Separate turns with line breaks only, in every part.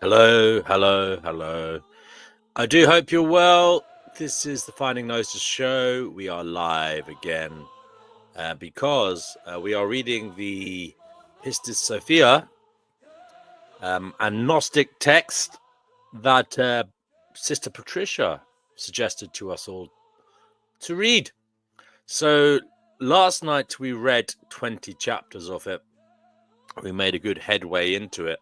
Hello, hello, hello. I do hope you're well. This is the Finding Gnosis Show. We are live again because we are reading the Pistis Sophia, a Gnostic text that Sister Patricia suggested to us all to read. So last night we read 20 chapters of it. We made a good headway into it.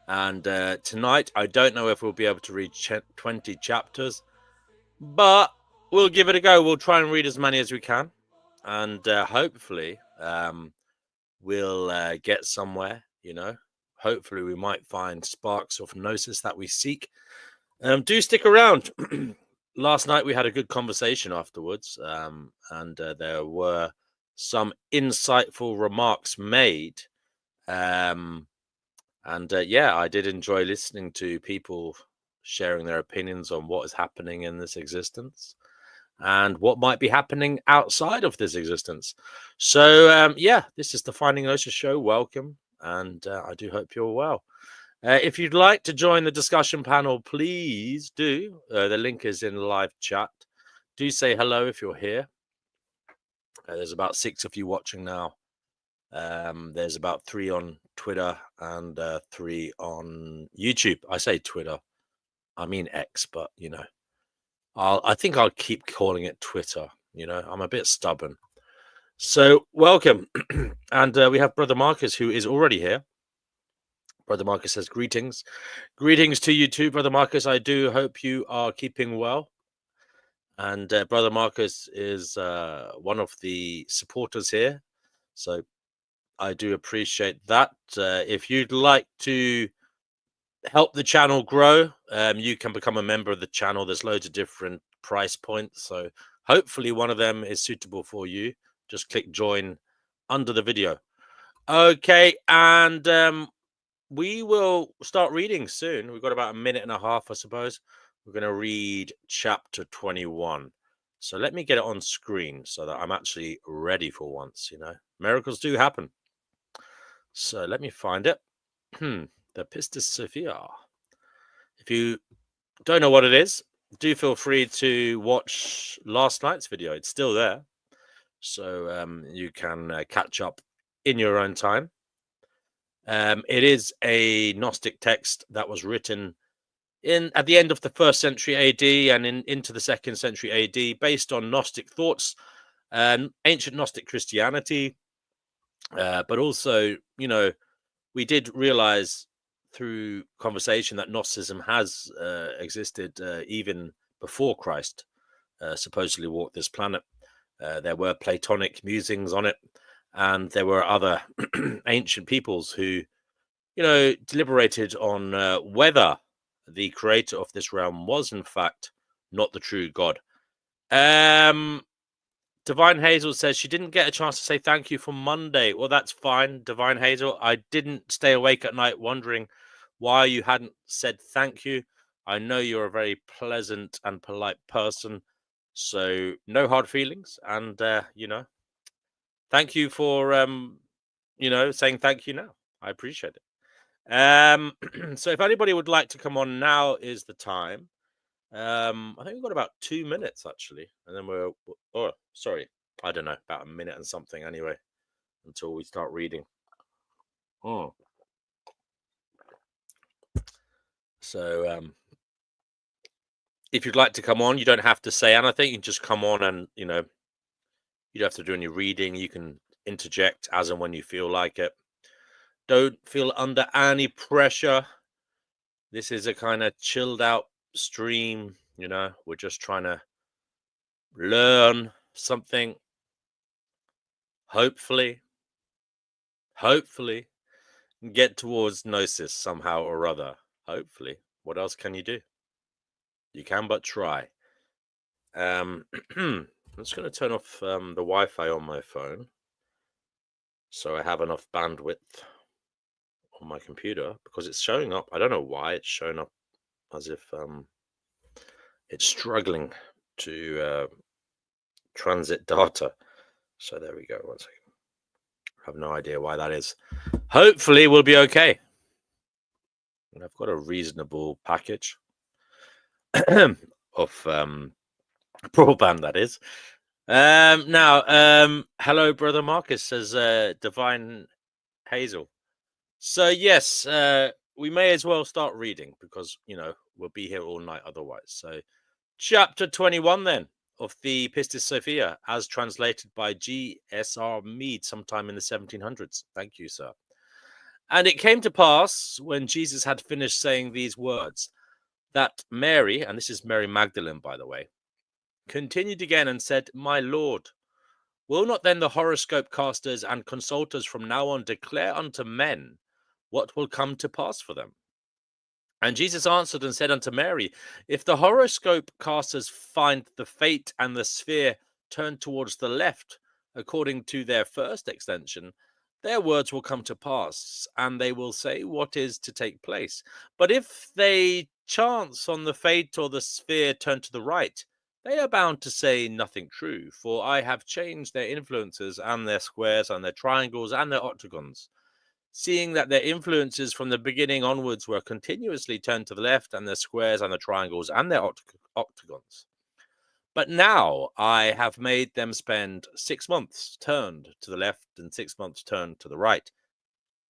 And tonight, I don't know if we'll be able to read 20 chapters, but we'll give it a go. We'll try and read as many as we can. And hopefully, we'll get somewhere, you know. Hopefully, we might find sparks of gnosis that we seek. Do stick around. Last night, we had a good conversation afterwards, and there were some insightful remarks made. Yeah, I did enjoy listening to people sharing their opinions on what is happening in this existence and what might be happening outside of this existence. So, yeah, this is the Finding Gnosis Show. Welcome, and I do hope you're well. If you'd like to join the discussion panel, please do. The link is in live chat. Do say hello if you're here. There's about 6 of you watching now. There's about 3 on Twitter and 3 on YouTube. I say Twitter, I mean X, but you know, I think I'll keep calling it Twitter. You know, I'm a bit stubborn. So welcome, and we have Brother Marcus, who is already here. Brother Marcus says greetings to you too, Brother Marcus. I do hope you are keeping well. And Brother Marcus is one of the supporters here, so I do appreciate that. If you'd like to help the channel grow, you can become a member of the channel. There's loads of different price points, so hopefully one of them is suitable for you. Just click join under the video. Okay, and we will start reading soon. We've got about a minute and a half, I suppose. We're going to read chapter 21. So let me get it on screen so that I'm actually ready for once, you know. Miracles do happen. So let me find it. The Pistis Sophia. If you don't know what it is, do feel free to watch last night's video. It's still there. So you can catch up in your own time. It is a Gnostic text that was written at the end of the 1st century AD and into the 2nd century AD, based on Gnostic thoughts and ancient Gnostic Christianity. But also, you know, we did realize through conversation that Gnosticism has existed even before Christ supposedly walked this planet. There were Platonic musings on it, and there were other ancient peoples who, you know, deliberated on whether the creator of this realm was in fact not the true God. Divine Hazel says she didn't get a chance to say thank you for Monday. Well, that's fine, Divine Hazel. I didn't stay awake at night wondering why you hadn't said thank you. I know you're a very pleasant and polite person, so no hard feelings. And thank you for saying thank you now. I appreciate it. So if anybody would like to come on, now is the time. I think we've got about 2 minutes actually, and then oh, sorry, I don't know, about a minute and something anyway, until we start reading. So if you'd like to come on, you don't have to say anything. You can just come on, and you don't have to do any reading. You can interject as and when you feel like it. Don't feel under any pressure. This is a kind of chilled out stream. We're just trying to learn something. Hopefully, get towards Gnosis somehow or other. Hopefully. What else can you do? You can but try. I'm just going to turn off the Wi-Fi on my phone so I have enough bandwidth on my computer, because it's showing up. I don't know why it's showing up as if it's struggling to transit data. So there we go. 1 second. I have no idea why that is. Hopefully we'll be okay. And I've got a reasonable package of broadband, that is. Now, hello, Brother Marcus, says Divine Hazel. So yes, we may as well start reading, because we'll be here all night otherwise. So chapter 21 then of the Pistis Sophia, as translated by G.S.R. Mead sometime in the 1700s. Thank you, sir. And it came to pass, when Jesus had finished saying these words, that Mary, and this is Mary Magdalene, by the way, continued again and said, "My Lord, will not then the horoscope casters and consulters from now on declare unto men what will come to pass for them?" And Jesus answered and said unto Mary, "If the horoscope casters find the fate and the sphere turned towards the left, according to their first extension, their words will come to pass, and they will say what is to take place. But if they chance on the fate or the sphere turned to the right, they are bound to say nothing true, for I have changed their influences and their squares and their triangles and their octagons, seeing that their influences from the beginning onwards were continuously turned to the left, and their squares and the triangles and their octagons. But now I have made them spend 6 months turned to the left and 6 months turned to the right.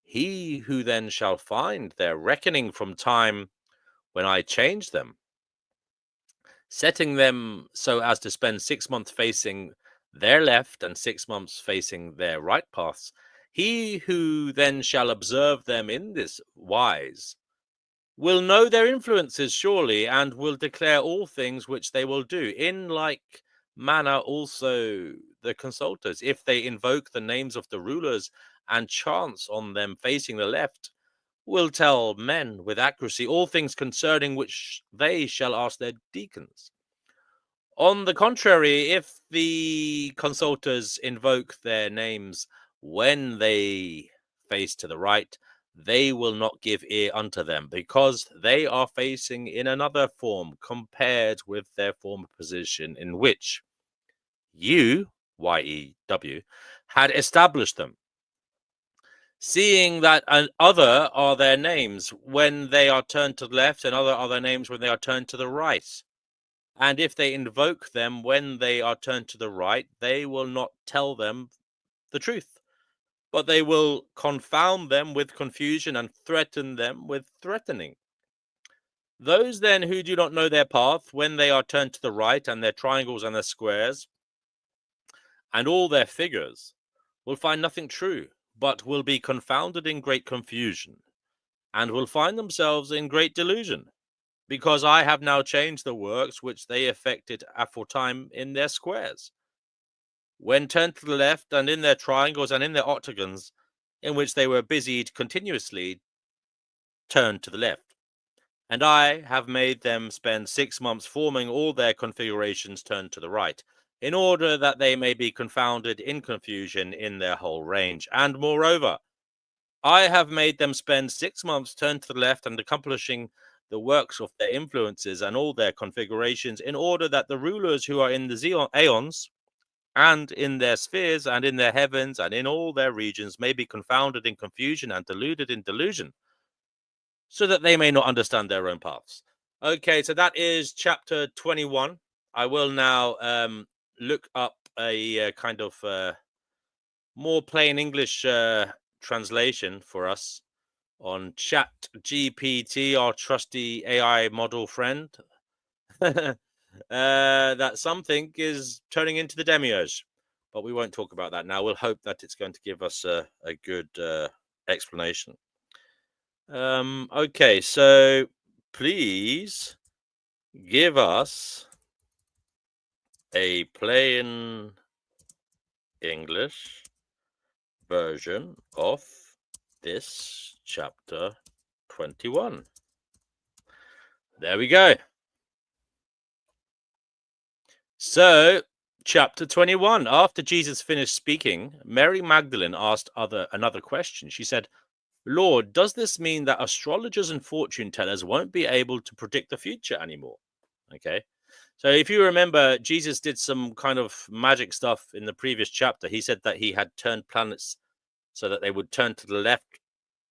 He who then shall find their reckoning from time when I change them, setting them so as to spend 6 months facing their left and 6 months facing their right paths, he who then shall observe them in this wise will know their influences surely, and will declare all things which they will do. In like manner also the consulters, if they invoke the names of the rulers and chance on them facing the left, will tell men with accuracy all things concerning which they shall ask their deacons. On the contrary, if the consulters invoke their names when they face to the right, they will not give ear unto them, because they are facing in another form compared with their former position, in which you, Y-E-W, had established them. Seeing that other are their names when they are turned to the left, and other are their names when they are turned to the right. And if they invoke them when they are turned to the right, they will not tell them the truth, but they will confound them with confusion and threaten them with threatening. Those then who do not know their path, when they are turned to the right, and their triangles and their squares, and all their figures, will find nothing true, but will be confounded in great confusion, and will find themselves in great delusion, because I have now changed the works which they effected aforetime in their squares, when turned to the left, and in their triangles and in their octagons, in which they were busied continuously, turned to the left. And I have made them spend 6 months forming all their configurations turned to the right, in order that they may be confounded in confusion in their whole range. And moreover, I have made them spend 6 months turned to the left and accomplishing the works of their influences and all their configurations, in order that the rulers who are in the aeons and in their spheres and in their heavens and in all their regions may be confounded in confusion and deluded in delusion, so that they may not understand their own paths. Okay, so that is chapter 21. I will now look up a kind of more plain English translation for us on Chat GPT, our trusty AI model friend. That something is turning into the demiurge, but we won't talk about that now. We'll hope that it's going to give us a good explanation. Okay, so please give us a plain English version of this chapter 21. There we go. So, chapter 21. After Jesus finished speaking, Mary Magdalene asked another question. She said, "Lord, does this mean that astrologers and fortune tellers won't be able to predict the future anymore?" Okay. So if you remember, Jesus did some kind of magic stuff in the previous chapter. He said that he had turned planets so that they would turn to the left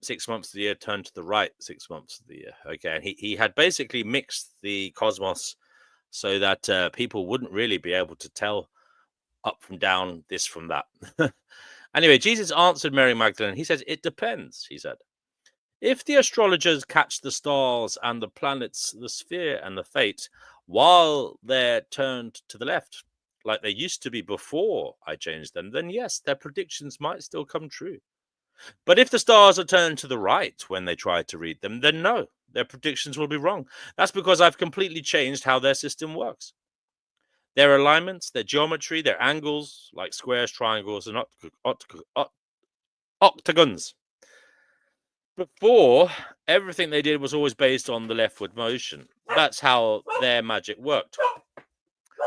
6 months of the year, turn to the right 6 months of the year. Okay. And he had basically mixed the cosmos so that people wouldn't really be able to tell up from down, this from that. Anyway, Jesus answered Mary Magdalene. He says, "It depends," he said. "If the astrologers catch the stars and the planets, the sphere and the fate, while they're turned to the left, like they used to be before I changed them, then yes, their predictions might still come true. But if the stars are turned to the right when they try to read them, then no, their predictions will be wrong. That's because I've completely changed how their system works. Their alignments, their geometry, their angles, like squares, triangles, and octagons. Before, everything they did was always based on the leftward motion. That's how their magic worked.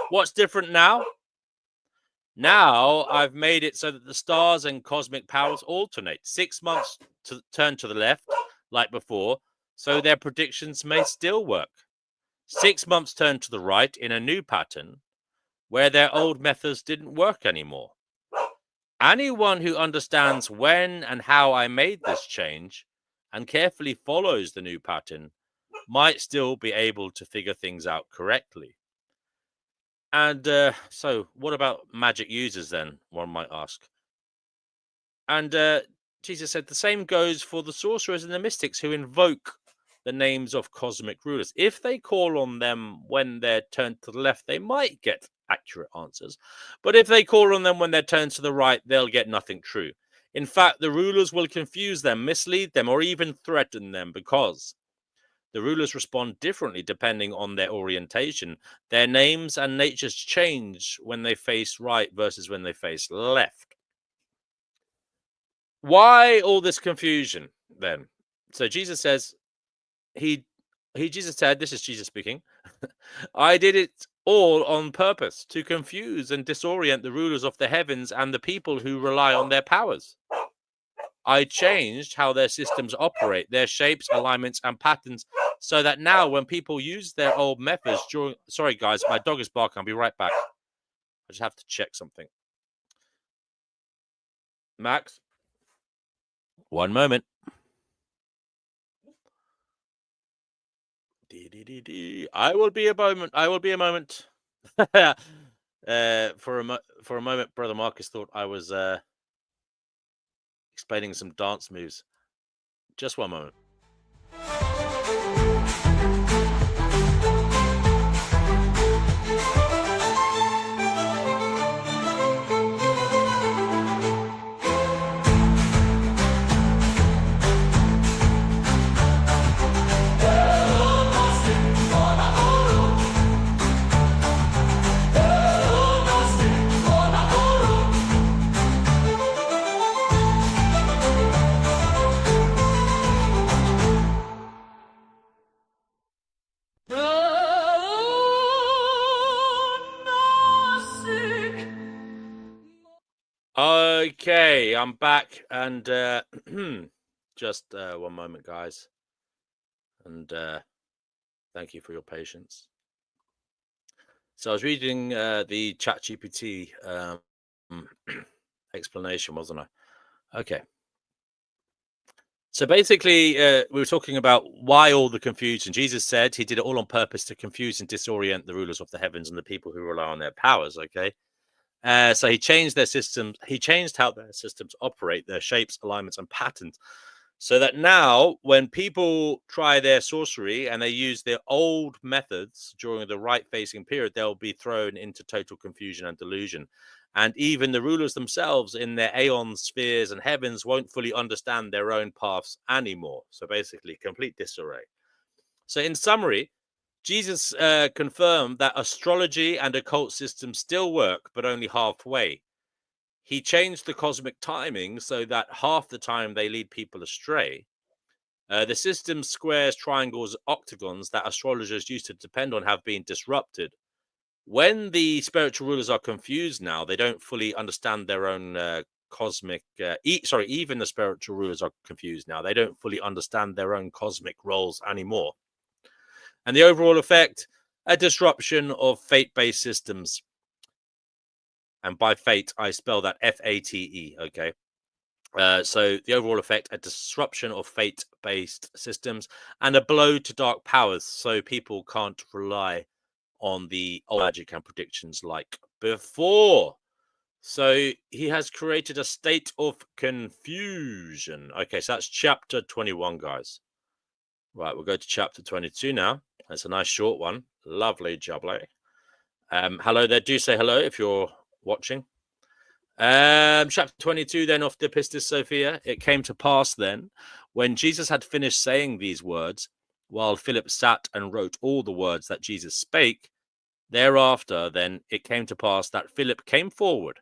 What's different now? Now I've made it so that the stars and cosmic powers alternate. 6 months to turn to the left, like before, so their predictions may still work. 6 months turn to the right in a new pattern, where their old methods didn't work anymore. Anyone who understands when and how I made this change and carefully follows the new pattern might still be able to figure things out correctly." And so what about magic users then, one might ask? And Jesus said the same goes for the sorcerers and the mystics who invoke the names of cosmic rulers. If they call on them when they're turned to the left, they might get accurate answers. But if they call on them when they're turned to the right, they'll get nothing true. In fact, the rulers will confuse them, mislead them, or even threaten them, because the rulers respond differently depending on their orientation. Their names and natures change when they face right versus when they face left. Why all this confusion then? So Jesus says, Jesus said, this is Jesus speaking, "I did it all on purpose to confuse and disorient the rulers of the heavens and the people who rely on their powers. I changed how their systems operate, their shapes, alignments, and patterns, so that now when people use their old methods during..." Sorry, guys, my dog is barking. I'll be right back. I just have to check something. Max? One moment. I will be a moment. I will be a moment. For a moment, Brother Marcus thought I was explaining some dance moves. Just one moment. Okay, I'm back, and just one moment, guys. And Thank you for your patience. So I was reading the ChatGPT explanation, wasn't I? Okay. So basically, we were talking about why all the confusion. Jesus said he did it all on purpose to confuse and disorient the rulers of the heavens and the people who rely on their powers. Okay. So he changed their systems. He changed how their systems operate, their shapes, alignments, and patterns, so that now, when people try their sorcery and they use their old methods during the right-facing period, they'll be thrown into total confusion and delusion. And even the rulers themselves in their aeons, spheres, and heavens won't fully understand their own paths anymore. So basically, complete disarray. So, in summary, Jesus confirmed that astrology and occult systems still work, but only halfway. He changed the cosmic timing so that half the time they lead people astray. The system's squares, triangles, octagons that astrologers used to depend on have been disrupted. When the spiritual rulers are confused now, they don't fully understand their own cosmic. Even the spiritual rulers are confused now. They don't fully understand their own cosmic roles anymore. And the overall effect, a disruption of fate-based systems. And by fate, I spell that F-A-T-E, okay? So the overall effect, a disruption of fate-based systems and a blow to dark powers, so people can't rely on the old magic and predictions like before. So he has created a state of confusion. Okay, so that's chapter 21, guys. Right, we'll go to chapter 22 now. That's a nice short one. Lovely, jubbly. Hello there. Do say hello if you're watching. Chapter 22 then of the Pistis Sophia. It came to pass then, when Jesus had finished saying these words, while Philip sat and wrote all the words that Jesus spake, thereafter then it came to pass that Philip came forward,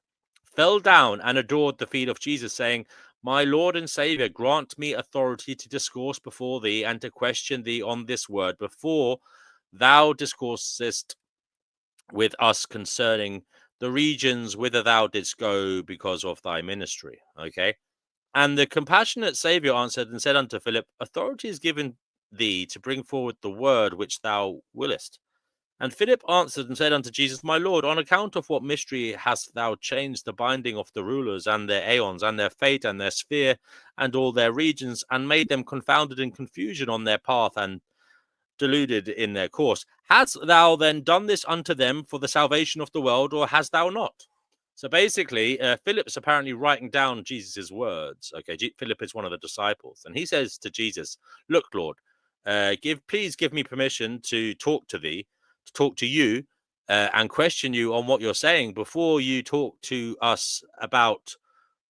fell down and adored the feet of Jesus, saying, My Lord and Saviour, grant me authority to discourse before thee and to question thee on this word before thou discoursest with us concerning the regions whither thou didst go because of thy ministry. Okay. And the compassionate Saviour answered and said unto Philip, Authority is given thee to bring forward the word which thou willest. And Philip answered and said unto Jesus, My Lord, on account of what mystery hast thou changed the binding of the rulers and their aeons and their fate and their sphere and all their regions, and made them confounded in confusion on their path and deluded in their course? Hast thou then done this unto them for the salvation of the world, or hast thou not? So basically, Philip's apparently writing down Jesus's words. Okay, Philip is one of the disciples, and he says to Jesus, Look, Lord, please give me permission to talk to thee, to talk to you, and question you on what you're saying before you talk to us about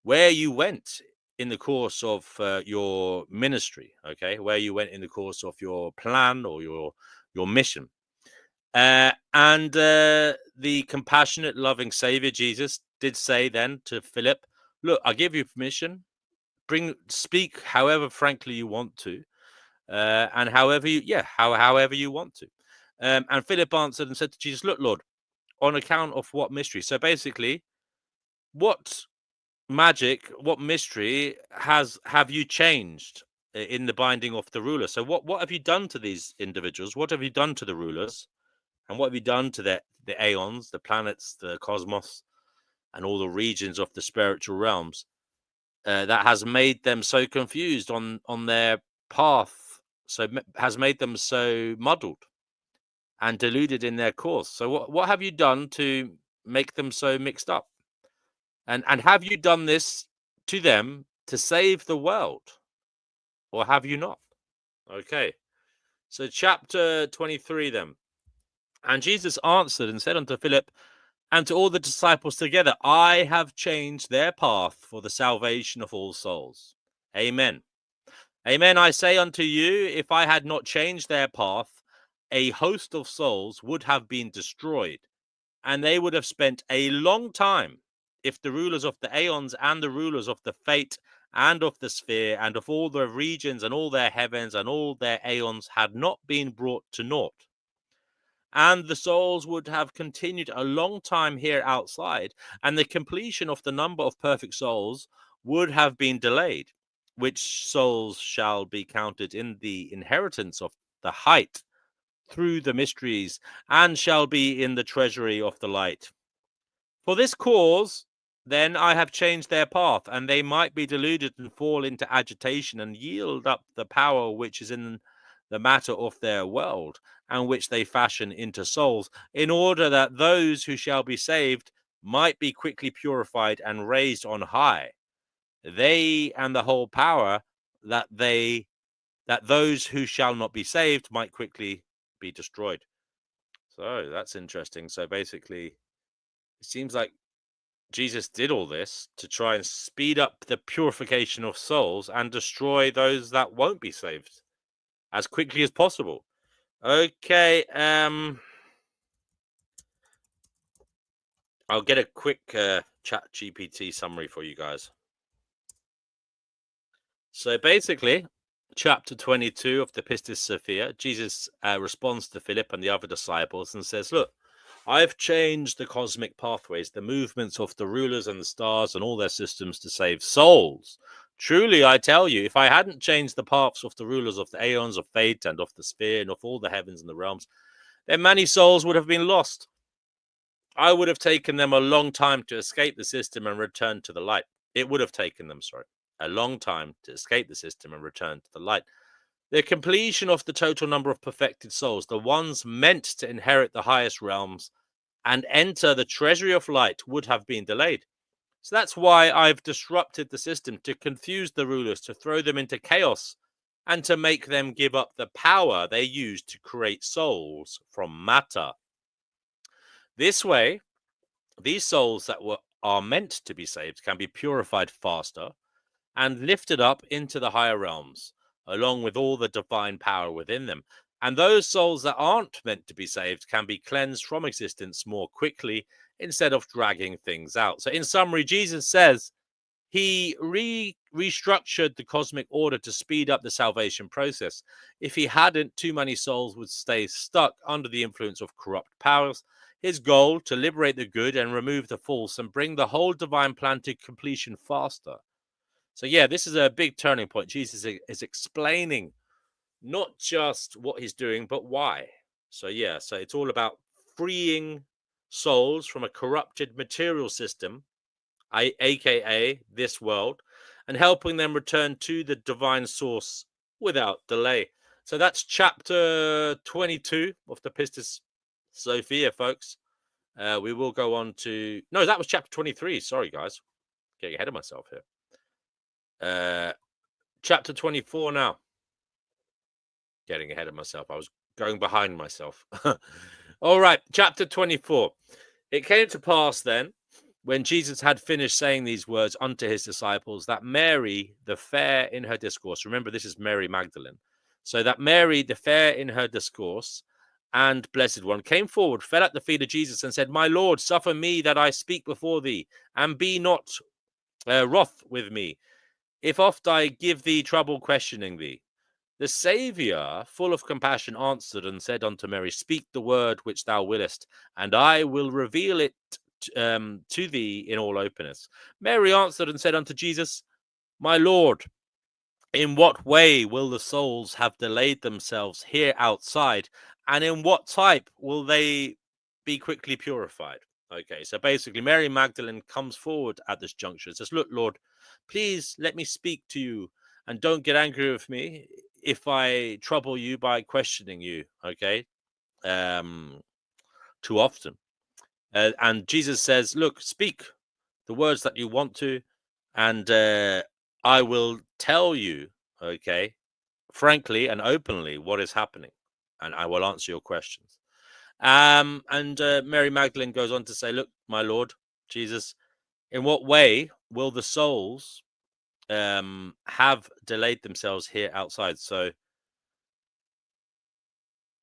where you went in the course of your ministry. Okay, where you went in the course of your plan or your mission. And the compassionate, loving Savior Jesus did say then to Philip, Look, I give you permission. Speak however frankly you want to, and however you want to. And Philip answered and said to Jesus, Look, Lord, on account of what mystery? So basically, what mystery have you changed in the binding of the ruler? So what have you done to these individuals? What have you done to the rulers? And what have you done to the aeons, the planets, the cosmos, and all the regions of the spiritual realms that has made them so confused on their path, so has made them so muddled and deluded in their course? So what have you done to make them so mixed up? And have you done this to them to save the world, or have you not? Okay, so chapter 23 then. And Jesus answered and said unto Philip and to all the disciples together, I have changed their path for the salvation of all souls. Amen. Amen. I say unto you, if I had not changed their path, a host of souls would have been destroyed, and they would have spent a long time if the rulers of the aeons and the rulers of the fate and of the sphere and of all the regions and all their heavens and all their aeons had not been brought to naught. And the souls would have continued a long time here outside, and the completion of the number of perfect souls would have been delayed, which souls shall be counted in the inheritance of the height through the mysteries, and shall be in the treasury of the light. For this cause, then, I have changed their path, and they might be deluded and fall into agitation and yield up the power which is in the matter of their world, and which they fashion into souls, in order that those who shall be saved might be quickly purified and raised on high, they and the whole power, that those who shall not be saved might quickly be destroyed. So that's interesting. So basically, it seems like Jesus did all this to try and speed up the purification of souls and destroy those that won't be saved as quickly as possible. Okay, I'll get a quick chat GPT summary for you guys. So basically, chapter 22 of the Pistis Sophia, Jesus responds to Philip and the other disciples and says, look, I've changed the cosmic pathways, the movements of the rulers and the stars and all their systems to save souls. Truly, I tell you, if I hadn't changed the paths of the rulers of the aeons of fate and of the sphere and of all the heavens and the realms, then many souls would have been lost. I would have taken them a long time to escape the system and return to the light. It would have taken them, a long time to escape the system and return to the light. The completion of the total number of perfected souls, the ones meant to inherit the highest realms and enter the treasury of light, would have been delayed. So that's why I've disrupted the system, to confuse the rulers, to throw them into chaos, and to make them give up the power they used to create souls from matter. This way, these souls that are meant to be saved can be purified faster and lifted up into the higher realms, along with all the divine power within them. And those souls that aren't meant to be saved can be cleansed from existence more quickly instead of dragging things out. So in summary, Jesus says he restructured the cosmic order to speed up the salvation process. If he hadn't, too many souls would stay stuck under the influence of corrupt powers. His goal, to liberate the good and remove the false and bring the whole divine plan to completion faster. So yeah, this is a big turning point. Jesus is explaining not just what he's doing, but why. So yeah, so it's all about freeing souls from a corrupted material system, aka this world, and helping them return to the divine source without delay. So that's chapter 22 of the Pistis Sophia, folks. We will go on to... No, that was chapter 23. Sorry, guys. Getting ahead of myself here. Chapter 24 now. Getting ahead of myself. I was going behind myself. All right, chapter 24. It came to pass then, when Jesus had finished saying these words unto his disciples, that Mary, the fair in her discourse, remember this is Mary Magdalene, so that Mary, the fair in her discourse, and blessed one, came forward, fell at the feet of Jesus, and said, My Lord, suffer me that I speak before thee, and be not wroth with me, if oft I give thee trouble questioning thee. The Saviour, full of compassion, answered and said unto Mary, Speak the word which thou willest, and I will reveal it to thee in all openness. Mary answered and said unto Jesus, My Lord, in what way will the souls have delayed themselves here outside, and in what type will they be quickly purified? Okay, so basically Mary Magdalene comes forward at this juncture and says, Look, Lord, please let me speak to you, and don't get angry with me if I trouble you by questioning you, okay, too often. And Jesus says, look, speak the words that you want to, and I will tell you, okay, frankly and openly what is happening, and I will answer your questions. And Mary Magdalene goes on to say, look, my Lord Jesus, in what way will the souls have delayed themselves here outside? So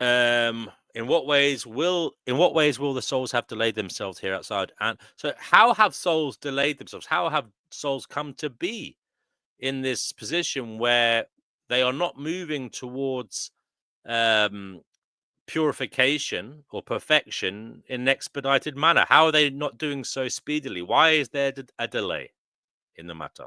in what ways will the souls have delayed themselves here outside? And so how have souls delayed themselves? How have souls come to be in this position where they are not moving towards purification or perfection in an expedited manner? How are they not doing so speedily? Why is there a delay in the matter?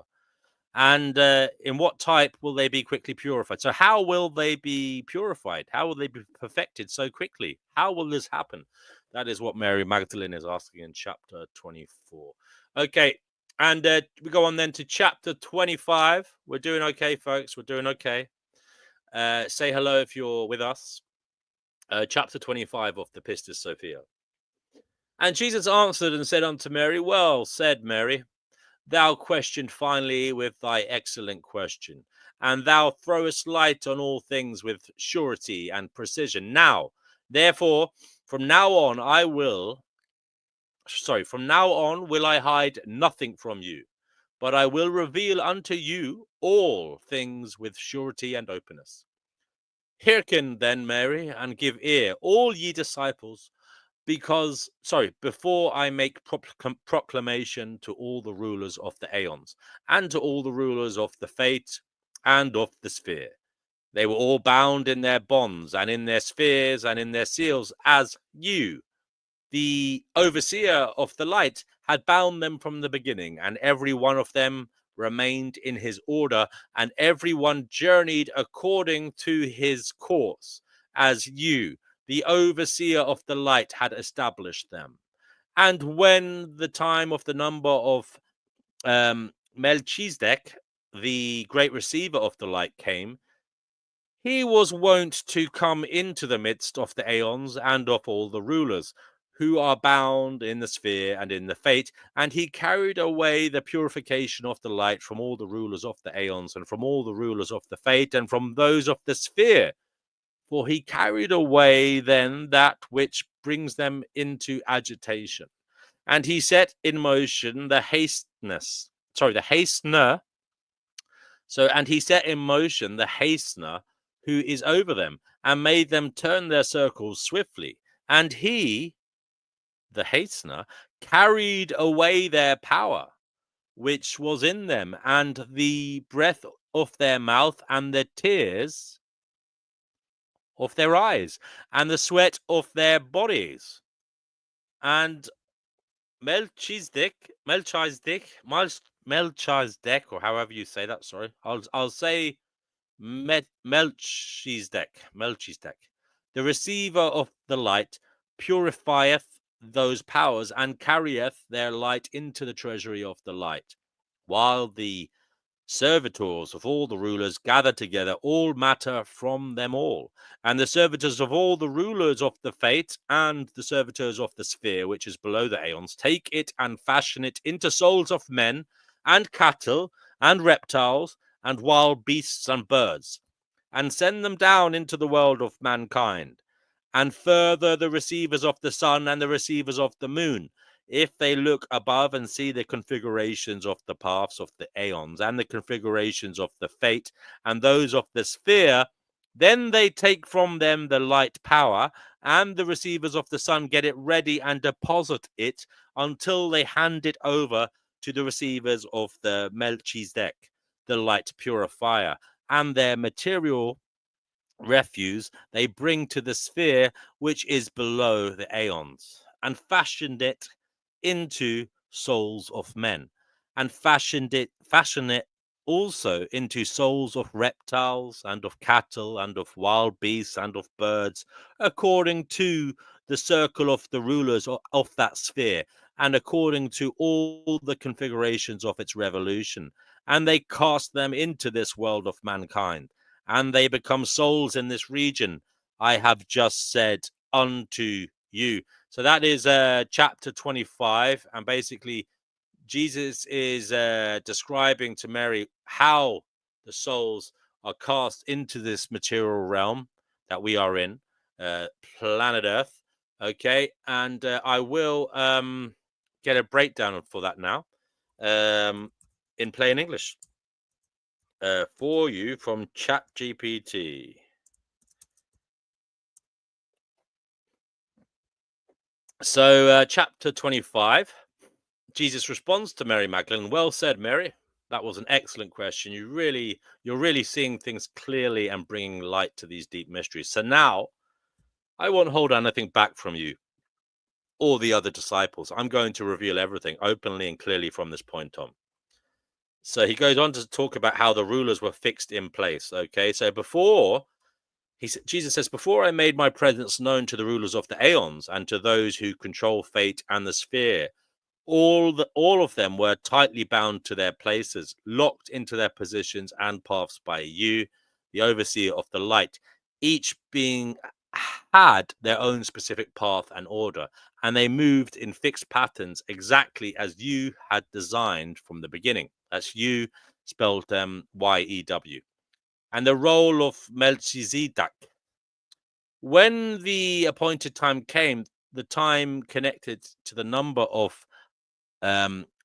And in what type will they be quickly purified? So how will they be purified? How will they be perfected so quickly? How will this happen? That is what Mary Magdalene is asking in chapter 24. Okay, and we go on then to chapter 25. We're doing okay, folks. We're doing okay. Say hello if you're with us. Chapter 25 of the Pistis Sophia. And Jesus answered and said unto Mary, Well said, Mary, thou questioned finely with thy excellent question, and thou throwest light on all things with surety and precision. Now, therefore, from now on will I hide nothing from you, but I will reveal unto you all things with surety and openness. Hearken then, Mary, and give ear, all ye disciples, before I make proclamation to all the rulers of the aeons, and to all the rulers of the fate and of the sphere. They were all bound in their bonds, and in their spheres, and in their seals, as you, the overseer of the light, had bound them from the beginning, and every one of them remained in his order, and every one journeyed according to his course, as you, the overseer of the light, had established them. And when the time of the number of Melchizedek, the great receiver of the light, came, he was wont to come into the midst of the aeons and of all the rulers, who are bound in the sphere and in the fate, and he carried away the purification of the light from all the rulers of the aeons, and from all the rulers of the fate, and from those of the sphere. For he carried away then that which brings them into agitation. And he set in motion the hastener. And he set in motion the hastener who is over them, and made them turn their circles swiftly. And he, the hastener, carried away their power, which was in them, and the breath of their mouth, and the tears of their eyes, and the sweat of their bodies. And Melchizedek, or however you say that, sorry, I'll say Melchizedek, the receiver of the light, purifieth those powers, and carrieth their light into the treasury of the light, while the servitors of all the rulers gather together all matter from them all, and the servitors of all the rulers of the fate, and the servitors of the sphere which is below the aeons, take it and fashion it into souls of men, and cattle, and reptiles, and wild beasts and birds, and send them down into the world of mankind. And further, the receivers of the sun and the receivers of the moon, if they look above and see the configurations of the paths of the aeons, and the configurations of the fate, and those of the sphere, then they take from them the light power, and the receivers of the sun get it ready and deposit it until they hand it over to the receivers of the Melchizedek, the light purifier, and their material refuse they bring to the sphere which is below the aeons, and fashioned it into souls of men, and fashion it also into souls of reptiles, and of cattle, and of wild beasts, and of birds, according to the circle of the rulers of that sphere, and according to all the configurations of its revolution. And they cast them into this world of mankind, and they become souls in this region I have just said unto you. So that is chapter 25, and basically Jesus is describing to Mary how the souls are cast into this material realm that we are in, planet Earth. Okay, and I will get a breakdown for that now in plain English for you from ChatGPT. So, chapter 25, Jesus responds to Mary Magdalene. Well said, Mary. That was an excellent question. You're really seeing things clearly and bringing light to these deep mysteries. So now, I won't hold anything back from you or the other disciples. I'm going to reveal everything openly and clearly from this point on. So he goes on to talk about how the rulers were fixed in place. Okay, so before Jesus says, before I made my presence known to the rulers of the aeons and to those who control fate and the sphere, all of them were tightly bound to their places, locked into their positions and paths by you, the overseer of the light, each being had their own specific path and order, and they moved in fixed patterns exactly as you had designed from the beginning. That's you spelled Y-E-W. And the role of Melchizedek. When the appointed time came, the time connected to the number of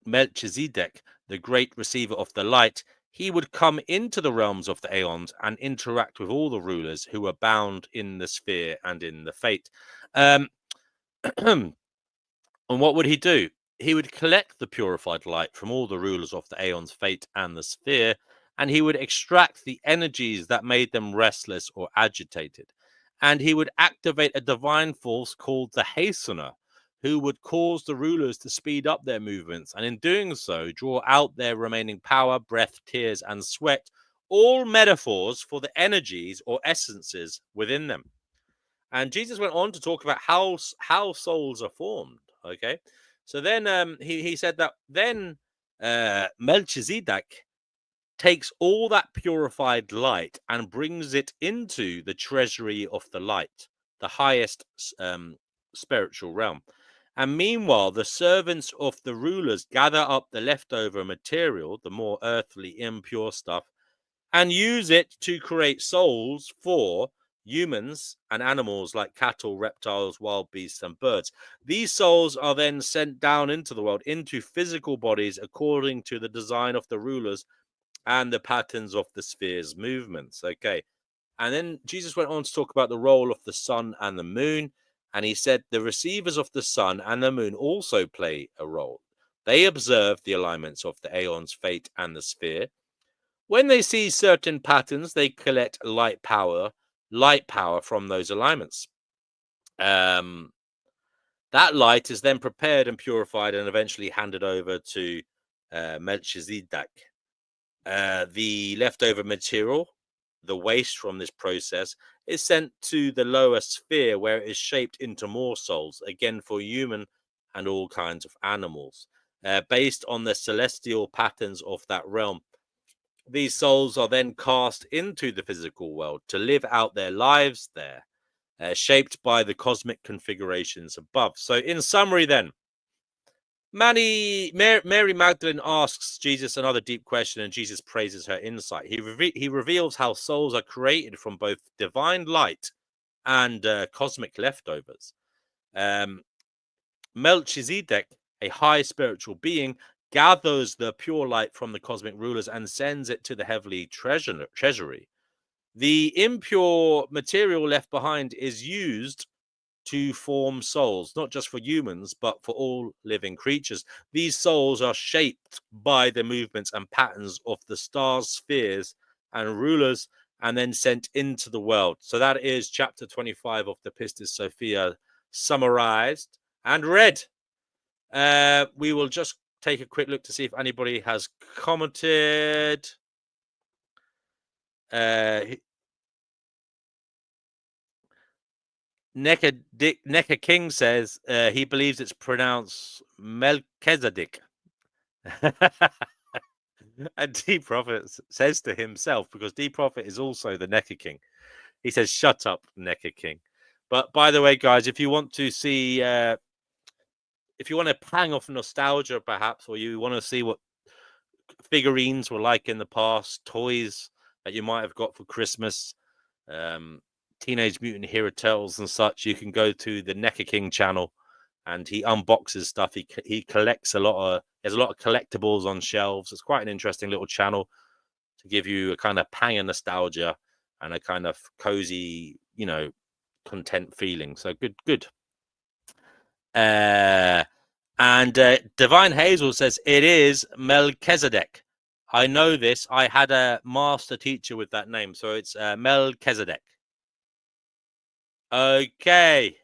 Melchizedek, the great receiver of the light, he would come into the realms of the aeons and interact with all the rulers who were bound in the sphere and in the fate. Um, and what would he do? He would collect the purified light from all the rulers of the aeons, fate, and the sphere, and he would extract the energies that made them restless or agitated. And he would activate a divine force called the Hastener, who would cause the rulers to speed up their movements, and in doing so, draw out their remaining power, breath, tears, and sweat, all metaphors for the energies or essences within them. And Jesus went on to talk about how souls are formed. Okay, so then he said that then Melchizedek takes all that purified light and brings it into the treasury of the light, the highest spiritual realm. And meanwhile, the servants of the rulers gather up the leftover material, the more earthly, impure stuff, and use it to create souls for humans and animals like cattle, reptiles, wild beasts, and birds. These souls are then sent down into the world, into physical bodies, according to the design of the rulers and the patterns of the sphere's movements. Okay. And then Jesus went on to talk about the role of the sun and the moon. And he said the receivers of the sun and the moon also play a role. They observe the alignments of the aeon's fate and the sphere. When they see certain patterns, they collect light power from those alignments. That light is then prepared and purified and eventually handed over to Melchizedek. The leftover material, the waste from this process, is sent to the lower sphere where it is shaped into more souls, again for human and all kinds of animals, based on the celestial patterns of that realm. These souls are then cast into the physical world to live out their lives there, shaped by the cosmic configurations above. So, in summary, then, Mary Magdalene asks Jesus another deep question, and Jesus praises her insight. He reveals how souls are created from both divine light and cosmic leftovers. Melchizedek, a high spiritual being, gathers the pure light from the cosmic rulers and sends it to the heavenly treasury. The impure material left behind is used to form souls, not just for humans, but for all living creatures. These souls are shaped by the movements and patterns of the stars, spheres, and rulers, and then sent into the world. So that is chapter 25 of the Pistis Sophia, summarized and read. We will just take a quick look to see if anybody has commented. Necker King says he believes it's pronounced Melchizedek. And D Prophet says to himself, because D Prophet is also the Necker King, he says, "Shut up, Necker King." But by the way, guys, if you want to see, if you want to pang off nostalgia, perhaps, or you want to see what figurines were like in the past, toys that you might have got for Christmas, Teenage Mutant Hero Turtles and such, you can go to the Necker King channel, and he unboxes stuff. He collects there's a lot of collectibles on shelves. It's quite an interesting little channel to give you a kind of pang of nostalgia and a kind of cozy, content feeling. So good. And Divine Hazel says it is Melchizedek. I know this. I had a master teacher with that name, so it's Melchizedek. Okay.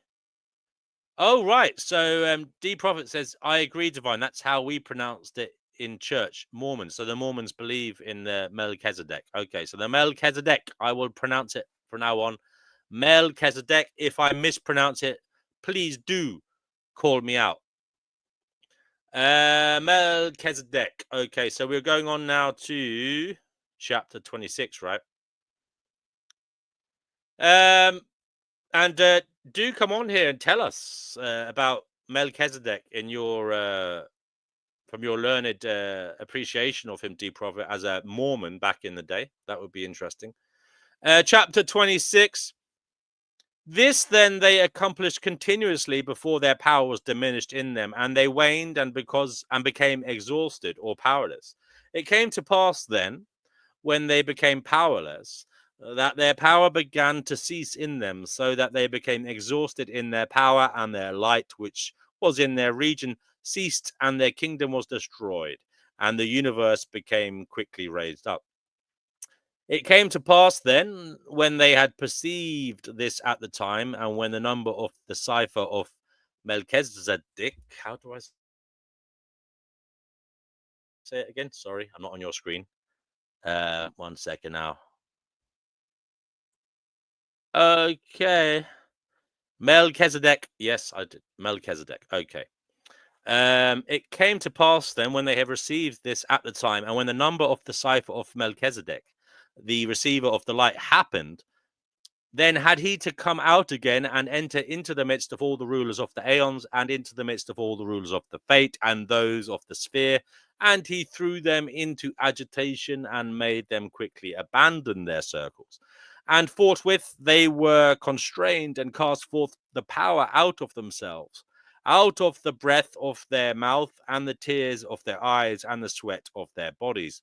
Oh, right. So D Prophet says, I agree, Divine. That's how we pronounced it in church, Mormons. So the Mormons believe in the Melchizedek. Okay, so the Melchizedek, I will pronounce it from now on. Melchizedek. If I mispronounce it, please do call me out. Melchizedek. Okay, so we're going on now to chapter 26, right? And do come on here and tell us about Melchizedek in your from your learned appreciation of him, D Prophet, as a Mormon back in the day. That would be interesting. Chapter 26. This then they accomplished continuously before their power was diminished in them, and they waned and became exhausted or powerless. It came to pass then, when they became powerless, that their power began to cease in them, so that they became exhausted in their power, and their light, which was in their region, ceased, and their kingdom was destroyed, and the universe became quickly raised up. It came to pass then, when they had perceived this at the time, and when the number of the cipher of Melchizedek, how do I say it again? Sorry, I'm not on your screen. 1 second now. Okay. Melchizedek. Yes, I did. Melchizedek. Okay. It came to pass then, when they have received this at the time, and when the number of the cipher of Melchizedek, the receiver of the light, happened, then had he to come out again and enter into the midst of all the rulers of the aeons, and into the midst of all the rulers of the fate, and those of the sphere, and he threw them into agitation, and made them quickly abandon their circles. And forthwith they were constrained, and cast forth the power out of themselves, out of the breath of their mouth, and the tears of their eyes, and the sweat of their bodies.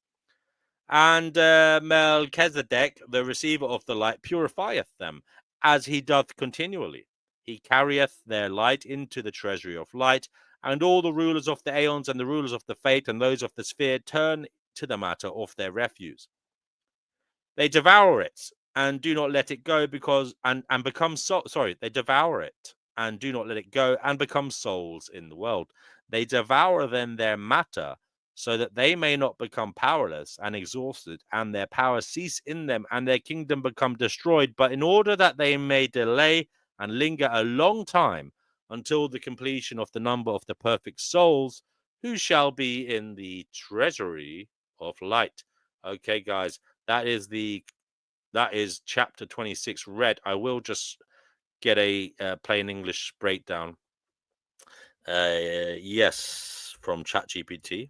And Melchizedek, the receiver of the light, purifieth them, as he doth continually. He carrieth their light into the treasury of light, and all the rulers of the aeons, and the rulers of the fate, and those of the sphere, turn to the matter of their refuse. They devour it, and do not let it go, because and become they devour it, and do not let it go, and become souls in the world. They devour then their matter, so that they may not become powerless and exhausted, and their power cease in them, and their kingdom become destroyed, but in order that they may delay and linger a long time, until the completion of the number of the perfect souls, who shall be in the treasury of light. Okay, guys, that is chapter 26 read. I will just get a plain English breakdown. Yes, from ChatGPT.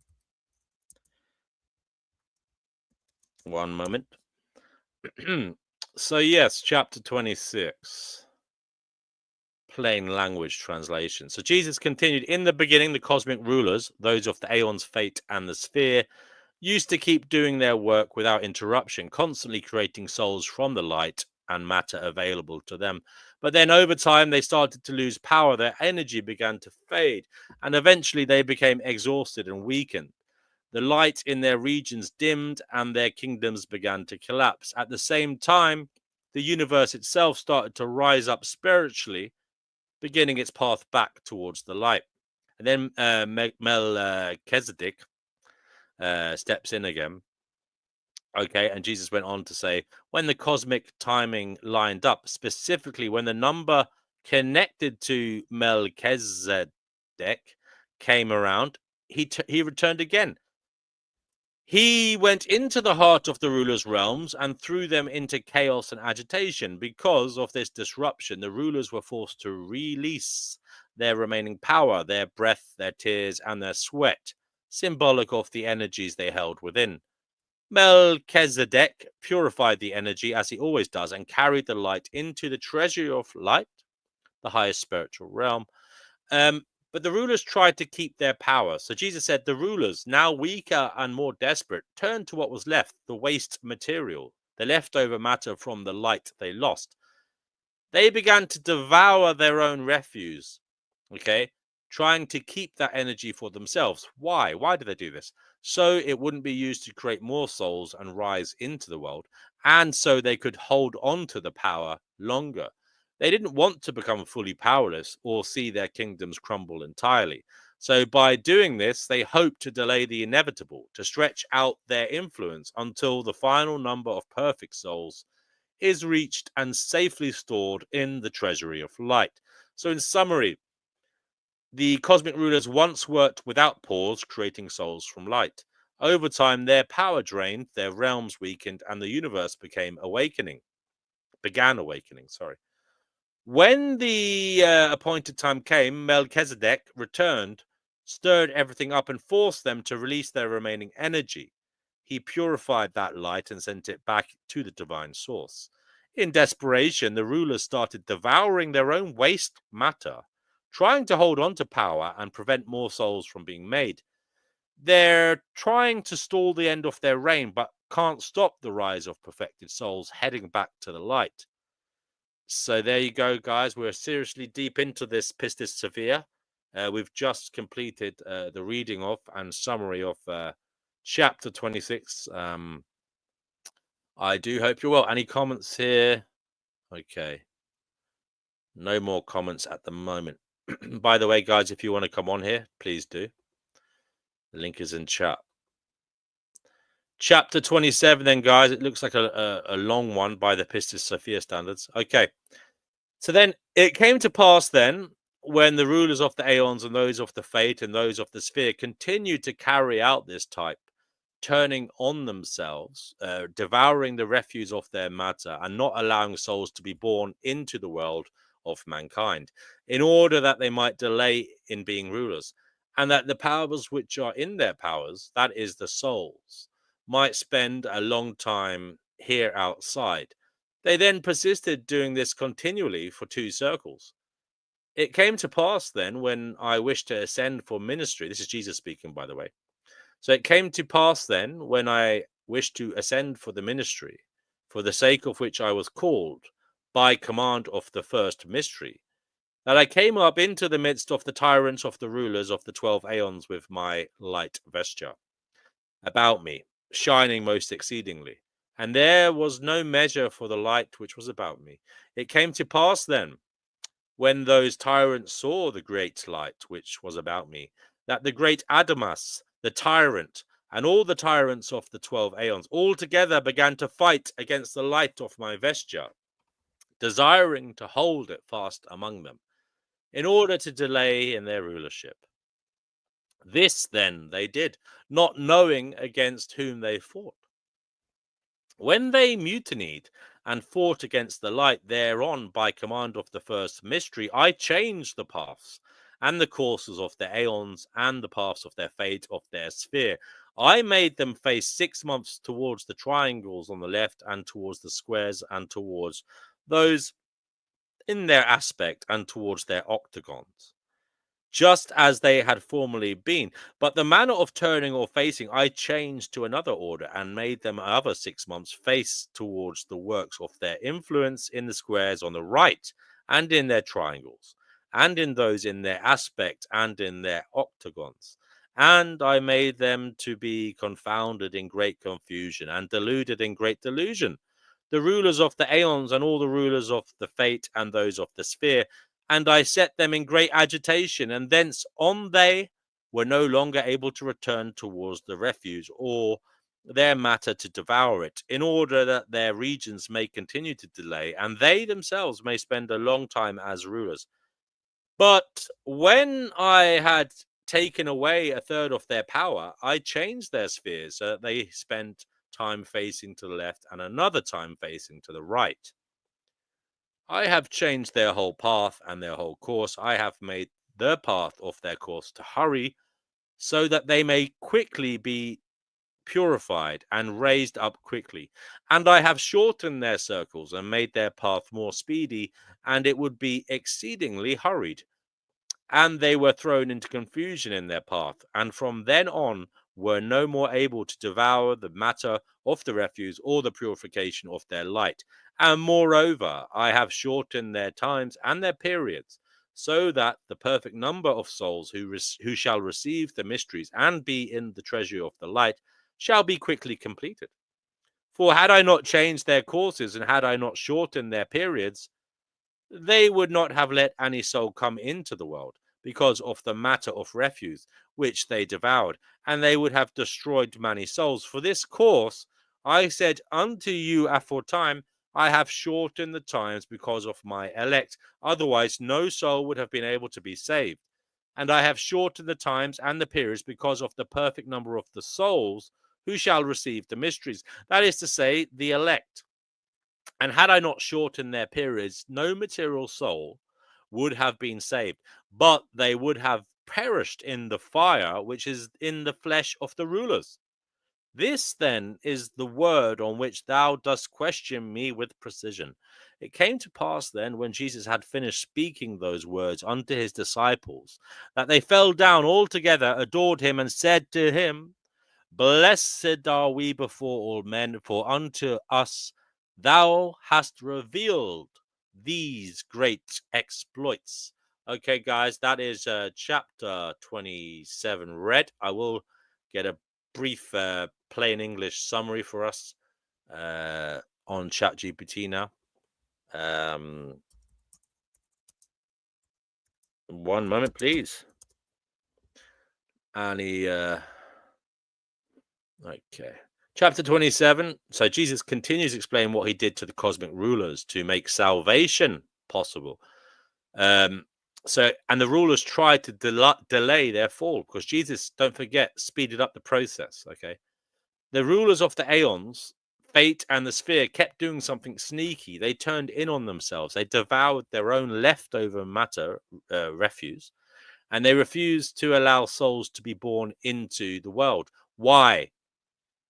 One moment. So yes, chapter 26. Plain language translation. So Jesus continued, in the beginning, the cosmic rulers, those of the aeon's fate and the sphere, used to keep doing their work without interruption, constantly creating souls from the light and matter available to them. But then over time, they started to lose power. Their energy began to fade, and eventually they became exhausted and weakened. The light in their regions dimmed, and their kingdoms began to collapse. At the same time, the universe itself started to rise up spiritually, beginning its path back towards the light. And then Melchizedek steps in again. Okay, and Jesus went on to say, when the cosmic timing lined up, specifically when the number connected to Melchizedek came around, he returned again. He went into the heart of the rulers' realms and threw them into chaos and agitation. Because of this disruption, the rulers were forced to release their remaining power, their breath, their tears, and their sweat, symbolic of the energies they held within. Melchizedek purified the energy, as he always does, and carried the light into the treasury of light, the highest spiritual realm. But the rulers tried to keep their power. So Jesus said, the rulers, now weaker and more desperate, turned to what was left, the waste material, the leftover matter from the light they lost. They began to devour their own refuse, okay, trying to keep that energy for themselves. Why? Why do they do this? So it wouldn't be used to create more souls and rise into the world, and so they could hold on to the power longer. They didn't want to become fully powerless or see their kingdoms crumble entirely. So by doing this, they hope to delay the inevitable, to stretch out their influence until the final number of perfect souls is reached and safely stored in the treasury of light. So in summary, the cosmic rulers once worked without pause, creating souls from light. Over time, their power drained, their realms weakened, and the universe began awakening. When the appointed time came, Melchizedek returned, stirred everything up, and forced them to release their remaining energy. He purified that light and sent it back to the divine source. In desperation, the rulers started devouring their own waste matter, trying to hold on to power and prevent more souls from being made. They're trying to stall the end of their reign, but can't stop the rise of perfected souls heading back to the light. So there you go, guys. We're seriously deep into this Pistis Sophia. We've just completed the reading of and summary of chapter 26. I do hope you're well. Any comments here? Okay. No more comments at the moment. By the way, guys, if you want to come on here, please do. The link is in chat. Chapter 27, then, guys. It looks like a long one by the Pistis Sophia standards. Okay. So then it came to pass then, when the rulers of the aeons and those of the fate and those of the sphere continued to carry out this type, turning on themselves, devouring the refuse of their matter, and not allowing souls to be born into the world of mankind, in order that they might delay in being rulers, and that the powers which are in their powers, that is the souls, might spend a long time here outside. They then persisted doing this continually for 2 circles. It came to pass then, when I wished to ascend for ministry, this is Jesus speaking, by the way. So it came to pass then, when I wished to ascend for the ministry, for the sake of which I was called, by command of the first mystery, that I came up into the midst of the tyrants of the rulers of the 12 aeons with my light vesture about me, shining most exceedingly. And there was no measure for the light which was about me. It came to pass then, when those tyrants saw the great light which was about me, that the great Adamas, the tyrant, and all the tyrants of the 12 aeons all together began to fight against the light of my vesture, desiring to hold it fast among them, in order to delay in their rulership. This then they did, not knowing against whom they fought. When they mutinied and fought against the light thereon by command of the first mystery, I changed the paths and the courses of their aeons and the paths of their fate of their sphere. I made them face 6 months towards the triangles on the left and towards the squares and towards those in their aspect and towards their octagons, just as they had formerly been. But the manner of turning or facing I changed to another order, and made them other 6 months face towards the works of their influence in the squares on the right, and in their triangles, and in those in their aspect, and in their octagons. And I made them to be confounded in great confusion, and deluded in great delusion, the rulers of the aeons, and all the rulers of the fate, and those of the sphere. And I set them in great agitation, and thence on they were no longer able to return towards the refuse, or their matter to devour it, in order that their regions may continue to delay, and they themselves may spend a long time as rulers. But when I had taken away a third of their power, I changed their spheres so that they spent time facing to the left and another time facing to the right. I have changed their whole path and their whole course. I have made the path of their course to hurry, so that they may quickly be purified and raised up quickly. And I have shortened their circles and made their path more speedy, and it would be exceedingly hurried. And they were thrown into confusion in their path, and from then on were no more able to devour the matter of the refuse or the purification of their light. And moreover, I have shortened their times and their periods, so that the perfect number of souls who shall receive the mysteries and be in the treasury of the light shall be quickly completed. For had I not changed their courses, and had I not shortened their periods, they would not have let any soul come into the world, because of the matter of refuse, which they devoured, and they would have destroyed many souls. For this cause I said unto you aforetime, I have shortened the times because of my elect. Otherwise no soul would have been able to be saved. And I have shortened the times and the periods because of the perfect number of the souls who shall receive the mysteries. That is to say, the elect. And had I not shortened their periods, no material soul would have been saved, but they would have perished in the fire which is in the flesh of the rulers. This then is the word on which thou dost question me with precision. It came to pass then, when Jesus had finished speaking those words unto his disciples, that they fell down all together, adored him, and said to him, Blessed are we before all men, for unto us thou hast revealed these great exploits. Okay, guys, that is chapter 27 read. I will get a brief plain English summary for us on ChatGPT now. One moment, please. Any okay. Chapter 27. So Jesus continues explaining what he did to the cosmic rulers to make salvation possible. And the rulers tried to delay their fall because Jesus, don't forget, speeded up the process. Okay. The rulers of the aeons, fate and the sphere, kept doing something sneaky. They turned in on themselves. They devoured their own leftover matter, refuse, and they refused to allow souls to be born into the world. Why?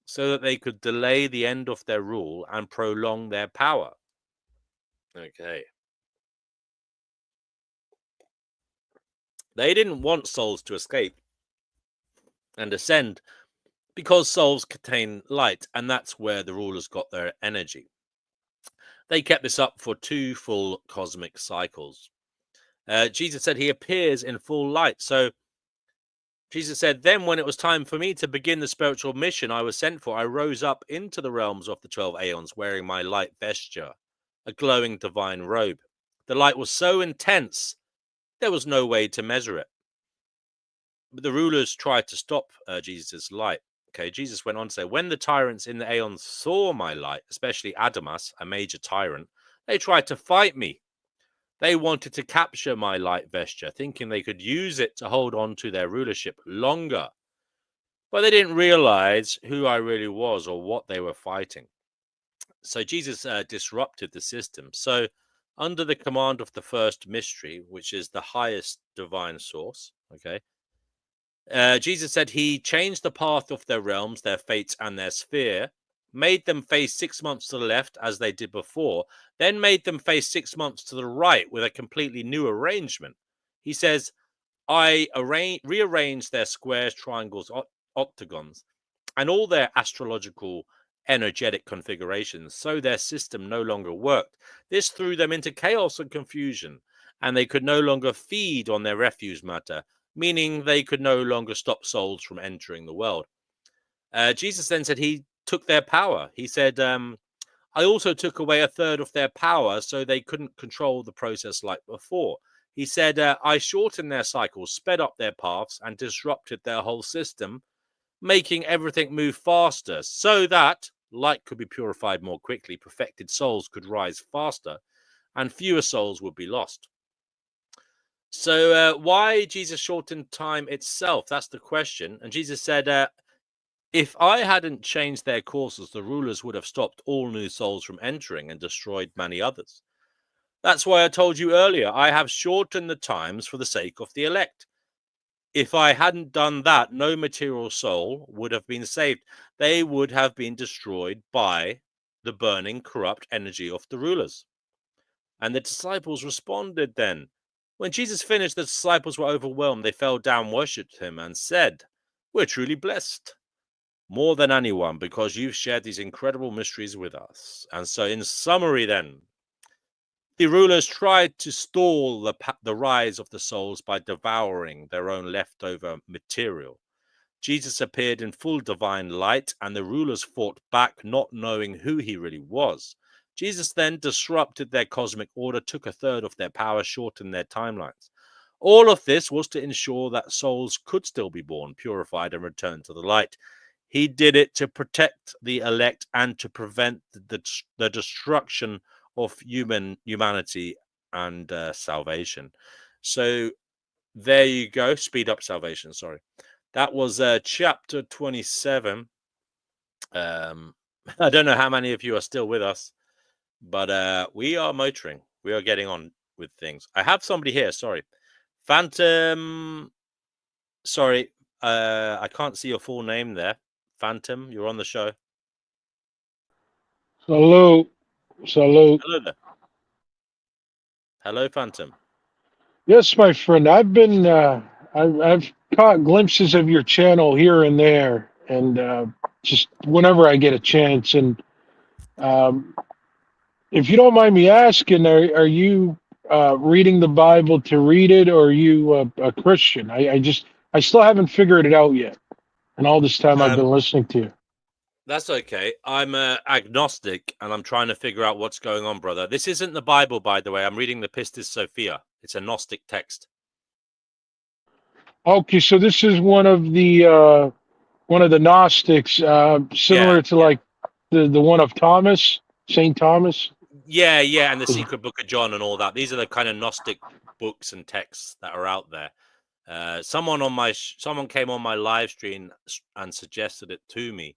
So that they could delay the end of their rule and prolong their power. Okay. They didn't want souls to escape and ascend because souls contain light, and that's where the rulers got their energy. They kept this up for 2 full cosmic cycles. Jesus said he appears in full light. So Jesus said, then when it was time for me to begin the spiritual mission I was sent for, I rose up into the realms of the 12 aeons wearing my light vesture, a glowing divine robe. The light was so intense, there was no way to measure it. But the rulers tried to stop Jesus' light. Okay, Jesus went on to say, when the tyrants in the aeons saw my light, especially Adamas, a major tyrant, they tried to fight me. They wanted to capture my light vesture, thinking they could use it to hold on to their rulership longer. But they didn't realize who I really was or what they were fighting. So Jesus disrupted the system. So under the command of the first mystery, which is the highest divine source, okay, Jesus said he changed the path of their realms, their fates, and their sphere, made them face 6 months to the left as they did before, then made them face 6 months to the right with a completely new arrangement. He says, I rearranged their squares, triangles, octagons, and all their astrological energetic configurations, so their system no longer worked. This threw them into chaos and confusion, and they could no longer feed on their refuse matter, meaning they could no longer stop souls from entering the world. Jesus then said he took their power. He said, I also took away a third of their power so they couldn't control the process like before. He said, I shortened their cycles, sped up their paths, and disrupted their whole system, making everything move faster so that light could be purified more quickly, perfected souls could rise faster, and fewer souls would be lost. So why Jesus shortened time itself? That's the question. And Jesus said, if I hadn't changed their courses, the rulers would have stopped all new souls from entering and destroyed many others. That's why I told you earlier, I have shortened the times for the sake of the elect. If I hadn't done that, no material soul would have been saved. They would have been destroyed by the burning, corrupt energy of the rulers. And the disciples responded then. When Jesus finished, the disciples were overwhelmed. They fell down, worshipped him, and said, we're truly blessed, more than anyone, because you've shared these incredible mysteries with us. And so in summary then, the rulers tried to stall the rise of the souls by devouring their own leftover material. Jesus appeared in full divine light, and the rulers fought back, not knowing who he really was. Jesus then disrupted their cosmic order, took a third of their power, shortened their timelines. All of this was to ensure that souls could still be born, purified, and return to the light. He did it to protect the elect and to prevent the destruction of humanity and salvation. So there you go. Speed up salvation. Sorry. That was chapter 27. I don't know how many of you are still with us, but we are motoring. We are getting on with things. I have somebody here. Sorry. Phantom. Sorry. I can't see your full name there. Phantom, you're on the show.
Hello.
Hello there. Hello, Phantom.
Yes, my friend. I've caught glimpses of your channel here and there, and just whenever I get a chance. And um, if you don't mind me asking, are you reading the Bible to read it, or are you a Christian? I still haven't figured it out yet. And all this time I've been listening to you.
That's okay. I'm agnostic, and I'm trying to figure out what's going on, brother. This isn't the Bible, by the way. I'm reading the Pistis Sophia. It's a Gnostic text.
Okay, so this is one of the Gnostics, similar to like the one of Thomas, Saint Thomas.
Yeah, and the Secret Book of John and all that. These are the kind of Gnostic books and texts that are out there. Someone came on my live stream and suggested it to me.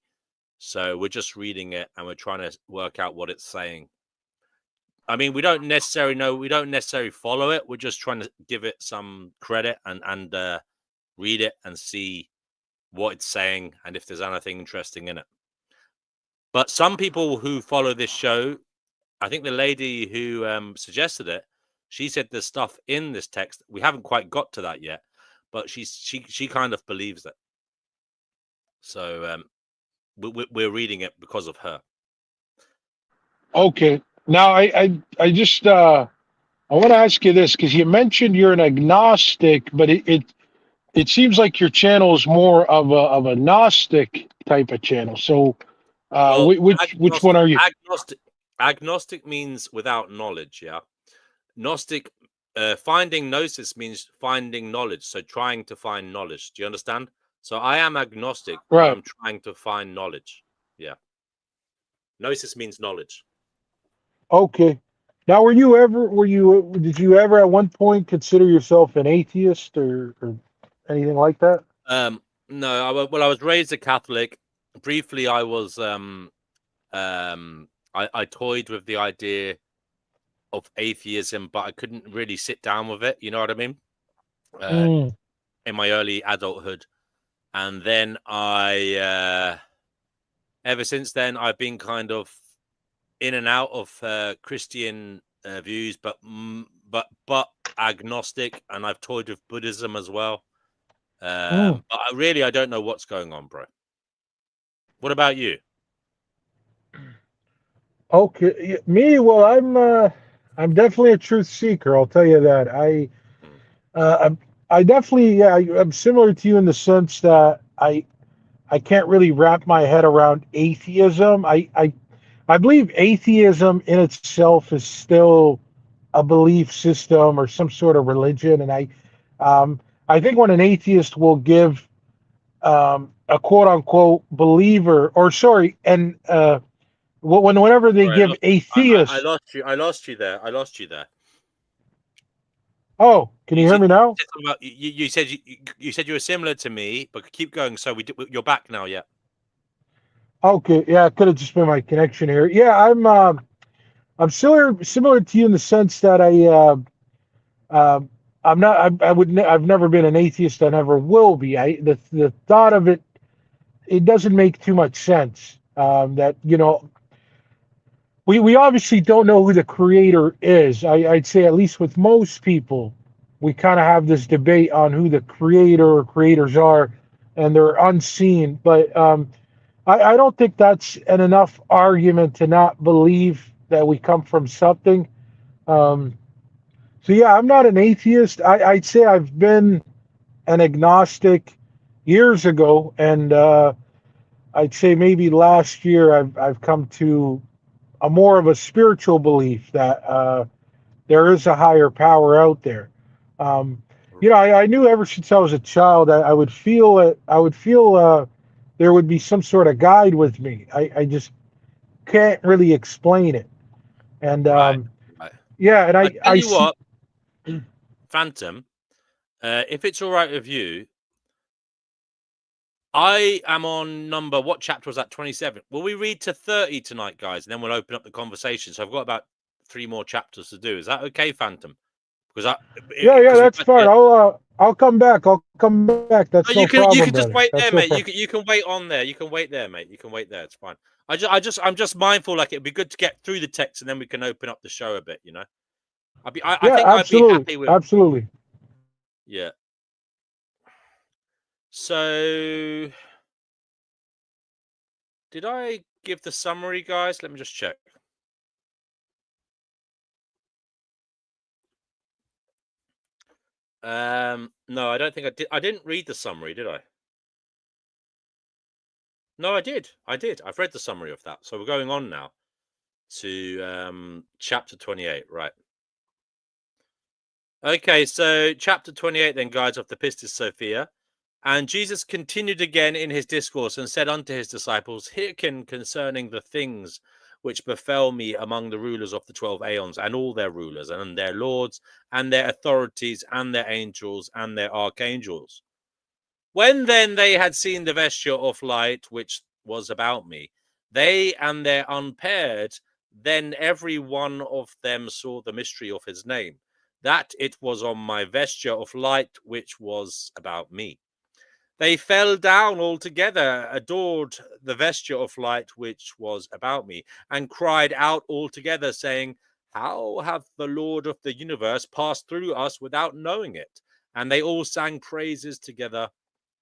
So we're just reading it and we're trying to work out what it's saying. I mean, we don't necessarily know. We don't necessarily follow it. We're just trying to give it some credit and read it and see what it's saying and if there's anything interesting in it. But some people who follow this show, I think the lady who suggested it, she said there's stuff in this text. We haven't quite got to that yet, but she kind of believes it. So we're reading it because of her.
Okay. Now I just I want to ask you this because you mentioned you're an agnostic, but it seems like your channel is more of a Gnostic type of channel. So
Well,
which one are you?
Agnostic means without knowledge. Yeah. Gnostic, finding gnosis means finding knowledge. So trying to find knowledge. Do you understand? So I am agnostic, but
Right.
I'm trying to find knowledge. Yeah. Gnosis means knowledge.
Okay. Now, did you ever at one point consider yourself an atheist or anything like that?
No. I was raised a Catholic. Briefly, I was I toyed with the idea of atheism, but I couldn't really sit down with it. You know what I mean? In my early adulthood, and then ever since then, I've been kind of in and out of Christian views, but agnostic, and I've toyed with Buddhism as well. But I don't know what's going on, bro. What about you?
Okay, me. Well, I'm definitely a truth seeker. I'll tell you that. I definitely, yeah, I'm similar to you in the sense that I can't really wrap my head around atheism. I believe atheism in itself is still a belief system or some sort of religion, and I think when an atheist will give a quote unquote believer, or sorry, and whenever they
Sorry,
give
I
atheists.
lost you. I lost you there. I lost you there.
Oh, can you hear me now?
You said you said you were similar to me, but keep going. So you're back now, yeah.
Okay, yeah, it could have just been my connection here. Yeah, I'm similar to you in the sense that uh, I'm not I've never been an atheist. I never will be. The thought of it doesn't make too much sense. That we obviously don't know who the creator is. I'd say at least with most people, we kind of have this debate on who the creator or creators are, and they're unseen. But I don't think that's an enough argument to not believe that we come from something. So yeah, I'm not an atheist. I'd say I've been an agnostic years ago, and I'd say maybe last year I've come to a more of a spiritual belief that there is a higher power out there. Um, I knew ever since I was a child I would feel it. I would feel there would be some sort of guide with me. I just can't really explain it. And
Right. Right.
yeah, and
I tell
I
you
see.
what, Phantom, if it's all right with you, I am on number, what chapter was that? 27. Will we read to 30 tonight, guys? And then we'll open up the conversation. So I've got about 3 more chapters to do. Is that okay, Phantom? Because
Yeah,
because we
that's
might
fine.
get.
I'll come back. I'll come back. That's no
Oh, you
problem,
can just
brother.
wait
That's
there,
no
mate.
problem.
You can wait on there. You can wait there, mate. You can wait there. It's fine. I'm just mindful. Like, it'd be good to get through the text, and then we can open up the show a bit. I
Yeah,
think I'd be
absolutely,
happy with.
absolutely.
Yeah. So, did I give the summary, guys? Let me just check. No, I don't think I did. I didn't read the summary, did I? No, I did. I've read the summary of that. So we're going on now to chapter 28, right? Okay, so chapter 28 then, guys, of the Pistis Sophia. And Jesus continued again in his discourse and said unto his disciples, hearken concerning the things which befell me among the rulers of the 12 aeons, and all their rulers, and their lords, and their authorities, and their angels, and their archangels. When then they had seen the vesture of light which was about me, they and their unpaired, then every one of them saw the mystery of his name, that it was on my vesture of light which was about me. They fell down altogether, adored the vesture of light which was about me, and cried out altogether, saying, how hath the Lord of the universe passed through us without knowing it? And they all sang praises together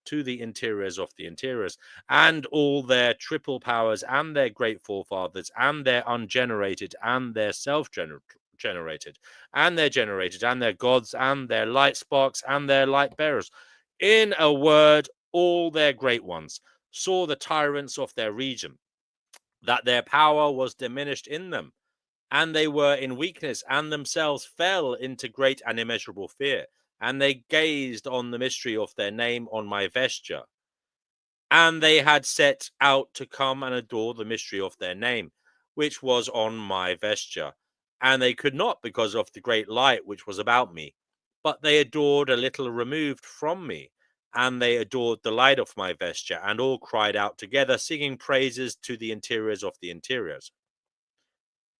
to the interiors of the interiors, and all their triple powers, and their great forefathers, and their ungenerated, and their self-generated, and their generated, and their gods, and their light sparks, and their light bearers. In a word, all their great ones saw the tyrants of their region, that their power was diminished in them, and they were in weakness, and themselves fell into great and immeasurable fear. And they gazed on the mystery of their name on my vesture. And they had set out to come and adore the mystery of their name, which was on my vesture. And they could not, because of the great light which was about me. But they adored a little removed from me. And they adored the light of my vesture, and all cried out together, singing praises to the interiors of the interiors.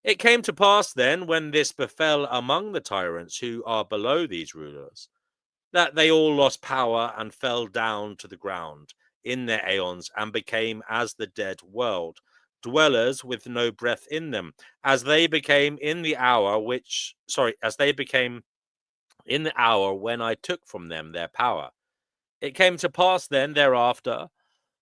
It came to pass then, when this befell among the tyrants who are below these rulers, that they all lost power and fell down to the ground in their aeons, and became as the dead world, dwellers with no breath in them, as they became in the hour when I took from them their power. It came to pass then thereafter,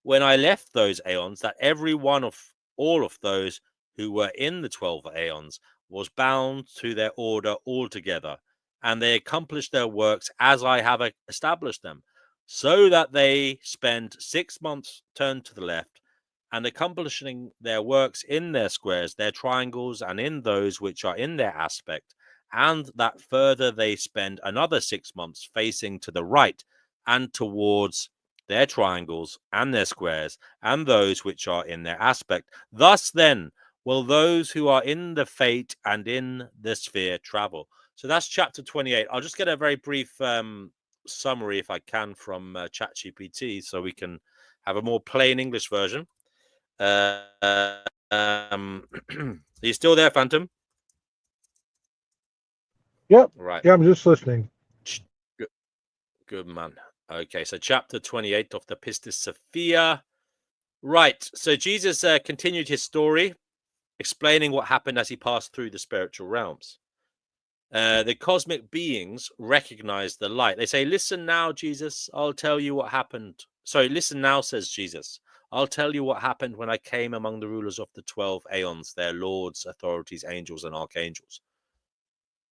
when I left those aeons, that every one of all of those who were in the 12 aeons was bound to their order altogether, and they accomplished their works as I have established them, so that they spend 6 months turned to the left, and accomplishing their works in their squares, their triangles, and in those which are in their aspect, and that further they spend another 6 months facing to the right and towards their triangles and their squares, and those which are in their aspect. Thus then will those who are in the fate and in the sphere travel. So that's chapter 28. I'll just get a very brief summary, if I can, from ChatGPT, so we can have a more plain English version. Are you still there, Phantom?
Yep.
Right.
Yeah, I'm just listening.
Good man. Okay, so chapter 28 of the Pistis Sophia. Right, so Jesus continued his story, explaining what happened as he passed through the spiritual realms. The cosmic beings recognize the light. They say, listen now, Jesus, I'll tell you what happened. Sorry, listen now, says Jesus. I'll tell you what happened when I came among the rulers of the 12 aeons, their lords, authorities, angels, and archangels.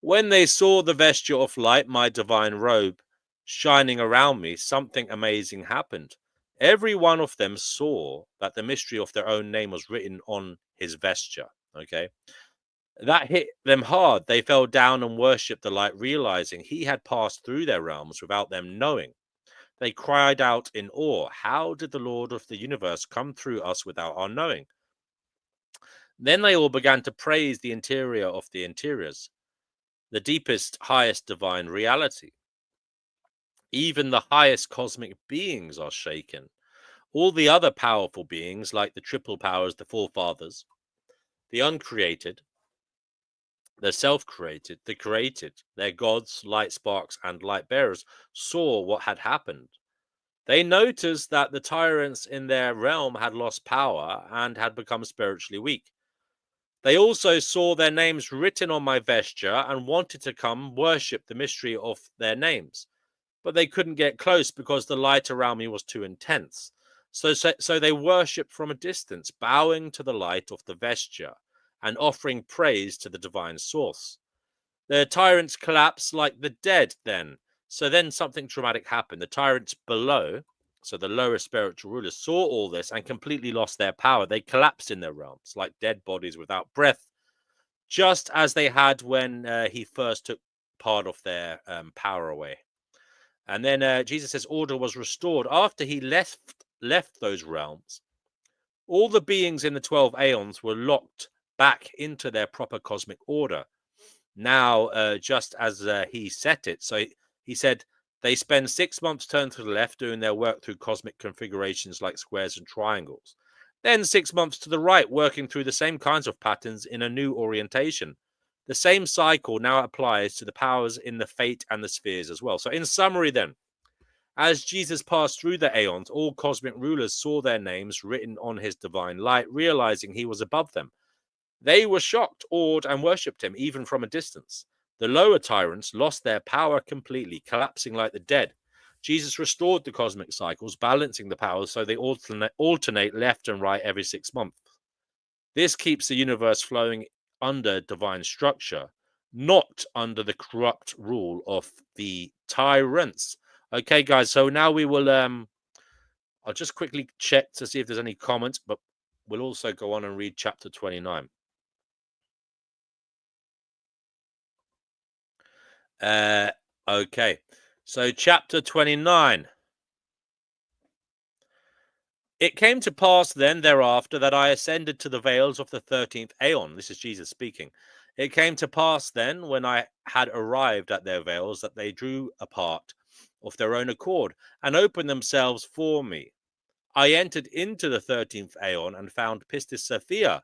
When they saw the vesture of light, my divine robe, shining around me, something amazing happened. Every one of them saw that the mystery of their own name was written on his vesture. Okay. That hit them hard. They fell down and worshipped the light, realizing he had passed through their realms without them knowing. They cried out in awe, "How did the Lord of the universe come through us without our knowing?" Then they all began to praise the interior of the interiors, the deepest, highest divine reality. Even the highest cosmic beings are shaken. All the other powerful beings, like the triple powers, the forefathers, the uncreated, the self-created, the created, their gods, light sparks, and light bearers, saw what had happened. They noticed that the tyrants in their realm had lost power and had become spiritually weak. They also saw their names written on my vesture and wanted to come worship the mystery of their names. But they couldn't get close because the light around me was too intense. So they worshipped from a distance, bowing to the light of the vesture and offering praise to the divine source. The tyrants collapsed like the dead then. So then something traumatic happened. The tyrants below, so the lower spiritual rulers, saw all this and completely lost their power. They collapsed in their realms like dead bodies without breath, just as they had when he first took part of their power away. And then Jesus says order was restored after he left those realms. All the beings in the 12 aeons were locked back into their proper cosmic order. Now, just as he set it, so he said they spend 6 months turned to the left doing their work through cosmic configurations like squares and triangles. Then 6 months to the right, working through the same kinds of patterns in a new orientation. The same cycle now applies to the powers in the fate and the spheres as well. So in summary then, as Jesus passed through the aeons, all cosmic rulers saw their names written on his divine light, realizing he was above them. They were shocked, awed, and worshipped him, even from a distance. The lower tyrants lost their power completely, collapsing like the dead. Jesus restored the cosmic cycles, balancing the powers so they alternate left and right every 6 months. This keeps the universe flowing under divine structure, not under the corrupt rule of the tyrants. Okay, guys, so now we will I'll just quickly check to see if there's any comments, but we'll also go on and read chapter 29. Okay, so chapter 29. It came to pass then thereafter that I ascended to the veils of the 13th aeon. This is Jesus speaking. It came to pass then, when I had arrived at their veils, that they drew apart of their own accord and opened themselves for me. I entered into the 13th aeon and found Pistis Sophia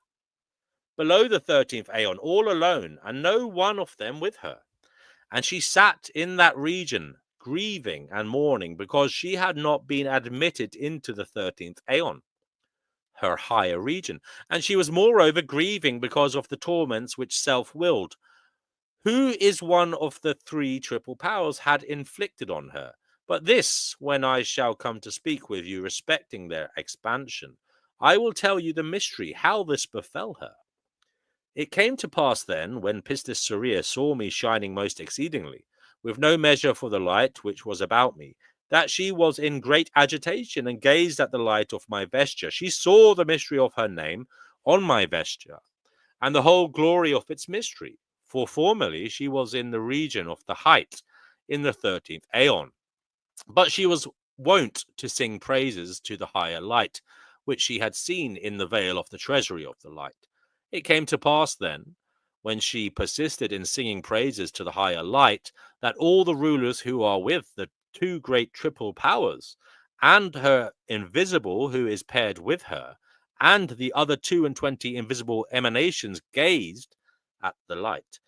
below the 13th aeon, all alone, and no one of them with her. And she sat in that region, grieving and mourning, because she had not been admitted into the 13th aeon, her higher region. And she was moreover grieving because of the torments which self-willed, who is one of the three triple powers, had inflicted on her. But this, when I shall come to speak with you respecting their expansion, I will tell you the mystery, how this befell her. It came to pass then, when Pistis Sophia saw me shining most exceedingly, with no measure for the light which was about me, that she was in great agitation, and gazed at the light of my vesture. She saw the mystery of her name on my vesture, and the whole glory of its mystery. For formerly she was in the region of the height, in the 13th aeon. But she was wont to sing praises to the higher light, which she had seen in the veil of the treasury of the light. It came to pass then, when she persisted in singing praises to the higher light, that all the rulers who are with the two great triple powers, and her invisible who is paired with her, and the other 22 invisible emanations gazed at the light,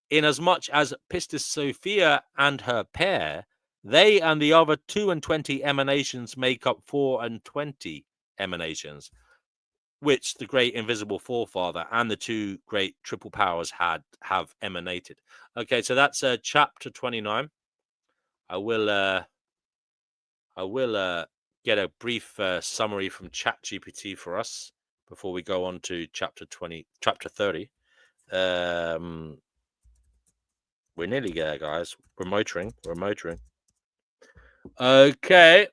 inasmuch as Pistis Sophia and her pair, they and the other 22 emanations make up 24 emanations, which the great invisible forefather and the two great triple powers have emanated. Okay, so that's chapter 29. I will get a brief summary from ChatGPT for us before we go on to chapter 30. We're nearly there, guys. We're motoring. Okay.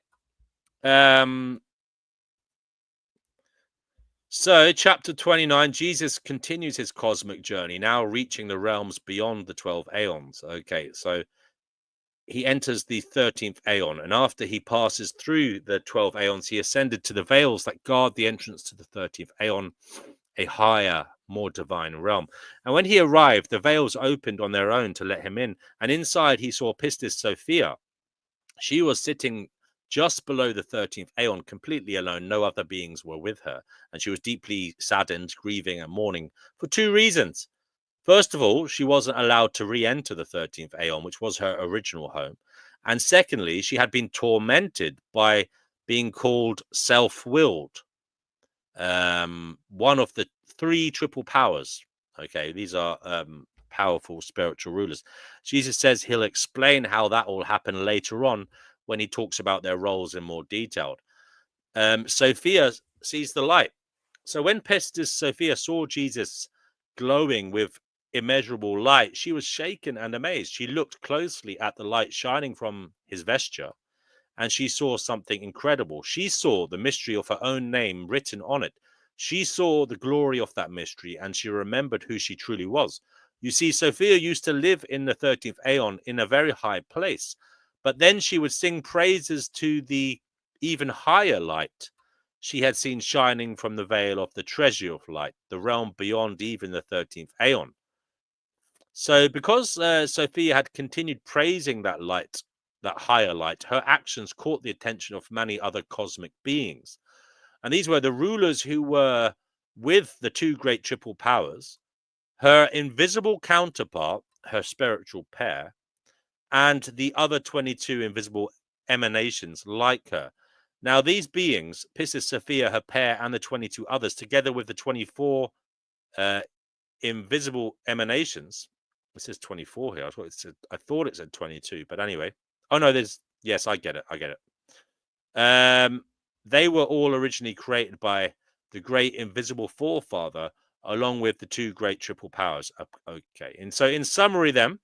So, chapter 29, Jesus continues his cosmic journey, now reaching the realms beyond the 12 aeons. Okay, so he enters the 13th aeon, and after he passes through the 12 aeons, he ascended to the veils that guard the entrance to the 13th aeon, a higher, more divine realm. And when he arrived, the veils opened on their own to let him in, and inside he saw Pistis Sophia. She was sitting just below the 13th aeon, completely alone. No other beings were with her, and she was deeply saddened, grieving, and mourning for two reasons. First of all, she wasn't allowed to re-enter the 13th aeon, which was her original home. And secondly, she had been tormented by being called self-willed, one of the three triple powers. Okay, these are powerful spiritual rulers. Jesus says he'll explain how that will happen later on when he talks about their roles in more detail. Sophia sees the light. So when Pistis Sophia saw Jesus glowing with immeasurable light, she was shaken and amazed. She looked closely at the light shining from his vesture, and she saw something incredible. She saw the mystery of her own name written on it. She saw the glory of that mystery, and she remembered who she truly was. You see, Sophia used to live in the 13th aeon in a very high place, but then she would sing praises to the even higher light she had seen shining from the veil of the treasury of light, the realm beyond even the 13th aeon. So because Sophia had continued praising that light, that higher light, her actions caught the attention of many other cosmic beings. And these were the rulers who were with the two great triple powers, her invisible counterpart, her spiritual pair, and the other 22 invisible emanations like her. Now, these beings, Pistis Sophia, her pair, and the 22 others, together with the 24 invisible emanations. It says 24 here. I thought it said 22, but anyway. Oh no, yes, I get it. They were all originally created by the great invisible forefather, along with the two great triple powers. Okay, and so in summary, then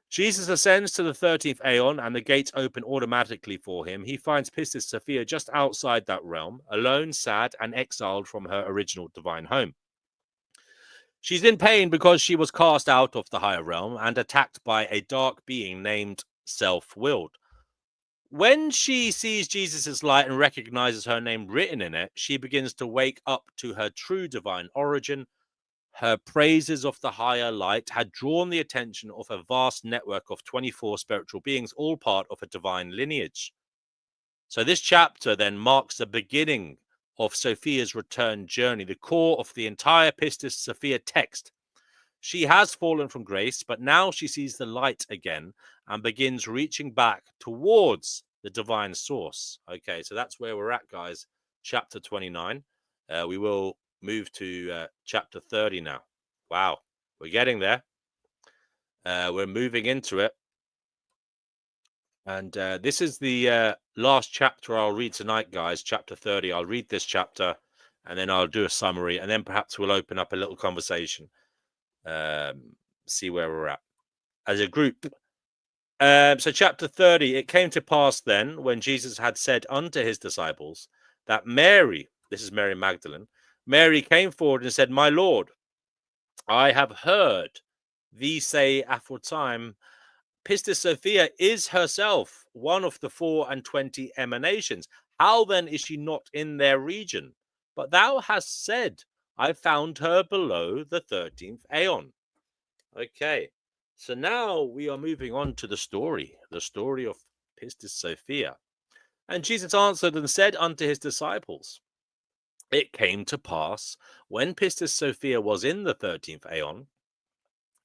Jesus ascends to the 13th aeon, and the gates open automatically for him. He finds Pistis Sophia just outside that realm, alone, sad, and exiled from her original divine home. She's in pain because she was cast out of the higher realm and attacked by a dark being named Self-Willed. When she sees Jesus' light and recognizes her name written in it, she begins to wake up to her true divine origin. Her praises of the higher light had drawn the attention of a vast network of 24 spiritual beings, all part of a divine lineage. So this chapter then marks the beginning of Sophia's return journey, the core of the entire Pistis Sophia text. She has fallen from grace, but now she sees the light again and begins reaching back towards the divine source. Okay, so that's where we're at, guys. Chapter 29. We will move to chapter 30 now. Wow, we're getting there. We're moving into it. And this is the last chapter I'll read tonight, guys. Chapter 30. I'll read this chapter and then I'll do a summary, and then perhaps we'll open up a little conversation. See where we're at as a group. So chapter 30, it came to pass then, when Jesus had said unto his disciples, that Mary, this is Mary Magdalene, Mary came forward and said, My Lord, I have heard thee say aforetime, Pistis Sophia is herself one of the 24 emanations. How then is she not in their region? But thou hast said, I found her below the 13th aeon. Okay, so now we are moving on to the story of Pistis Sophia. And Jesus answered and said unto his disciples, It came to pass, when Pistis Sophia was in the 13th aeon,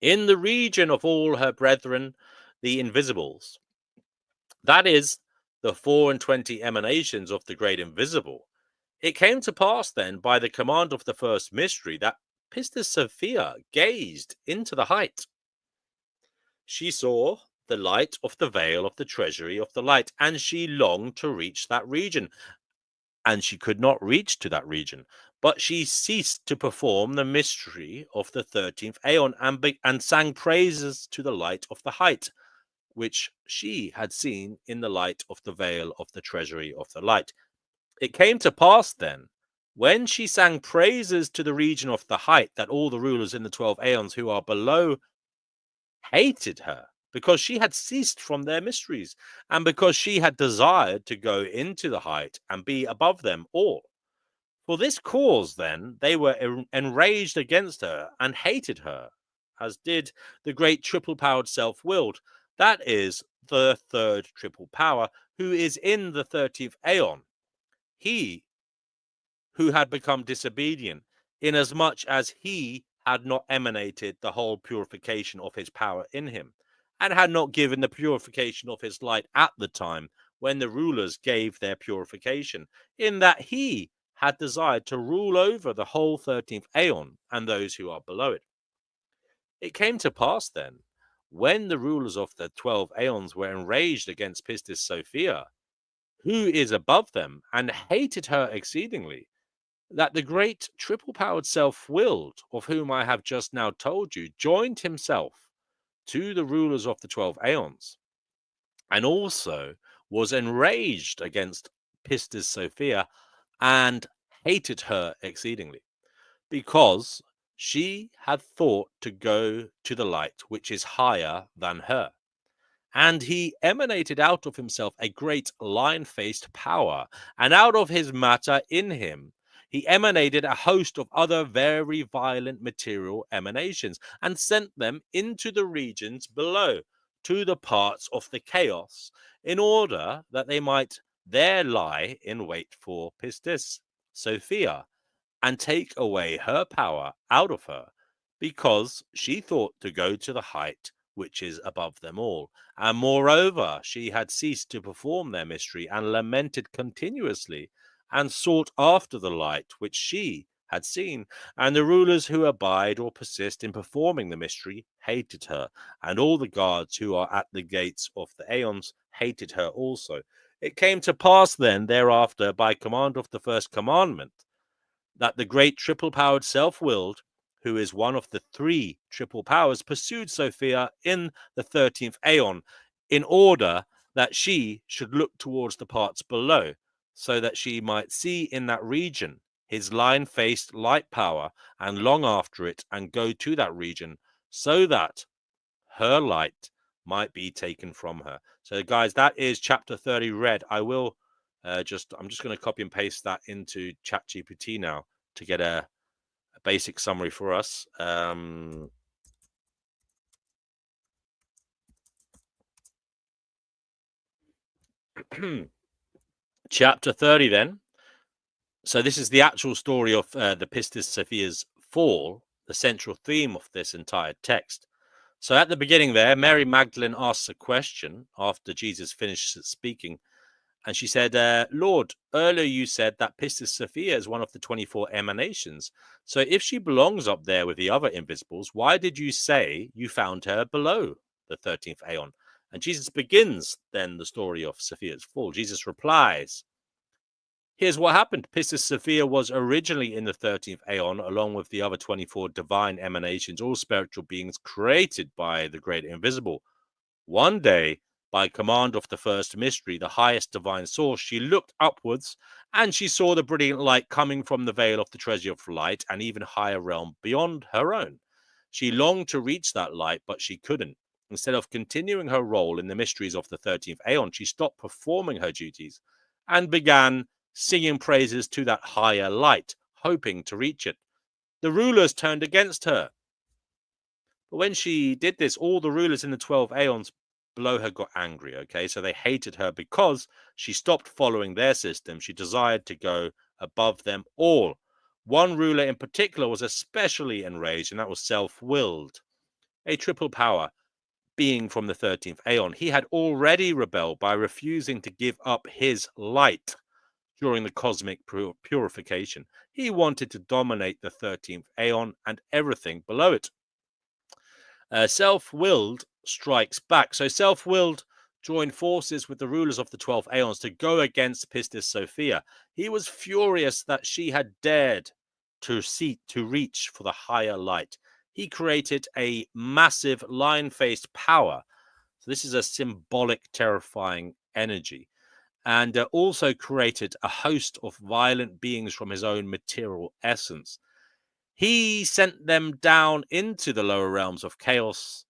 in the region of all her brethren, the invisibles, that is, the 24 emanations of the great invisible, it came to pass then, by the command of the first mystery, that Pistis Sophia gazed into the height. She saw the light of the veil of the treasury of the light, and she longed to reach that region. And she could not reach to that region, but she ceased to perform the mystery of the 13th aeon, and sang praises to the light of the height, which she had seen in the light of the veil of the treasury of the light. It came to pass then, When she sang praises to the region of the height, that all the rulers in the 12 aeons who are below hated her, because she had ceased from their mysteries, and because she had desired to go into the height and be above them all. For this cause, then, they were enraged against her and hated her, as did the great triple-powered self-willed, that is, the third triple power, who is in the 13th aeon, he who had become disobedient, inasmuch as he had not emanated the whole purification of his power in him, and had not given the purification of his light at the time when the rulers gave their purification, in that he had desired to rule over the whole 13th aeon and those who are below it. It came to pass then, when the rulers of the 12 aeons were enraged against Pistis Sophia, who is above them, and hated her exceedingly, that the great triple-powered self-willed, of whom I have just now told you, joined himself to the rulers of the 12 aeons, and also was enraged against Pistis Sophia, and hated her exceedingly, because she had thought to go to the light which is higher than her. And he emanated out of himself a great lion-faced power, and out of his matter in him he emanated a host of other very violent material emanations, and sent them into the regions below, to the parts of the chaos, in order that they might there lie in wait for Pistis Sophia, and take away her power out of her, because she thought to go to the height which is above them all. And moreover, she had ceased to perform their mystery, and lamented continuously, and sought after the light which she had seen. And the rulers who abide or persist in performing the mystery hated her, and all the guards who are at the gates of the aeons hated her also. It came to pass then thereafter, by command of the first commandment, that the great triple-powered self-willed, who is one of the three triple powers, pursued Sophia in the 13th aeon, in order that she should look towards the parts below, so that she might see in that region his lion-faced light power, and long after it, and go to that region, so that her light might be taken from her. So, guys, that is chapter 30 read. I'm just going to copy and paste that into ChatGPT now to get a basic summary for us. Chapter 30 then. So this is the actual story of the Pistis Sophia's fall, the central theme of this entire text. So at the beginning there, Mary Magdalene asks a question after Jesus finished speaking. And she said, Lord, earlier you said that Pistis Sophia is one of the 24 emanations. So if she belongs up there with the other invisibles, why did you say you found her below the 13th aeon? And Jesus begins then the story of Sophia's fall. Jesus replies, here's what happened. Pistis Sophia was originally in the 13th aeon, along with the other 24 divine emanations, all spiritual beings created by the great invisible. One day, by command of the first mystery, the highest divine source, she looked upwards, and she saw the brilliant light coming from the veil of the treasure of light, an even higher realm beyond her own. She longed to reach that light, but she couldn't. Instead of continuing her role in the mysteries of the 13th aeon, she stopped performing her duties and began singing praises to that higher light, hoping to reach it. The rulers turned against her. But when she did this, all the rulers in the 12 aeons below her got angry, okay? So they hated her because she stopped following their system. She desired to go above them all. One ruler in particular was especially enraged, and that was self-willed, a triple power being from the 13th aeon. He had already rebelled by refusing to give up his light during the cosmic purification. He wanted to dominate the 13th aeon and everything below it. Self-willed strikes back. So self-willed joined forces with the rulers of the 12 aeons to go against Pistis Sophia. He was furious that she had dared to reach for the higher light. He created a massive lion-faced power. So this is a symbolic, terrifying energy. and also created a host of violent beings from his own material essence. He sent them down into the lower realms of chaos,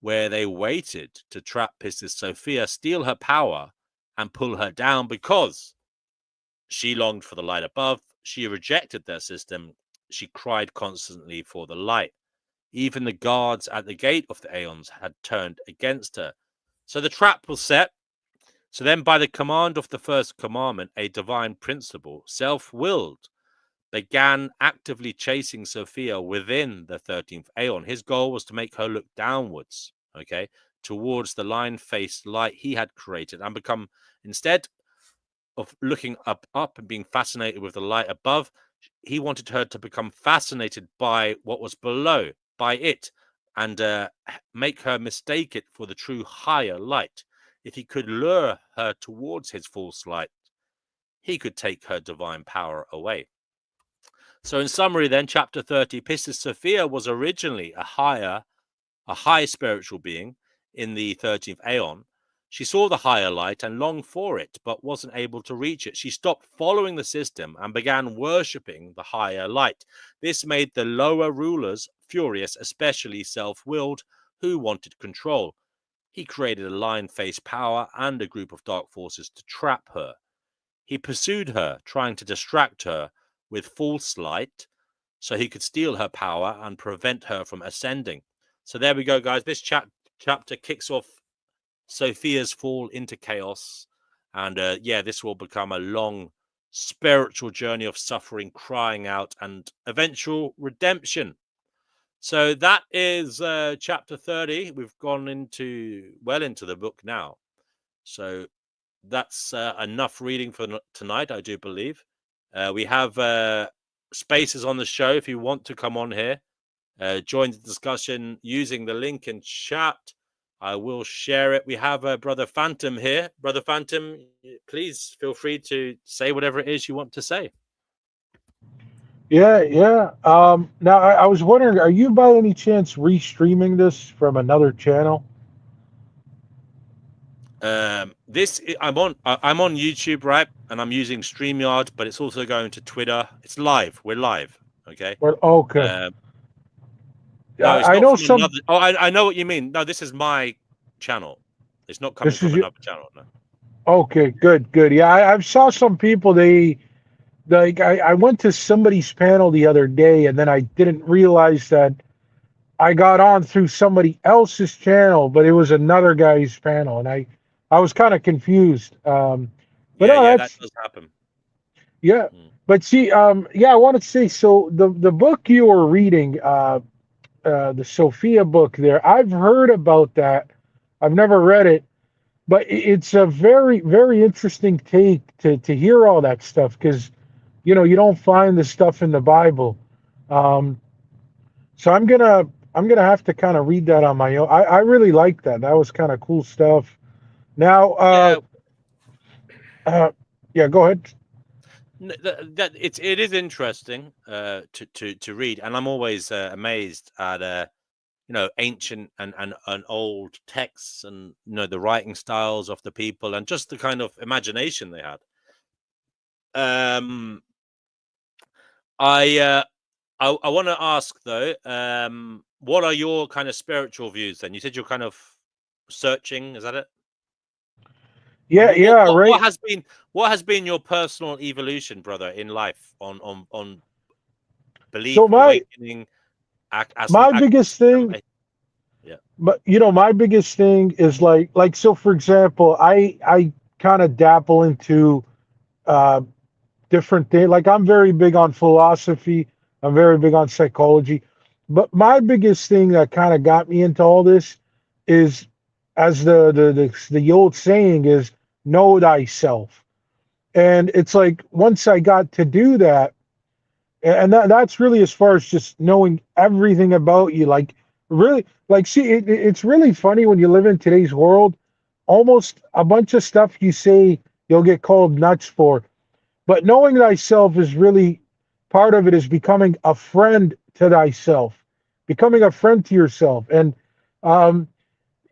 where they waited to trap Pistis Sophia, steal her power, and pull her down because she longed for the light above. She rejected their system. She cried constantly for the light. Even the guards at the gate of the Aeons had turned against her. So the trap was set. So then, by the command of the first commandment, a divine principle, self-willed, began actively chasing Sophia within the 13th Aeon. His goal was to make her look downwards, okay, towards the line-faced light he had created, and become, instead of looking up and being fascinated with the light above, he wanted her to become fascinated by what was below, by it, and make her mistake it for the true higher light. If he could lure her towards his false light, he could take her divine power away. So in summary then, chapter 30, Pistis Sophia was originally a high spiritual being in the 13th Aeon. She saw the higher light and longed for it, but wasn't able to reach it. She stopped following the system and began worshipping the higher light. This made the lower rulers furious, especially self-willed, who wanted control. He created a lion-faced power and a group of dark forces to trap her. He pursued her, trying to distract her with false light so he could steal her power and prevent her from ascending. So there we go, guys. This chapter kicks off Sophia's fall into chaos. And this will become a long spiritual journey of suffering, crying out, and eventual redemption. So that is chapter 30. We've gone into the book now. So that's enough reading for tonight, I do believe. We have spaces on the show if you want to come on here. Join the discussion using the link in chat. I will share it. We have Brother Phantom here. Brother Phantom, please feel free to say whatever it is you want to say.
Yeah. Now I was wondering, are you by any chance restreaming this from another channel?
I'm on YouTube, right? And I'm using StreamYard, but it's also going to Twitter. It's live. We're live. Okay.
Well, okay.
No, it's
I
not
know
from
some.
another. Oh, I know what you mean. No, this is my channel. It's not coming
This is
from
your.
another channel. No.
Okay, good. Yeah, I saw some people. I went to somebody's panel the other day, and then I didn't realize that I got on through somebody else's channel, but it was another guy's panel, and I was kind of confused. But no,
Yeah, that
that's
does happen.
yeah. But see, I want to say, so the book you were reading, the Sophia book there, I've heard about that. I've never read it, but it's a very, very interesting take to hear all that stuff, because you don't find the stuff in the Bible. So I'm gonna have to kind of read that on my own. I really like that. That was kind of cool stuff. Now, yeah, go ahead.
It is interesting to read, and I'm always amazed at ancient and old texts, and the writing styles of the people, and just the kind of imagination they had. I want to ask though, what are your kind of spiritual views then? You said you're kind of searching, is that it?
Yeah, right.
What has been your personal evolution, brother, in life on belief,
So
awakening,
my biggest thing,
yeah.
but my biggest thing is like so. For example, I kind of dabble into uh, different things. Like, I'm very big on philosophy. I'm very big on psychology. But my biggest thing that kind of got me into all this is, as the old saying is, know thyself. And it's like, once I got to do that, and that's really as far as just knowing everything about you. Like, really, like, see, it's really funny when you live in today's world. Almost a bunch of stuff you say, you'll get called nuts for. But knowing thyself is really, part of it is becoming a friend to thyself, becoming a friend to yourself. And um,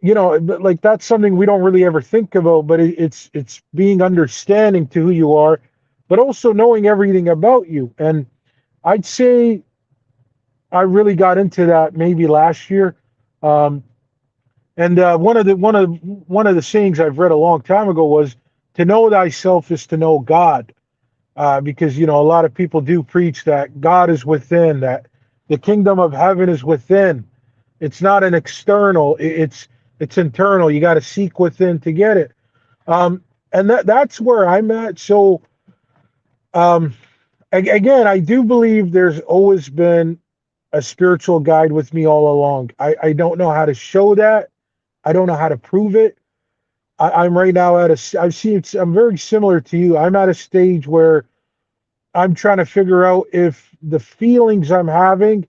like that's something we don't really ever think about, but it's being understanding to who you are, but also knowing everything about you. And I'd say I really got into that maybe last year. Um, and one of the sayings I've read a long time ago was, "To know thyself is to know God." Because a lot of people do preach that God is within, that the kingdom of heaven is within. It's not an external; it's internal. You got to seek within to get it. And that's where I'm at. So um, again, I do believe there's always been a spiritual guide with me all along. I don't know how to show that. I don't know how to prove it. I'm right now at a. I've seen. I'm very similar to you. I'm at a stage where I'm trying to figure out if the feelings I'm having,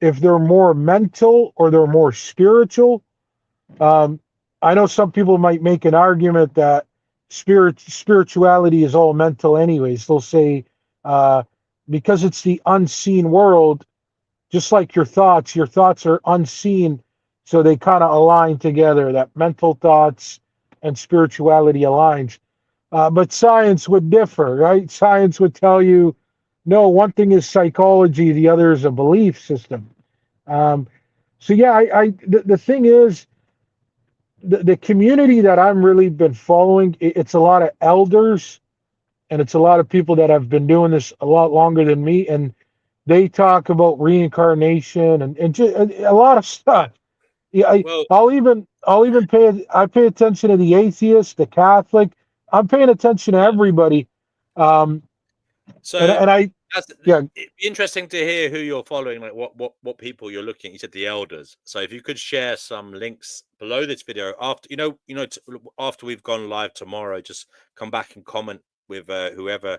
if they're more mental or they're more spiritual. Um, I know some people might make an argument that spirituality is all mental, anyways. They'll say uh, because it's the unseen world, just like your thoughts are unseen, so they kind of align together. That mental thoughts and spirituality aligns. But science would differ, right? Science would tell you, no, one thing is psychology, the other is a belief system. Um, so yeah, the thing is, the community that I'm really been following, it's a lot of elders and it's a lot of people that have been doing this a lot longer than me, and they talk about reincarnation and just a lot of stuff. Yeah,
Well,
I'll even pay attention to the atheist, the Catholic. I'm paying attention to
yeah.
everybody. Um, and
So
and I
that's
yeah,
it'd be interesting to hear who you're following, like what people you're looking. You said the elders. So if you could share some links below this video after after we've gone live tomorrow, just come back and comment with whoever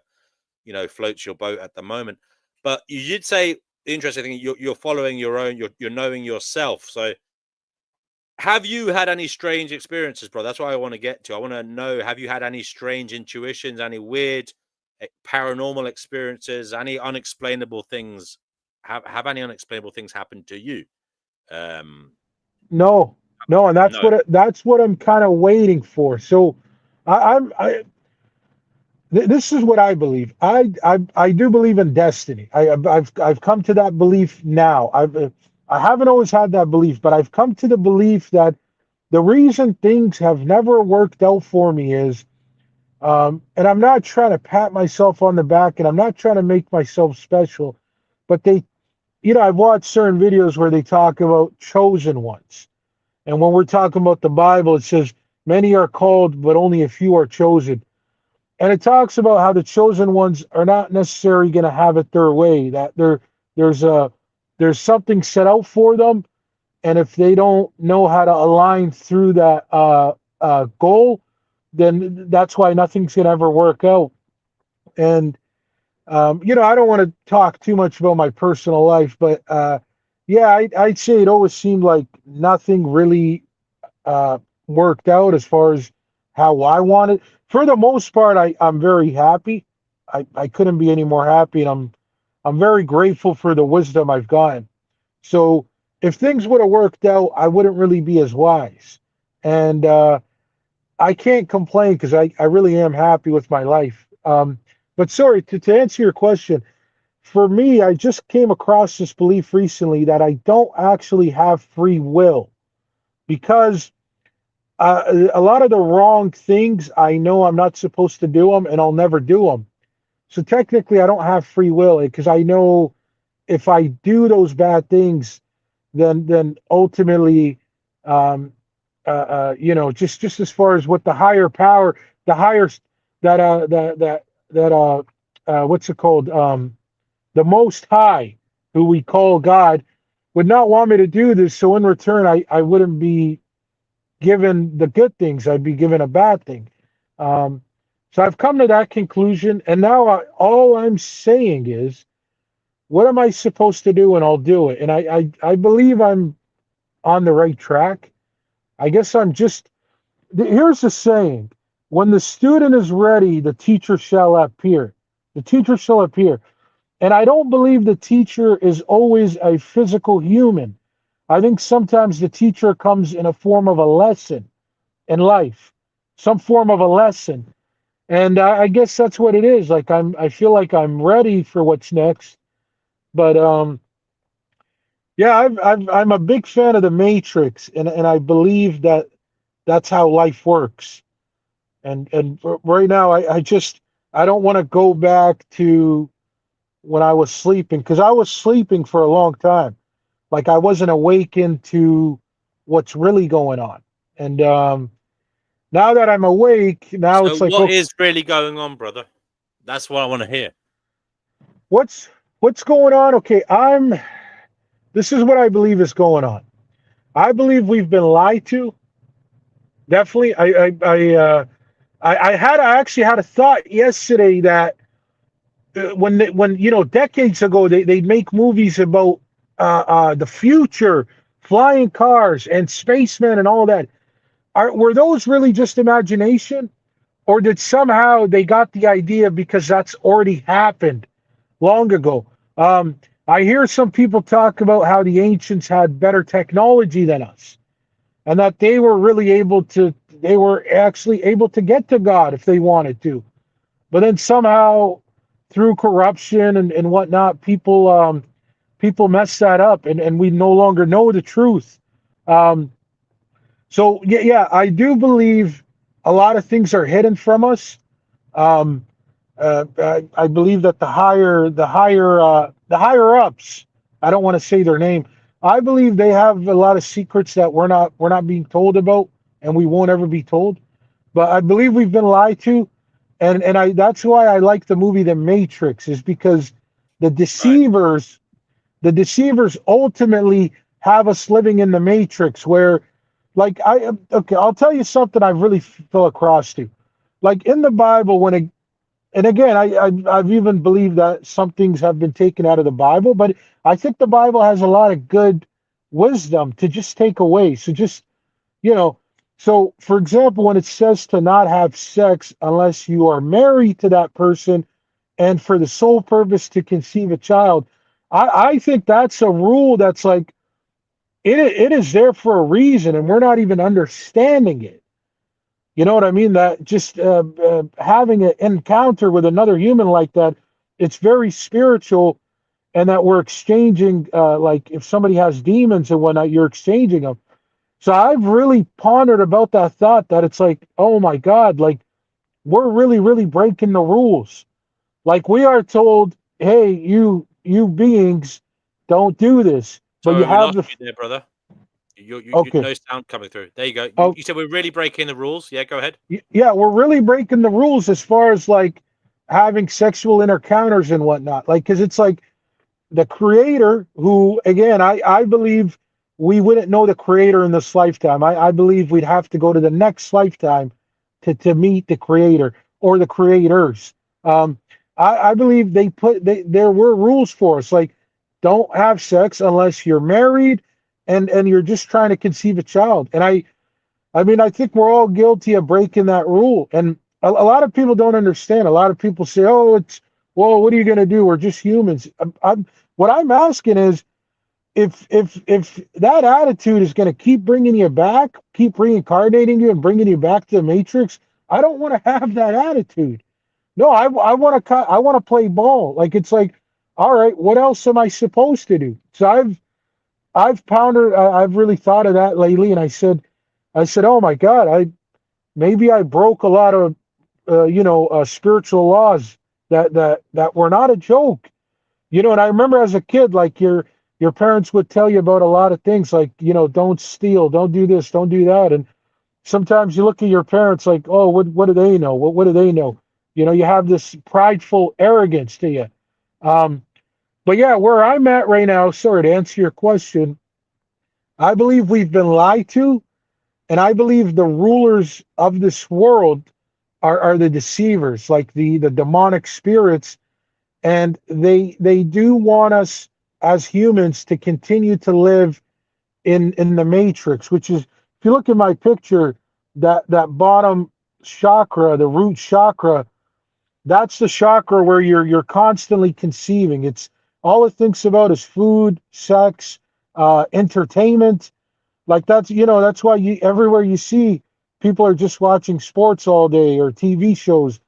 floats your boat at the moment. But you did say the interesting thing, you're following your own, you're knowing yourself. So have you had any strange experiences, bro? That's what I want to get to. I want to know, have you had any strange intuitions, any weird paranormal experiences, any unexplainable things? Have any unexplainable things happened to you? Um,
no, no, and
no.
that's what I'm kind of waiting for. So I this is what I believe. I do believe in destiny. I've come to that belief now. I haven't always had that belief, but I've come to the belief that the reason things have never worked out for me is, and I'm not trying to pat myself on the back, and I'm not trying to make myself special, but I've watched certain videos where they talk about chosen ones, and when we're talking about the Bible, it says many are called, but only a few are chosen. And it talks about how the chosen ones are not necessarily going to have it their way. That there's a there's something set out for them, and if they don't know how to align through that goal, then that's why nothing's going to ever work out. And I don't want to talk too much about my personal life, but yeah, I'd say it always seemed like nothing really uh, worked out as far as how I wanted. For the most part, I'm very happy. I couldn't be any more happy, and I'm very grateful for the wisdom I've gotten. So if things would have worked out, I wouldn't really be as wise. And I can't complain because I really am happy with my life. But sorry, to answer your question, for me, I just came across this belief recently that I don't actually have free will because a lot of the wrong things I know I'm not supposed to do them, and I'll never do them. So technically, I don't have free will because I know if I do those bad things, then ultimately, um, just as far as what the higher power, the higher that what's it called, the Most High, who we call God, would not want me to do this. So in return, I wouldn't be given the good things, I'd be given a bad thing. Um, so I've come to that conclusion, and now all I'm saying is, what am I supposed to do, and I'll do it. And I believe I'm on the right track. I guess I'm just. Here's the saying: when the student is ready, the teacher shall appear. The teacher shall appear. And I don't believe the teacher is always a physical human. I think sometimes the teacher comes in a form of a lesson in life, some form of a lesson. And I guess that's what it is. Like I feel like I'm ready for what's next. But yeah, I'm a big fan of the Matrix, and I believe that that's how life works. And right now, I don't want to go back to when I was sleeping, because I was sleeping for a long time. Like I wasn't awakened to what's really going on. And now that I'm awake, now
So
it's like,
what
okay,
is really going on, brother? That's what I want to hear.
what's what's going on? Okay, this is what I believe is going on. I believe we've been lied to. Definitely. I actually had a thought yesterday that when decades ago they'd make movies about the future, flying cars and spacemen and all that. Were those really just imagination, or did somehow they got the idea because that's already happened long ago? I hear some people talk about how the ancients had better technology than us, and that they were actually able to get to God if they wanted to. But then somehow, through corruption and whatnot, people mess that up, and we no longer know the truth. Um, so yeah, I do believe a lot of things are hidden from us. Um, I believe that the higher ups. I don't want to say their name. I believe they have a lot of secrets that we're not being told about, and we won't ever be told. But I believe we've been lied to, and I that's why I like the movie The Matrix, is because the
Right.
deceivers the deceivers ultimately have us living in the matrix where, like, okay, I'll tell you something I've really fell across to. Like in the Bible, and again, I've even believed that some things have been taken out of the Bible, but I think the Bible has a lot of good wisdom to just take away. So just, you know, so for example, when it says to not have sex unless you are married to that person and for the sole purpose to conceive a child, I think that's a rule that's like it is there for a reason, and we're not even understanding it. You know what I mean? That just having an encounter with another human like that, it's very spiritual, and that we're exchanging, like if somebody has demons and whatnot, you're exchanging them. So I've really pondered about that thought that it's like, oh my God, like we're really, really breaking the rules. Like we are told, hey, you beings, don't do this, but you
Sorry, we
have
lost
the
you there, brother. You
okay.
no sound coming through. There you go.
Oh,
You said we're really breaking the rules. Yeah, go ahead.
yeah, we're really breaking the rules as far as like having sexual encounters and whatnot. Like, because it's like the creator, who again, I believe we wouldn't know the creator in this lifetime. I believe we'd have to go to the next lifetime to meet the creator or the creators. Um, I believe there were rules for us, like don't have sex unless you're married and you're just trying to conceive a child. And I mean, I think we're all guilty of breaking that rule. And a lot of people don't understand. A lot of people say, oh, well, what are you going to do? We're just humans. What I'm asking is, if that attitude is going to keep bringing you back, keep reincarnating you and bringing you back to the Matrix, I don't want to have that attitude. No, I want to play ball. Like it's like, all right, what else am I supposed to do? So I've pondered, I've really thought of that lately, and I said, oh my God, maybe I broke a lot of spiritual laws that were not a joke. And I remember as a kid, like your parents would tell you about a lot of things, like don't steal, don't do this, don't do that, and sometimes you look at your parents like, oh, what do they know? What do they know? You have this prideful arrogance to you. Um, but yeah, where I'm at right now, sorry to answer your question, I believe we've been lied to, and I believe the rulers of this world are the deceivers, like the demonic spirits, and they do want us as humans to continue to live in the matrix, which is, if you look at my picture, that bottom chakra, the root chakra, that's the chakra where you're constantly conceiving. It's all it thinks about is food, sex, entertainment. Like that's why everywhere you see people are just watching sports all day or TV shows,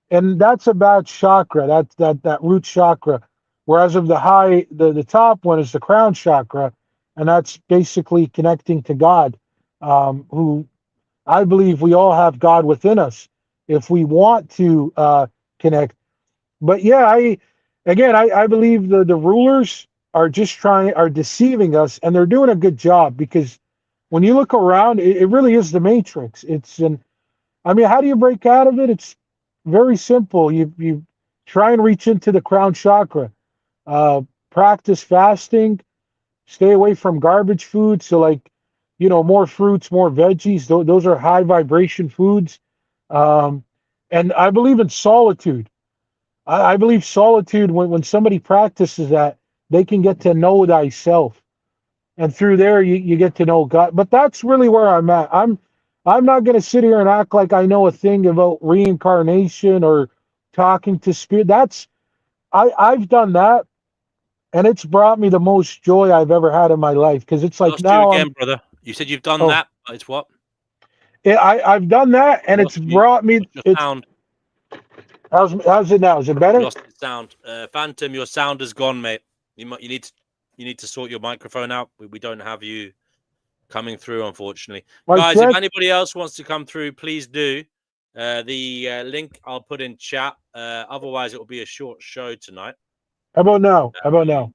and that's a bad chakra. That root chakra. Whereas of the top one is the crown chakra, and that's basically connecting to God, who I believe we all have God within us if we want to connect. But yeah, I believe the rulers are are deceiving us, and they're doing a good job because when you look around, it really is the matrix. I mean, how do you break out of it? It's very simple. You try and reach into the crown chakra, practice fasting, stay away from garbage food. So like, more fruits, more veggies. Those are high vibration foods. Um, and I believe in solitude. I believe solitude, when somebody practices that, they can get to know thyself. And through there you get to know God. But that's really where I'm at. I'm not gonna sit here and act like I know a thing about reincarnation or talking to spirit. I've done that, and it's brought me the most joy I've ever had in my life, because it's like
Lost you
now I'm
again, brother. You said you've done
oh
that. But it's what?
I've done that, and it's
Lost you.
brought me
Lost your
it's
sound.
how's it now? Is it better?
Lost your sound. Phantom, your sound is gone, mate. You need to sort your microphone out. We don't have you coming through, unfortunately.
My
Guys, if
check.
anybody else wants to come through, please do. The link I'll put in chat. Otherwise, it will be a short show tonight.
How about now? How about now?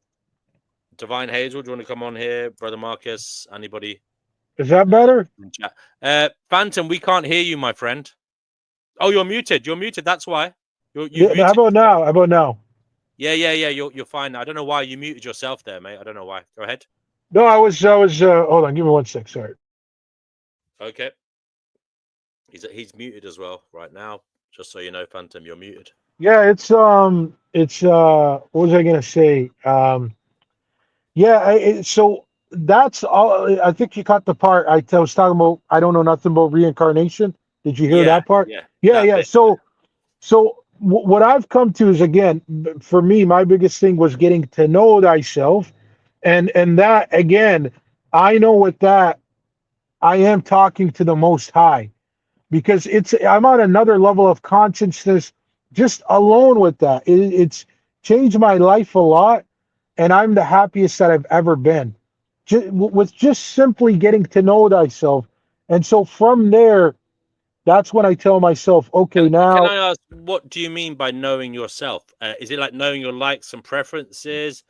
Divine Hazel, do you want to come on here? Brother Marcus, anybody?
Is that better?
In chat. Phantom, we can't hear you, my friend. Oh, you're muted. You're muted. That's why. You've
Yeah,
muted.
how about now? How about now?
Yeah. You're fine. I don't know why you muted yourself there, mate. I don't know why. Go ahead.
No, I was hold on, give me 1 sec, sorry.
Okay. He's muted as well right now. Just so you know, Phantom, you're muted.
Yeah, it's what was I gonna say? Yeah, so that's all. I think you caught the part I was talking about. I don't know nothing about reincarnation. Did you hear
Yeah,
that part?
yeah.
Yeah,
That
yeah.
bit.
So what I've come to is, again, for me, my biggest thing was getting to know thyself, and that again, I know with that I am talking to the Most High, because I'm on another level of consciousness just alone with that. It's changed my life a lot, and I'm the happiest that I've ever been, with just simply getting to know thyself. And so from there, that's when I tell myself, okay,
Can
now.
I ask, what do you mean by knowing yourself? Is it like knowing your likes and preferences?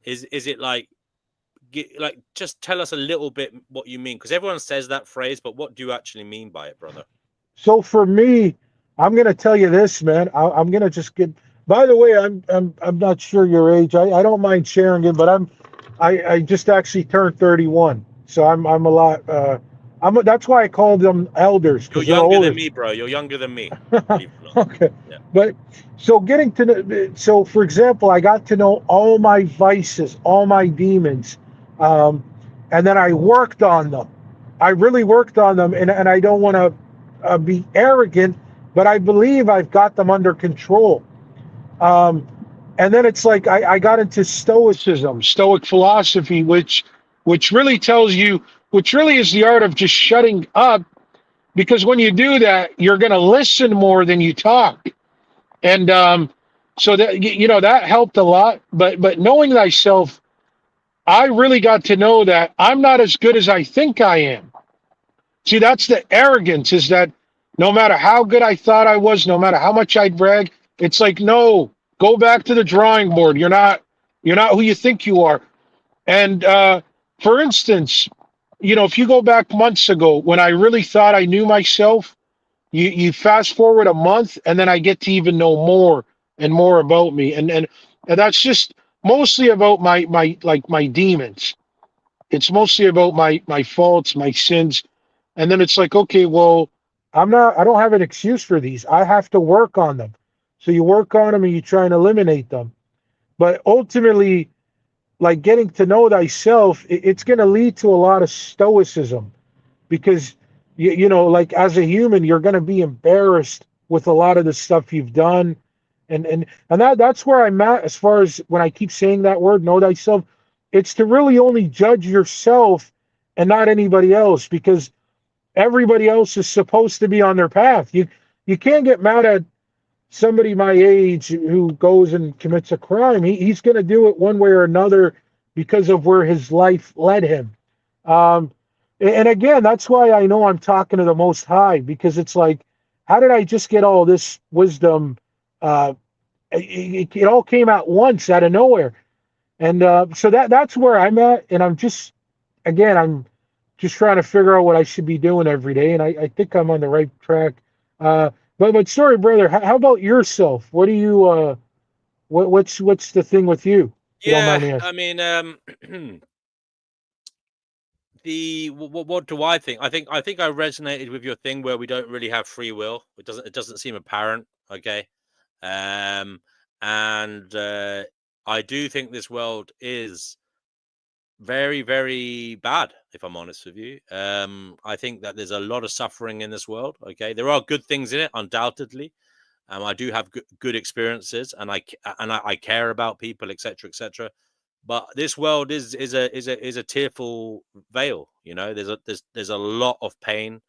Is it like just tell us a little bit what you mean, because everyone says that phrase, but what do you actually mean by it, brother?
So for me, I'm gonna tell you this, man. I'm gonna just get. By the way, I'm not sure your age. I don't mind sharing it, but I just actually turned 31, so I'm a lot. That's why I call them elders,
You're
because they're
younger than
older.
me, bro. You're younger than me. Believe it or not.
Okay,
Yeah.
but so getting to know. So for example, I got to know all my vices, all my demons, um, and then I worked on them. I really worked on them, and I don't want to be arrogant, but I believe I've got them under control. Um, and then it's like I got into Stoicism, Stoic philosophy, which really tells you, which really is the art of just shutting up, because when you do that, you're going to listen more than you talk. And so that that helped a lot. But knowing thyself, I really got to know that I'm not as good as I think I am. See, that's the arrogance, is that no matter how good I thought I was, no matter how much I'd brag, it's like, no, go back to the drawing board. You're not who you think you are. And for instance, if you go back months ago when I really thought I knew myself, you fast forward a month, and then I get to even know more and more about me. And that's just mostly about my demons. It's mostly about my faults, my sins. And then it's like, okay, well, I don't have an excuse for these. I have to work on them. So you work on them and you try and eliminate them. But ultimately, like, getting to know thyself, it's going to lead to a lot of stoicism, because like, as a human, you're going to be embarrassed with a lot of the stuff you've done. And that's where I'm at, as far as when I keep saying that word, know thyself. it's to really only judge yourself and not anybody else, because everybody else is supposed to be on their path. You can't get mad at somebody my age who goes and commits a crime. He's going to do it one way or another because of where his life led him. Um, and again, that's why I know I'm talking to the Most High, because it's like, how did I just get all this wisdom? Uh, it all came at once out of nowhere. And so that's where I'm at. And I'm just trying to figure out what I should be doing every day. And I think I'm on the right track. Uh, but sorry, brother, how about yourself? What do you, what's the thing with you? If you don't mind
Yeah,
me
I
asking.
mean, what do I think? I think I resonated with your thing where we don't really have free will. It doesn't seem apparent. Okay. Um, and I do think this world is very, very bad, if I'm honest with you. I think that there's a lot of suffering in this world. Okay, there are good things in it, undoubtedly. I do have good experiences, and I care about people, etc., etc. But this world is a tearful veil. You know, there's a lot of pain,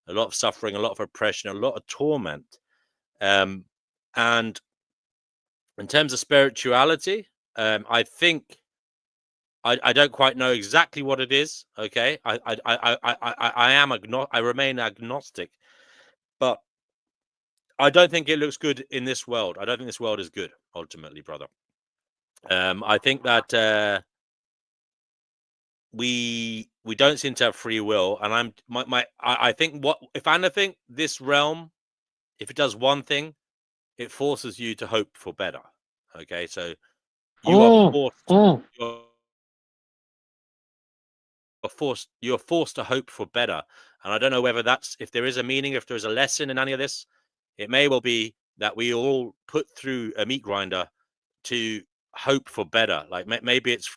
a lot of suffering, a lot of oppression, a lot of torment. And in terms of spirituality, I think I don't quite know exactly what it is. Okay, I remain agnostic, but I don't think it looks good in this world. I don't think this world is good ultimately, brother. I think that we don't seem to have free will, and I think, what if anything, this realm, if it does one thing, it forces you to hope for better. Okay, so you are
Mm,
forced.
mm.
You're forced to hope for better. And I don't know whether that's, if there is a meaning, if there's a lesson in any of this. It may well be that we all put through a meat grinder to hope for better. Like, maybe it's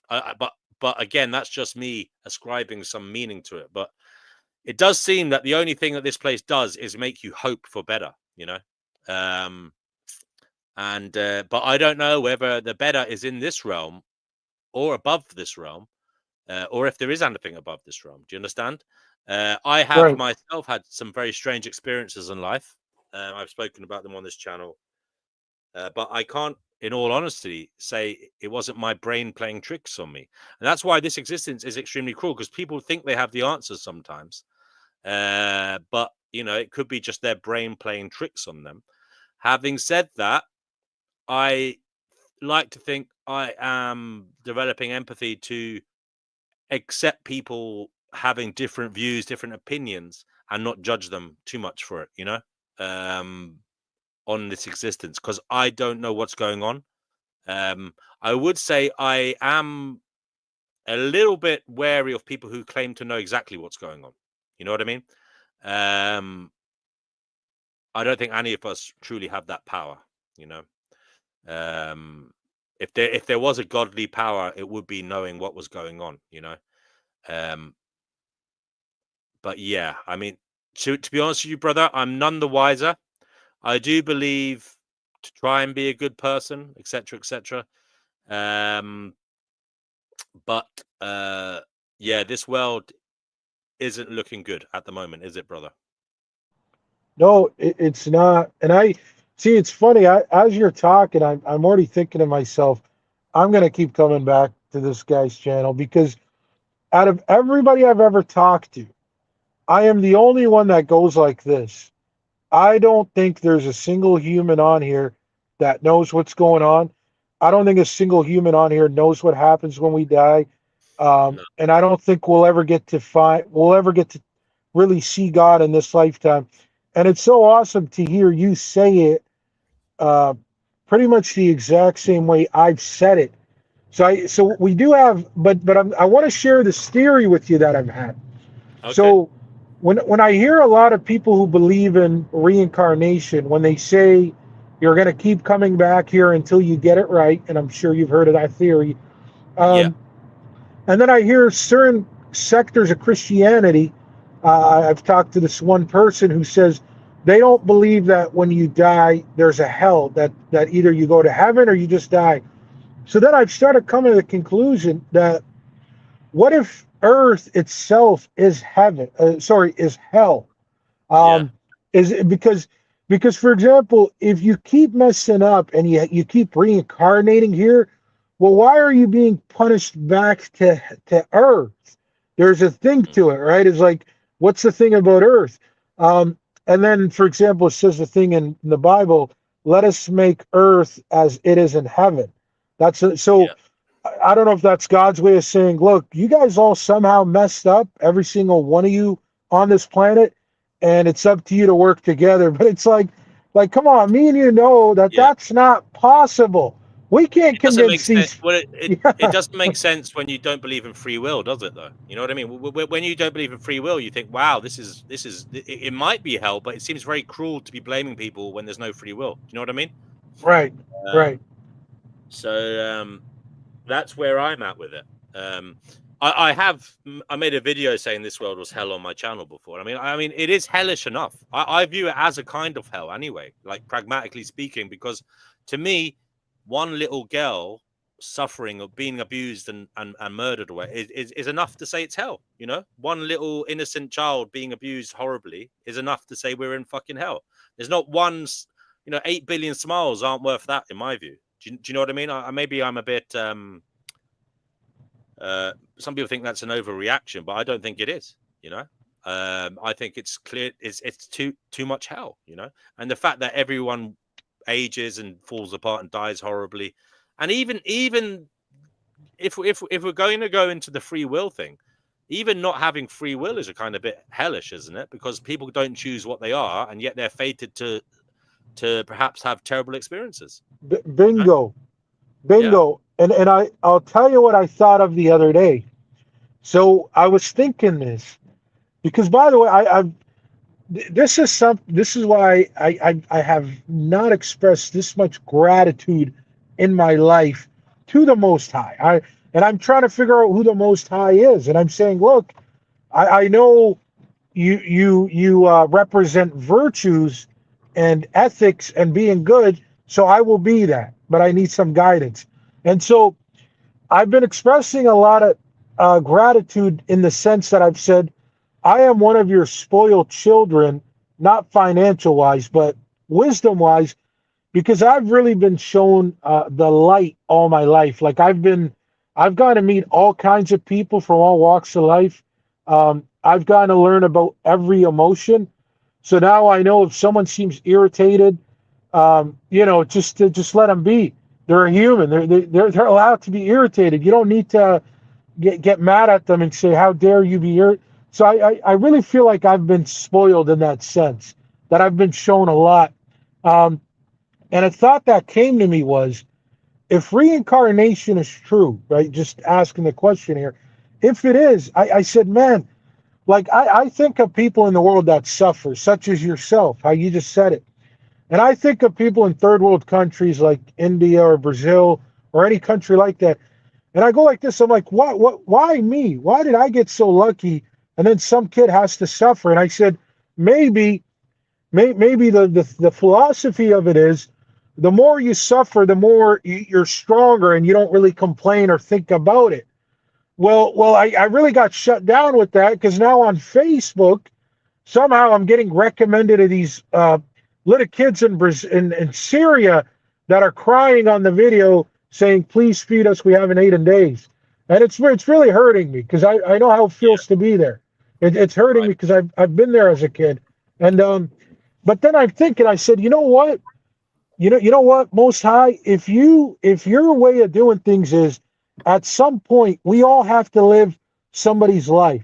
but again, that's just me ascribing some meaning to it. But it does seem that the only thing that this place does is make you hope for better, you know. um and But I don't know whether the better is in this realm or above this realm, or if there is anything above this realm. Do you understand? I have
Right.
myself had some very strange experiences in life. I've spoken about them on this channel, but I can't, in all honesty, say it wasn't my brain playing tricks on me. And that's why this existence is extremely cruel, because people think they have the answers sometimes. But, it could be just their brain playing tricks on them. Having said that, I like to think I am developing empathy to accept people having different views, different opinions, and not judge them too much for it, um, on this existence, because I don't know what's going on. I would say I am a little bit wary of people who claim to know exactly what's going on. You know what I mean? Um, I don't think any of us truly have that power, you know. Um, if there was a godly power, it would be knowing what was going on, you know. Um, but yeah, I mean, to be honest with you, brother, I'm none the wiser. I do believe to try and be a good person, etc., etc. Um, but yeah, this world isn't looking good at the moment, is it, brother?
No, it's not. And I see. It's funny. As you're talking, I'm already thinking to myself, I'm gonna keep coming back to this guy's channel, because out of everybody I've ever talked to, I am the only one that goes like this. I don't think there's a single human on here that knows what's going on. I don't think a single human on here knows what happens when we die.
No.
And I don't think we'll ever get to really see God in this lifetime. And it's so awesome to hear you say it uh, pretty much the exact same way I've said it. So we do have, but I want to share this theory with you that I've had.
Okay.
So when I hear a lot of people who believe in reincarnation, when they say you're going to keep coming back here until you get it right, and I'm sure you've heard of that theory,
Yeah.
um, and then I hear certain sectors of Christianity. I've talked to this one person who says they don't believe that when you die there's a hell, that either you go to heaven or you just die. So then I've started coming to the conclusion that what if Earth itself is heaven? Is hell?
Yeah.
Is it because for example, if you keep messing up and you keep reincarnating here, well, why are you being punished back to Earth? There's a thing
Mm.
to it, right? It's like, what's the thing about Earth? And then, for example, it says the thing in the Bible, let us make Earth as it is in heaven. So
Yeah.
I don't know if that's God's way of saying, look, you guys all somehow messed up, every single one of you on this planet, and it's up to you to work together. But it's like, come on, me and you know that
Yeah.
that's not possible. We can't
It doesn't make
convince
sense.
these.
Well, it
Yeah,
doesn't make sense when you don't believe in free will, does it? Though, you know what I mean. When you don't believe in free will, you think, "Wow, it might be hell," but it seems very cruel to be blaming people when there's no free will. Do you know what I mean?
right, right.
Um, so that's where I'm at with it. Um, I made a video saying this world was hell on my channel before. I mean, it is hellish enough. I view it as a kind of hell anyway, like pragmatically speaking, because to me, one little girl suffering or being abused and murdered away is enough to say it's hell. You know, one little innocent child being abused horribly is enough to say we're in fucking hell. There's not one, 8 billion smiles aren't worth that in my view. Do you know what I mean? Maybe I'm a bit. Some people think that's an overreaction, but I don't think it is. You know, I think it's clear it's too much hell. You know, and the fact that everyone ages and falls apart and dies horribly, and even if we're going to go into the free will thing, even not having free will is a kind of bit hellish, isn't it? Because people don't choose what they are, and yet they're fated to perhaps have terrible experiences. You know?
Bingo,
Yeah,
bingo. And I'll tell you what I thought of the other day. So I was thinking this because, by the way, I've this is why I have not expressed this much gratitude in my life to the Most High. I'm trying to figure out who the Most High is, and I'm saying, look, I know you represent virtues and ethics and being good, so I will be that, but I need some guidance. And so I've been expressing a lot of gratitude in the sense that I've said, I am one of your spoiled children, not financial wise, but wisdom wise, because I've really been shown the light all my life. Like I've gotten to meet all kinds of people from all walks of life. I've gotten to learn about every emotion. So now I know if someone seems irritated, just let them be. They're a human. They're allowed to be irritated. You don't need to get mad at them and say, "How dare you be irritated?" So I really feel like I've been spoiled in that sense, that I've been shown a lot. Um, and a thought that came to me was, if reincarnation is true, right? Just asking the question here. If it is, I said, man, like I think of people in the world that suffer, such as yourself, how you just said it. And I think of people in third world countries like India or Brazil or any country like that. And I go like this, I'm like, why me? Why did I get so lucky? And then some kid has to suffer. And I said, maybe, maybe the philosophy of it is the more you suffer, the more you're stronger and you don't really complain or think about it. Well, I really got shut down with that because now on Facebook, somehow I'm getting recommended to these little kids in Syria that are crying on the video saying, please feed us, we haven't eaten days. And it's really hurting me because I know how it
yeah,
feels to be there. It's hurting
right.
me because I've been there as a kid. And but then I'm thinking, I said, you know what? You know what, Most High, if your way of doing things is at some point we all have to live somebody's life.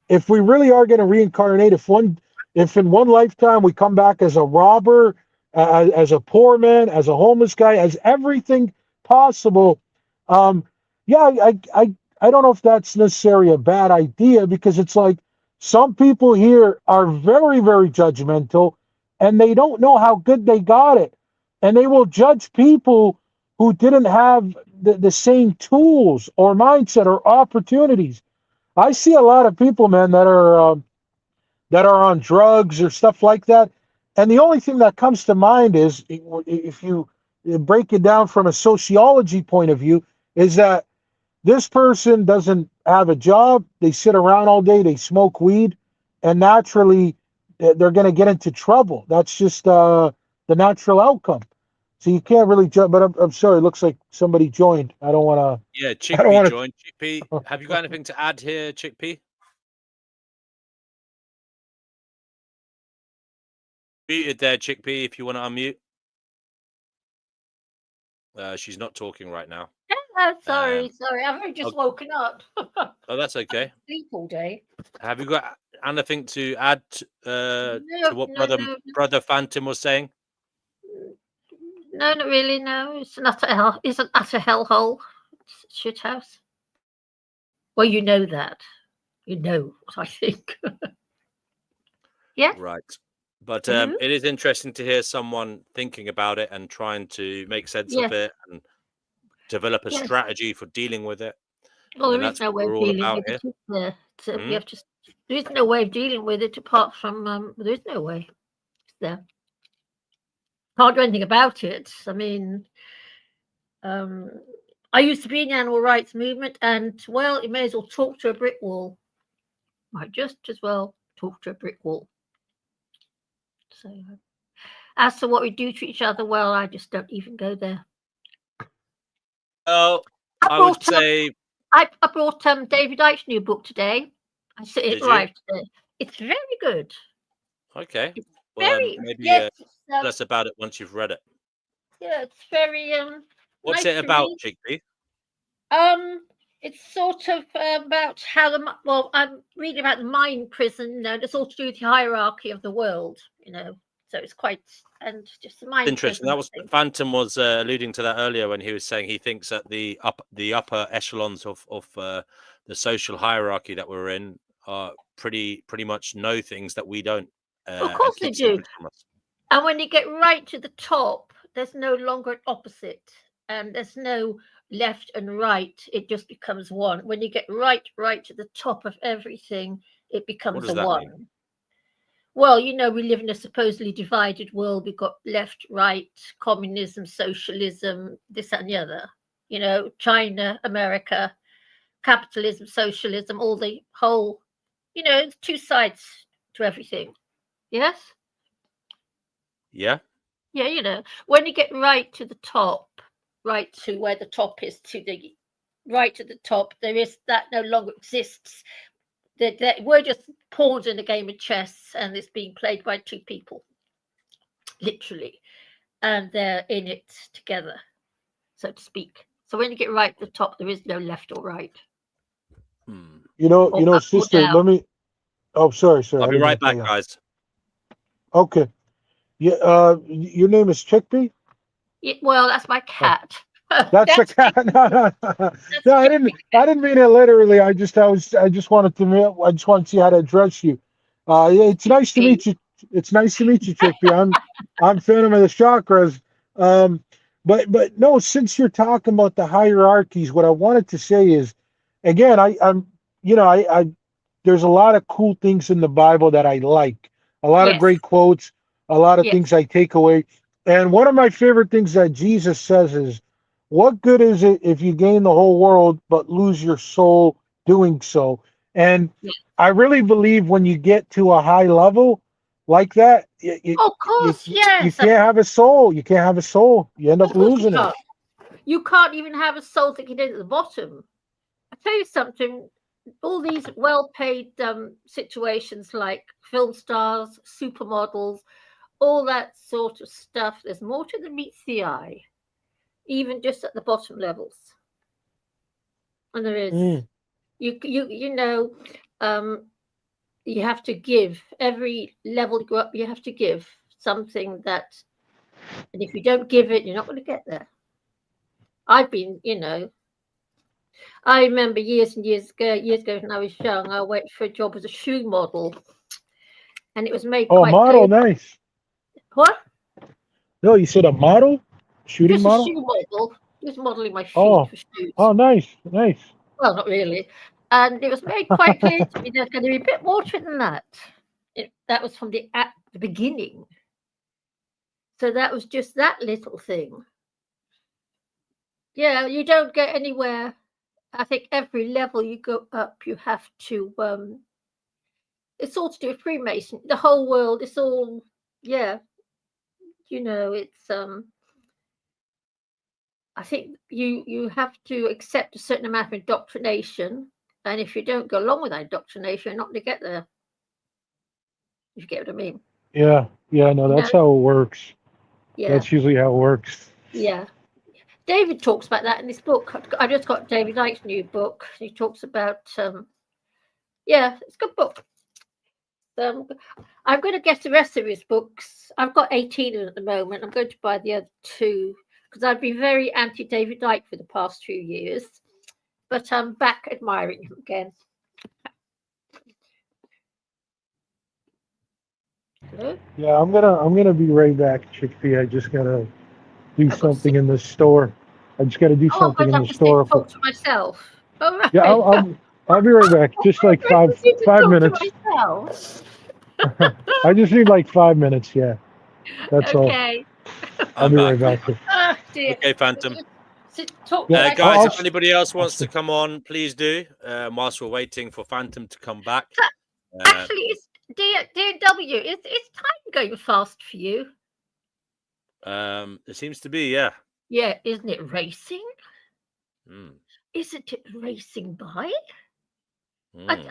If we really are going to reincarnate, if in one lifetime we come back as a robber, as a poor man, as a homeless guy, as everything possible, um, yeah, I don't know if that's necessarily a bad idea because it's like some people here are very, very judgmental and they don't know how good they got it. And they will judge people who didn't have the same tools or mindset or opportunities. I see a lot of people, man, that are on drugs or stuff like that, and the only thing that comes to mind is, if you break it down from a sociology point of view, is that this person doesn't have a job, they sit around all day, they smoke weed, and naturally they're going to get into trouble. That's just the natural outcome. So you can't really judge. But I'm sorry, it looks like somebody joined. I don't want
Yeah,
to. I don't
Chickpea
want
joined. Chickpea, have you got anything to add here, Chickpea? Muted there, Chickpea, if you want to unmute. She's not talking right now.
Sorry. I've only just woken up.
Oh, that's okay.
Sleep all day.
Have you got anything to add to what Brother Phantom was saying?
No, not really. No, it's an utter hell. It's an utter hellhole. It's a shit house. Well, you know that. You know what I think. Yeah.
Right. But it is interesting to hear someone thinking about it and trying to make sense of it and develop a strategy for dealing with it.
Well, there is no way of dealing with it. We have to. There is no way of dealing with it apart from. There is no way. It's there. Can't do anything about it. I mean, I used to be in the animal rights movement, and well, you may as well talk to a brick wall. Might just as well talk to a brick wall. So, as to what we do to each other, well, I just don't even go there.
Well, I would say
I brought David Icke's new book today. It arrived today. It's very good.
Okay. Well, maybe tell us about it once you've read it.
Yeah, it's very
What's
nice
it about, Chickpea?
It's sort of about how I'm reading about the mind prison. It's all to do with the hierarchy of the world. So it's quite just the mind.
Interesting. That was Phantom was alluding to that earlier when he was saying he thinks that the upper echelons of the social hierarchy that we're in are pretty much know things that we don't.
Of course they do. And when you get right to the top, there's no longer an opposite, and there's no left and right. It just becomes one. When you get right to the top of everything, it becomes a one. Mean? Well, we live in a supposedly divided world. We've got left, right, communism, socialism, this and the other. China, America, capitalism, socialism, all the whole, two sides to everything. Yes?
Yeah.
Yeah, when you get right to the top, right to where the top is, to the right to the top, that no longer exists. We're just pawns in a game of chess, and it's being played by two people, literally, and they're in it together, so to speak. So when you get right at the top, there is no left or right.
Sister, let me. Oh, sorry.
I'll be right back, guys.
Okay. Yeah. Your name is Chickpea?
Yeah, well, that's my cat.
That's the cat. No, I didn't mean it literally. I just wanted to see how to address you. It's nice to meet you. It's nice to meet you, Chickpea. I'm Phantom of the Chakras. But no, since you're talking about the hierarchies, what I wanted to say is, again, there's a lot of cool things in the Bible that I like. A lot of great quotes, a lot of things I take away. And one of my favorite things that Jesus says is, what good is it if you gain the whole world but lose your soul doing so? And I really believe when you get to a high level like that,
of course,
you can't have a soul. You can't have a soul. You end up losing it.
You can't even have a soul that you did at the bottom. I tell you something. All these well-paid situations like film stars, supermodels, all that sort of stuff, there's more to them meets the eye, even just at the bottom levels. And there is. You have to give every level you go up. You have to give something that, and if you don't give it, you're not going to get there. I've been, I remember years ago when I was young, I went for a job as a shoe model, and it was made quite
model, clear. Nice.
What?
No, you said a model? Shooting
just
model?
A shoe model. Just modeling my feet for shoots.
Oh, nice.
Well, not really. And it was made quite clear to me there's going to be a bit more to it than that. That was from at the beginning. So that was just that little thing. Yeah, you don't get anywhere I think every level you go up, you have to. It's all to do with Freemason. The whole world. It's all. Yeah. It's. I think you have to accept a certain amount of indoctrination, and if you don't go along with that indoctrination, you're not going to get there. If you get what I mean.
Yeah. No, that's how it works.
Yeah.
That's usually how it works.
Yeah. David talks about that in this book. I just got David Icke's new book. He talks about. Yeah, it's a good book. I'm going to get the rest of his books. I've got 18 of them at the moment. I'm going to buy the other 2 because I've been very anti-David Icke for the past few years, but I'm back admiring him again. Hello?
Yeah, I'm gonna be right back, Chickpea. I just gotta do something in the store. I just gotta do something in the store.
Talk to myself. Oh, right.
Yeah, I'll be right back. Just like five minutes. I just need like 5 minutes. Yeah, that's all. I'll be right back.
Okay, Phantom.
Yeah,
guys, if anybody else wants to come on, please do. Whilst we're waiting for Phantom to come back.
Actually, it's DW. It's time going fast for you.
It seems to be, yeah.
Yeah, isn't it racing?
Mm.
Isn't it racing by?
Mm.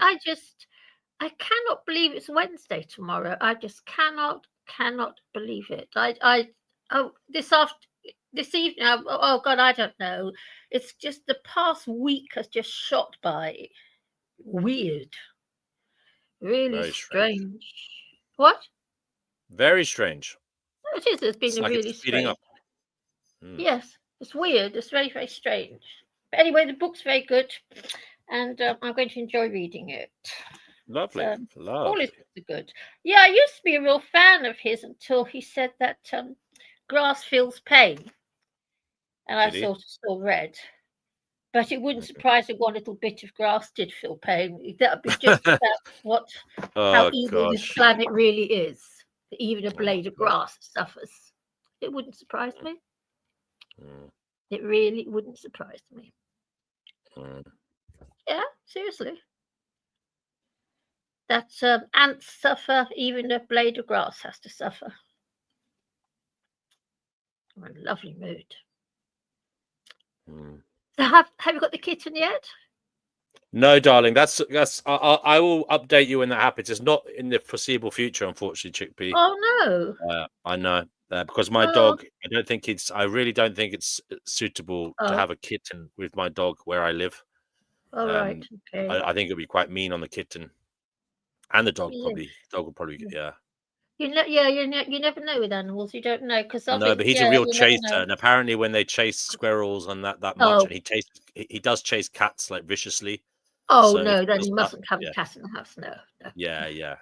I cannot believe it's Wednesday tomorrow. I just cannot believe it. This evening, oh God, I don't know. It's just the past week has just shot by. Weird. Really
Very
strange. What?
Very strange.
It is. It's been really
speeding
strange.
up. Mm.
Yes, it's weird. It's very, very strange. But anyway, the book's very good, and I'm going to enjoy reading it.
Lovely.
All his books are good. Yeah, I used to be a real fan of his until he said that grass feels pain. And I sort of saw red. But it wouldn't surprise me one little bit of grass did feel pain. That would be just about how evil this planet really is. That even a blade of grass suffers. It wouldn't surprise me.
Mm.
It really wouldn't surprise me.
Mm.
Yeah, seriously. That ants suffer, even a blade of grass has to suffer. I'm in a lovely mood.
Mm.
So have you got the kitten yet?
No, darling. That's. I will update you when that happens. It's not in the foreseeable future, unfortunately, Chickpea.
Oh no.
I know because my dog. I really don't think it's suitable to have a kitten with my dog where I live.
All right. Okay.
I think it'd be quite mean on the kitten, and the dog probably. The dog will probably
You never know with animals. You don't know because
no, but he's a real chaser, and apparently when they chase squirrels and that much, and he does chase cats like viciously.
Oh so no, then you mustn't have a cat in the house. No.
Yeah.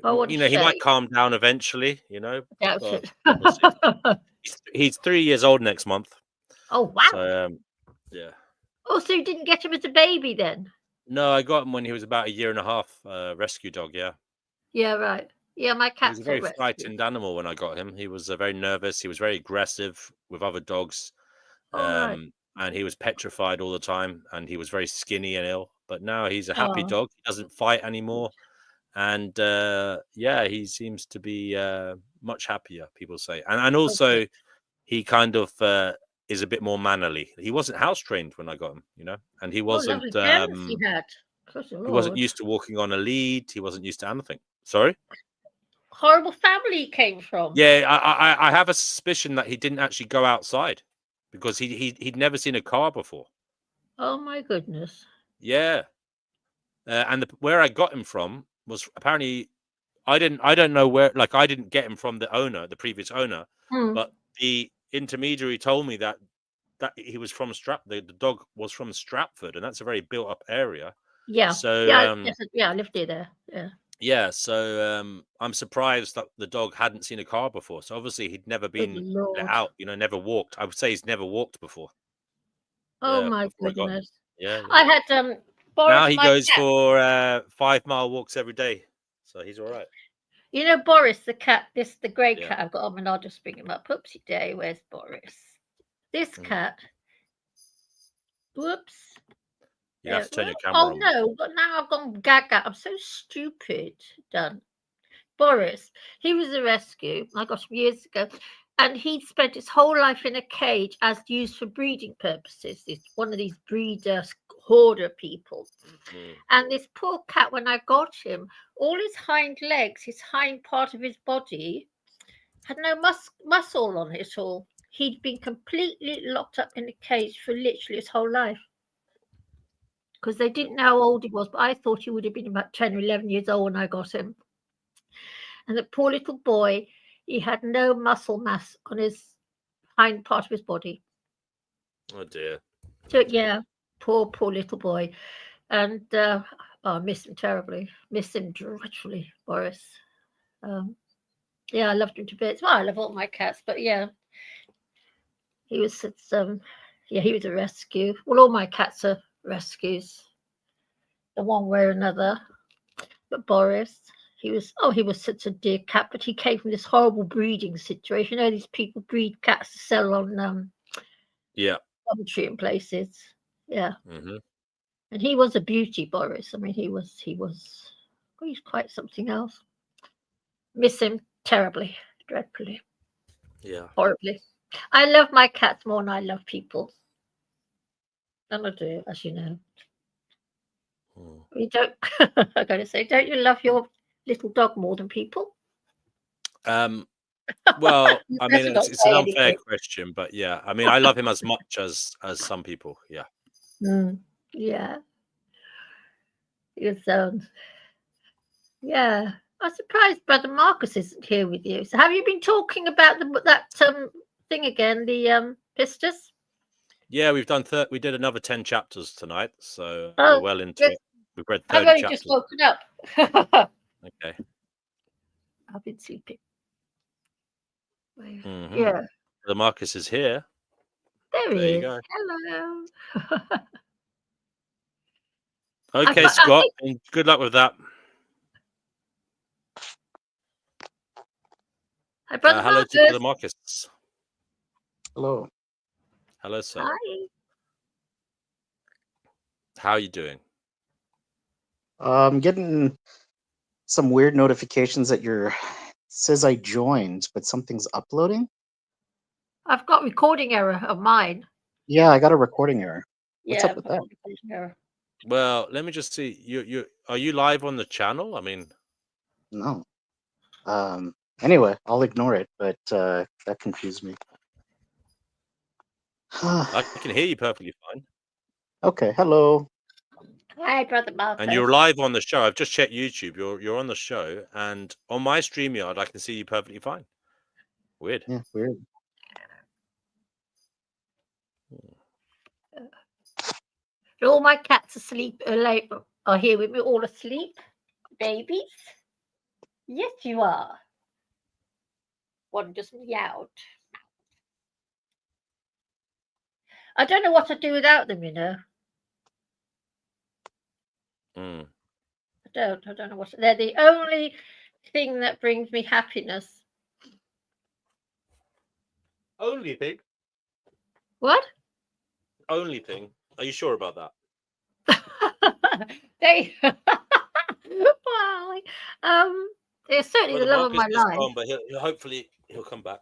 Oh, what
he might calm down eventually.
Doubt it.
He's 3 years old next month.
Oh wow.
So yeah.
Oh, so you didn't get him as a baby then?
No, I got him when he was about 1.5 years. Rescue dog. Yeah.
Yeah. Right. Yeah, my cat
was a very frightened animal when I got him. He was very nervous. He was very aggressive with other dogs. And he was petrified all the time. And he was very skinny and ill. But now he's a happy dog. He doesn't fight anymore. And he seems to be much happier, people say. And also, he kind of is a bit more mannerly. He wasn't house trained when I got him, and he wasn't.
He
wasn't used to walking on a lead. He wasn't used to anything. Sorry.
Horrible family he came from.
Yeah, I have a suspicion that he didn't actually go outside because he'd never seen a car before.
Oh my goodness.
Yeah, and where I got him from was apparently I don't know where. Like I didn't get him from the previous owner, but the intermediary told me that he was from the dog was from Stratford, and that's a very built up area.
Yeah.
So
I lived there. Yeah.
Yeah, so I'm surprised that the dog hadn't seen a car before. So obviously he'd never been let out, never walked. I would say he's never walked before.
Oh my goodness!
Yeah.
I had
Boris. Now he goes for 5-mile walks every day, so he's all right.
Boris, the cat, the grey cat I've got on, and I'll just bring him up. Oopsie day, where's Boris? This cat. Whoops.
You have to turn your
Oh
camera on.
no, but now I've gone gaga. I'm so stupid. Done. Boris, he was a rescue. I got him years ago. And he'd spent his whole life in a cage as used for breeding purposes. This one of these breeder hoarder people. And this poor cat, when I got him, all his hind legs, his hind part of his body, had no muscle on it at all. He'd been completely locked up in a cage for literally his whole life. Because they didn't know how old he was, but I thought he would have been about 10 or 11 years old when I got him. And the poor little boy, he had no muscle mass on his hind part of his body.
Oh dear.
So yeah, poor little boy. And I miss him terribly. Miss him dreadfully, Boris. Yeah, I loved him to bits. Well, I love all my cats, but yeah, he was he was a rescue. Well, all my cats are rescues, in one way or another. But Boris, he was such a dear cat, but he came from this horrible breeding situation. You know, these people breed cats to sell on country and places. Yeah.
Mm-hmm.
And he was a beauty, Boris. I mean, he's quite something else. Miss him terribly, dreadfully.
Yeah.
Horribly. I love my cats more than I love people. And I do, as you know. You don't I'm gonna say, don't you love your little dog more than people?
Well, I mean, it's an unfair question, but yeah, I mean, I love him as much as some people. Yeah.
Yeah. It's yeah. I'm surprised Brother Marcus isn't here with you. So have you been talking about that thing again, the Pistis?
Yeah, we did another 10 chapters tonight, so we're well into it. We've read 30
I've only
chapters.
just woken up.
Okay.
I've been sleeping.
Mm-hmm.
Yeah.
The Marcus is here.
There he is.
Go.
Hello.
Okay, Scott, and good luck with that.
Hi, Brother
hello
Marcus.
to Brother Marcus.
Hello.
Hello, sir.
Hi.
How are you doing?
I'm getting some weird notifications that says I joined, but something's uploading.
I've got recording error of mine.
Yeah, I got a recording error. What's
Yeah,
up with that?
recording error.
Well, let me just see. Are you live on the channel? I mean,
No. Anyway, I'll ignore it, but that confused me.
I can hear you perfectly fine.
Okay, hello.
Hi, Brother Marcus.
And you're live on the show. I've just checked YouTube. You're on the show, and on my StreamYard, I can see you perfectly fine. Weird.
Yeah, weird.
All my cats asleep are here with me, all asleep. Babies? Yes, you are. One just meowed. I don't know what I'd do without them, you know. I don't know what. They're the only thing that brings me happiness.
Only thing?
What?
Only thing? Are you sure about that?
They well, they're certainly the love of my life.
Gone, but hopefully he'll come back.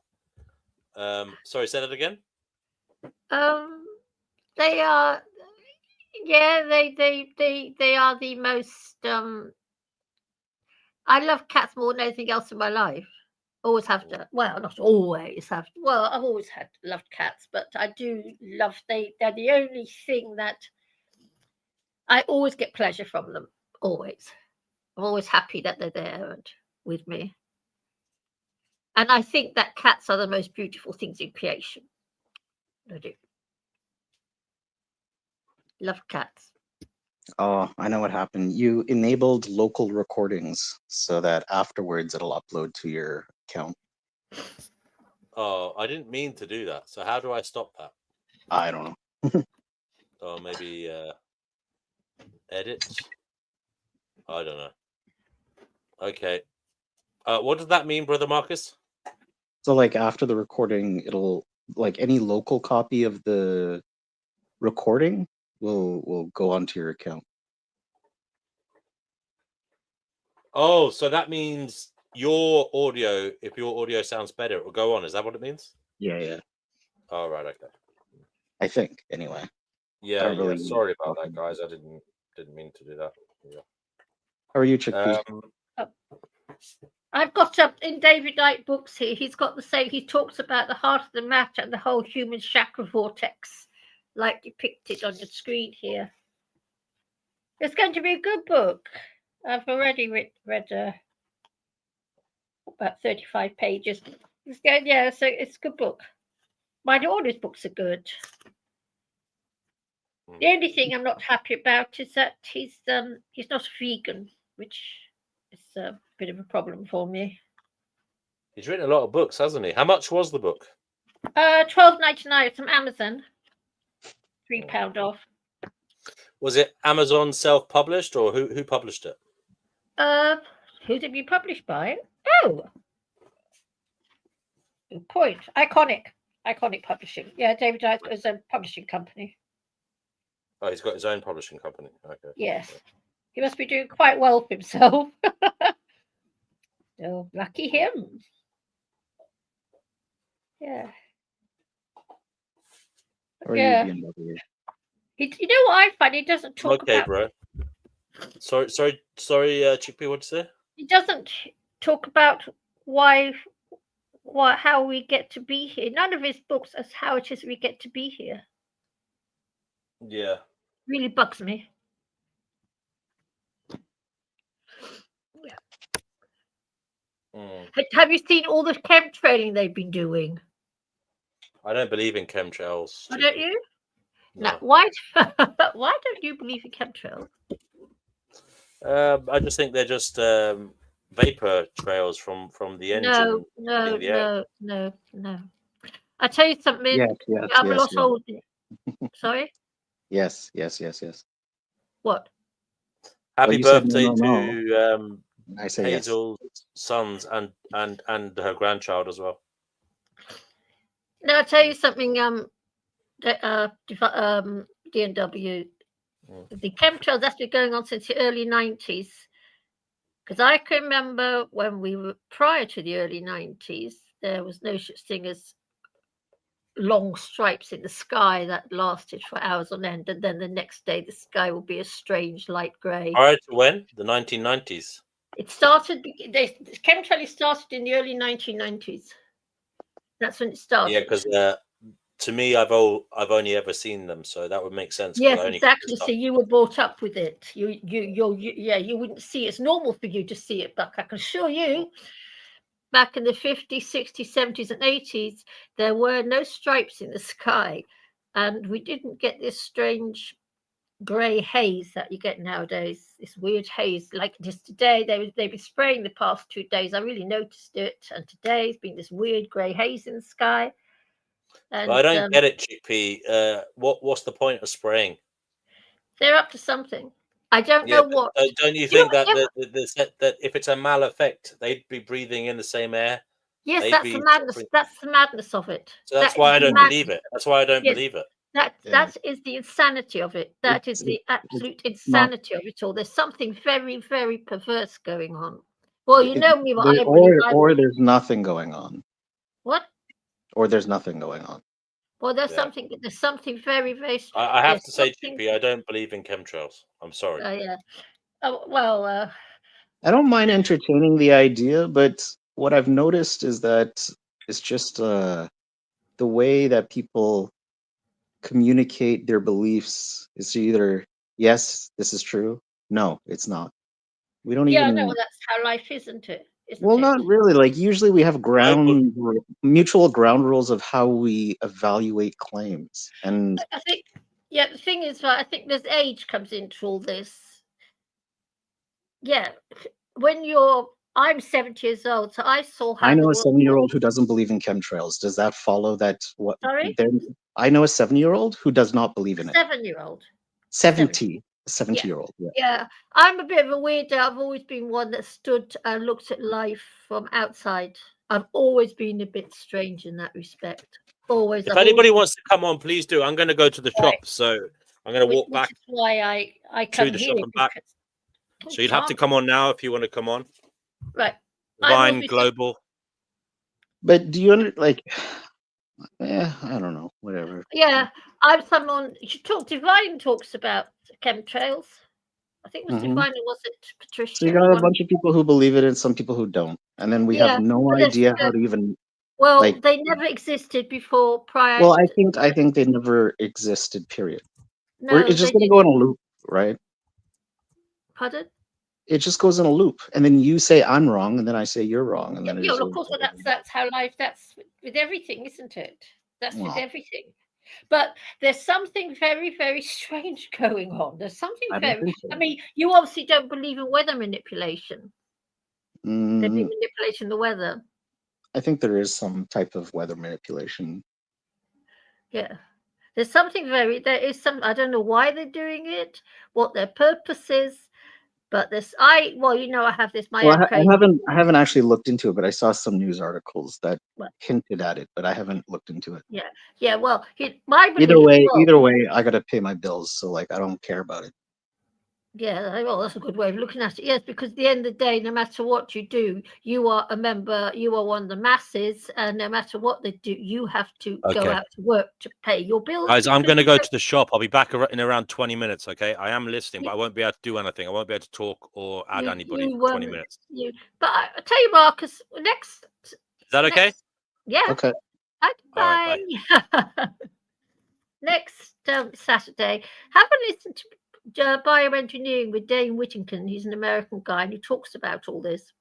Sorry, say that again.
They are, yeah, they are the most. I love cats more than anything else in my life. Always have to. Well, not always have. Well, I've always loved cats, but I do love. They're the only thing that I always get pleasure from them. Always. I'm always happy that they're there and with me. And I think that cats are the most beautiful things in creation. I do. Love cats.
Oh, I know what happened. You enabled local recordings so that afterwards it'll upload to your account.
Oh, I didn't mean to do that. So how do I stop that?
I don't know.
Or maybe edit? I don't know. Okay. What does that mean, Brother Marcus?
So like after the recording, it'll like any local copy of the recording will go onto your account.
Oh, so that means your audio, if your audio sounds better, it will go on. Is that what it means?
Yeah.
Oh, right, okay.
I think anyway.
Yeah,
don't really
Sorry about
talk
that, guys. I didn't mean to do that. Yeah.
How are you, Chickpea?
I've got up in David Knight books here. He's got the same. He talks about the heart of the matter and the whole human chakra vortex, like depicted on the screen here. It's going to be a good book. I've already read about 35 pages. It's good, yeah. So it's a good book. All his books are good. The only thing I'm not happy about is that he's not a vegan, which is a bit of a problem for me.
He's written a lot of books, hasn't he? How much was the book?
$12.99 from Amazon. £3 off.
Was it Amazon self-published, or who published it?
Who's it been published by? Oh, good point. Iconic Publishing. Yeah, David Knight got his own publishing company.
Oh, he's got his own publishing company. Okay.
Yes, he must be doing quite well for himself. Oh, lucky him. Yeah.
Or
Yeah.
you, BMW?
You know what I find? He doesn't talk
Okay,
about.
bro. Sorry, Chickpea, what'd you say?
He doesn't talk about how we get to be here. None of his books is how it is we get to be here.
Yeah.
Really bugs me. Have you seen all the chemtrailing they've been doing?
I don't believe in chemtrails.
Oh, don't you?
No.
Why don't you believe in chemtrails?
I just think they're just vapor trails from the engine.
No. I tell you something.
Yes.
I'm a lot older. Sorry.
Yes.
What?
Happy birthday
no.
to
I say
Hazel's sons and her grandchild as well.
Now I'll tell you something. DNW. The chemtrails that's been going on since the early 90s. Because I can remember when we were prior to the early 90s, there was no such thing as long stripes in the sky that lasted for hours on end, and then the next day the sky will be a strange light grey.
Prior to when? The 1990s.
It started. Chemtrail started in the early 1990s. That's when it started.
Yeah, because to me, I've only ever seen them, so that would make sense.
Yes, exactly. So you were brought up with it. You wouldn't see it. It's normal for you to see it, but I can assure you, back in the 50s, 60s, 70s, and 80s, there were no stripes in the sky, and we didn't get this strange grey haze that you get nowadays. This weird haze, like just today, they've been spraying the past 2 days. I really noticed it, and today's been this weird grey haze in the sky. And,
I don't get it, Chickpea. What's the point of spraying?
They're up to something. I don't know what.
Don't you think that if it's a mal effect, they'd be breathing in the same air?
Yes, that's the madness. That's the madness of it.
So that's why I don't believe it. That's why I don't believe it.
That is the insanity of it. That is the absolute insanity of it all. There's something very, very perverse going on. Well, you know me, what I believe.
Or there's nothing going on.
What?
Or there's nothing going on.
Well, there's something. There's something very, very.
I have to say, Chickpea, I don't believe in chemtrails. I'm sorry.
Yeah. Oh, well.
I don't mind entertaining the idea, but what I've noticed is that it's just the way that people communicate their beliefs is either yes, this is true. No, it's not. We don't even.
Yeah, no, that's how life is, isn't it?
Not really. Like usually we have mutual ground rules of how we evaluate claims, and
I think the thing is, I think there's age comes into all this. Yeah, when I'm 70 years old, so I saw how.
I know a 7-year-old who doesn't believe in chemtrails. Does that follow that? What?
Sorry?
I know a 7-year-old who does not believe in it.
7-year-old.
70-year-old.
Yeah, I'm a bit of a weirdo. I've always been one that stood and looked at life from outside. I've always been a bit strange in that respect. Always.
If anybody wants to come on, please do. I'm going to go to the shop, so I'm going to walk
which
back
is why I
to
come
the
here.
shop and back.
because-
So you'd have to come on now if you want to come on.
Right. I will
Divine,
be-
global.
But do you like? I don't know. Whatever.
Yeah, I'm someone. Divine talks about chemtrails. I think it was
Mhm.
Divine, or was it Patricia?
So you got a
One-
bunch of people who believe it and some people who don't, and then we
Yeah,
have no
but there's,
idea how to even.
Well,
like-
they never existed before. Prior.
Well, I think they never existed. Period.
no,
It's just
they
going to go in a loop, right?
Pardon?
It just goes in a loop, and then you say I'm wrong, and then I say you're wrong, and then it
Yeah,
just
well, of course. Well, that's how life. That's with everything, isn't it? That's with
Well.
everything. But there's something very, very strange going on. There's something
I don't
very.
think so.
I mean, you obviously don't believe in weather manipulation. They're
Mm,
manipulating the weather.
I think there is some type of weather manipulation.
Yeah. There's something there is some, I don't know why they're doing it, what their purpose is, but I have this, my
Well,
own
I
crazy.
haven't actually looked into it, but I saw some news articles that
Well.
hinted at it, but I haven't looked into it.
Yeah, well, my belief.
Either way, I got to pay my bills, so like I don't care about it.
Yeah, well, that's a good way of looking at it. Yes, because at the end of the day, no matter what you do, you are a member, you are one of the masses, and no matter what they do, you have to go out to work to pay your bills.
Guys, I'm going to go to the shop. I'll be back in around 20 minutes, okay? I am listening, but I won't be able to do anything. I won't be able to talk or add anybody for 20 minutes.
But I tell you, Marcus, next...
Is that okay?
Yeah.
Okay.
Bye. Next Saturday, have a listen to Bioengineering with Dane Whittington. He's an American guy, and he talks about all this.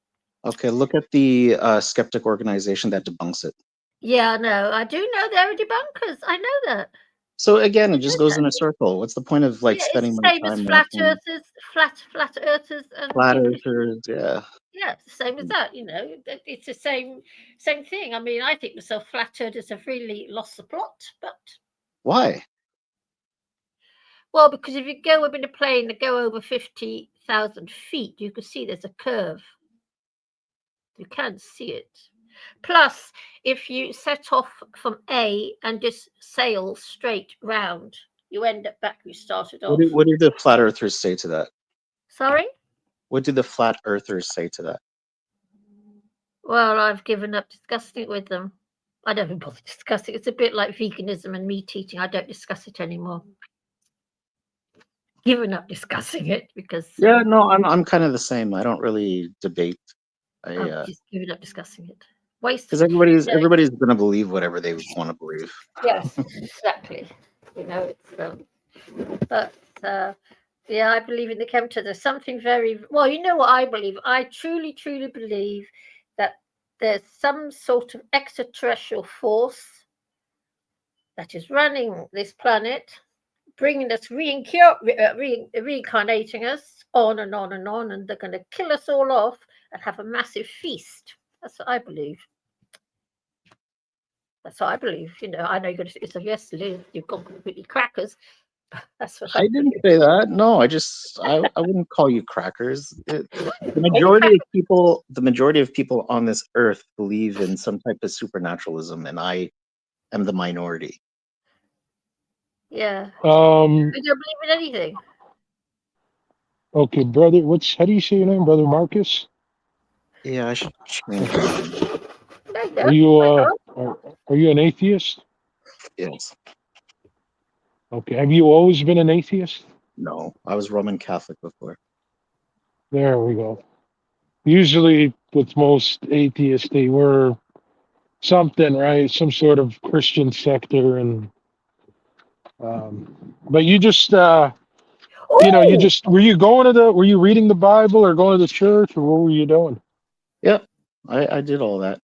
Okay, look at the skeptic organization that debunks it.
Yeah, no, I do know there are debunkers. I know that.
So again, it just goes in a circle. What's the point of spending my
time?
time?
Flat earthers, flat earthers, and
flat earthers. Yeah.
Yeah, it's the same as that. It's the same thing. I mean, I think myself, flat earthers have really lost the plot, but
why?
Well, because if you go up in a plane and go over 50,000 feet, you can see there's a curve. You can see it. Plus, if you set off from A and just sail straight round, you end up back where you started off.
What do the flat earthers say to that?
Sorry?
What do the flat earthers say to that?
Well, I've given up discussing it with them. I don't even bother discussing it. It's a bit like veganism and meat eating. I don't discuss it anymore. Given up discussing it because
I'm kind of the same. I don't really debate.
I've just given up discussing it.
Because everybody's going to believe whatever they want to believe.
Yes, exactly. But I believe in the chemtrails. There's something very well. You know what I believe? I truly, truly believe that there's some sort of extraterrestrial force that is running this planet, bringing us, reincarnating us on and on and on, and they're going to kill us all off and have a massive feast. That's what I believe. That's what I believe. I know you're going to say, yes, Liz, you've got completely crackers. That's what
I didn't say that. No, I wouldn't call you crackers. The majority of people on this earth believe in some type of supernaturalism, and I am the minority.
Yeah. I don't believe in anything.
Okay, brother. How do you say your name, Brother Marcus?
Yeah, I should change it.
Are you an atheist?
Yes.
Okay. Have you always been an atheist?
No, I was Roman Catholic before.
There we go. Usually, with most atheists, they were something, right? Some sort of Christian sector, and but you just, were you reading the Bible or going to the church, or what were you doing?
Yep, I did all that.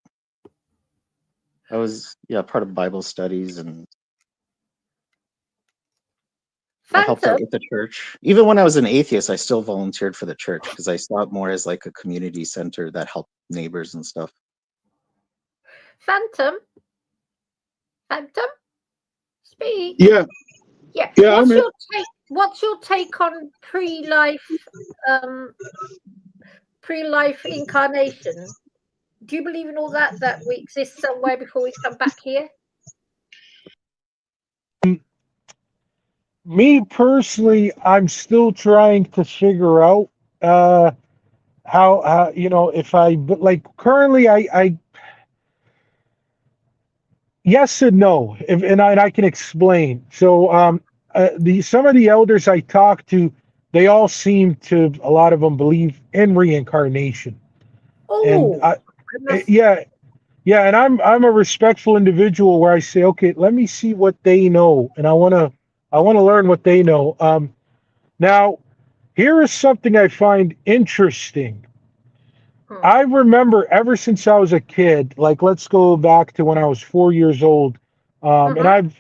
I was part of Bible studies, and I helped out with the church. Even when I was an atheist, I still volunteered for the church because I saw it more as like a community center that helped neighbors and stuff.
Phantom, speak.
Yeah.
What's your take on pre-life incarnation? Do you believe in all that we exist somewhere before we come back here?
Me personally, I'm still trying to figure out how if but like currently I yes and no, and I can explain. So the some of the elders I talked to, they all seem to, a lot of them believe in reincarnation, and
Oh, goodness.
yeah, yeah, and I'm a respectful individual where I say, okay, let me see what they know, and I wanna learn what they know. Now here is something I find interesting.
Hmm.
I remember ever since I was a kid, like let's go back to when I was 4 years old, and
Mm-hmm.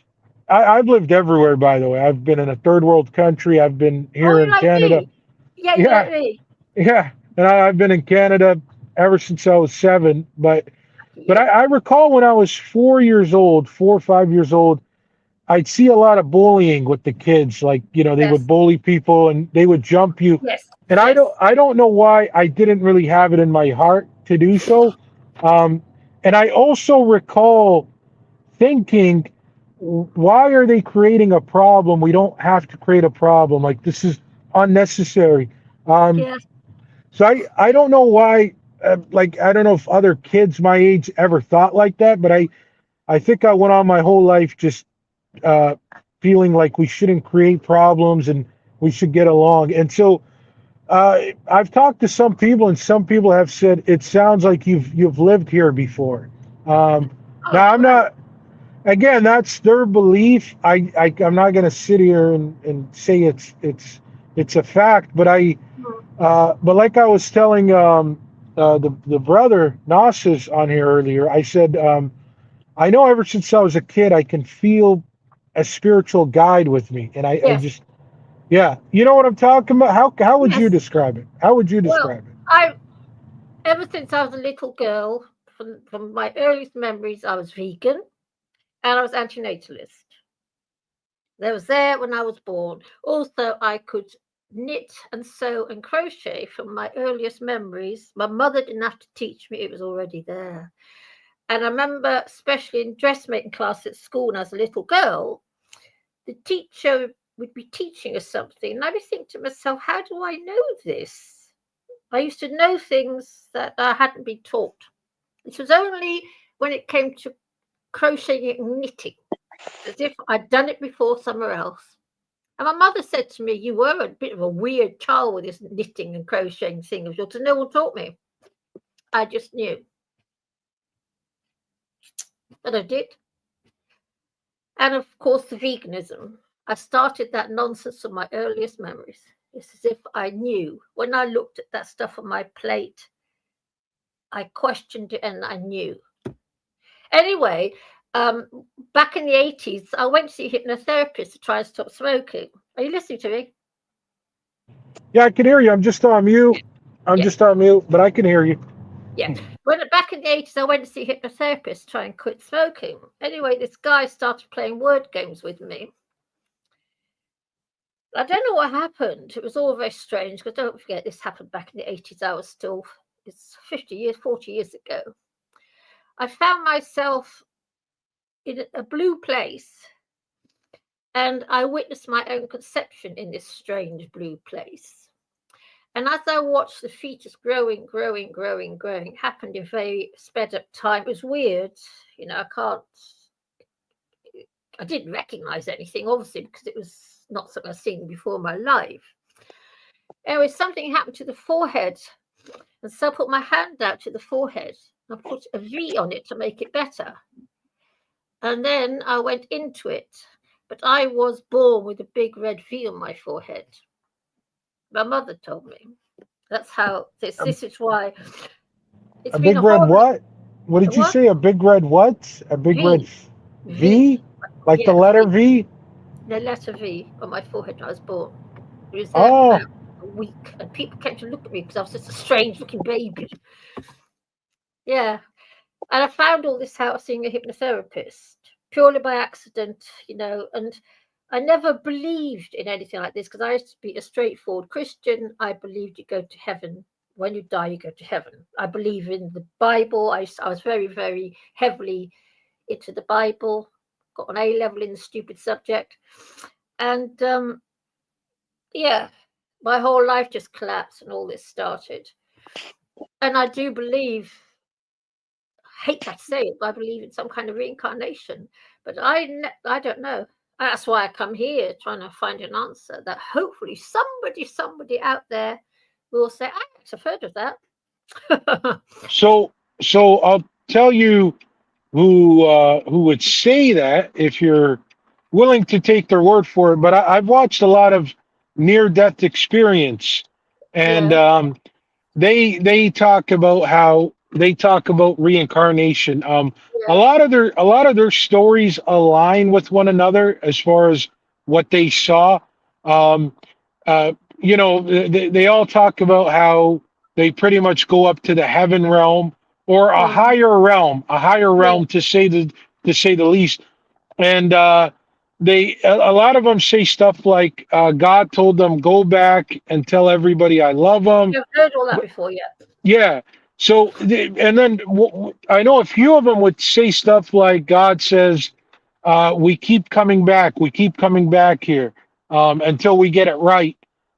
I've lived everywhere. By the way, I've been in a third world country. I've been
Oh,
here
you
in
like
Canada.
me? Yeah, you like
Yeah,
me.
yeah, and I've been in Canada ever since I was 7. But
Yeah.
I recall when I was 4 years old, 4 or 5 years old, I'd see a lot of bullying with the kids. Like, they would
Yes.
bully people and they would jump you.
Yes.
And
Yes.
I don't know why I didn't really have it in my heart to do so. Um, and I also recall thinking, why are they creating a problem? We don't have to create a problem. Like, this is unnecessary. Um,
Yes.
so I don't know why. Like, I don't know if other kids my age ever thought like that, but I think I went on my whole life just uh, feeling like we shouldn't create problems and we should get along. And so I've talked to some people, and some people have said it sounds like you've lived here before. Um,
Oh,
now I'm
great.
not. Again, that's their belief. I'm not going to sit here and say it's a fact, but
Hmm.
but like I was telling the brother Gnosis on here earlier, I said I know ever since I was a kid I can feel a spiritual guide with me, and I
Yes.
just yeah, you know what I'm talking about. How would you
Yes.
describe it? How would you
Well,
describe it?
I ever since I was a little girl, from my earliest memories, I was vegan and I was antinatalist. That was there when I was born. Also, I could knit and sew and crochet from my earliest memories. My mother didn't have to teach me, it was already there. And I remember, especially in dressmaking class at school when I was a little girl, the teacher would be teaching us something. And I'd be thinking to myself, how do I know this? I used to know things that I hadn't been taught. It was only when it came to crocheting and knitting, as if I'd done it before somewhere else. And my mother said to me, you were a bit of a weird child with this knitting and crocheting thing of yours. And no one taught me. I just knew. And I did. And of course, the veganism. I started that nonsense from my earliest memories. It's as if I knew. When I looked at that stuff on my plate, I questioned it and I knew. Anyway, back in the 80s, I went to see a hypnotherapist to try and stop smoking. Are you listening to me?
Yeah, I can hear you. I'm just on mute. I'm
Yeah.
just on mute, but I can hear you.
Yeah. When back in the 80s, I went to see a hypnotherapist to try and quit smoking. Anyway, this guy started playing word games with me. I don't know what happened. It was all very strange because don't forget this happened back in the 80s. It's 50 years, 40 years ago. I found myself in a blue place and I witnessed my own conception in this strange blue place. And as I watched the fetus growing, it happened in very sped up time. It was weird. I didn't recognize anything, obviously, because it was not something I'd seen before in my life. Anyway, something happened to the forehead. And so I put my hand out to the forehead. I put a V on it to make it better. And then I went into it. But I was born with a big red V on my forehead. My mother told me. That's how this is why it's
A
been
big
a
red
horrible
what? What did you
what?
say? A big red what? A big red
V. V.
V? Like the
Yeah,
letter
V.
V?
The letter V on my forehead when I was born. It was there for
Oh,
about a week. And people came to look at me because I was just a strange looking baby. Yeah. And I found all this out seeing a hypnotherapist purely by accident, and I never believed in anything like this because I used to be a straightforward Christian. I believed you go to heaven. When you die, you go to heaven. I believe in the Bible. I was very, very heavily into the Bible, got an A level in the stupid subject. And yeah, my whole life just collapsed and all this started. And I do believe, I hate to say it, but I believe in some kind of reincarnation. But I don't know. That's why I come here, trying to find an answer that hopefully somebody out there will say, I've heard of that.
So I'll tell you who would say that if you're willing to take their word for it. But I've watched a lot of near-death experience, and
Yeah.
they talk about reincarnation. A
Yeah.
lot of their stories align with one another as far as what they saw. Um, they all talk about how they pretty much go up to the heaven realm or a
Mm.
higher
Yeah.
realm to say the least. And a lot of them say stuff like God told them go back and tell everybody I love them.
I've heard all that before, yeah.
Yeah. So, and then I know a few of them would say stuff like God says, we keep coming back here until we get it right.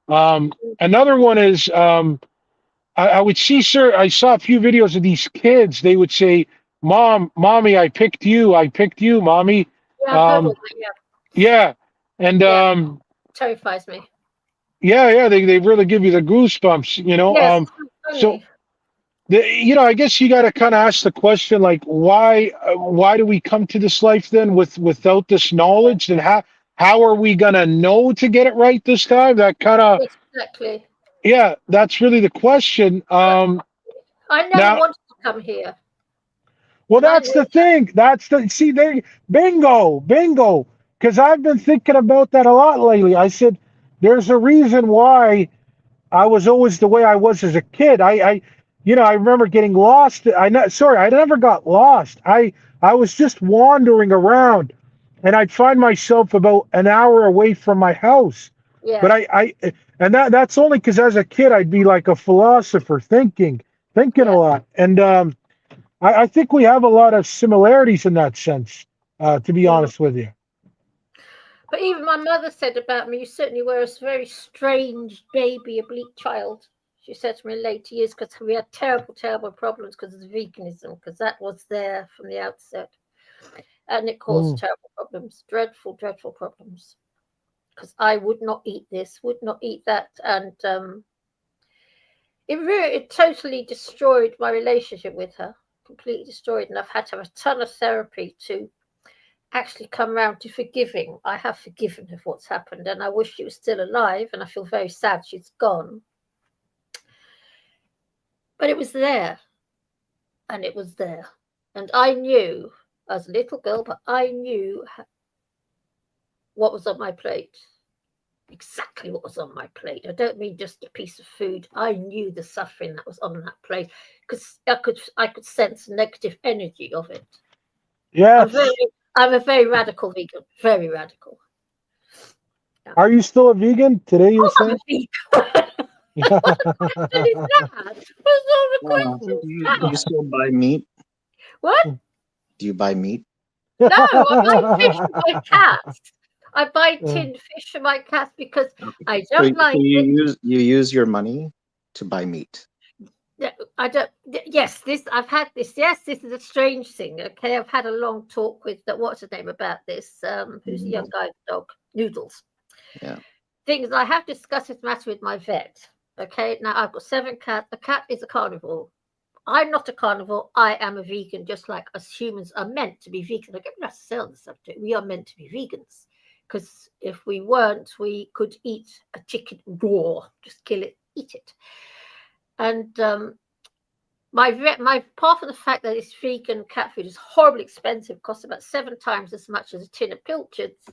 Another one is, I would see, sir, I saw a few videos of these kids. They would say, Mommy, I picked you, Mommy.
Yeah, I've heard all that, yeah.
Yeah. And,
Yeah. Terrifies me.
yeah, they really give you the goosebumps,
Yes, it's so
so,
funny.
I guess you got to kind of ask the question, like, why do we come to this life then without this knowledge, and how are we gonna know to get it right this time? That kind of,
Yes, exactly.
yeah, that's really the question.
I never
Now,
wanted to come here.
well,
And I
that's
knew
the thing. See, there, bingo. Because I've been thinking about that a lot lately. I said, there's a reason why I was always the way I was as a kid. I remember getting lost. I never got lost. I was just wandering around, and I'd find myself about an hour away from my house.
yeah.
But and that's only because as a kid I'd be like a philosopher, thinking a
Yeah.
lot. And I think we have a lot of similarities in that sense. To be
Mm.
honest with you.
But even my mother said about me, you certainly were a very strange baby, a bleak child. She said to me in later years, because we had terrible, terrible problems because of veganism, because that was there from the outset. And it caused terrible problems, dreadful, dreadful problems. Because I would not eat this, would not eat that. And it totally destroyed my relationship with her, completely destroyed. And I've had to have a ton of therapy to actually come around to forgiving. I have forgiven her for what's happened, and I wish she was still alive, and I feel very sad she's gone. But it was there, and it was there. And I knew, as a little girl, but I knew what was on my plate. Exactly what was on my plate. I don't mean just a piece of food. I knew the suffering that was on that plate because I could sense the negative energy of it.
Yes.
I'm a very radical vegan. Very radical.
Yeah. Are you still a vegan today? You're saying?
What the question is that? What's all the questions?
Do you still buy meat?
What?
Do you buy meat?
No, I buy fish for my cats. I buy tinned fish for my cats because I don't like it.
You use your money to buy meat.
I don't. Yes, I've had this. Yes, this is a strange thing. Okay, I've had a long talk with what's his name about this. Who's the young guy, dog Noodles.
Yeah.
Things I have discussed this matter with my vet. Okay, now I've got 7 cats. A cat is a carnivore. I'm not a carnivore. I am a vegan, just like us humans are meant to be vegan. I get rid of sell the subject. We are meant to be vegans because if we weren't, we could eat a chicken raw, just kill it, eat it. And my part of the fact that this vegan cat food is horribly expensive, costs about 7 times as much as a tin of pilchards.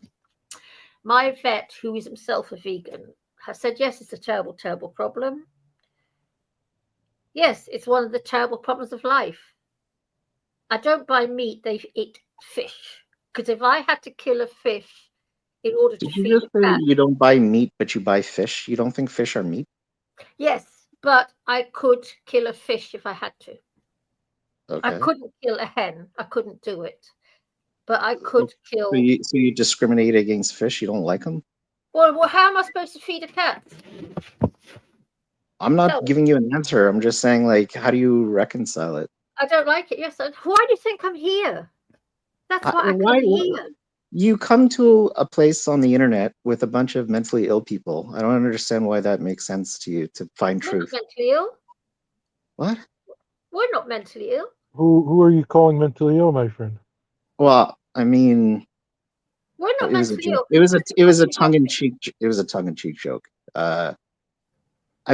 My vet, who is himself a vegan, has said, yes, it's a terrible, terrible problem. Yes, it's one of the terrible problems of life. I don't buy meat, they eat fish. Because if I had to kill a fish in order to feed a cat...
You don't buy meat, but you buy fish? You don't think fish are meat?
Yes, but I could kill a fish if I had to.
Okay.
I couldn't kill a hen. I couldn't do it. But I could kill...
So you discriminate against fish? You don't like them?
Well, how am I supposed to feed a cat?
I'm not
Tell me.
giving you an answer. I'm just saying, like, how do you reconcile it?
I don't like it. Yes. Why do you think I'm here? That's why I
Why?
come here.
You come to a place on the internet with a bunch of mentally ill people. I don't understand why that makes sense to you to find
We're not
truth.
mentally ill.
What?
We're not mentally ill.
Who are you calling mentally ill, my friend?
Well, I mean,
We're not
it was a
mentally
joke.
ill.
It was a tongue in cheek. It was a tongue in cheek joke. I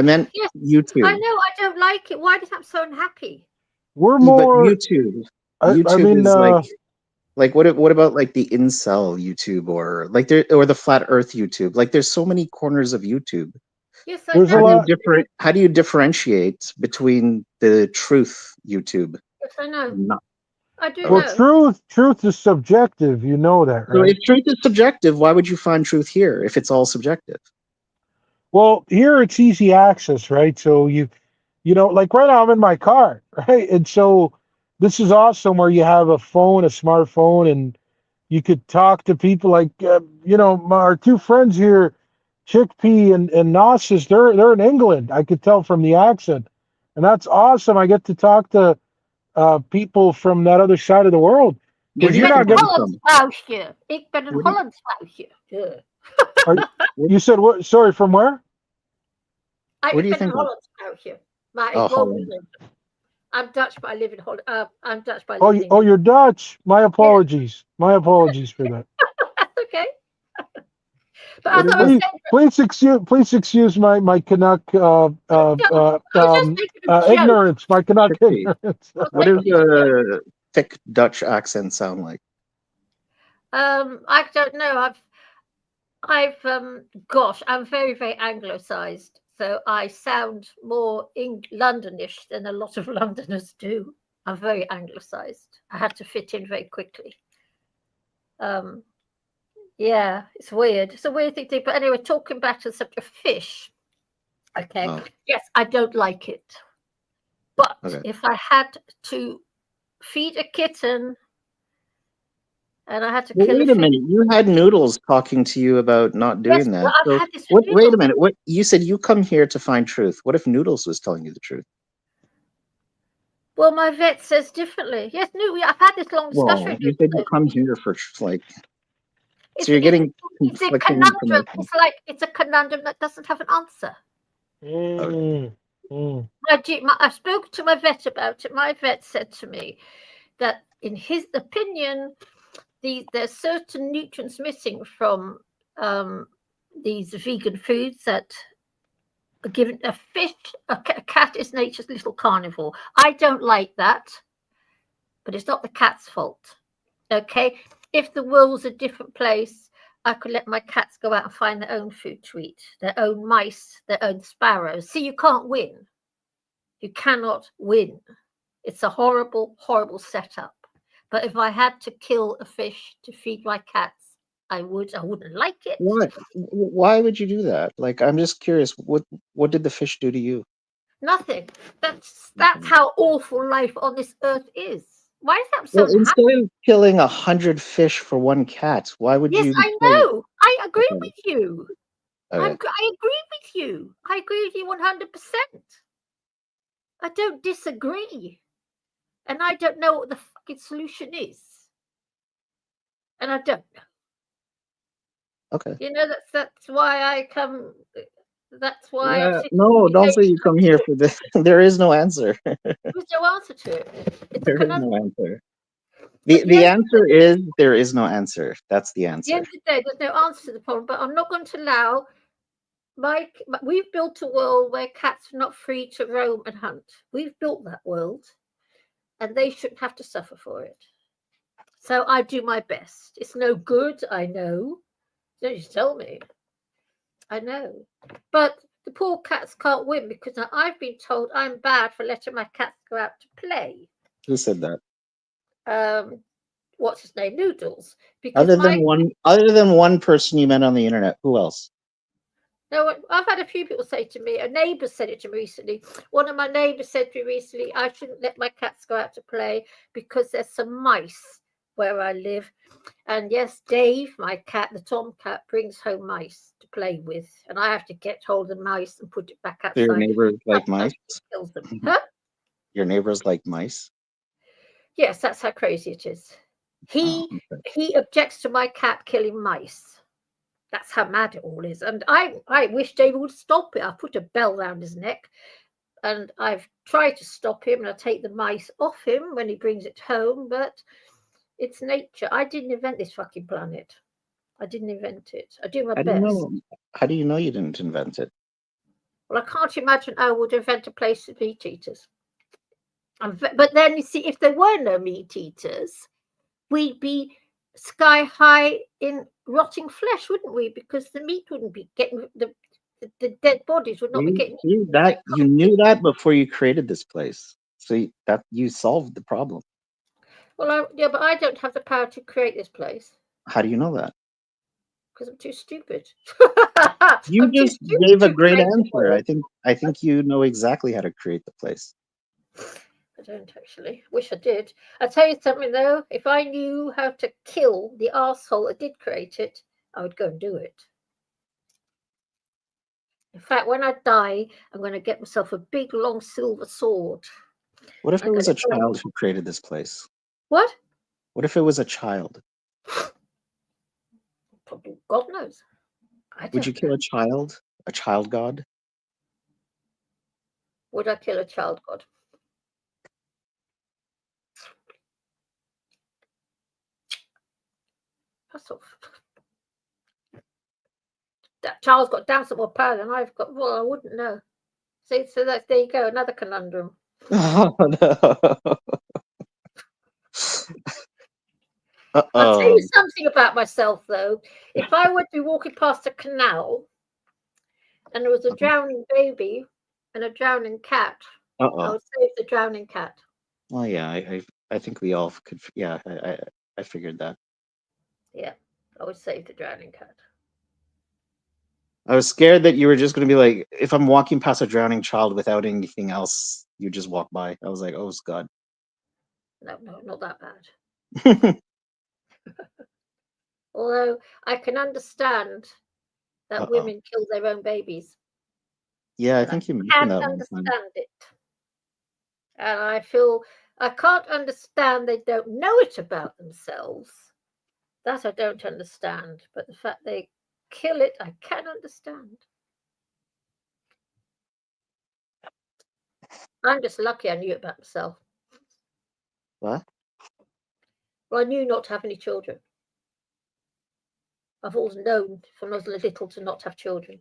meant
Yes,
YouTube.
I know. I don't like it. Why does I'm so unhappy?
We're
Yeah, but
more.
YouTube.
I
YouTube
mean,
is like what about like the incel YouTube or like or the flat Earth YouTube? Like there's so many corners of YouTube.
Yes, I
there's a
know.
lot.
How do you differentiate between the truth YouTube?
Yes, I know.
Not,
I do
Well,
know.
truth is subjective. You know that,
so
right?
if truth is subjective, why would you find truth here if it's all subjective?
Well, here it's easy access, right? So you know, like right now I'm in my car, right? And so this is awesome where you have a phone, a smartphone, and you could talk to people like, you know, our two friends here, Chickpea and Gnosis, they're in England. I could tell from the accent. And that's awesome. I get to talk to people from that other side of the world.
Where
Because
do
Ik
you
you're
ben
not
een
think
getting.
you're
Hollands
from?
vrouwtje. Ik ben een
Where do you,
Hollands vrouwtje. Yeah.
You said what? Sorry, from where?
where do
Ik
you
ben een
think?
Hollands vrouwtje. Maar
Oh,
ik woon
Holland.
in I'm Dutch, but I live in Holland. I'm Dutch, but I
Oh,
live in England.
you're Dutch. My
Yeah,
apologies. My apologies for that.
that's okay. But
What
as
is
I was
this?
saying,
Please excuse my Canuck
no, I was just making a joke.
ignorance. My Canuck
Chickpea.
ignorance.
I was
What does
making a joke.
a thick Dutch accent sound like?
I don't know. Gosh, I'm very, very anglicized. So I sound more Londonish than a lot of Londoners do. I'm very anglicized. I had to fit in very quickly. Yeah, it's weird. It's a weird thing to do. But anyway, talking back to the subject of fish. Okay.
Oh,
Yes, I don't like it. But
okay.
if I had to feed a kitten and I had to
Well,
kill a
wait a
fish.
minute. You had Noodles talking to you about not
Yes,
doing
well,
that.
I've
So
had this
what?
with
Wait a
noodles.
minute. What you said? You come here to find truth. What if Noodles was telling you the truth?
Well, my vet says differently. Yes, no, I've had this long discussion
Well,
with
you said you
Noodles.
come here for like.
It's,
So you're
it's,
getting
it's a
conflicting
conundrum.
information.
It's a conundrum that doesn't have an answer.
Mm, mm.
I spoke to my vet about it. My vet said to me that, in his opinion, there's certain nutrients missing from these vegan foods that are given. A fish, a cat is nature's little carnivore. I don't like that, but it's not the cat's fault. Okay, if the world's a different place, I could let my cats go out and find their own food to eat, their own mice, their own sparrows. See, you can't win. You cannot win. It's a horrible, horrible setup. But if I had to kill a fish to feed my cats, I would. I wouldn't like it.
What? Why would you do that? Like, I'm just curious. What did the fish do to you?
Nothing. That's how awful life on this earth is. Why is that
Well,
so happy?
instead of killing 100 fish for one cat, why would
Yes,
you?
I know. I agree
Okay.
with you.
Okay.
I agree with you. I agree with you 100%. I don't disagree. And I don't know what the fucking solution is. And I don't know.
Okay.
You know, that's why I come. That's why
Yeah,
I'm
no, don't say you come here for this. There is no answer.
There's no answer to it. It's a
There is
conundrum.
no answer.
But
The answer is there is no answer. That's the
At the end
answer.
of the day, there's no answer to the problem. But I'm not going to allow we've built a world where cats are not free to roam and hunt. We've built that world, and they shouldn't have to suffer for it. So I do my best. It's no good, I know. Don't you tell me. I know. But the poor cats can't win because I've been told I'm bad for letting my cats go out to play.
Who said that?
What's his name? Noodles. Because
Other than one person you met on the internet, who else?
No, I've had a few people say to me, a neighbour said it to me recently. One of my neighbours said to me recently, I shouldn't let my cats go out to play because there's some mice where I live. And yes, Dave, my cat, the tomcat, brings home mice to play with, and I have to get hold of the mice and put it back
So your
outside.
neighbors like mice?
Sometimes it kills them. Huh?
Your neighbors like mice?
Yes, that's how crazy it is.
Oh,
He
okay.
objects to my cat killing mice. That's how mad it all is. And I wish David would stop it. I put a bell round his neck, and I've tried to stop him, and I take the mice off him when he brings it home, but it's nature. I didn't invent this fucking planet. I didn't invent it. I do my best.
How do you know you didn't invent it?
Well, I can't imagine I would invent a place of meat eaters. But then, you see, if there were no meat eaters, we'd be sky high in rotting flesh, wouldn't we? Because the meat wouldn't be getting, the dead bodies would not be getting.
You knew that before you created this place. So you solved the problem.
Well, yeah, but I don't have the power to create this place.
How do you know that?
Because I'm too stupid.
You just gave a great answer. I think you know exactly how to create the place.
I don't actually. Wish I did. I'll tell you something though. If I knew how to kill the arsehole that did create it, I would go and do it. In fact, when I die, I'm going to get myself a big, long silver sword.
What if it was a child who created this place?
What?
What if it was a child?
Probably, God knows.
Would you kill a child? A child god?
Would I kill a child god? That's all. That child's got damn some more power than I've got. Well, I wouldn't know. See, so that's, there you go, another conundrum.
Oh, no.
I'll tell you something about myself, though. If I were to be walking past a canal and there was a drowning baby and a drowning cat, I would save the drowning cat.
Well, yeah, I think we all could. Yeah, I figured that.
Yeah, I would save the drowning cat.
I was scared that you were just going to be like, if I'm walking past a drowning child without anything else, you just walk by. I was like, oh, God.
No, not that bad. Although I can understand that women kill their own babies.
Yeah, I think you mentioned that.
I can't understand it. And I feel I can't understand they don't know it about themselves. That I don't understand. But the fact they kill it, I can understand. I'm just lucky I knew about myself.
What?
Well, I knew not to have any children. I've always known from I was little to not have children.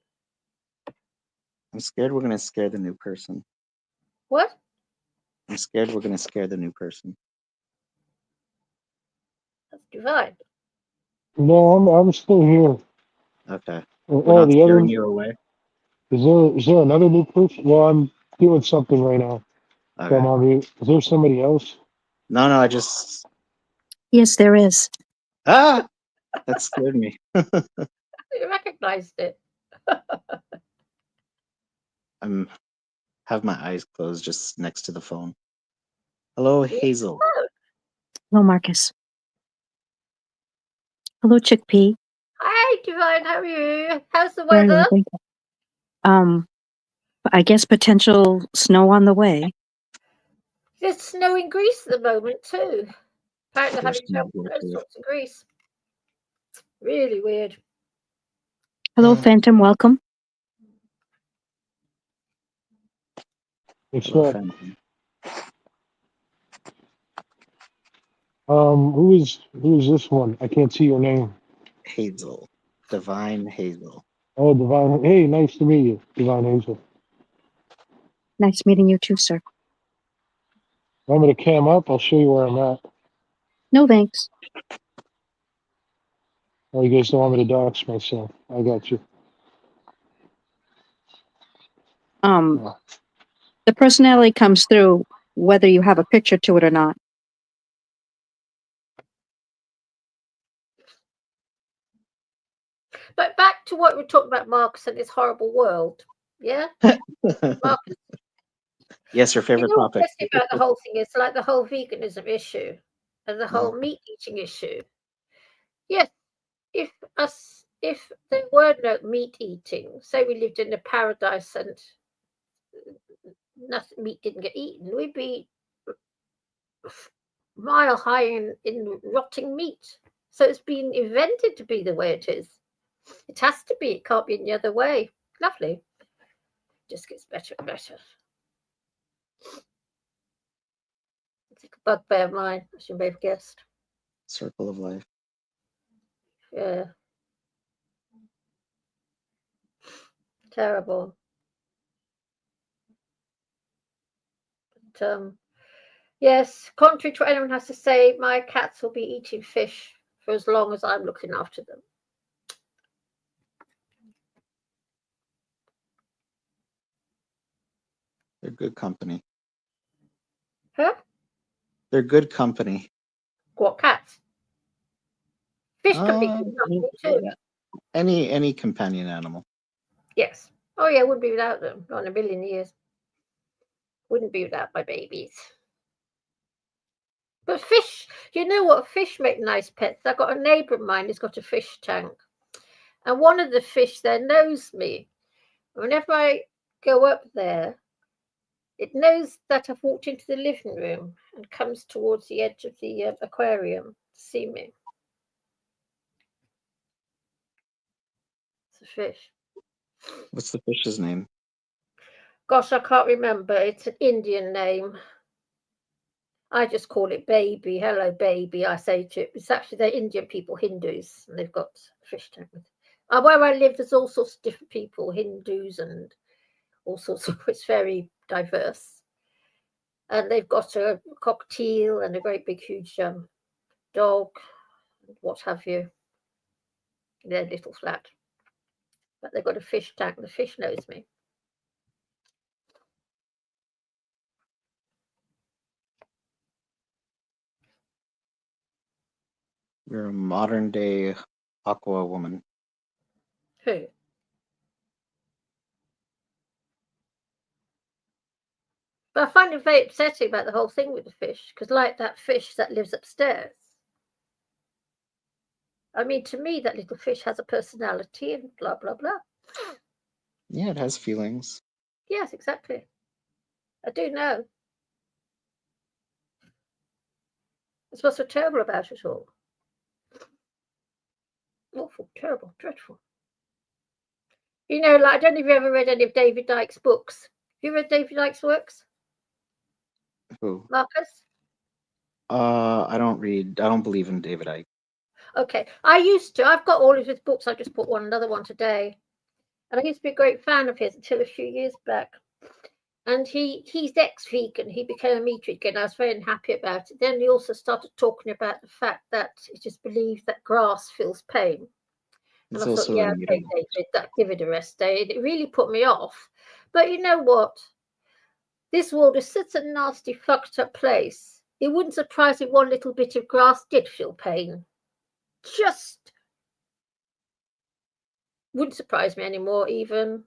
I'm scared we're going to scare the new person.
What?
I'm scared we're going to scare the new person.
That's divine.
No, I'm still here.
Okay.
We're not
scaring you away?
Is there another new person? Well, I'm doing something right now.
Okay.
So I'm on mute. Is there somebody else?
No, I just...
Yes, there is.
Ah! That scared me.
You recognized it.
I have my eyes closed just next to the phone. Hello, Hazel.
Hello, Marcus. Hello, Chickpea.
Hi, Divine. How are you? How's the
Very
weather?
well, thank you. I guess potential snow on the way.
There's snow in Greece at the moment too. Apparently they're having terrible snowstorms in Greece. Really weird.
Hello, Phantom. Welcome.
Hello, who is this one? I can't see your name.
Hazel. Divine Hazel.
Oh, Divine. Hey, nice to meet you, Divine Hazel.
Nice meeting you too, sir.
Want me to cam up? I'll show you where I'm at.
No, thanks.
Oh, you guys don't want me to dox myself. I got you.
The personality comes through whether you have a picture to it or not.
But back to what we were talking about, Marcus, and this horrible world. Yeah? Marcus.
Yes, your favorite topic.
About the whole thing is like the whole veganism issue and the whole meat eating issue. Yes, if us if there were no meat eating, say we lived in a paradise and nothing, meat didn't get eaten, we'd be mile high in rotting meat. So it's been invented to be the way it is. It has to be. It can't be any other way. Lovely. Just gets better and better. It's like a bugbear of mine, as you may have guessed.
Circle of life.
Yeah. Terrible. But, yes, contrary to what anyone has to say, my cats will be eating fish for as long as I'm looking after them.
They're good company.
Huh?
They're good company.
What cats? Fish can be good company too.
Yeah. Any companion animal.
Yes. Oh yeah, wouldn't be without them. Not in a million years. Wouldn't be without my babies. But fish, you know what? Fish make nice pets. I've got a neighbour of mine who's got a fish tank. And one of the fish there knows me. Whenever I go up there, it knows that I've walked into the living room and comes towards the edge of the aquarium to see me. It's a fish.
What's the fish's name?
Gosh, I can't remember. It's an Indian name. I just call it baby. Hello, baby. I say to it. It's actually they're Indian people, Hindus, and they've got a fish tank with. Where I live, there's all sorts of different people, Hindus and all sorts of. It's very diverse, and they've got a cockatiel and a great big, huge dog, what have you. Their little flat, but they've got a fish tank. The fish knows me.
You're a modern day aqua woman.
Who? But I find it very upsetting about the whole thing with the fish, because like that fish that lives upstairs, I mean, to me, that little fish has a personality and blah, blah, blah.
Yeah, it has feelings.
Yes, exactly. I do know. That's what's so terrible about it all. Awful, terrible, dreadful. You know, like, I don't know if you ever read any of David Icke's books. Have you read David Icke's works?
Who?
Marcus?
I don't believe in David Icke.
Okay. I used to. I've got all of his books. I just bought another one today. And I used to be a great fan of his until a few years back. And he's ex-vegan. He became a meat eater again. I was very unhappy about it. Then he also started talking about the fact that he just believes that grass feels pain. And
It's
I thought,
also
yeah,
a
okay, David, give it a rest day. And it really put me off. But you know what? This world is such a nasty, fucked up place. It wouldn't surprise me one little bit of grass did feel pain. Just wouldn't surprise me anymore, even.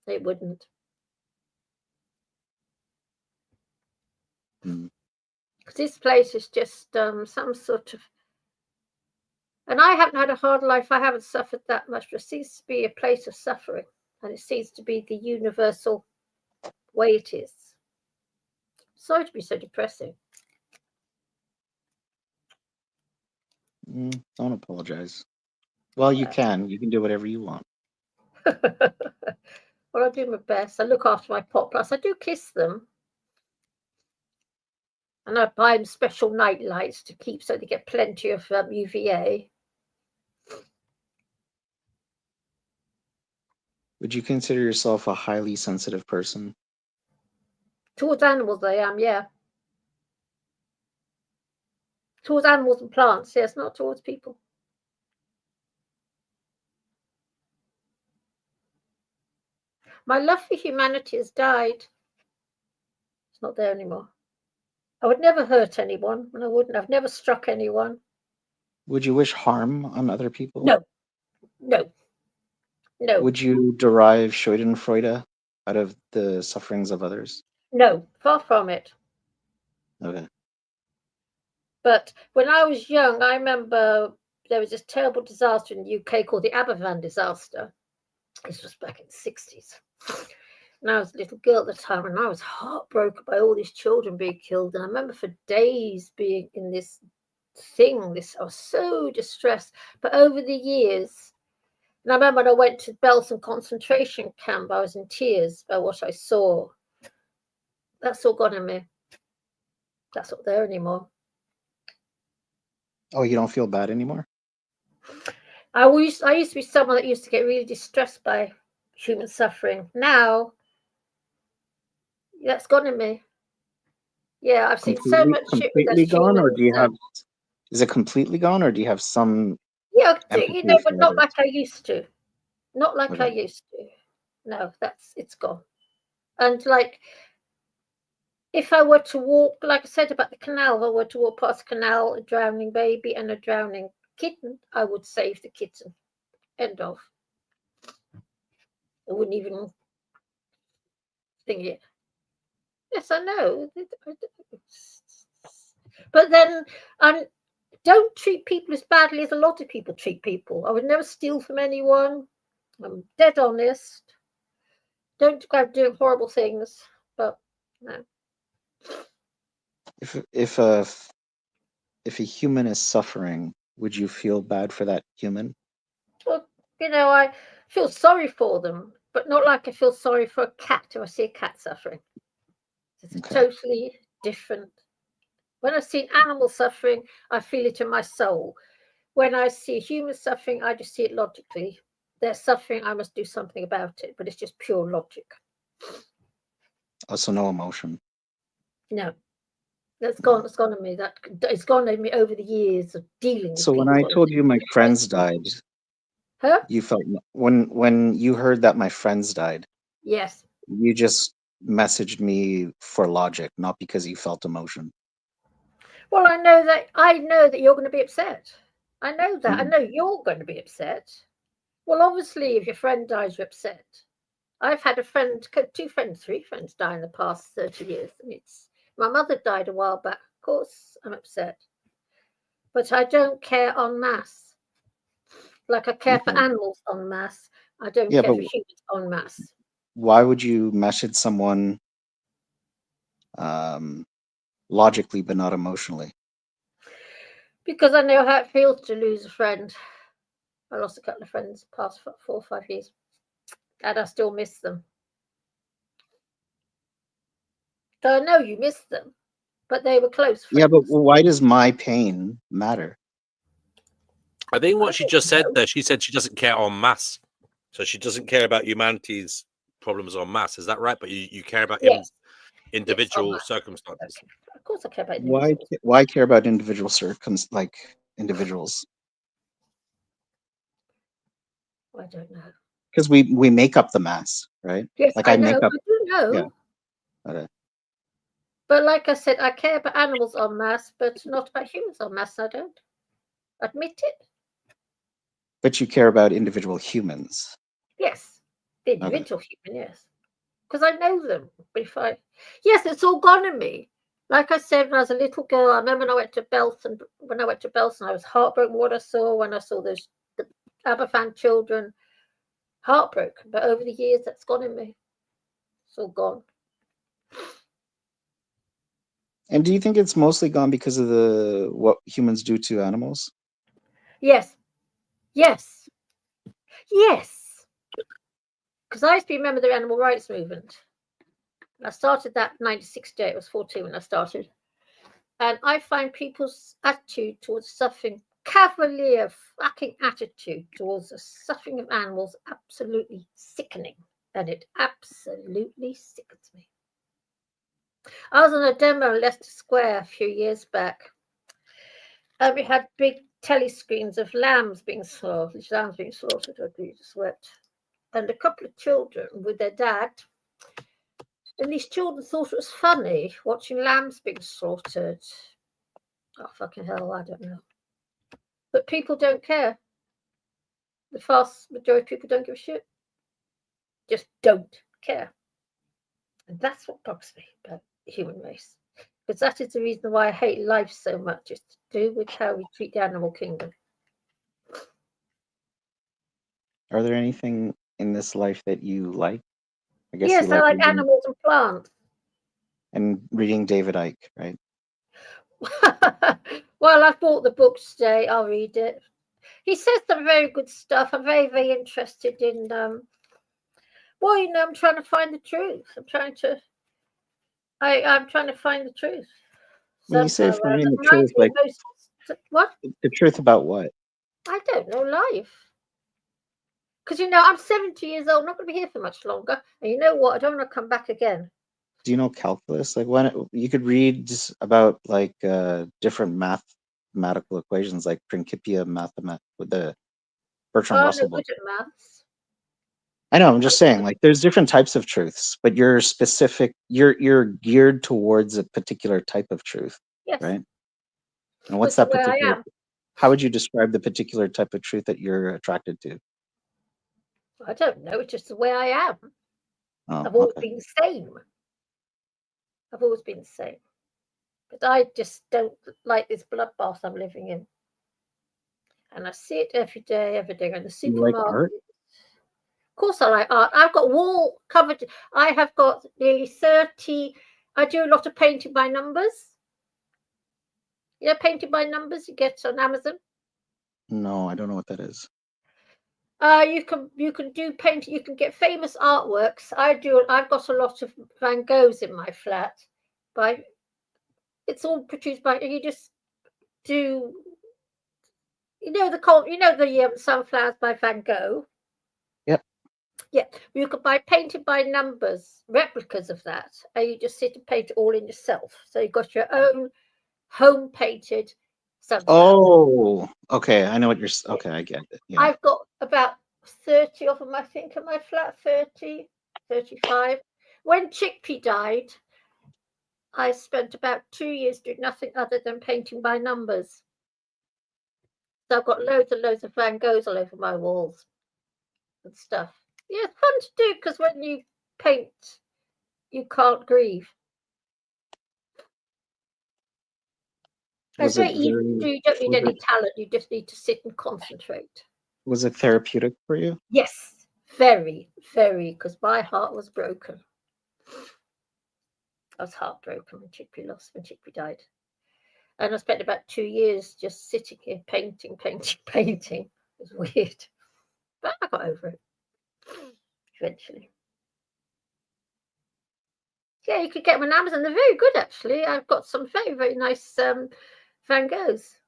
It wouldn't. Because this place is just some sort of. And I haven't had a hard life. I haven't suffered that much, but it seems to be a place of suffering. And it seems to be the universal way it is. Sorry to be so depressing.
Don't apologize. Well, you can. You can do whatever you want.
Well, I do my best. I look after my pot plants. I do kiss them. And I buy them special night lights to keep so they get plenty of UVA.
Would you consider yourself a highly sensitive person?
Towards animals, I am, yeah. Towards animals and plants, yes, not towards people. My love for humanity has died. It's not there anymore. I would never hurt anyone, and I wouldn't. I've never struck anyone.
Would you wish harm on other people?
No. No. No.
Would you derive Schadenfreude out of the sufferings of others?
No, far from it.
Okay.
But when I was young, I remember there was this terrible disaster in the UK called the Aberfan disaster. This was back in the 60s. And I was a little girl at the time, and I was heartbroken by all these children being killed. And I remember for days being in this thing. I was so distressed. But over the years, and I remember when I went to Belsen concentration camp, I was in tears by what I saw. That's all gone in me. That's not there anymore.
Oh, you don't feel bad anymore?
I used to be someone that used to get really distressed by human suffering. Now, that's gone in me. Yeah, I've seen so much shit
completely
that's
gone, or
humans.
do you have? Is it completely gone, or do you have some?
Yeah,
empathy
but
for
not
others?
like I used to. Not like I
Okay.
used to. No, it's gone. And like, if I were to walk, like I said about the canal, if I were to walk past a canal, a drowning baby and a drowning kitten, I would save the kitten. End of. I wouldn't even think it. Yes, I know. But then don't treat people as badly as a lot of people treat people. I would never steal from anyone. I'm dead honest. Don't go doing horrible things. But no.
If a human is suffering, would you feel bad for that human?
Well, I feel sorry for them, but not like I feel sorry for a cat if I see a cat suffering. It's
Okay.
totally different. When I see an animal suffering, I feel it in my soul. When I see human suffering, I just see it logically. They're suffering, I must do something about it, but it's just pure logic.
Also, no emotion.
No, that's gone. It's gone on me. It's gone on me over the years of dealing with
So
people.
when I told you my friends died,
Huh?
you felt when you heard that my friends died,
Yes.
you just messaged me for logic, not because you felt emotion.
Well, I know that you're going to be upset. I know that. I
Mhm.
know you're going to be upset. Well, obviously, if your friend dies, you're upset. I've had three friends die in the past 30 years. And my mother died a while back. Of course, I'm upset. But I don't care en masse. Like I care for
Okay.
animals en masse. I don't
Yeah,
care
but
for humans en masse.
why would you message someone logically but not emotionally?
Because I know how it feels to lose a friend. I lost a couple of friends the past 4 or 5 years. And I still miss them. So I know you miss them, but they were close friends.
Yeah, but why does my pain matter?
I think what she just said
know.
there, she said she doesn't care en masse. So she doesn't care about humanity's problems en masse. Is that right? But you care about
Yes.
individual
Yes,
circumstances.
okay. Of course I care about individuals.
Why care about individual individuals?
I don't know.
Because we make up the mass, right?
Yes,
Like
I
I
know.
make up.
I do know.
Yeah. Okay.
But like I said, I care about animals en masse, but not about humans en masse. I don't. Admit it.
But you care about individual humans.
Yes. The individual human, yes. Because I know them. But yes, it's all gone in me. Like I said, when I was a little girl, I remember when I went to Belsen. When I went to Belsen, I was heartbroken what I saw when I saw the Aberfan children. Heartbroken. But over the years, that's gone in me. It's all gone.
And do you think it's mostly gone because of what humans do to animals?
Yes. Yes. Yes. Because I used to remember the animal rights movement. I started that in 1968. I was 14 when I started. And I find people's attitude towards suffering, cavalier fucking attitude towards the suffering of animals, absolutely sickening. And it absolutely sickens me. I was on a demo in Leicester Square a few years back. And we had big telescreens of lambs being slaughtered. I just wept. And a couple of children with their dad. And these children thought it was funny watching lambs being slaughtered. Oh, fucking hell, I don't know. But people don't care. The vast majority of people don't give a shit. Just don't care. And that's what bugs me about the human race. Because that is the reason why I hate life so much. It's to do with how we treat the animal kingdom.
Are there anything in this life that you like? I guess you
Yes, I
like
like
reading,
animals and plants.
David Icke, right?
Well, I bought the book today. I'll read it. He says some very good stuff. I'm very, very interested in. Well, I'm trying to find the truth. I'm trying to find the truth.
When you say
Somehow,
finding the
that
truth,
might
like
be what?
the truth about what?
I don't know, life. Because I'm 70 years old. I'm not going to be here for much longer. And you know what? I don't want to come back again.
Do you know calculus? Like when you could read about like different mathematical equations, like Principia Mathematica with the Bertrand
I'm
Russell
no
book.
good at maths.
I know. I'm just saying, like, there's different types of truths, but you're specific. You're geared towards a particular type of truth,
Yes.
right? And what's
That's
that
the way I
particular?
am.
How would you describe the particular type of truth that you're attracted to?
I don't know. It's just the way I am.
Oh,
I've always
okay.
been the same. I've always been the same. But I just don't like this bloodbath I'm living in. And I see it every day in the
You like
supermarket.
art?
Of course I like art. I've got wall covered. I have got nearly 30. I do a lot of painting by numbers. Painting by numbers you get on Amazon.
No, I don't know what that is.
You can do painting. You can get famous artworks. I've got a lot of Van Goghs in my flat. It's all produced by. You just do. The sunflowers by Van Gogh.
Yep.
Yeah, you could buy painted by numbers replicas of that, and you just sit and paint it all in yourself. So you've got your own home painted sunflowers.
Oh, okay. I know what you're. Okay, I get it. Yeah.
I've got about 30 of them, I think, in my flat. 30, 35. When Chickpea died, I spent about 2 years doing nothing other than painting by numbers. So I've got loads and loads of Van Goghs all over my walls and stuff. Yeah, it's fun to do because when you paint, you can't grieve. It's very easy to do. You don't need any talent. You just need to sit and concentrate.
Was it therapeutic for you?
Yes, very, very, because my heart was broken. I was heartbroken when Chickpea died. And I spent about 2 years just sitting here painting. It was weird. But I got over it eventually. Yeah, you could get them on Amazon. They're very good, actually. I've got some very, very nice Van Goghs.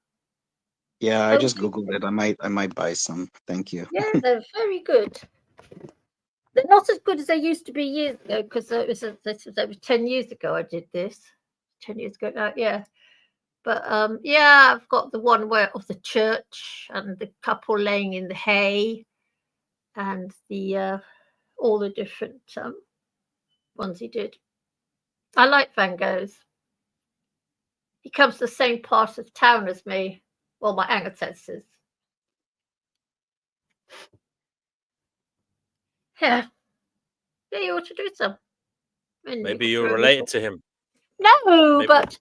Yeah, I just Googled it. I might buy some. Thank you.
Yeah, they're very good. They're not as good as they used to be years ago, because this was 10 years ago I did this. 10 years ago, yeah. But yeah, I've got the one of the church and the couple laying in the hay, and the all the different ones he did. I like Van Gogh's. He comes to the same part of town as me. Well, my ancestors. Yeah. Yeah, you ought to do some.
Maybe you're related to him.
No, but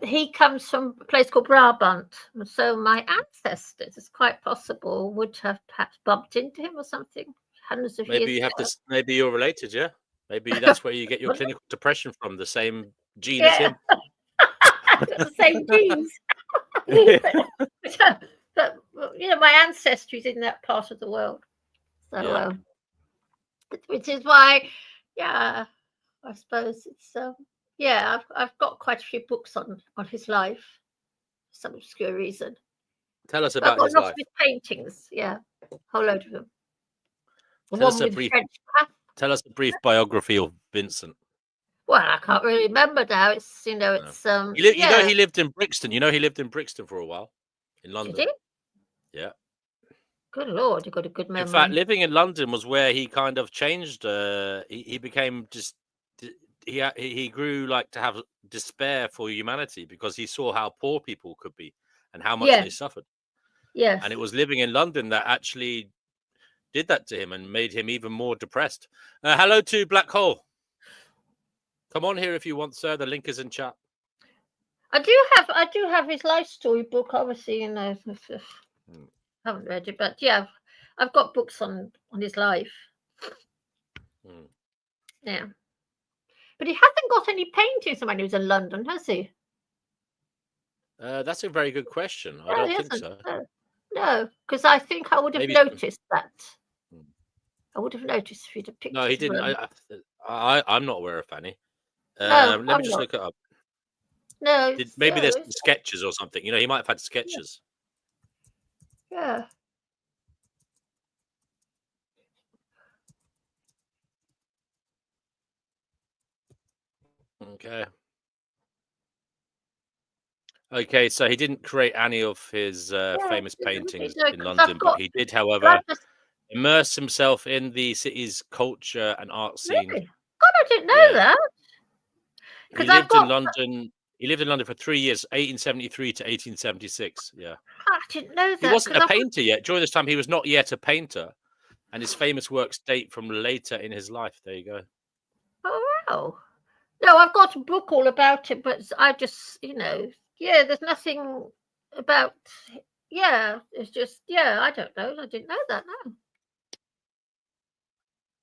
he comes from a place called Brabant. So my ancestors, it's quite possible, would have perhaps bumped into him or something hundreds of
Maybe
years
you have
ago.
this. Maybe you're related, yeah. Maybe that's where you get your clinical depression from. The same gene as him.
The same genes. but my ancestry's in that part of the world. So,
Yeah.
Which is why, yeah, I suppose it's yeah. I've got quite a few books on his life, for some obscure reason.
Tell us about his
I've got
life.
lots of his paintings. Yeah, a whole load of them.
Tell us a brief biography of Vincent.
Well, I can't really remember now. It's it's
he lived in Brixton. He lived in Brixton for a while, in London.
Did
he? Yeah.
Good Lord, you got a good memory.
In fact, living in London was where he kind of changed. He became just. He grew like to have despair for humanity because he saw how poor people could be and how much they suffered.
Yes.
And it was living in London that actually did that to him and made him even more depressed. Hello to Black Hole. Come on here if you want, sir. The link is in chat.
I do have his life story book, obviously, I haven't read it, but yeah, I've got books on his life.
Hmm.
Yeah. But he hasn't got any paintings when he was in London, has he?
That's a very good question. I
No,
don't
he
think
hasn't.
so.
No, because I think I would have
Maybe.
noticed that.
Hmm.
I would have noticed if he'd have picked
No, he didn't.
them.
I'm not aware of any.
No,
Let me
I'm
just
not.
look it up.
No,
Maybe there's
no,
some sketches or something. You know, he might have had sketches.
yeah.
Okay. Okay, so he didn't create any of his famous paintings in London, but he did, however, immerse himself in the city's culture and art scene.
Really? God, I didn't know that.
He lived in London. He lived in London for 3 years, 1873 to 1876. Yeah.
I didn't know that.
He wasn't a painter yet. During this time, he was not yet a painter, and his famous works date from later in his life. There you go.
Oh, wow. No, I've got a book all about it, but I just, there's nothing about, it's just, I don't know. I didn't know that, no.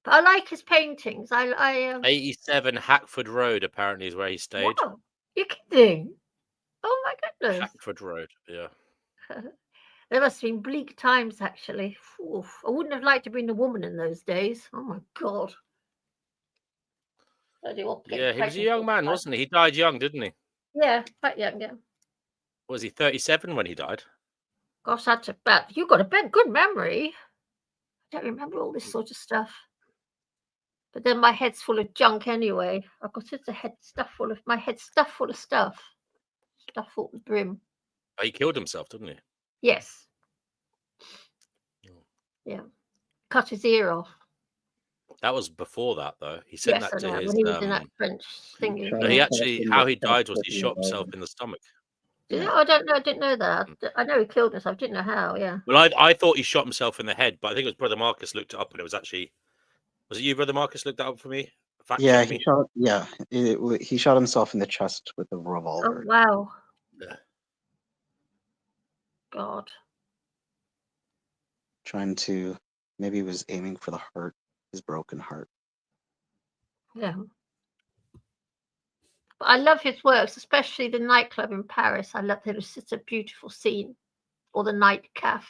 But I like his paintings.
87 Hackford Road, apparently, is where he stayed.
Wow, you're kidding. Oh, my goodness.
Hackford Road, yeah.
There must have been bleak times, actually. Oof. I wouldn't have liked to be a woman in those days. Oh, my God.
Yeah, he was a young man, wasn't he? He died young, didn't he?
Yeah, quite young, yeah.
Was he 37 when he died?
Gosh, that's bad. You've got a good memory. I don't remember all this sort of stuff. But then my head's full of junk anyway. I've got such a my head's stuffed full of stuff. Stuff full of brim.
Oh, he killed himself, didn't he?
Yes. Yeah. Cut his ear off.
That was before that, though. He said that to his.
When he was in that French thingy.
No, he actually, how he died was he shot himself in the stomach.
Yeah, I don't know. I didn't know that. I know he killed himself. I didn't know how. Yeah.
Well, I thought he shot himself in the head, but I think it was Brother Marcus looked it up, and it was actually. Was it you, Brother Marcus, looked that up for me?
Yeah, he shot. Yeah, he shot himself in the chest with a revolver.
Oh wow.
Yeah.
God.
Maybe he was aiming for the heart, his broken heart.
Yeah. But I love his works, especially the nightclub in Paris. I love it. It's such a beautiful scene. Or the night cafe.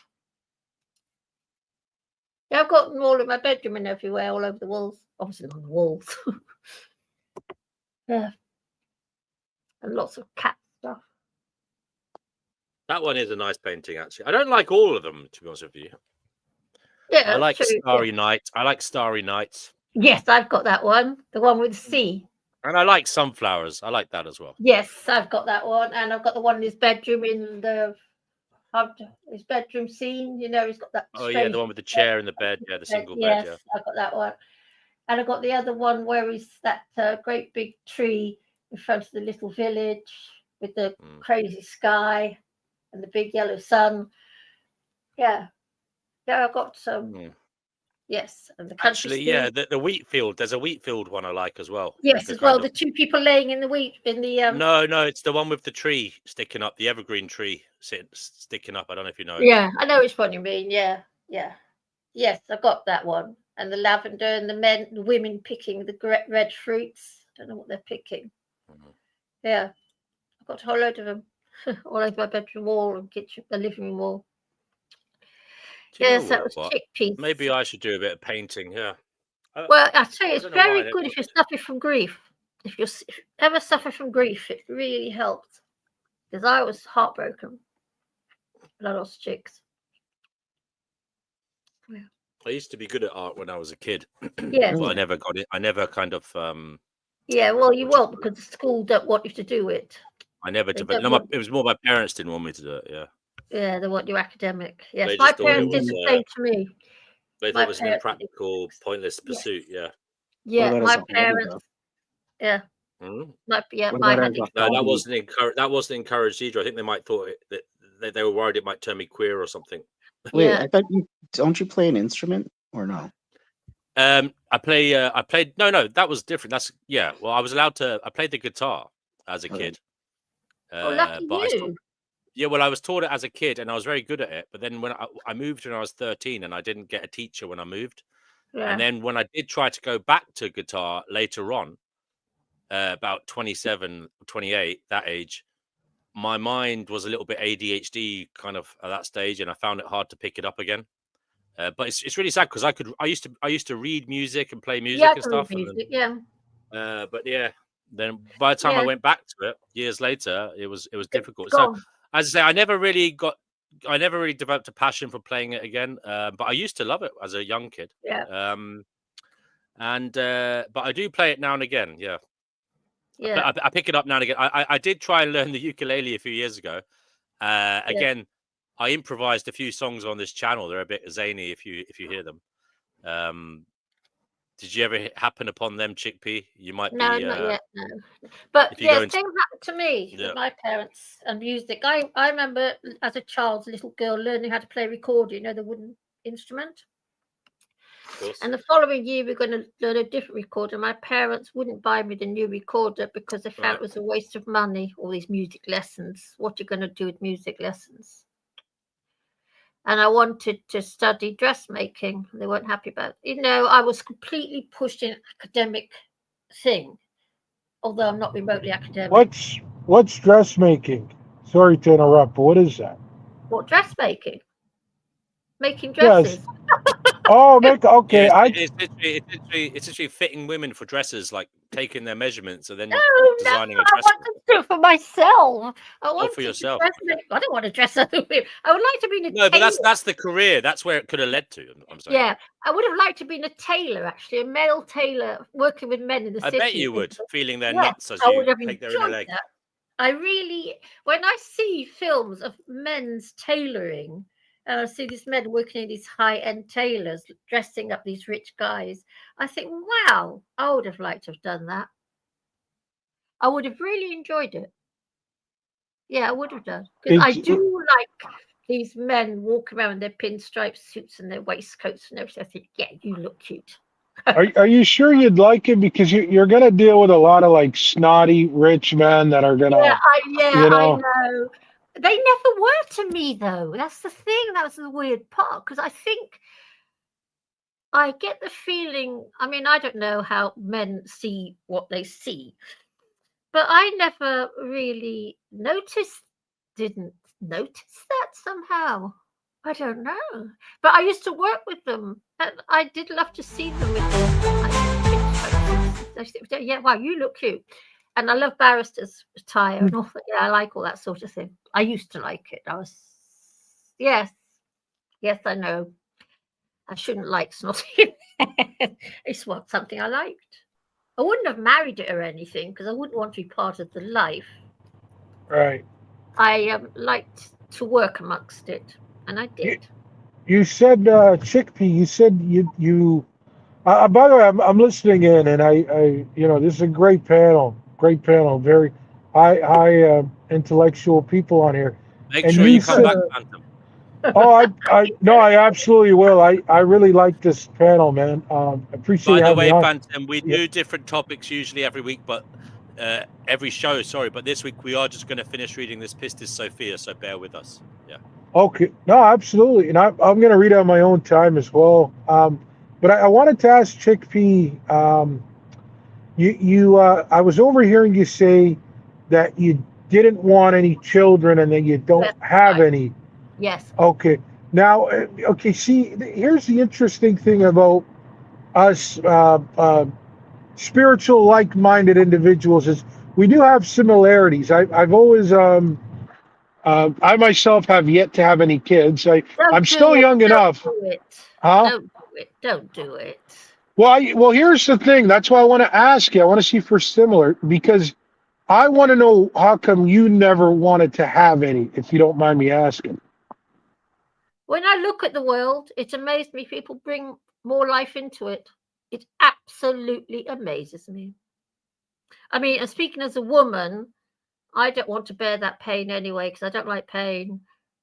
Yeah, I've got them all in my bedroom and everywhere, all over the walls. Obviously on the walls. Yeah. And lots of cat stuff.
That one is a nice painting, actually. I don't like all of them, to be honest with you.
Yeah,
I like Starry Night. I like Starry Nights.
Yes, I've got that one. The one with the sea.
And I like Sunflowers. I like that as well.
Yes, I've got that one. And I've got the one in his bedroom his bedroom scene. He's got that.
Oh, yeah, the one with the chair in the bed. Yeah, the single bed. Yeah,
I've got that one. And I've got the other one where he's that great big tree in front of the little village with the crazy sky and the big yellow sun. Yeah. Yeah, I've got some. Yes, and the country.
Actually, yeah, the wheat field. There's a wheat field one I like as well.
Yes, as well. The two people laying in the wheat in the.
No, it's the one with the tree sticking up, the evergreen tree sticking up. I don't know if you know.
Yeah, I know which one you mean. Yeah. Yes, I got that one. And the lavender and the women picking the red fruits. I don't know what they're picking. Yeah, I've got a whole load of them all over my bedroom wall and kitchen, the living room wall. Yes, that was chickpeas.
Maybe I should do a bit of painting. Yeah.
Well, I tell you, it's very good if you're suffering from grief. If you ever suffer from grief, it really helps. Because I was heartbroken when I lost chicks. Yeah.
I used to be good at art when I was a kid.
Yes.
But I never got it. I never kind of.
Yeah, well, you won't because the school don't want you to do it.
I never developed. No, it was more my parents didn't want me to do it. Yeah.
Yeah, they want you academic. Yes, my parents did the same to me.
They thought it was an impractical, pointless pursuit. Yeah.
Yeah, my parents. Yeah.
No,
that
wasn't encouraged either. I think they might thought that they were worried it might turn me queer or something.
Wait, I thought don't you play an instrument or no?
I played. No, that was different. Well, I was allowed to. I played the guitar as a kid.
Lucky you.
Yeah, well, I was taught it as a kid, and I was very good at it. But then when I moved when I was 13, and I didn't get a teacher when I moved.
Yeah.
And then when I did try to go back to guitar later on, about 27, 28, that age, my mind was a little bit ADHD kind of at that stage, and I found it hard to pick it up again. But it's really sad because I used to read music and play music
Yeah, I
and
can read
stuff, and
music. Yeah.
then but yeah, then by the time I
Yeah.
went back to it years later, it was difficult. So
Gone.
as I say, I never really developed a passion for playing it again. But I used to love it as a young kid.
Yeah.
But I do play it now and again. Yeah.
Yeah.
I pick it up now and again. I did try and learn the ukulele a few years ago. Again, I improvised a few songs on this channel. They're a bit zany if you hear them. Did you ever happen upon them, Chickpea? You might
No,
be.
not yet. No. But
if you go
yeah,
into-
same happened to me
Yeah.
with my parents and music. I remember as a child, little girl, learning how to play recorder, you know, the wooden instrument.
Of course.
And the following year, we were going to learn a different recorder. My parents wouldn't buy me the new recorder because they found
Right.
it was a waste of money, all these music lessons. What are you going to do with music lessons? And I wanted to study dressmaking. They weren't happy about it. You know, I was completely pushed in academic thing, although I'm not remotely academic.
What's dressmaking? Sorry to interrupt, but what is that?
What, dressmaking? Making
Yes.
dresses.
Oh, okay.
Yeah, it's literally fitting women for dresses, like taking their measurements and then designing a
I
dress.
want to do it for myself. I want
for yourself.
I don't want to dress other women. I would like to be a
No, but
tailor.
that's the career. That's where it could have led to. I'm saying.
Yeah, I would have liked to be a tailor, actually, a male tailor working with men in the
I
city.
bet you would, feeling their
Yeah,
nuts as
I
you
would have
take their inner
enjoyed
leg.
that. I really, when I see films of men's tailoring, and I see these men working in these high-end tailors, dressing up these rich guys, I think, wow, I would have liked to have done that. I would have really enjoyed it. Yeah, I would have done. Because I do like these men walking around in their pinstripe suits and their waistcoats and everything. I think, yeah, you look cute.
Are you sure you'd like it? Because you're going to deal with a lot of like snotty rich men that are going to,
I know. They never were to me, though. That's the thing. That was the weird part. Because I think I get the feeling, I mean, I don't know how men see what they see, but I never really didn't notice that somehow. I don't know. But I used to work with them, and I did love to see them with their, yeah, wow, you look cute. And I love barristers' attire and all that. Yeah, I like all that sort of thing. I used to like it. Yes, I know. I shouldn't like snotty. It's something I liked. I wouldn't have married it or anything because I wouldn't want to be part of the life.
Right.
I liked to work amongst it, and I did.
You said, Chickpea, you said you by the way, I'm listening in, and I this is a great panel, very high intellectual people on here.
Make sure you come back, Phantom.
Oh, I absolutely will. I really like this panel, man. Appreciate.
By the way,
me on.
Phantom, we do different topics usually every week, but every show. Sorry, but this week we are just going to finish reading this Pistis Sophia, so bear with us. Yeah.
Okay. No, absolutely, and I'm going to read it on my own time as well. But I wanted to ask Chickpea. I was overhearing you say that you didn't want any children and that you don't have any.
Yes.
Okay. Now, see, here's the interesting thing about us spiritual, like-minded individuals is we do have similarities. I've always, I myself have yet to have any kids. I'm still young enough.
Don't do it.
Huh?
Don't do it. Don't do it.
Well, here's the thing. That's why I want to ask you. I want to see if we're similar because I want to know how come you never wanted to have any, if you don't mind me asking.
When I look at the world, it amazes me people bring more life into it. It absolutely amazes me. I mean, and speaking as a woman, I don't want to bear that pain anyway because I don't like pain.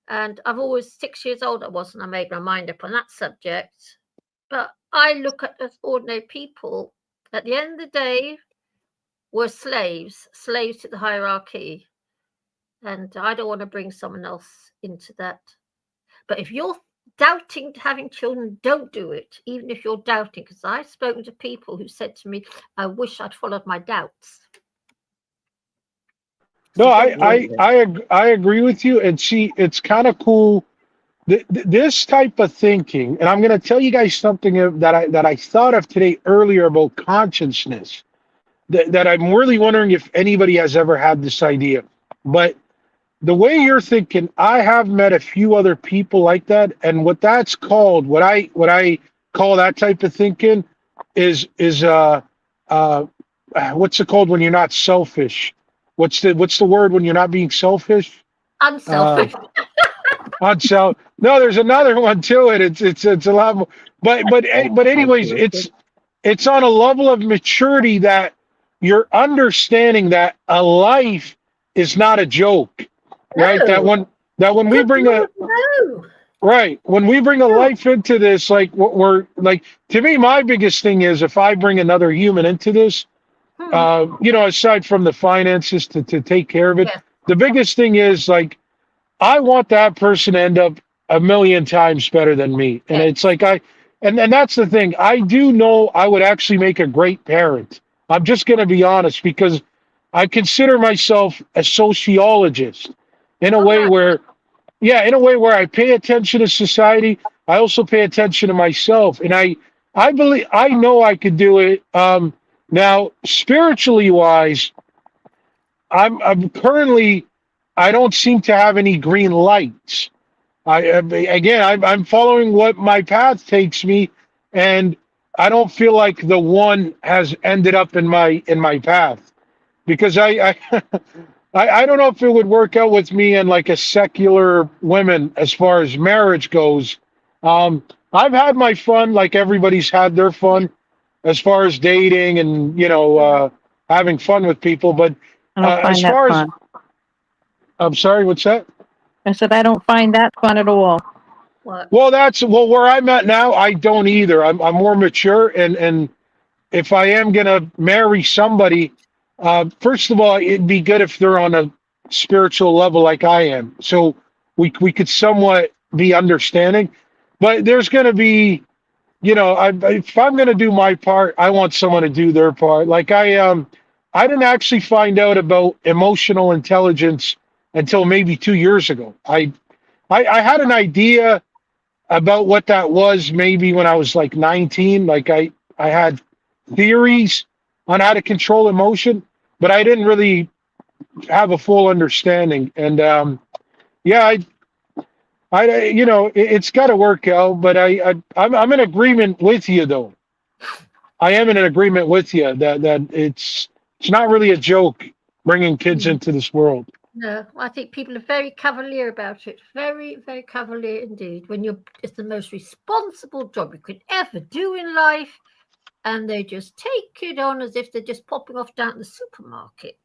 And I've always 6 years old I was when I made my mind up on that subject. But I look at as ordinary people, at the end of the day, we're slaves to the hierarchy. And I don't want to bring someone else into that. But if you're doubting having children, don't do it, even if you're doubting, because I've spoken to people who said to me, I wish I'd followed my doubts.
No, I agree with you. And see, it's kind of cool. This type of thinking, and I'm going to tell you guys something that I thought of today earlier about consciousness. That I'm really wondering if anybody has ever had this idea. But the way you're thinking, I have met a few other people like that, and what that's called, what I call that type of thinking, is what's it called when you're not selfish? What's the word when you're not being selfish?
Unselfish.
No, there's another one to it. It's a lot more, but anyways, it's on a level of maturity that you're understanding that a life is not a joke, right?
No.
That when we bring a when we bring a life into this, like what we're like, to me, my biggest thing is if I bring another human into this, aside from the finances to take care of it, the biggest thing is like I want that person to end up a million times better than me, and it's like and that's the thing. I do know I would actually make a great parent. I'm just going to be honest because I consider myself a sociologist in a way where I pay attention to society. I also pay attention to myself, and I believe I know I could do it. Now, spiritually wise, I'm currently I don't seem to have any green lights. I'm following what my path takes me, and I don't feel like the one has ended up in my path because I I don't know if it would work out with me and like a secular women as far as marriage goes. I've had my fun, like everybody's had their fun, as far as dating and having fun with people. But as far as I'm sorry, what's that?
I said I don't find that fun at all.
What?
Well, where I'm at now. I don't either. I'm more mature, and if I am gonna marry somebody, first of all, it'd be good if they're on a spiritual level like I am, so we could somewhat be understanding. But there's gonna be, if I'm gonna do my part, I want someone to do their part. Like I didn't actually find out about emotional intelligence until maybe 2 years ago. I had an idea about what that was maybe when I was like 19. Like I had theories on how to control emotion, but I didn't really have a full understanding. And it's got to work out. But I'm in agreement with you though. I am in an agreement with you that it's not really a joke bringing kids into this world.
No, I think people are very cavalier about it. Very, very cavalier indeed. It's the most responsible job you could ever do in life, and they just take it on as if they're just popping off down to the supermarket.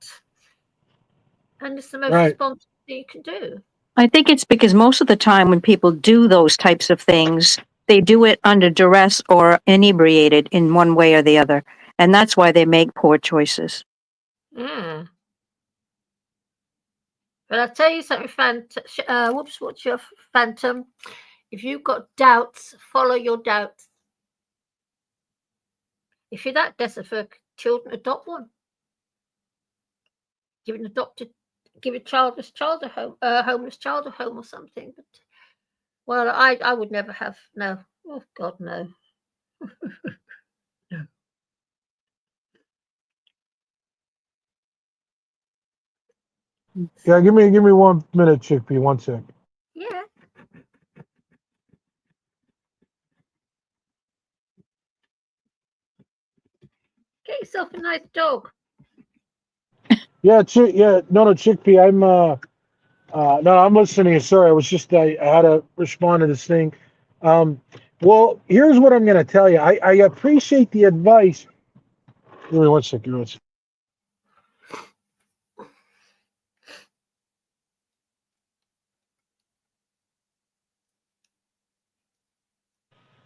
And it's the most responsible thing you can do.
I think it's because most of the time when people do those types of things, they do it under duress or inebriated in one way or the other. And that's why they make poor choices.
Yeah. But I'll tell you something, what's your Phantom? If you've got doubts, follow your doubts. If you're that desperate for children, adopt one. Give a childless child a home, homeless child a home or something. But well, I would never have. No, oh God, no. No.
Yeah, give me 1 minute, Chickpea. 1 sec.
Yeah. Get yourself a nice dog.
Yeah, Chickpea. I'm listening. Sorry, I had to respond to this thing. Well, here's what I'm going to tell you. I appreciate the advice. Give me 1 second.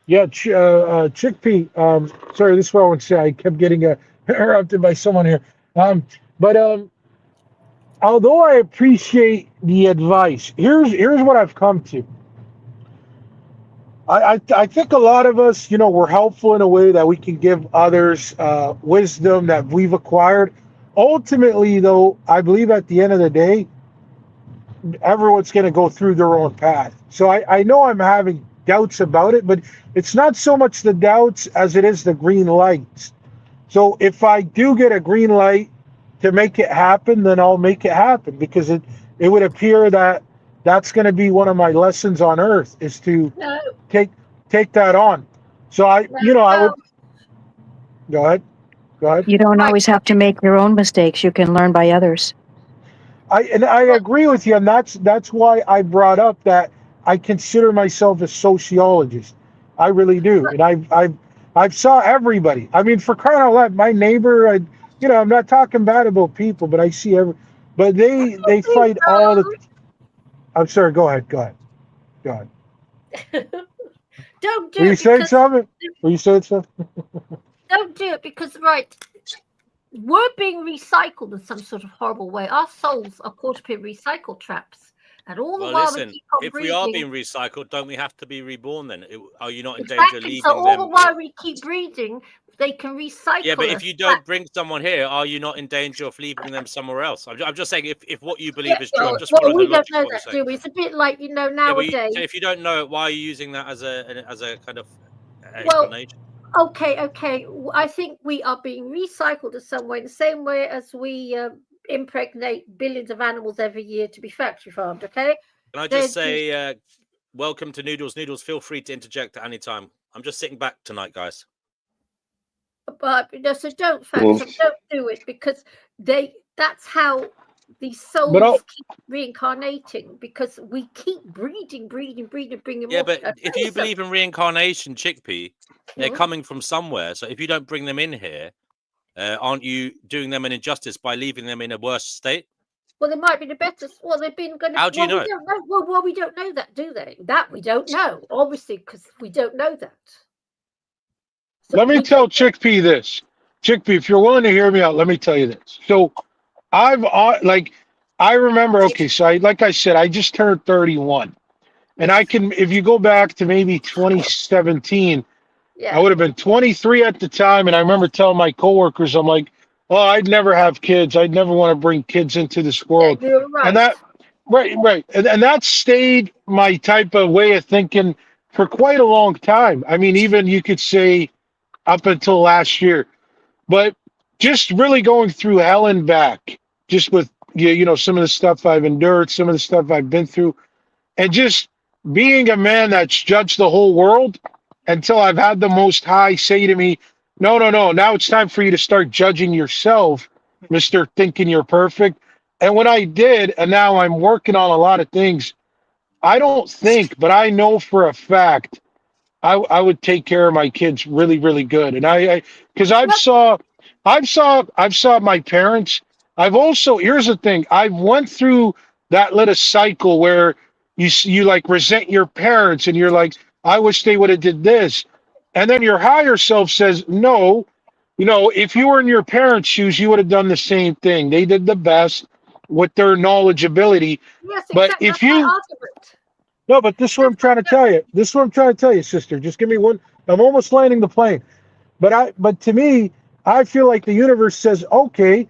Yeah, Chickpea. Sorry, this is what I want to say. I kept getting interrupted by someone here. But although I appreciate the advice, here's what I've come to. I think a lot of us, we're helpful in a way that we can give others wisdom that we've acquired. Ultimately, though, I believe at the end of the day, everyone's going to go through their own path. So I know I'm having doubts about it, but it's not so much the doubts as it is the green lights. So if I do get a green light to make it happen, then I'll make it happen, because it would appear that that's going to be one of my lessons on earth, is to
No,
take that on. So I would go ahead.
You don't always have to make your own mistakes. You can learn by others.
I agree with you, and that's why I brought up that I consider myself a sociologist. I really do, and I've saw everybody. I mean, for crying out loud, my neighbor. I'm not talking bad about people, but I see but they fight all the. I'm sorry. Go ahead.
Don't do
Were you
it
saying
because
something?
don't do it because we're being recycled in some sort of horrible way. Our souls are caught up in recycle traps, and all the
Well,
while
listen,
we keep on
if
breathing.
we are being recycled, don't we have to be reborn then? Are you not in danger of
Exactly.
leaving
So all
them?
the while we keep breathing, they can recycle.
Yeah, but if
us
you don't
back.
bring someone here, are you not in danger of leaving them somewhere else? I'm just saying, if what you believe
Yeah,
is true, I'm
well,
just
well,
following
we
the
don't
logic of
know
what you're
that,
saying.
do we? It's a bit like
Yeah,
nowadays.
so if you don't know it, why are you using that as a kind of
Well,
explanation?
okay. I think we are being recycled in some way, the same way as we impregnate billions of animals every year to be factory farmed. Okay.
Can I just say, welcome to Noodles. Noodles, feel free to interject at any time. I'm just sitting back tonight, guys.
But so don't do it, because that's how these souls keep reincarnating, because we keep breeding, bringing
Yeah,
more.
but if you believe in reincarnation, Chickpea, they're coming from somewhere. So if you don't bring them in here, aren't you doing them an injustice by leaving them in a worse state?
Well, they might be the better. Well, they've been going to.
How do you know?
We don't know. Well, we don't know that, do they? That we don't know, obviously, because we don't know that. So
let me tell Chickpea this. Chickpea, if you're willing to hear me out, let me tell you this. So I remember, okay, so like I said, I just turned 31. And if you go back to maybe 2017, I would have been 23 at the time. And I remember telling my coworkers, I'm like, oh, I'd never have kids. I'd never want to bring kids into this world.
Yeah, you're right.
And that, right. And that stayed my type of way of thinking for quite a long time. I mean, even you could say up until last year. But just really going through hell and back, just with some of the stuff I've endured, some of the stuff I've been through, and just being a man that's judged the whole world until I've had the Most High say to me, no, now it's time for you to start judging yourself, Mr. Thinking You're Perfect. And when I did, and now I'm working on a lot of things, I don't think, but I know for a fact I would take care of my kids really, really good. And because I've saw my parents. I've also, here's the thing, I've went through that little cycle where you like resent your parents and you're like, I wish they would have did this. And then your higher self says, no, if you were in your parents' shoes, you would have done the same thing. They did the best with their knowledge ability.
Yes,
But
exactly.
if
That's my
you
argument.
No, but this is what I'm trying to tell you. This is what I'm trying to tell you, sister. Just give me one. I'm almost landing the plane. But to me, I feel like the universe says, okay,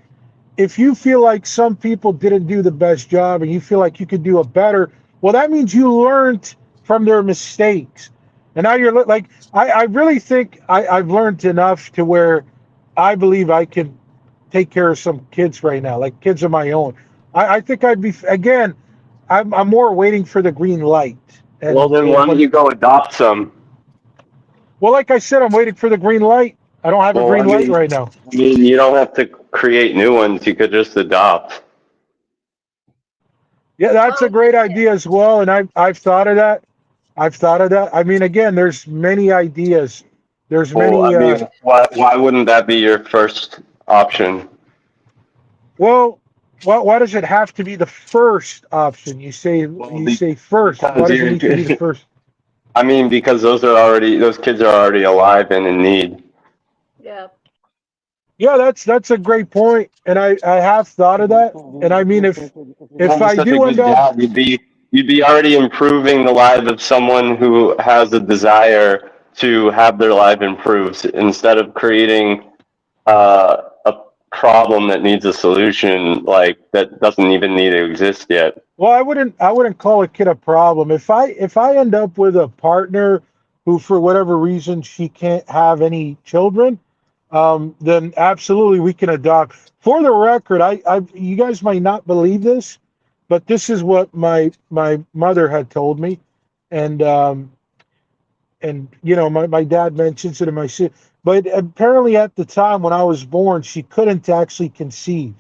if you feel like some people didn't do the best job and you feel like you could do a better, well, that means you learned from their mistakes. And now you're like, I really think I've learned enough to where I believe I can take care of some kids right now, like kids of my own. I think I'd be, again, I'm more waiting for the green light. And,
well, then why don't you go adopt some?
Well, like I said, I'm waiting for the green light. I don't have a green light right now.
I mean, you don't have to create new ones. You could just adopt.
Yeah, that's a great idea as well. And I've thought of that. I mean, again, there's many ideas. There's many.
I mean, why wouldn't that be your first option?
Well, why does it have to be the first option? You say first. Why does it need to be the first?
I mean, because those kids are already alive and in need.
Yeah.
Yeah, that's a great point, and I have thought of that. And I mean, if
You're
I
such a
do end
good
up,
dad. You'd be already improving the life of someone who has a desire to have their life improved instead of creating a problem that needs a solution, like that doesn't even need to exist yet.
well, I wouldn't call a kid a problem. If I end up with a partner who, for whatever reason, she can't have any children, then absolutely we can adopt. For the record, you guys might not believe this, but this is what my mother had told me, and my dad mentions it, and my sister. But apparently, at the time when I was born, she couldn't actually conceive,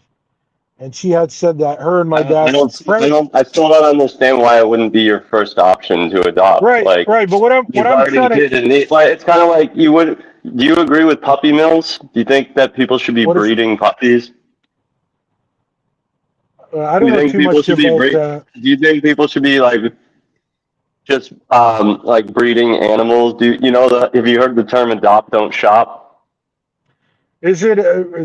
and she had said that her and my dad had prayed.
I still don't understand why it wouldn't be your first option to adopt.
Right,
Like,
right. But what
you've
I'm
already
trying to
did, and like it's kind of like you would. Do you agree with puppy mills? Do you think that people should be
what is
breeding puppies?
I
Do
don't
you
know
think
too
people
much
should be
about
breed?
that.
Do you think people should be like just like breeding animals? Do you know the? Have you heard the term adopt, don't shop?
Is it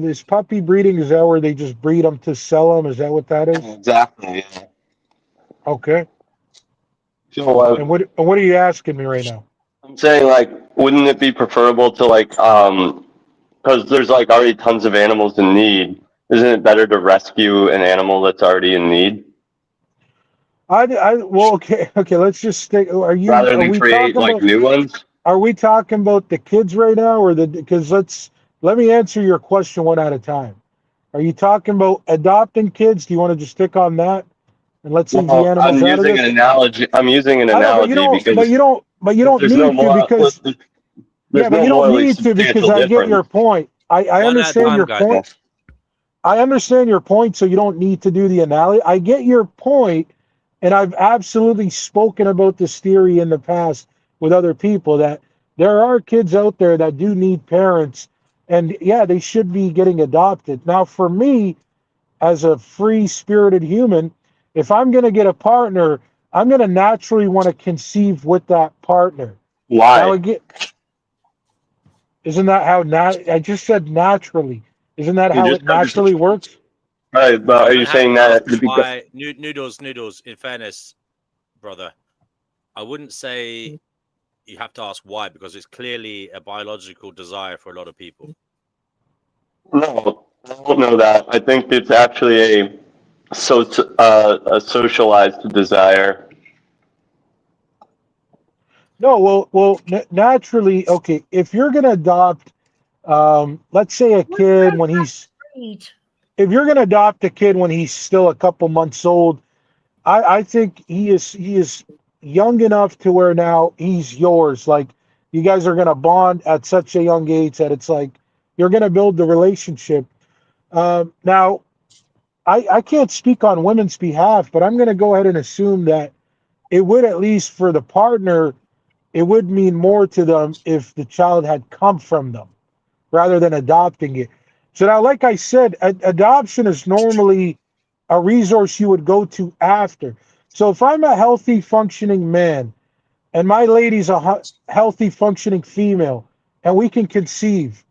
this puppy breeding? Is that where they just breed them to sell them? Is that what that is?
Exactly. Yeah.
Okay.
So
And what are you asking me right now?
I'm saying, like, wouldn't it be preferable to like because there's like already tons of animals in need. Isn't it better to rescue an animal that's already in need
Well, okay, okay. Let's just stay.
rather
Are
than
we
create
talking
like
about?
new ones?
Are we talking about the kids right now, or the? Because let me answer your question one at a time. Are you talking about adopting kids? Do you want to just stick on that and let's leave the
Well,
animals out of this?
I'm using an
I know, but
analogy because
you don't
there's no
need to
more
because yeah,
there's
but
no
you don't
morally
need to because
substantial
I get your
difference.
point. I
One at a
understand
time,
your
guys.
point. I understand your point, so you don't need to do the analogy. I get your point, and I've absolutely spoken about this theory in the past with other people that there are kids out there that do need parents, and yeah, they should be getting adopted. Now, for me, as a free-spirited human, if I'm going to get a partner, I'm going to naturally want to conceive with that partner. Now,
Why?
again, isn't that how I just said naturally? Isn't that
You
how
just
it naturally works?
right, but
You
are
don't
you
have
saying
to ask
that because
why. Noodles. In fairness, brother, I wouldn't say you have to ask why because it's clearly a biological desire for a lot of people.
no, I don't know that. I think it's actually a socialized desire.
No, well, naturally, okay. If you're going to adopt, let's say a
What
kid
about
when he's,
breed?
if you're going to adopt a kid when he's still a couple months old, I think he is young enough to where now he's yours. Like you guys are going to bond at such a young age that it's like you're going to build the relationship. Now, I can't speak on women's behalf, but I'm going to go ahead and assume that it would, at least for the partner, it would mean more to them if the child had come from them rather than adopting it. So now, like I said, adoption is normally a resource you would go to after. So if I'm a healthy functioning man and my lady's a healthy functioning female and we can conceive,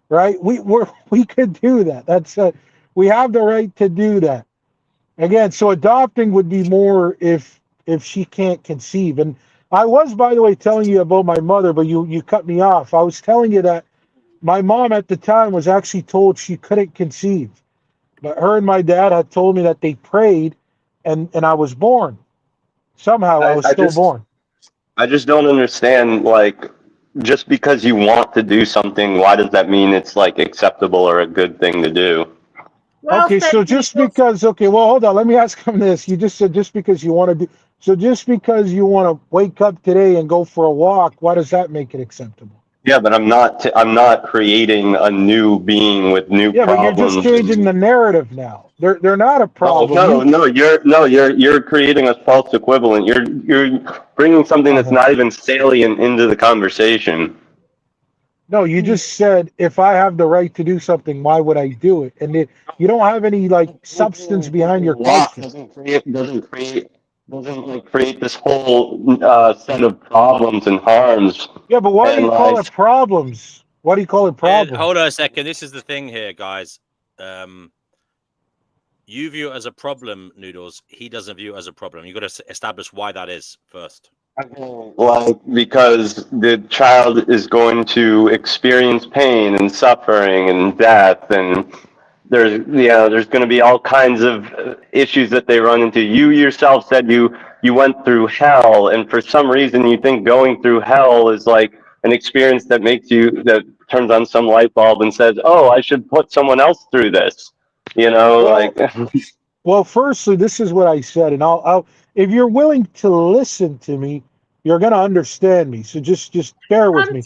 right? We could do that. We have the right to do that. Again, so adopting would be more if she can't conceive. And I was, by the way, telling you about my mother, but you cut me off. I was telling you that my mom at the time was actually told she couldn't conceive, but her and my dad had told me that they prayed, and I was born. Somehow I
I,
was
I
still
just
born.
I just don't understand, like, just because you want to do something, why does that mean it's like acceptable or a good thing to do?
Well
Okay,
said,
so just
Nichols.
because, okay, well, hold on. Let me ask him this. You just said just because you want to do, so just because you want to wake up today and go for a walk, why does that make it acceptable?
Yeah, but I'm not creating a new being with new
Yeah, but you're just
problems.
changing the narrative now. They're not a
No,
problem.
you're creating a false equivalent. You're bringing something that's
Uh-huh.
not even salient into the conversation.
No, you just said if I have the right to do something, why would I do it? And you don't have any like substance behind your
Law
question.
doesn't like create this whole set of problems and harms
Yeah, but why do
and
you call
like
it problems? Why do you call it problem?
Hold on a second. This is the thing here, guys. You view it as a problem, Noodles. He doesn't view it as a problem. You've got to establish why that is first.
Like, because the child is going to experience pain and suffering and death, and there's going to be all kinds of issues that they run into. You yourself said you went through hell, and for some reason you think going through hell is like an experience that turns on some light bulb and says, oh, I should put someone else through this,
Well, firstly, this is what I said, and I'll if you're willing to listen to me, you're going to understand me. So just bear with me.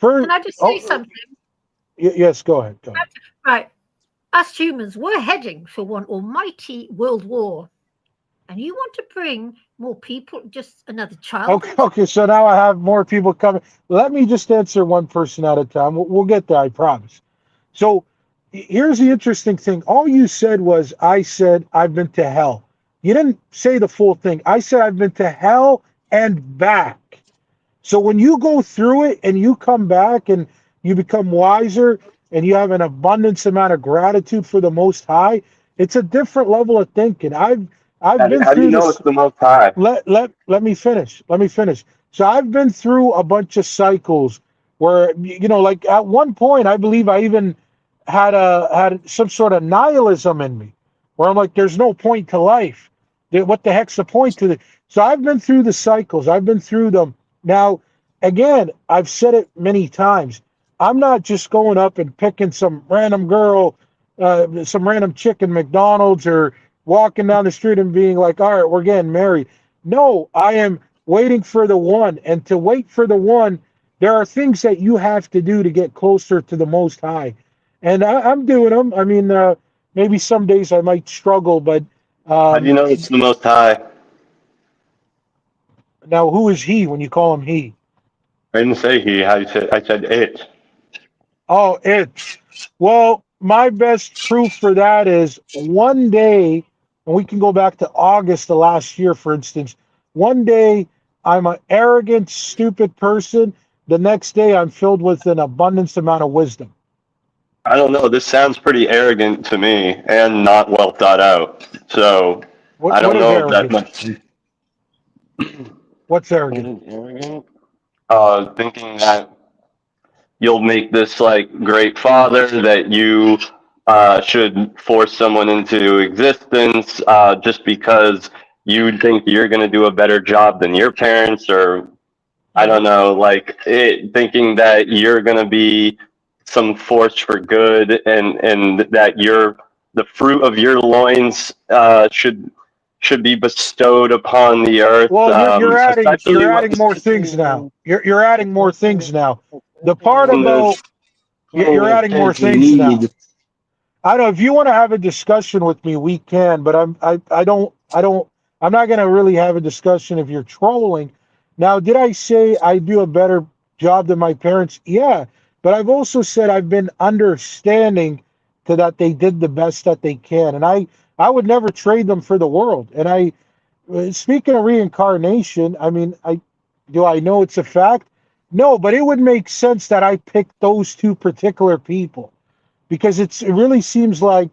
Can I just say something?
Yes, go ahead.
Right. Us humans, we're heading for one almighty world war. And you want to bring more people, just another child?
Okay, so now I have more people coming. Let me just answer one person at a time. We'll get there, I promise. So here's the interesting thing. All you said was, I said, I've been to hell. You didn't say the full thing. I said, I've been to hell and back. So when you go through it and you come back and you become wiser and you have an abundance amount of gratitude for the Most High, it's a different level of thinking. I've been
how do
through
you know
this.
it's the Most High?
Let me finish. So I've been through a bunch of cycles where, like at one point, I believe I even had some sort of nihilism in me, where I'm like, there's no point to life. What the heck's the point to it? So I've been through the cycles. I've been through them. Now, again, I've said it many times. I'm not just going up and picking some random girl, some random chick in McDonald's, or walking down the street and being like, all right, we're getting married. No, I am waiting for the one. And to wait for the one, there are things that you have to do to get closer to the Most High. And I'm doing them. I mean, maybe some days I might struggle, but...
how do you know it's the Most High?
Now, who is he when you call him he?
I didn't say he. I said it.
Oh, it. Well, my best proof for that is one day, and we can go back to August of last year, for instance. One day, I'm an arrogant, stupid person. The next day, I'm filled with an abundance amount of wisdom.
I don't know. This sounds pretty arrogant to me and not well thought out. So I don't know if that much.
What's arrogant?
Thinking that you'll make this like great father, that you should force someone into existence just because you think you're going to do a better job than your parents, or I don't know, like thinking that you're going to be some force for good, and that the fruit of your loins should be bestowed upon the earth.
Well, you're adding more things now. You're adding more things now. The part about you're adding more things now. I don't know if you want to have a discussion with me, we can, but I'm not going to really have a discussion if you're trolling. Now, did I say I do a better job than my parents? Yeah, but I've also said I've been understanding to that they did the best that they can, and I would never trade them for the world. And speaking of reincarnation, I mean, do I know it's a fact? No, but it would make sense that I picked those two particular people, because it really seems like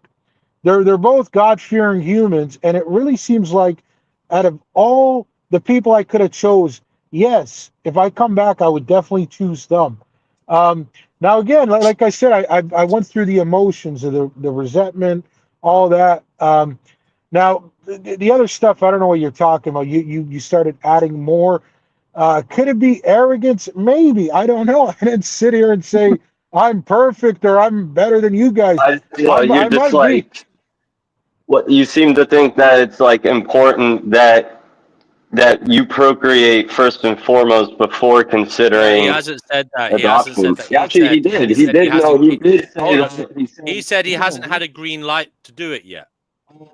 they're both God-fearing humans, and it really seems like out of all the people I could have chose, yes, if I come back, I would definitely choose them. Now, again, like I said, I went through the emotions of the resentment, all that. Now, the other stuff, I don't know what you're talking about. You started adding more. Could it be arrogance? Maybe. I don't know. I didn't sit here and say I'm perfect or I'm better than you guys.
You're just like, what you seem to think that it's like important that you procreate first and foremost before considering.
He hasn't said that.
Adoption.
He hasn't said that.
Actually, he did. He did. No, he did.
He said he hasn't had a green light to do it yet.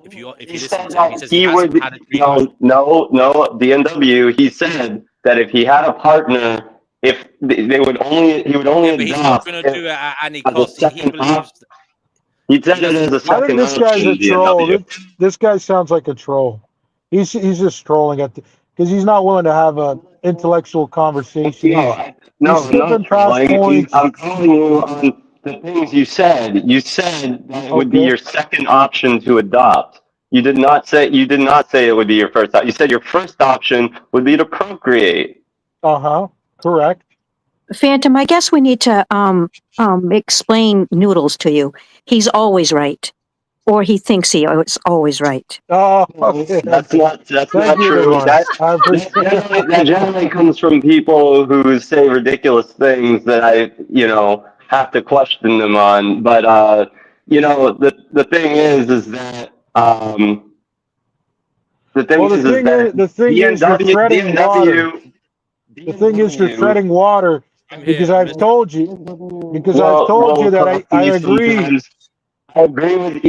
If you listen to him, he says
he would. No, DNW. He said that if he had a partner, if he would only adopt.
He's not going to do it at any cost. He believes.
He said it as a second.
I think this guy's a troll. This guy sounds like a troll. He's just trolling at because he's not willing to have a intellectual conversation.
No,
He's
I'm not
skipping past
trolling.
points.
I'm calling you on the things you said. You said that it would be
Okay.
your second option to adopt. You did not say it would be your first option. You said your first option would be to procreate.
Correct.
Phantom, I guess we need to explain Noodles to you. He's always right, or he thinks he is always right.
Oh, okay.
That's not
Thank you,
true.
Devon. I appreciate
That generally comes from people who say ridiculous things that I, have to question them on. But the thing is that
Well, the thing is, you're treading water. The thing is, you're treading water because I've told you that I agree.
Sometimes I agree with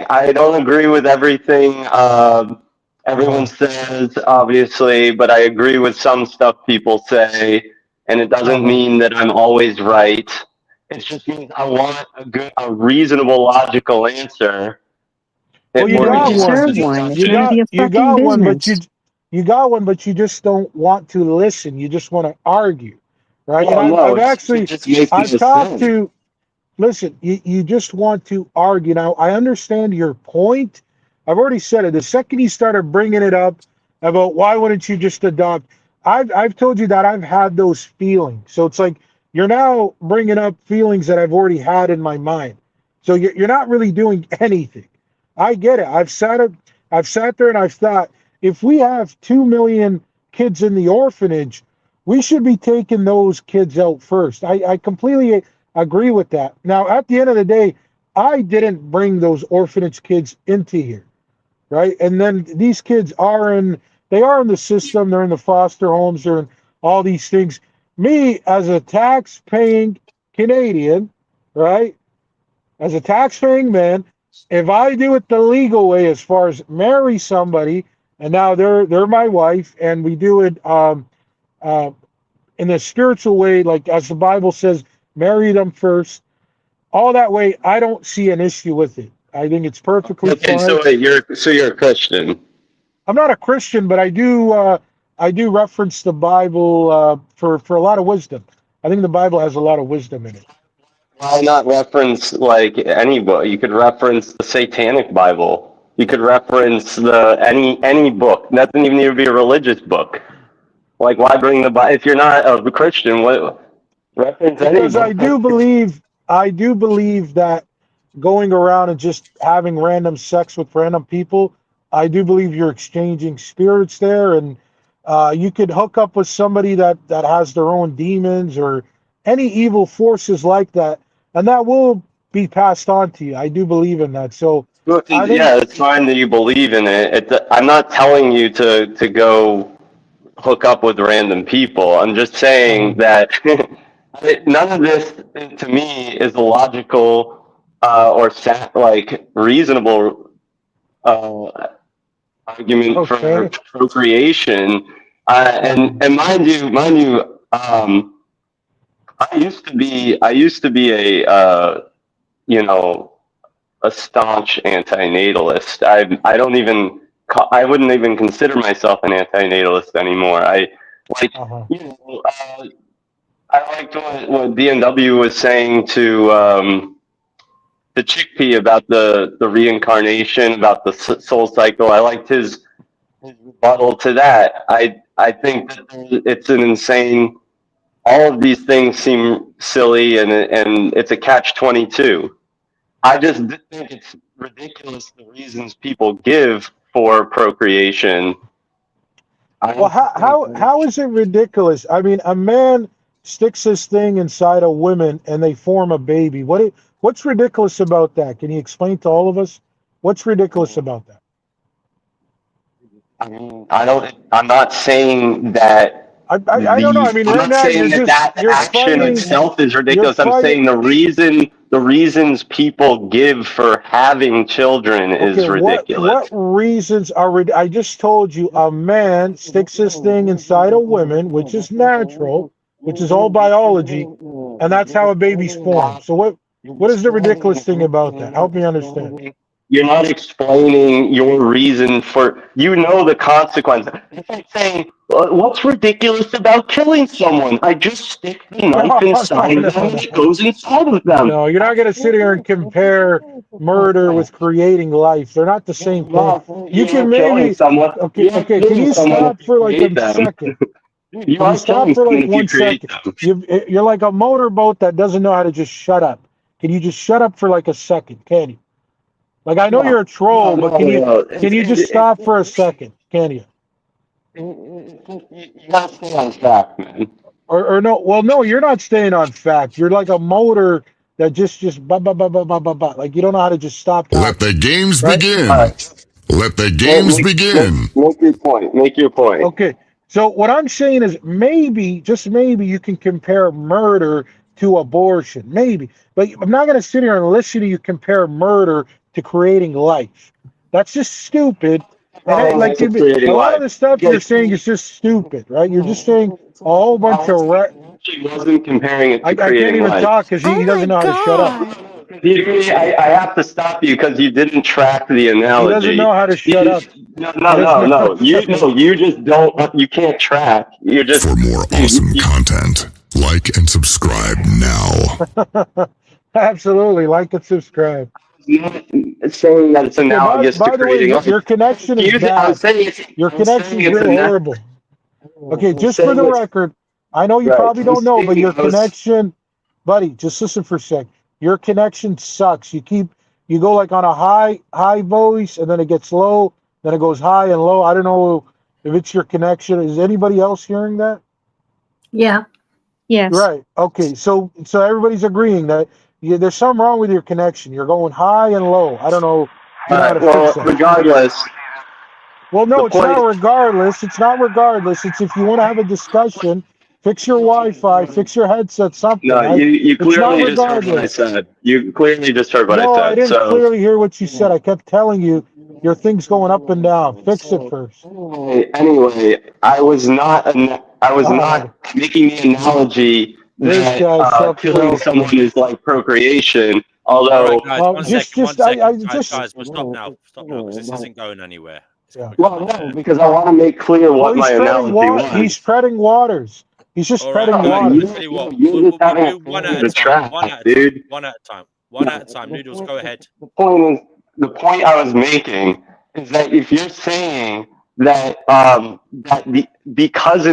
I don't agree with everything everyone says, obviously, but I agree with some stuff people say, and it doesn't mean that I'm always right. It just means I want a reasonable, logical answer.
Well, you got
You
one.
deserve one. It's
You
none of
got
your
you
fucking
got one, but
business.
you got one, but you just don't want to listen. You just want to argue, right?
No,
And
no,
I've actually
it just makes
I've
no
talked
sense.
to. Listen, you just want to argue. Now, I understand your point. I've already said it. The second you started bringing it up about why wouldn't you just adopt, I've told you that I've had those feelings. So it's like you're now bringing up feelings that I've already had in my mind. So you're not really doing anything. I get it. I've sat there and I've thought, if we have 2 million kids in the orphanage, we should be taking those kids out first. I completely agree with that. Now, at the end of the day, I didn't bring those orphanage kids into here, right? And then these kids they are in the system, they're in the foster homes, they're in all these things. Me, as a tax-paying Canadian, right? As a tax-paying man, if I do it the legal way, as far as marry somebody, and now they're my wife, and we do it uh, in a spiritual way, like as the Bible says, marry them first. All that way, I don't see an issue with it. I think it's perfectly
Okay,
fine.
so you're a Christian.
I'm not a Christian, but I do reference the Bible for a lot of wisdom. I think the Bible has a lot of wisdom in it.
Why not reference any book? You could reference the Satanic Bible. You could reference any book. That doesn't even need to be a religious book. Like, why bring the Bible if you're not a Christian? What reference any
Because
book?
I do believe that going around and just having random sex with random people, I do believe you're exchanging spirits there, and you could hook up with somebody that has their own demons or any evil forces like that, and that will be passed on to you. I do believe in that. So I think
Yeah, it's fine that you believe in it. I'm not telling you to go hook up with random people. I'm just saying that none of this, to me, is a logical or reasonable argument for
okay.
procreation. And mind you, I used to be you know, a staunch anti-natalist. I don't even I wouldn't even consider myself an anti-natalist anymore. Like you know I liked what DNW was saying to the chickpea about the reincarnation, about the soul cycle. I liked his rebuttal to that. I think that it's an insane. All of these things seem silly, and it's a catch-22. I just think it's ridiculous the reasons people give for procreation.
Well, how is it ridiculous? I mean, a man sticks his thing inside a woman and they form a baby. What's ridiculous about that? Can you explain to all of us what's ridiculous about that?
I mean, I'm not saying that
I don't know. I mean,
I'm
right
not
now
saying that
you're
action
fighting.
itself is
You're
ridiculous. I'm
fighting.
saying the reasons people give for having children
Okay,
is
what
ridiculous.
reasons are? I just told you a man sticks his thing inside a woman, which is natural, which is all biology, and that's how a baby's formed. So what is the ridiculous thing about that? Help me understand.
You're not explaining your reason for, the consequence. It's like saying, what's ridiculous about killing someone? I just stick the knife inside of them and it goes inside of them.
No, you're not going to sit here and compare murder with creating life. They're not the same thing. You can maybe, okay, can you stop for like a second?
You
Can you stop for like 1 second? You're like a motorboat that doesn't know how to just shut up. Can you just shut up for like a second? Can you? Like, I know you're a troll, but can you just stop for a second? Can you?
You gotta stay on track, man.
Or no? Well, no, you're not staying on fact. You're like a motor that just ba ba ba ba ba ba ba. Like you don't know how to just stop.
Let the games
right?
begin.
Right.
Let the games begin.
Make your point. Make your point.
Okay. So what I'm saying is maybe, just maybe, you can compare murder to abortion. Maybe. But I'm not going to sit here and listen to you compare murder to creating life. That's just stupid. And like a lot of the stuff you're saying is just stupid, right? You're just saying a whole bunch of.
She wasn't comparing it to
I can't even talk because he doesn't know how to shut up.
I have to stop you because you didn't track the analogy.
He doesn't know how to shut up.
No. You just don't. You can't track. You're just.
For more awesome content, like and subscribe now.
Absolutely, like and subscribe.
It's saying that it's analogous
by
to
the way,
creating.
your connection is bad. Your connection is real horrible. Okay, just for the record, I know you probably don't know, but your connection, buddy, just listen for a sec. Your connection sucks. You go like on a high voice, and then it gets low, then it goes high and low. I don't know if it's your connection. Is anybody else hearing that?
Yeah.
Yes.
Right. Okay. So everybody's agreeing that there's something wrong with your connection. You're going high and low. I don't know. How to fix that.
Regardless.
Well, no, it's not regardless. It's not regardless. It's if you want to have a discussion, fix your Wi-Fi, fix your headset, something.
No, you clearly just heard what I said. You clearly just heard what I said.
No, I didn't clearly hear what you said. I kept telling you your thing's going up and down. Fix it first.
Anyway, I was not making the analogy that killing someone is like procreation. Although,
guys, guys, we'll stop now, because this isn't going anywhere.
Yeah.
Well, no, because I want to make clear what my analogy was.
He's treading waters. He's just treading waters.
You're just having
one at a time, dude. One at a time. Noodles, go ahead.
The point I was making is that if you're saying that because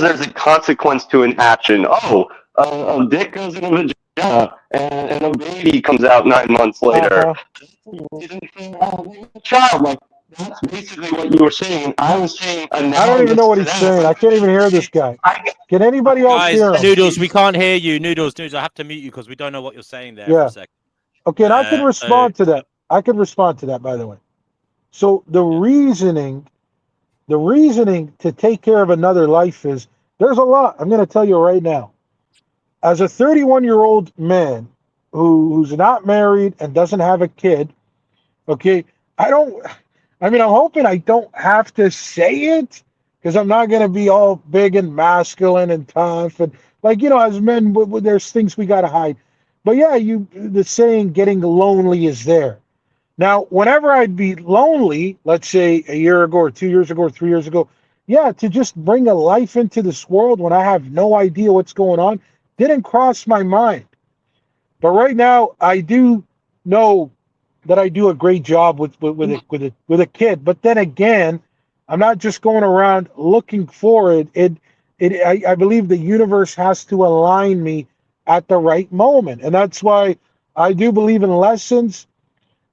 there's a consequence to an action, a dick goes in a vagina and a baby comes out 9 months later. Child, like that's basically what you were saying. I was saying. I
don't even know what he's saying. I can't even hear this guy. Can anybody else hear him?
Noodles, we can't hear you. Noodles, I have to mute you because we don't know what you're saying there for a second.
Okay, and I can respond to that. I can respond to that, by the way. So the reasoning to take care of another life is there's a lot. I'm going to tell you right now. As a 31-year-old man who's not married and doesn't have a kid, okay, I'm hoping I don't have to say it because I'm not going to be all big and masculine and tough. And as men, there's things we got to hide. But yeah, the saying getting lonely is there. Now, whenever I'd be lonely, let's say a year ago or 2 years ago or 3 years ago, yeah, to just bring a life into this world when I have no idea what's going on didn't cross my mind. But right now, I do know that I do a great job with a kid. But then again, I'm not just going around looking for it. I believe the universe has to align me at the right moment, and that's why I do believe in lessons.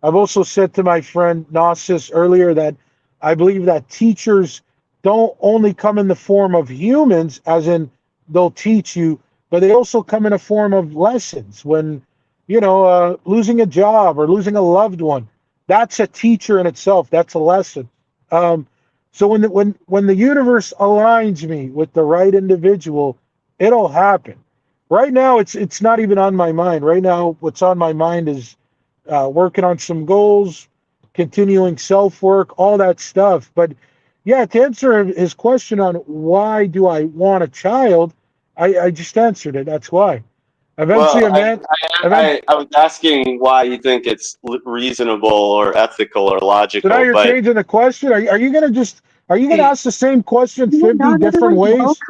I've also said to my friend Gnosis earlier that I believe that teachers don't only come in the form of humans, as in they'll teach you, but they also come in a form of lessons. When losing a job or losing a loved one, that's a teacher in itself. That's a lesson. So when the universe aligns me with the right individual, it'll happen. Right now, it's not even on my mind. Right now, what's on my mind is working on some goals, continuing self-work, all that stuff. But yeah, to answer his question on why do I want a child, I just answered it. That's why. Eventually, a man.
I was asking why you think it's reasonable or ethical or
So
logical,
now you're
but
changing the question. Are you gonna ask the same question 50 different ways?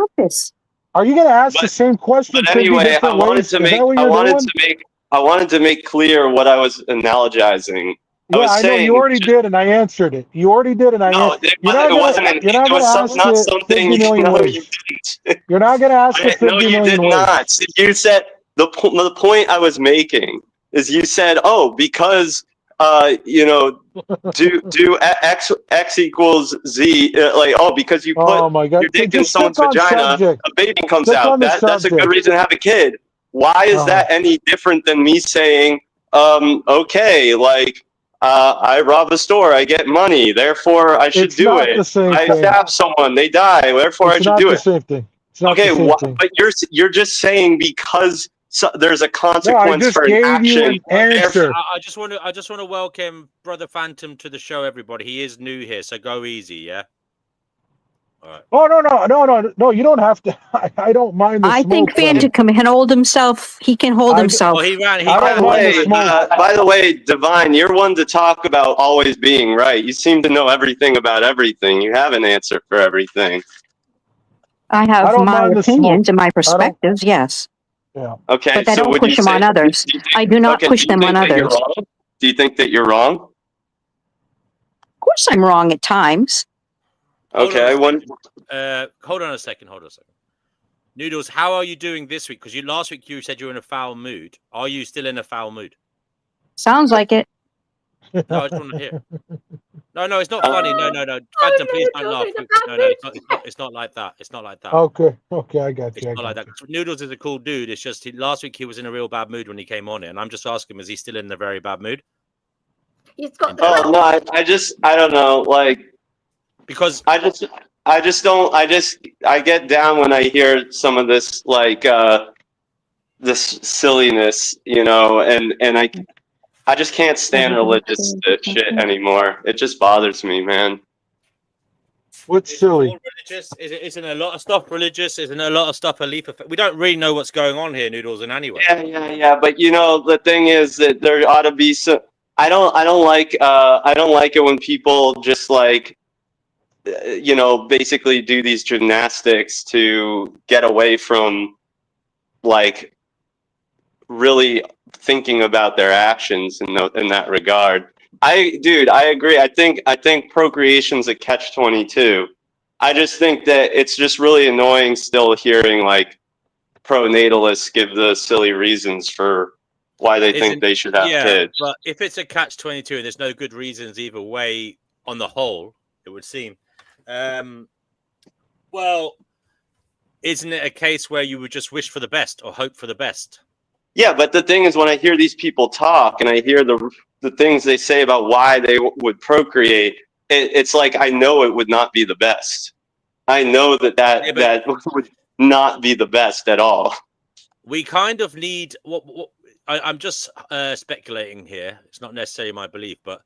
Are you gonna ask the same question 50
anyway,
different ways? Is that what you're doing?
I wanted to make clear what I was analogizing.
Yeah, I know you already did, and I answered it. You already did, and I
No,
answered. You're not gonna ask
not
it
something
50 million
you
ways.
didn't.
You're not gonna ask it 50
No, you
million
did
ways.
not. You said the point I was making is you said, oh, because do x equals z, like, oh, because you put
Oh my God!
your dick in
Just
someone's
stick on
vagina,
subject.
a baby comes
Stick
out.
on the
That's a good
subject.
reason to have a kid. Why is that any different than me saying, okay, like, I rob a store, I get money, therefore I should
It's
do
not
it.
the same
I
thing.
stab someone, they die, therefore I
It's
should
not
do
the
it.
same thing. It's not
Okay,
the same thing.
but you're just saying because there's a
No, I
consequence
just
for an
gave you
action.
an answer.
I just want to welcome Brother Phantom to the show, everybody. He is new here, so go easy, yeah. All right.
Oh no! You don't have to. I don't mind the
I
smoke.
think Phantom can hold himself. He can hold himself.
Well, he ran.
By the way, Divine, you're one to talk about always being right. You seem to know everything about everything. You have an answer for everything.
I have my opinions and my perspectives, yes.
Yeah.
Okay,
but I
so
don't push them on others. I do not push them on others.
Do you think that you're wrong?
Of course, I'm wrong at times.
Okay,
hold on a second. Noodles, how are you doing this week? Because last week you said you were in a foul mood. Are you still in a foul mood?
Sounds like it.
No, I just want to hear. No, it's not funny. No. Phantom, please don't laugh. No, it's not like that. It's not like that.
Okay, I got you.
It's not like that. Noodles is a cool dude. It's just last week he was in a real bad mood when he came on it, and I'm just asking him, is he still in a very bad mood?
He's got.
Oh no, I don't know, like,
because
I get down when I hear some of this, like, this silliness, and I just can't stand religious shit anymore. It just bothers me, man.
What's silly?
Religious? Isn't a lot of stuff religious? Isn't a lot of stuff a leap of faith? We don't really know what's going on here, Noodles, in any way.
Yeah. But the thing is that there ought to be some. I don't like it when people just, like, basically do these gymnastics to get away from, like, really thinking about their actions in that regard. I agree. I think procreation's a catch-22. I just think that it's just really annoying still hearing, like, pronatalists give the silly reasons for why they think they should have kids.
But if it's a catch-22 and there's no good reasons either way on the whole, it would seem. Well, isn't it a case where you would just wish for the best or hope for the best?
Yeah, but the thing is, when I hear these people talk and I hear the things they say about why they would procreate, it's like I know it would not be the best. I know that would not be the best at all.
We kind of need I'm just speculating here. It's not necessarily my belief, but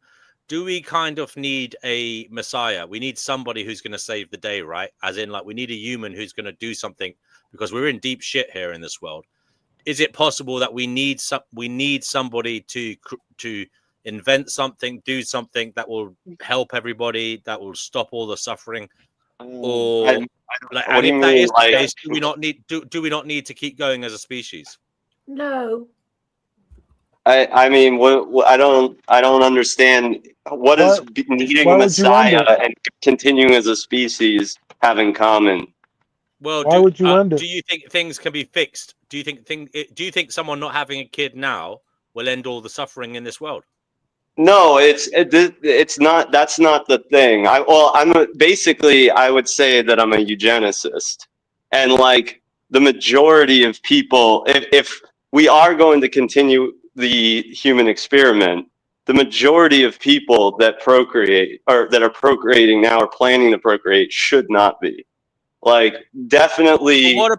do we kind of need a messiah? We need somebody who's going to save the day, right? As in, like, we need a human who's going to do something, because we're in deep shit here in this world. Is it possible that we need somebody to invent something, do something that will help everybody, that will stop all the suffering? Or
what do you mean? Like,
do we not need to keep going as a species?
No.
I mean, I don't understand. What does needing a messiah and continuing as a species have in common?
Well, do you think things can be fixed? Do you think someone not having a kid now will end all the suffering in this world?
No, it's not. That's not the thing. I would say that I'm a eugenicist, and, like, the majority of people, if we are going to continue the human experiment, the majority of people that procreate or that are procreating now or planning to procreate should not be. Like, definitely.
What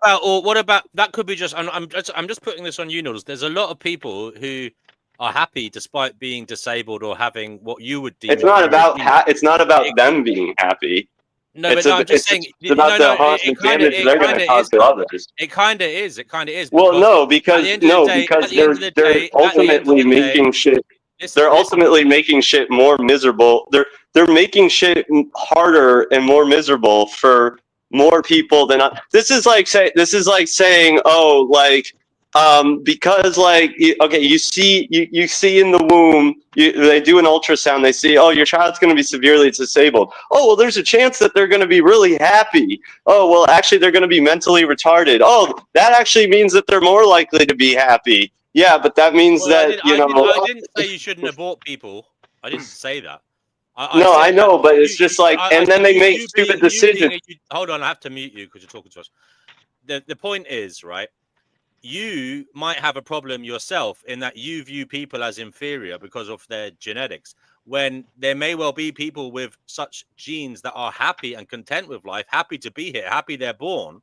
about that? Could be just. I'm just putting this on you, Noodles. There's a lot of people who are happy despite being disabled or having what you would deem.
It's not about them being happy.
No, but no, I'm just saying.
It's about the harm and damage they're going to cause to others.
It kind of is. It kind of is.
Well, no,
because
they're ultimately making shit. They're ultimately making shit more miserable. They're making shit harder and more miserable for more people than. This is like saying, oh, like. Because like okay, you see in the womb, they do an ultrasound, they see, oh, your child's going to be severely disabled. Oh, well, there's a chance that they're going to be really happy. Oh, well, actually they're going to be mentally retarded. Oh, that actually means that they're more likely to be happy. Yeah, but that means that
I didn't say you shouldn't abort people. I didn't say that.
I know, but it's just like, and then they make stupid decisions.
Hold on, I have to mute you because you're talking to us. The point is, right? You might have a problem yourself in that you view people as inferior because of their genetics, when there may well be people with such genes that are happy and content with life, happy to be here, happy they're born,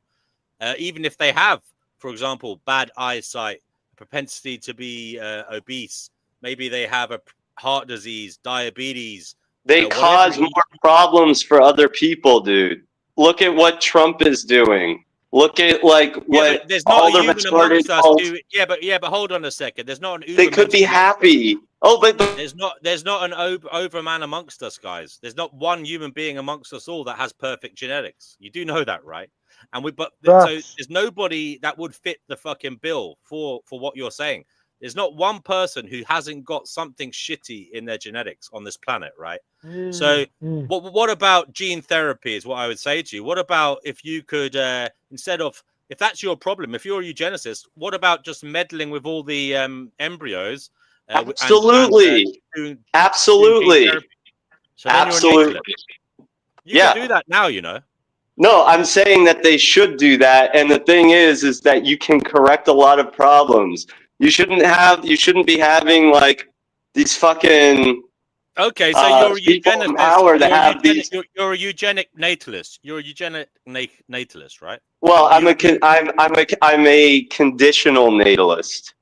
even if they have, for example, bad eyesight, propensity to be obese, maybe they have a heart disease, diabetes.
They cause more problems for other people, dude. Look at what Trump is doing. Look at what
there's not
all
a
the
human
retarded
amongst us who, but hold on a second. There's not an
they could be happy. Oh, but
there's not an overman amongst us, guys. There's not one human being amongst us all that has perfect genetics. You do know that, right? And so there's nobody that would fit the fucking bill for what you're saying. There's not one person who hasn't got something shitty in their genetics on this planet, right? So what about gene therapy is what I would say to you. What about if you could, instead of, if that's your problem, if you're a eugenicist, what about just meddling with all the embryos?
Absolutely. Absolutely.
So absolutely. You can do that now, you know.
No, I'm saying that they should do that. And the thing is that you can correct a lot of problems. You shouldn't be having like these fucking.
Okay, so you're a eugenicist. You're a eugenic natalist. You're a eugenic natalist, right?
Well, I'm a conditional natalist,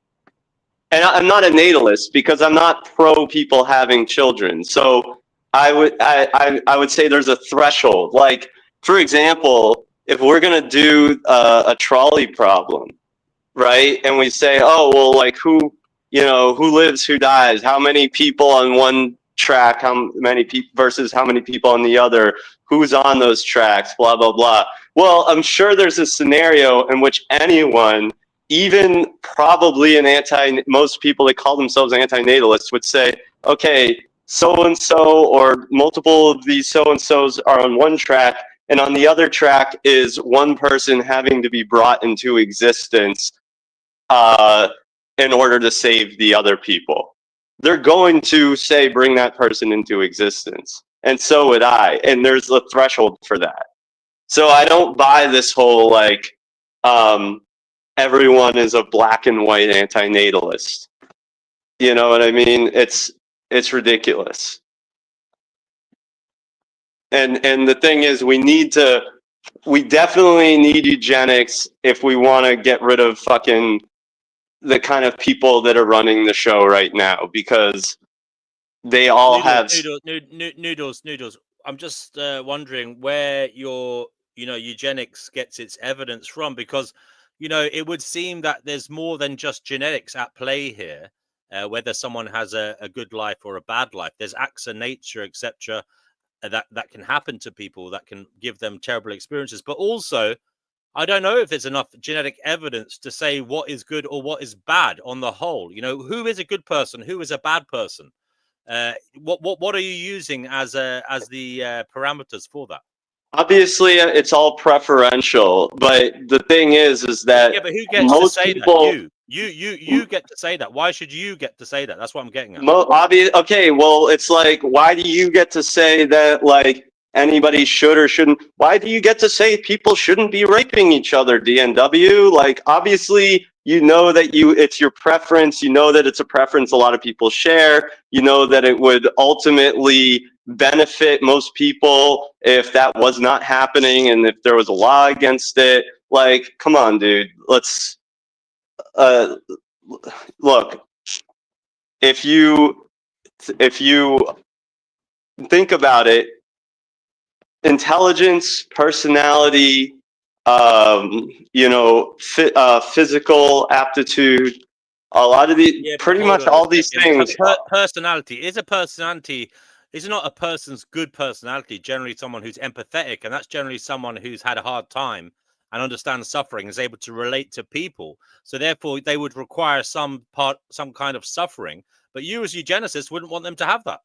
and I'm not a natalist because I'm not pro people having children. So I would say there's a threshold. Like, for example, if we're gonna do a trolley problem, right? And we say, oh, well, like who lives, who dies, how many people on one track, how many people versus how many people on the other, who's on those tracks, blah, blah, blah. Well, I'm sure there's a scenario in which anyone, even probably most people that call themselves antinatalists would say, okay, so-and-so or multiple of these so-and-sos are on one track, and on the other track is one person having to be brought into existence in order to save the other people. They're going to say, bring that person into existence. And so would I. And there's a threshold for that. So I don't buy this whole, like, everyone is a black and white antinatalist. You know what I mean? It's ridiculous. And the thing is, we definitely need eugenics if we want to get rid of fucking the kind of people that are running the show right now, because they all have
noodles. I'm just wondering where your eugenics gets its evidence from, because it would seem that there's more than just genetics at play here, whether someone has a good life or a bad life. There's acts of nature, etc., that can happen to people that can give them terrible experiences. But also, I don't know if there's enough genetic evidence to say what is good or what is bad on the whole. Who is a good person, who is a bad person? What are you using as the parameters for that?
Obviously, it's all preferential, but the thing is that
but who gets to say that? You get to say that. Why should you get to say that? That's what I'm getting at.
Okay, well, it's like, why do you get to say that, like, anybody should or shouldn't? Why do you get to say people shouldn't be raping each other, DNW? Like, obviously, that it's your preference. You know that it's a preference a lot of people share. You know that it would ultimately benefit most people if that was not happening and if there was a law against it. Like, come on, dude. Let's look. If you think about it, intelligence, personality, physical aptitude. A lot of these,
Yeah, but
pretty
hold
much
on a
all these
second.
things.
Personality is not a person's good personality generally someone who's empathetic, and that's generally someone who's had a hard time and understands suffering, is able to relate to people. So therefore, they would require some kind of suffering. But you, as eugenicists, wouldn't want them to have that.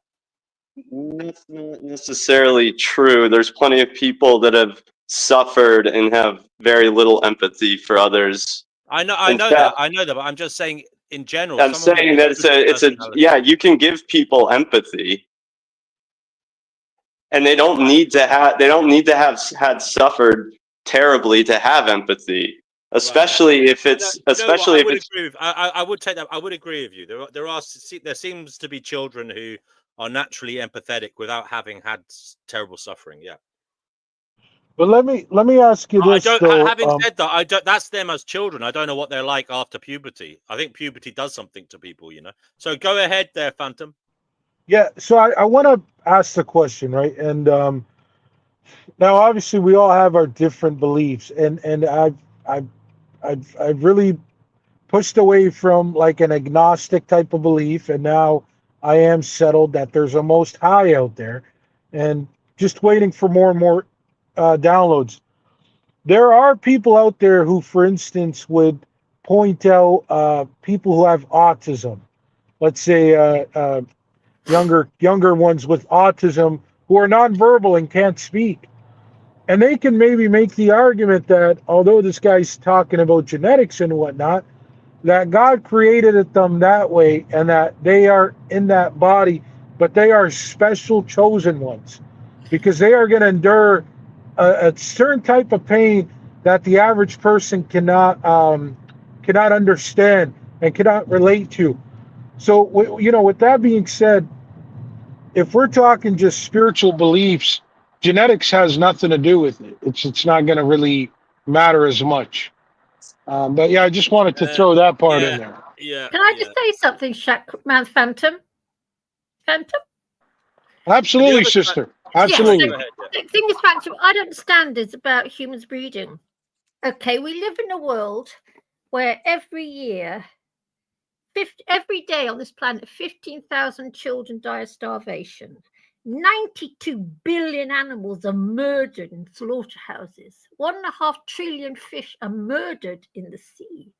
That's not necessarily true. There's plenty of people that have suffered and have very little empathy for others.
I know that, but I'm just saying in general.
I'm saying that you can give people empathy, and they don't need to have had suffered terribly to have empathy. Especially if it's
I would take that. I would agree with you. There seems to be children who are naturally empathetic without having had terrible suffering. Yeah.
But let me ask you this.
Having said that, that's them as children. I don't know what they're like after puberty. I think puberty does something to people, So go ahead there, Phantom.
Yeah. So I want to ask the question, right? And now obviously we all have our different beliefs, and I've really pushed away from like an agnostic type of belief, and now I am settled that there's a Most High out there, and just waiting for more and more downloads. There are people out there who, for instance, would point out people who have autism. Let's say younger ones with autism who are nonverbal and can't speak. And they can maybe make the argument that although this guy's talking about genetics and whatnot, that God created them that way and that they are in that body, but they are special chosen ones because they are going to endure a certain type of pain that the average person cannot understand and cannot relate to. So, with that being said, if we're talking just spiritual beliefs, genetics has nothing to do with it. It's not going to really matter as much. But yeah, I just wanted to throw that part in there.
Yeah.
Can I just say something, Man Phantom? Phantom?
Absolutely, sister. Absolutely.
Yes, the thing is, Phantom, I don't understand is about humans breeding. Okay, we live in a world where every year, every day on this planet, 15,000 children die of starvation. 92 billion animals are murdered in slaughterhouses. 1.5 trillion fish are murdered in the sea.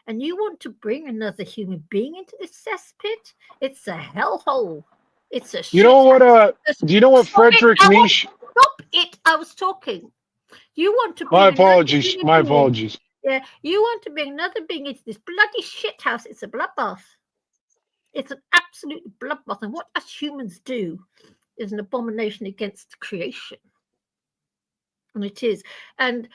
And you want to bring another human being into this cesspit? It's a hellhole. It's a
You know what? Do you know what Frederick Nietzsche?
Stop it! I was talking. You want to?
My apologies. My apologies.
Yeah, you want to bring another being into this bloody shithouse. It's a bloodbath. It's an absolute bloodbath. And what us humans do is an abomination against creation. And it is. And,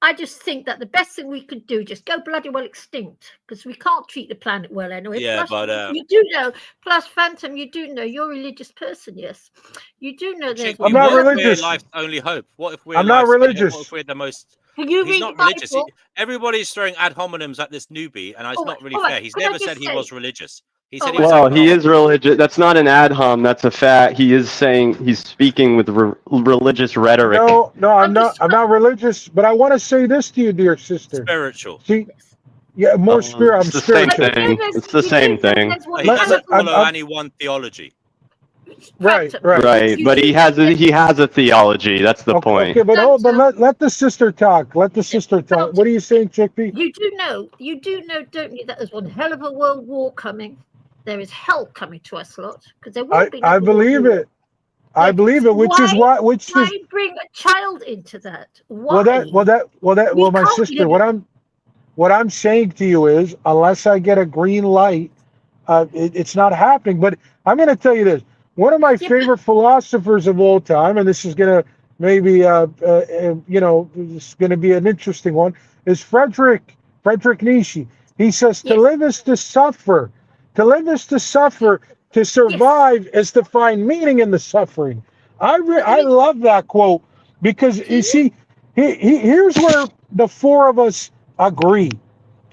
I just think that the best thing we could do, just go bloody well extinct, because we can't treat the planet well anyway.
Yeah,
plus,
but...
you do know, plus Phantom, you do know, you're a religious person, yes. You do know there's...
I'm not religious.
Life's only hope. What if we're...
I'm not religious.
What if we're the most...
He's
not religious. Everybody's throwing ad hominems at this newbie, and it's not really fair. He's never said he was religious. He said
he is religious. That's not an ad hom. That's a fact. He is saying he's speaking with religious rhetoric.
No, I'm not. I'm not religious. But I want to say this to you, dear sister.
Spiritual.
See, yeah, more spirit. I'm spiritual.
It's the same thing.
He doesn't follow any one theology.
Right.
But he has a theology. That's the point.
Okay, but let the sister talk. Let the sister talk. What are you saying, Chickpea?
You do know, don't you, that there's one hell of a world war coming. There is hell coming to us lot because there won't be.
I believe it. I believe it. Which is why.
Why bring a child into that? Why?
Well, my sister. What I'm saying to you is, unless I get a green light, it's not happening. But I'm going to tell you this. One of my favorite philosophers of all time, and this is going to maybe, this is going to be an interesting one, is Frederick Nietzsche. He says, to live is to suffer. To live is to suffer. To survive is to find meaning in the suffering. I love that quote because, you see, here's where the four of us agree.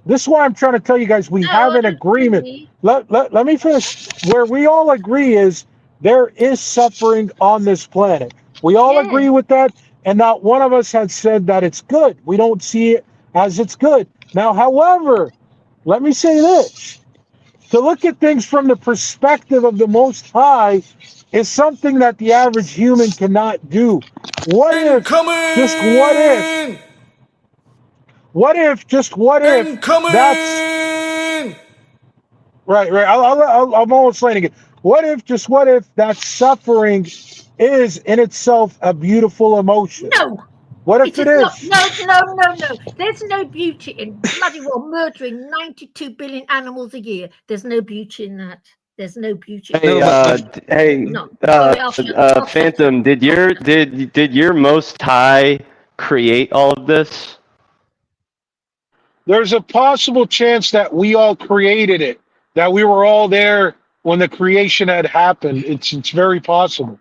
This is why I'm trying to tell you guys we have an agreement. Let me finish. Where we all agree is There is suffering on this planet. We all
Yeah.
agree with that, and not one of us has said that it's good. We don't see it as it's good. Now, however, let me say this. To look at things from the perspective of the Most High is something that the average human cannot do. What if, just what if, just what if, that's, right, I'm almost landing it. What if, just what if, that suffering is in itself a beautiful emotion?
No,
What if it
not.
is?
No. There's no beauty in bloody well murdering 92 billion animals a year. There's no beauty in that. There's no beauty.
Hey,
No. Sorry, I'll shut
Phantom, did your Most High create all of this?
There's a possible chance that we all created it, that we were all there when the creation had happened. It's very possible.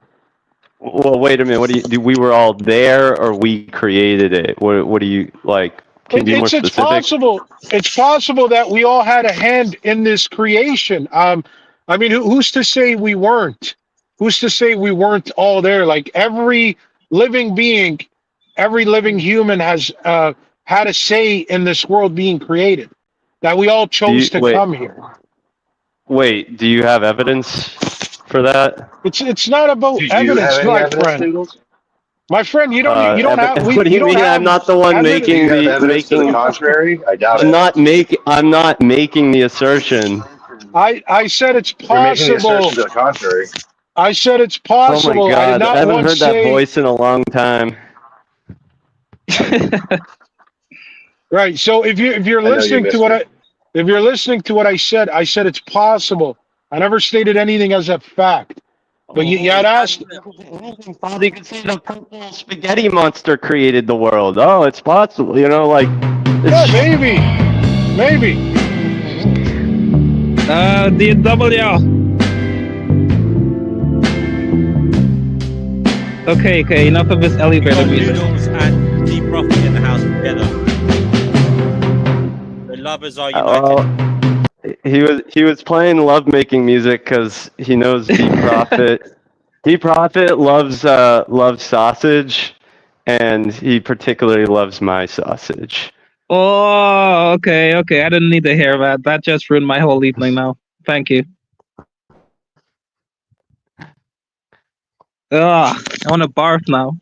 Well, wait a minute. What do you? We were all there, or we created it? What do you like? Can you be more specific?
It's possible. It's possible that we all had a hand in this creation. I mean, who's to say we weren't? Who's to say we weren't all there? Like every living being, every living human has had a say in this world being created. That we all chose to come here.
Wait, do you have evidence for that?
It's not about evidence, my friend. My friend, you don't have.
What do you mean? I'm not the one making
the contrary. I doubt
it. I'm not making the assertion.
I said it's possible.
You're making the assertion to the contrary.
I said it's possible.
Oh my God, I haven't heard that voice in a long time.
Right. So if you're listening to what I said it's possible. I never stated anything as a fact. But you had asked.
You could say the purple spaghetti monster created the world. Oh, it's possible. You know, like.
Yeah, maybe.
DW. Okay. Enough of this elevator music.
Noodles and Deep Prophet in the house together. The lovers are united.
He was playing lovemaking music because he knows Deep Prophet. Deep Prophet loves sausage, and he particularly loves my sausage.
Oh, okay. I didn't need to hear that. That just ruined my whole evening now. Thank you. I want to barf now.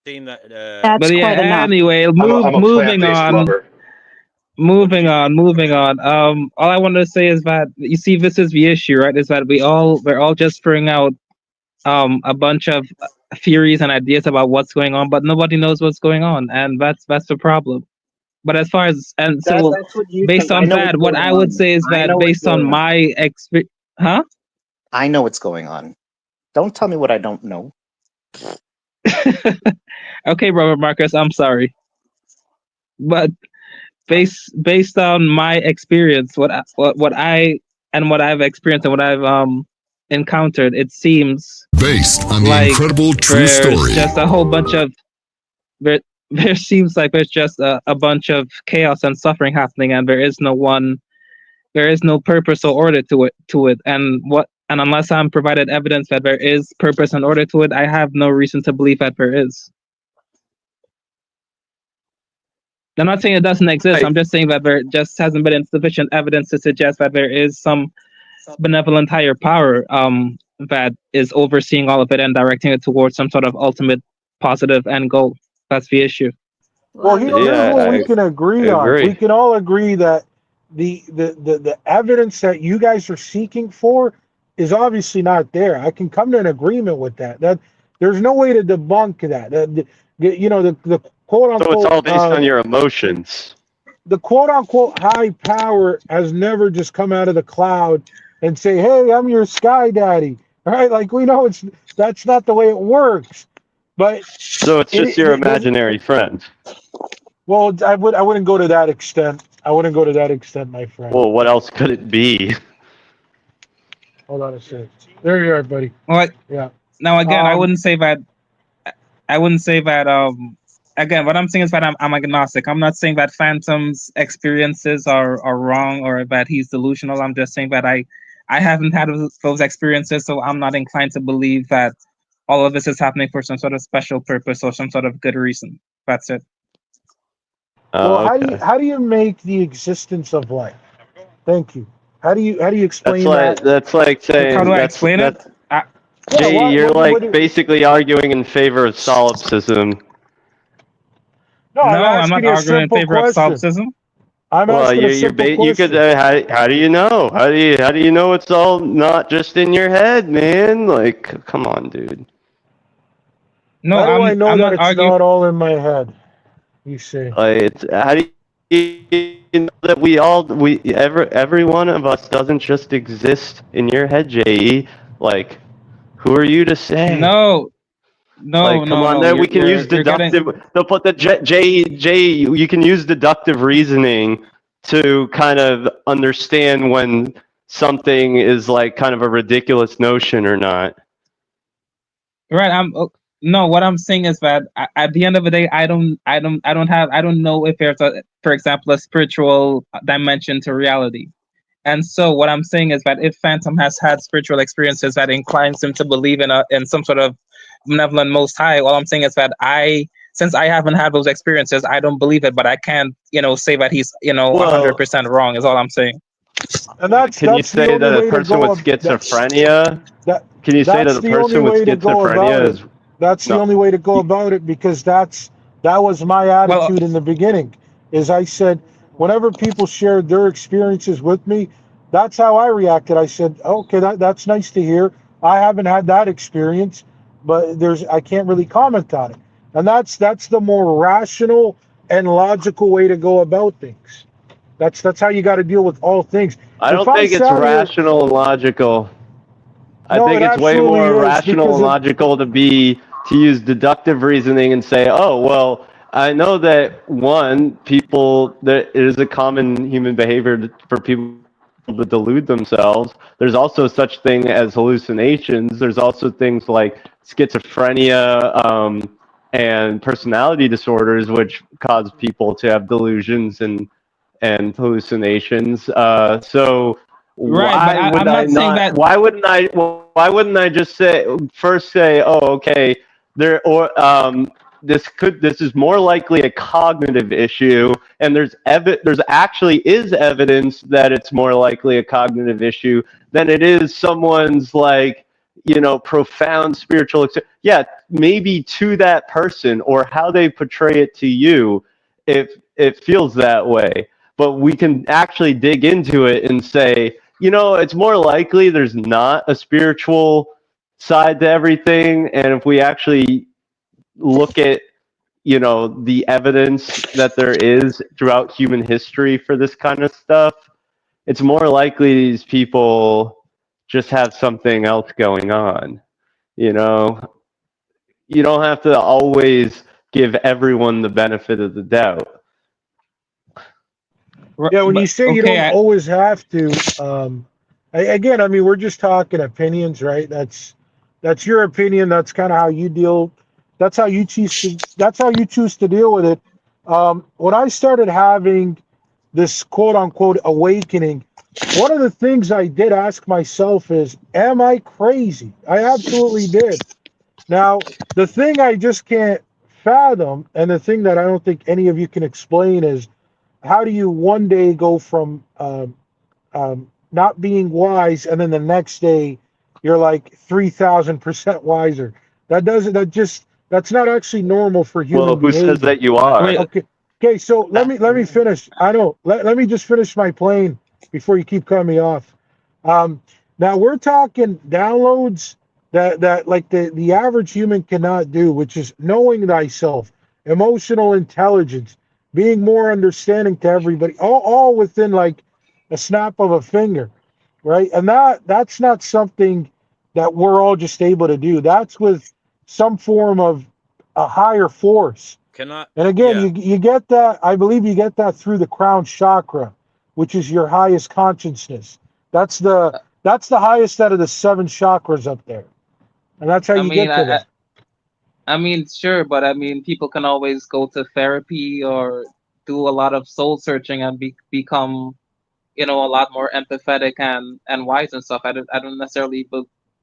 That,
That's
but yeah,
quite enough.
anyway, moving on. All I wanted to say is that you see, this is the issue, right? Is that we're all just throwing out a bunch of theories and ideas about what's going on, but nobody knows what's going on, and that's the problem. But as far as based on that, what I would say is that based on my experience,
I know what's going on. Don't tell me what I don't know.
Okay, Robert Marcus, I'm sorry, but based on my experience, what I've experienced and what I've encountered, it seems
based on
like
the incredible true story.
Just a whole bunch of there seems like there's just a bunch of chaos and suffering happening, and there is no purpose or order to it, and unless I'm provided evidence that there is purpose and order to it, I have no reason to believe that there is. I'm not saying it doesn't exist. I'm just saying that there just hasn't been insufficient evidence to suggest that there is some benevolent higher power that is overseeing all of it and directing it towards some sort of ultimate positive end goal. That's the issue.
Well, here's what we can agree on. We can all agree that the evidence that you guys are seeking for is obviously not there. I can come to an agreement with that. That there's no way to debunk that. The quote unquote.
So it's all based on your emotions.
The quote unquote high power has never just come out of the cloud and say, "Hey, I'm your sky daddy." All right, like we know that's not the way it works. But
so it's just your imaginary friend.
Well, I wouldn't go to that extent. My friend.
Well, what else could it be?
Hold on a second. There you are, buddy.
What?
Yeah.
Now again, I wouldn't say that again, what I'm saying is that I'm agnostic. I'm not saying that Phantom's experiences are wrong or that he's delusional. I'm just saying that I haven't had those experiences, so I'm not inclined to believe that all of this is happening for some sort of special purpose or some sort of good reason. That's it.
Well,
Okay.
how do you make the existence of life? Thank you. How do you explain
That's like saying
How do I explain it?
Jay, you're like basically arguing in favor of solipsism.
No,
No,
I'm
I'm not
asking you a
arguing in
simple
favor of
question.
solipsism.
I'm
Well,
asking a
you
simple
you could
question.
how do you know? How do you know it's all not just in your head, man? Like, come on, dude.
No,
How do I know
I'm
that
not
it's
arguing.
not all in my head? You see.
Like, it's how do you know that every one of us doesn't just exist in your head, Jay? Like, who are you to say?
No,
Like, come on, there we can use
You're getting.
deductive. They'll put the Jay. You can use deductive reasoning to kind of understand when something is like kind of a ridiculous notion or not.
Right. No. What I'm saying is that at the end of the day, I don't know if there's for example, a spiritual dimension to reality. And so what I'm saying is that if Phantom has had spiritual experiences that inclines him to believe in some sort of benevolent Most High, all I'm saying is that since I haven't had those experiences, I don't believe it, but I can't, say that he's, 100% wrong is all I'm saying.
And that's
Can you say that a person with schizophrenia? Can you say that a person with schizophrenia is?
That's the only way to go about it, because that was my attitude in the beginning. Is I said, whenever people shared their experiences with me, that's how I reacted. I said, okay, that's nice to hear. I haven't had that experience, but I can't really comment on it. And that's the more rational and logical way to go about things. That's how you got to deal with all things.
I don't think it's rational and logical. I think it's way more rational and logical to use deductive reasoning and say, oh, well, I know that that it is a common human behavior for people to delude themselves. There's also such thing as hallucinations. There's also things like schizophrenia and personality disorders, which cause people to have delusions and hallucinations. So why wouldn't I just say, oh, okay, this is more likely a cognitive issue, and there's actually is evidence that it's more likely a cognitive issue than it is someone's profound spiritual maybe to that person or how they portray it to you, if it feels that way. But we can actually dig into it and say, it's more likely there's not a spiritual side to everything. And if we actually look at, the evidence that there is throughout human history for this kind of stuff, it's more likely these people just have something else going on. You don't have to always give everyone the benefit of the doubt.
Yeah, when you say you don't always have to, again, I mean, we're just talking opinions, right? That's your opinion. That's kind of how you deal. That's how you choose to deal with it. When I started having this quote unquote awakening, one of the things I did ask myself is, am I crazy? I absolutely did. Now, the thing I just can't fathom, and the thing that I don't think any of you can explain, is how do you one day go from not being wise, and then the next day you're like 3,000% wiser? That's not actually normal for human behavior.
Who says that you are?
Okay. So let me finish. I know. Let me just finish my plane before you keep cutting me off. Now we're talking downloads that like the average human cannot do, which is knowing thyself, emotional intelligence, being more understanding to everybody, all within like a snap of a finger, right? And that's not something that we're all just able to do. That's with some form of a higher force. And again, you get that, I believe you get that through the crown chakra, which is your highest consciousness. That's the highest out of the 7 chakras up there. And that's how you get to that.
I mean, sure, but I mean, people can always go to therapy or do a lot of soul searching and become, a lot more empathetic and wise and stuff. I don't necessarily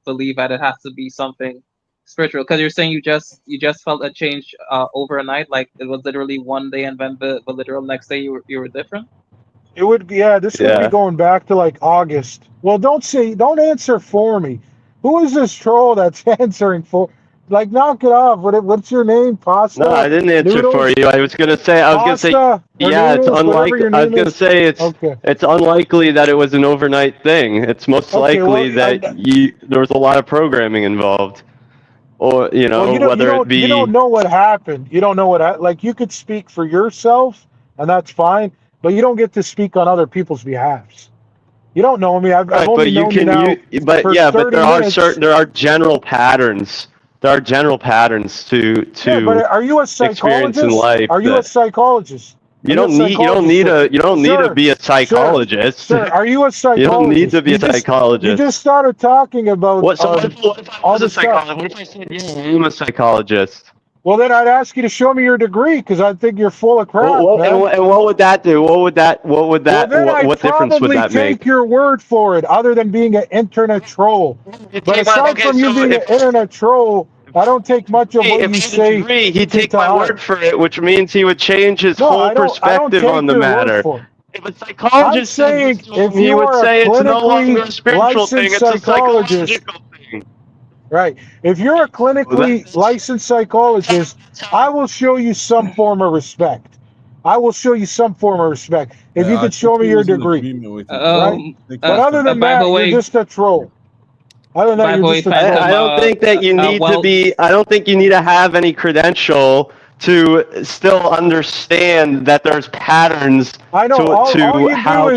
believe that it has to be something spiritual. Because you're saying you just felt a change overnight, like it was literally one day, and then the literal next day you were different.
It would be, yeah, this would be going back to like August. Well, don't answer for me. Who is this troll that's answering for? Like, knock it off. What's your name? Pasta?
No, I didn't answer
Noodles?
for you. I was gonna say,
Pasta?
yeah, it's
Noodles,
unlikely. I was gonna say
Okay.
it's unlikely that it was an overnight thing. It's most likely that there was a lot of programming involved, or whether it be.
You don't know what happened. You don't know like you could speak for yourself, and that's fine. But you don't get to speak on other people's behalfs. You don't know me. I've only known you now for 30 minutes.
There are general patterns. There are general patterns to
but are you a
experience
psychologist?
in life.
Are you a psychologist?
You don't need to be a psychologist.
Sir, are you a psychologist?
You don't need to be a psychologist.
You just started talking about
what if I was a psychologist? What if I said, yeah, I'm a psychologist?
Well, then I'd ask you to show me your degree, because I think you're full of crap.
And what would that do? What difference would that make?
I'd probably take your word for it, other than being an internet troll. But aside from you being an internet troll, I don't take much of what you say.
He'd take my word for it, which means he would change his whole perspective on the matter. If a psychologist
saying, if
he
you
would
are
say
a
it's no longer a spiritual
licensed
thing, it's a psychological thing.
Right. If you're a clinically licensed psychologist, I will show you some form of respect. I will show you some form of respect if you could show me your degree. Right? But other than that, you're just a troll. Other than that, you're just a troll.
I don't think that you need to be. I don't think you need to have any credential to still understand that there's patterns to how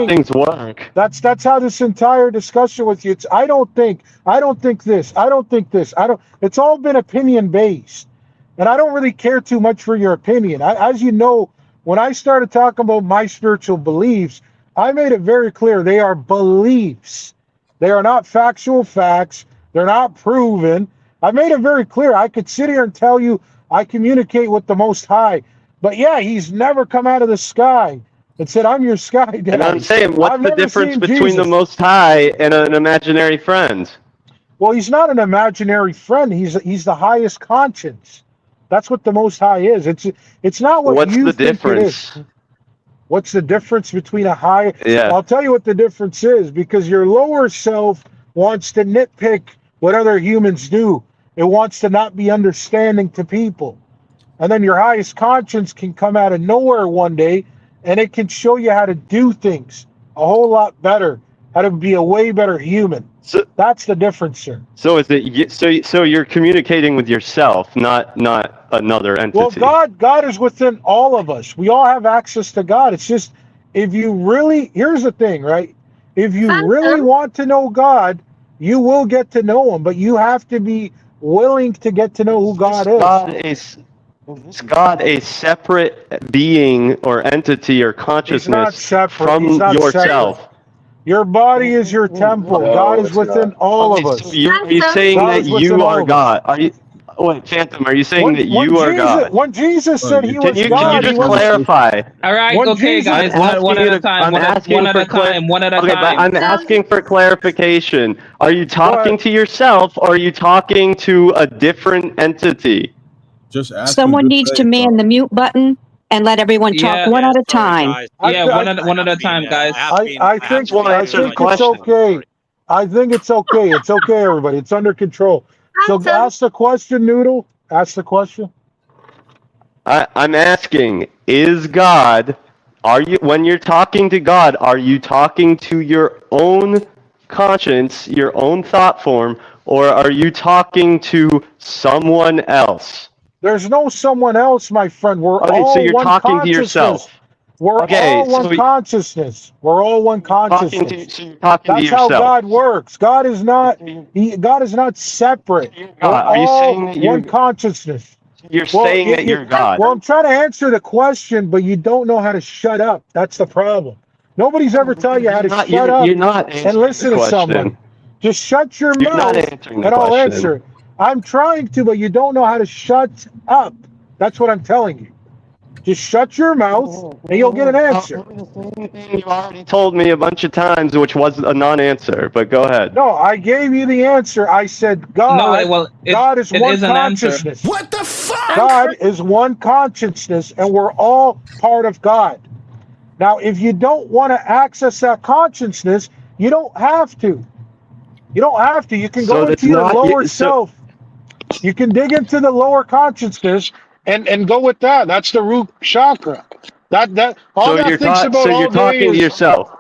things work.
That's how this entire discussion with you. I don't think this. It's all been opinion based, and I don't really care too much for your opinion. As you know, when I started talking about my spiritual beliefs, I made it very clear they are beliefs. They are not factual facts. They're not proven. I made it very clear. I could sit here and tell you I communicate with the Most High. But yeah, he's never come out of the sky and said, I'm your sky daddy.
And I'm saying, what's the difference between the Most High and an imaginary friend?
Well, he's not an imaginary friend. He's the highest conscience. That's what the Most High is. It's not what you think it is. What's the difference between a high?
Yeah.
I'll tell you what the difference is, because your lower self wants to nitpick what other humans do. It wants to not be understanding to people. And then your highest conscience can come out of nowhere one day, and it can show you how to do things a whole lot better, how to be a way better human. So that's the difference, sir.
So is it so you're communicating with yourself, not another entity?
Well, God is within all of us. We all have access to God. It's just, if you really, here's the thing, right? If you really want to know God, you will get to know him, but you have to be willing to get to know who God is.
Is God a separate being or entity or consciousness from yourself?
Separate. Your body is your temple. God is within all of us.
So are you saying that you are God? Are you? Wait, Phantom, are you saying that you are God?
When Jesus said he was God,
can you just clarify?
All right, okay, guys, one at a time. Okay,
but I'm asking for clarification. Are you talking to yourself, or are you talking to a different entity?
Someone needs to man the mute button and let everyone talk one at a time.
One at a time, guys.
I think it's okay. I think it's okay. It's okay, everybody. It's under control. So ask the question, Noodle. Ask the question.
I'm asking, is God, when you're talking to God, are you talking to your own conscience, your own thought form, or are you talking to someone else?
There's no someone else, my friend. We're all
so you're
one
talking to yourself.
We're all one consciousness. We're all one consciousness. That's how God works. God is not separate.
Are you saying that
one consciousness?
You're saying that you're God.
Well, I'm trying to answer the question, but you don't know how to shut up. That's the problem. Nobody's ever tell you how to shut up
and
listen to someone. Just shut your mouth and I'll answer it. I'm trying to, but you don't know how to shut up. That's what I'm telling you. Just shut your mouth and you'll get an answer.
You've already told me a bunch of times, which was a non-answer, but go ahead.
No, I gave you the answer. I said God.
No, well,
God is
it
one
is an answer.
consciousness.
What the fuck?
God is one consciousness, and we're all part of God. Now, if you don't want to access that consciousness, you don't have to. You don't have to. You can go into your lower self. You can dig into the lower consciousness and go with that. That's the root chakra. That all
So
that
you're
thinks about all
you're
day
talking to
is
yourself.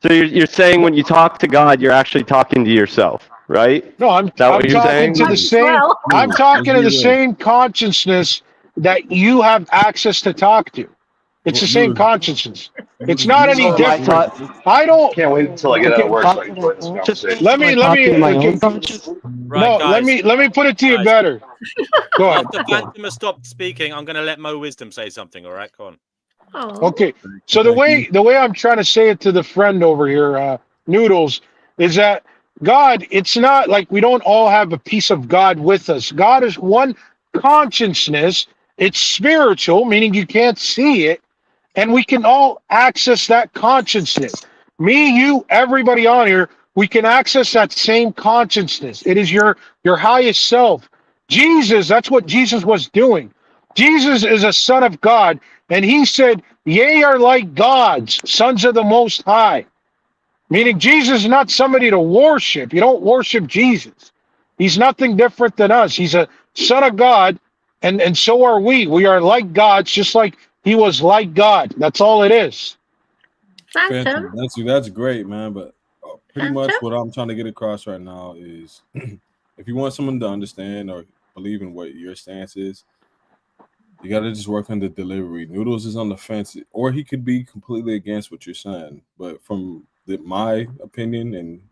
So you're saying when you talk to God, you're actually talking to yourself, right?
no. I'm
Is that what you're
talking
saying?
to the
Might as
same.
well.
I'm talking to the
Let's do
same consciousness that you have access to talk to. It's the same consciousnness. It's not any
So am I
different.
ta-
I don't.
Can't wait until I get out
Okay,
of work so I can join this conversation.
let me okay,
Right,
no.
guys.
Let me put it to you
Guys.
better. Go ahead.
After Phantom has stopped speaking, I'm going to let Mo Wisdom say something. All right, go on.
Oh.
Okay, so the way I'm trying to say it to the friend over here, Noodles, is that God, it's not like we don't all have a piece of God with us. God is one consciousness. It's spiritual, meaning you can't see it, and we can all access that consciousness. Me, you, everybody on here, we can access that same consciousness. It is your highest self. Jesus, that's what Jesus was doing. Jesus is a son of God, and he said, "Ye are like gods, sons of the Most High." Meaning Jesus is not somebody to worship. You don't worship Jesus. He's nothing different than us. He's a son of God, and so are we. We are like gods, just like he was like God. That's all it is.
Phantom.
That's great, man. But pretty much
Phantom?
what I'm trying to get across right now is, if you want someone to understand or believe in what your stance is, you got to just work on the delivery. Noodles is on the fence, or he could be completely against what you're saying. But from my opinion and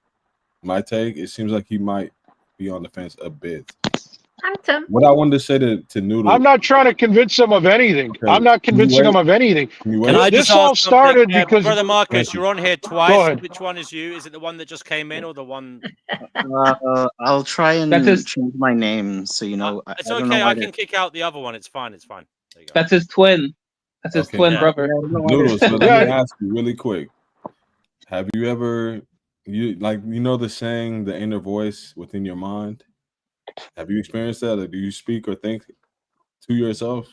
my take, it seems like he might be on the fence a bit.
Phantom.
What I wanted to say to Noodles,
I'm not trying to convince him of anything.
Okay,
I'm not
can you
convincing
wait?
him of anything.
Can you
Can
wait?
I
This
just
all
ask something?
started because
Brother Marcus,
Thank you.
you're on here
Go
twice.
ahead.
Which one is you? Is it the one that just came in or the one?
I'll try and
That's his-
change my name so you know. I
It's
don't know
okay.
why
I can kick out the other one. It's fine. It's fine. There you go.
That's his twin. That's his
Okay.
twin
Yeah.
brother.
Noodles, so let
Yeah.
me ask you really quick. Have you ever you know the saying, the inner voice within your mind? Have you experienced that? Or do you speak or think to yourself?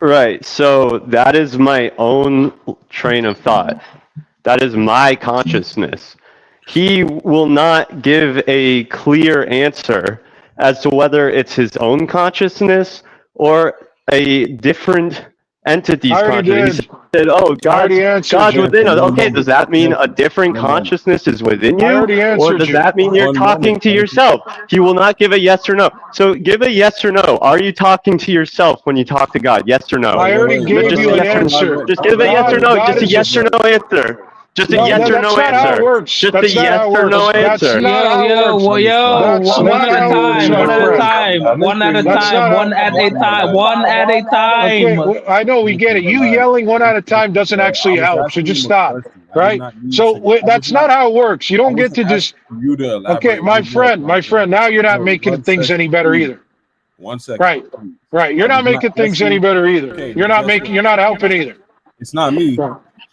Right. So that is my own train of thought. That is my consciousness. He will not give a clear answer as to whether it's his own consciousness or a different entity's
I already
consciousness.
did.
He said, "Oh,
I already answered
God's
you.
within us."
One
Okay, does
moment.
that mean a different
One moment.
consciousness is within
I
you,
already
or
answered
does
you.
that mean you're
One
talking
moment,
to
thank you.
yourself? He will not give a yes or no. So give a yes or no. Are you talking to yourself when you talk to God? Yes or no?
I already gave
Just
you
a
an
yes or no.
answer.
Just give a yes or no. Just a yes or no answer. Just a
No,
yes or
that's
no
not how it
answer.
works.
Just a
That's not
yes
how it
or no
works. That's
answer.
not how it works. That's
One
not
at a
how it works,
time,
my
one at a
friend.
time, one at a
That's
time,
not
one at a time, one at a
Okay,
time.
well, I know we get it. You yelling one at a time doesn't actually help. So just stop, right? So that's not how it works. You don't get to just.
you to elaborate.
Okay, my friend. Now you're not making things any better either.
1 second.
Right, right. You're not making things any better either.
Okay,
You're not making. You're not helping either.
It's not me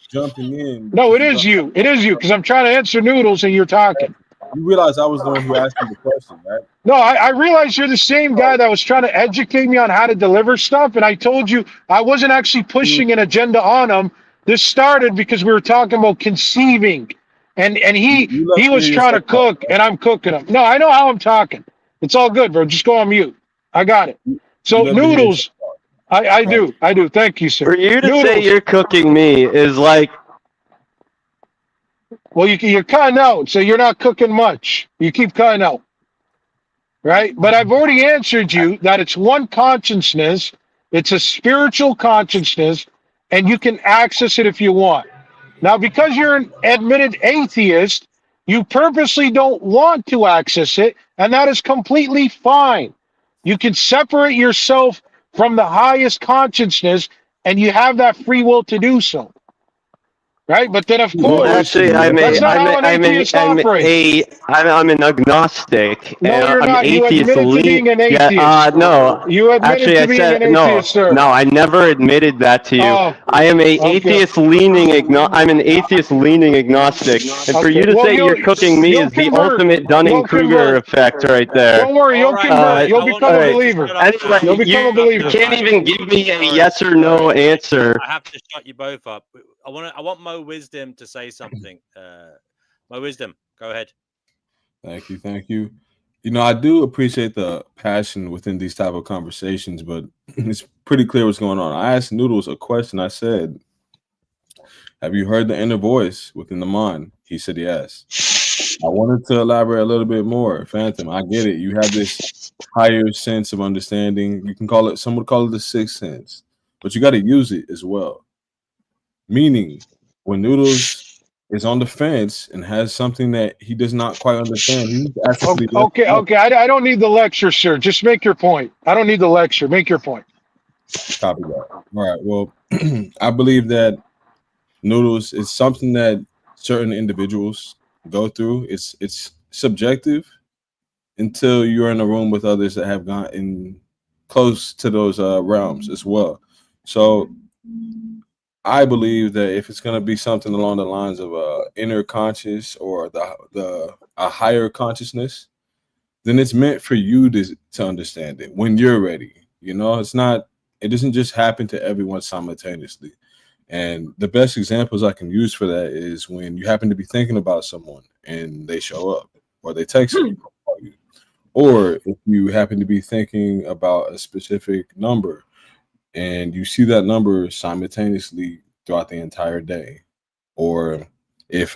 jumping in.
No, it is you. It is you because I'm trying to answer Noodles and you're talking.
You realize I was the one who asked you the question, right?
No, I realize you're the same guy that was trying to educate me on how to deliver stuff, and I told you I wasn't actually pushing an agenda on him. This started because we were talking about conceiving, and he was trying to cook, and I'm cooking him. No, I know how I'm talking. It's all good, bro. Just go on mute. I got it. So Noodles, I do. Thank you, sir.
For you to
Noodles,
say you're cooking me is like,
well, you're cutting out, so you're not cooking much. You keep cutting out. Right? But I've already answered you that it's one consciousness, it's a spiritual consciousness, and you can access it if you want. Now, because you're an admitted atheist, you purposely don't want to access it, and that is completely fine. You can separate yourself from the highest consciousness, and you have that free will to do so. right? But then, of
Well,
course,
Actually,
that's not how an atheist operates.
I'm an agnostic,
No,
and
you're
I'm
not. You
atheist.
admitted to being an
Yeah,
atheist.
no.
You admitted
Actually,
to
I
being an
said
atheist, sir.
no. I never admitted that to you.
Oh,
I am a
okay.
atheist leaning I'm an atheist leaning agnostic, and for
Okay.
you to
Well,
say you're cooking me is the
convert.
ultimate
You'll
Dunning-Kruger
convert.
effect right there.
Don't worry,
All
you'll
right,
convert.
guys,
You'll
I want
become
you
a
to
believer.
shut up
Anyway,
You'll become a believer.
you can't even give me a
Sorry,
yes or no
sorry.
answer.
I have to shut you both up. I want Mo Wisdom to say something. Mo Wisdom, go ahead.
Thank you, thank you. You know, I do appreciate the passion within these type of conversations, but it's pretty clear what's going on. I asked Noodles a question. I said, have you heard the inner voice within the mind? He said yes. I wanted to elaborate a little bit more. Phantom, I get it. You have this higher sense of understanding. You can call it, some would call it the sixth sense, but you got to use it as well. Meaning, when Noodles is on the fence and has something that he does not quite understand, he needs to actually
Okay. I don't need the lecture, sir. Just make your point. I don't need the lecture. Make your point.
copy that. All right. Well, I believe that Noodles is something that certain individuals go through. It's subjective until you're in a room with others that have gotten close to those realms as well. So I believe that if it's going to be something along the lines of inner conscious or a higher consciousness, then it's meant for you to understand it when you're ready. You know, it doesn't just happen to everyone simultaneously. And the best examples I can use for that is when you happen to be thinking about someone and they show up, or they text you, or if you happen to be thinking about a specific number and you see that number simultaneously throughout the entire day, or if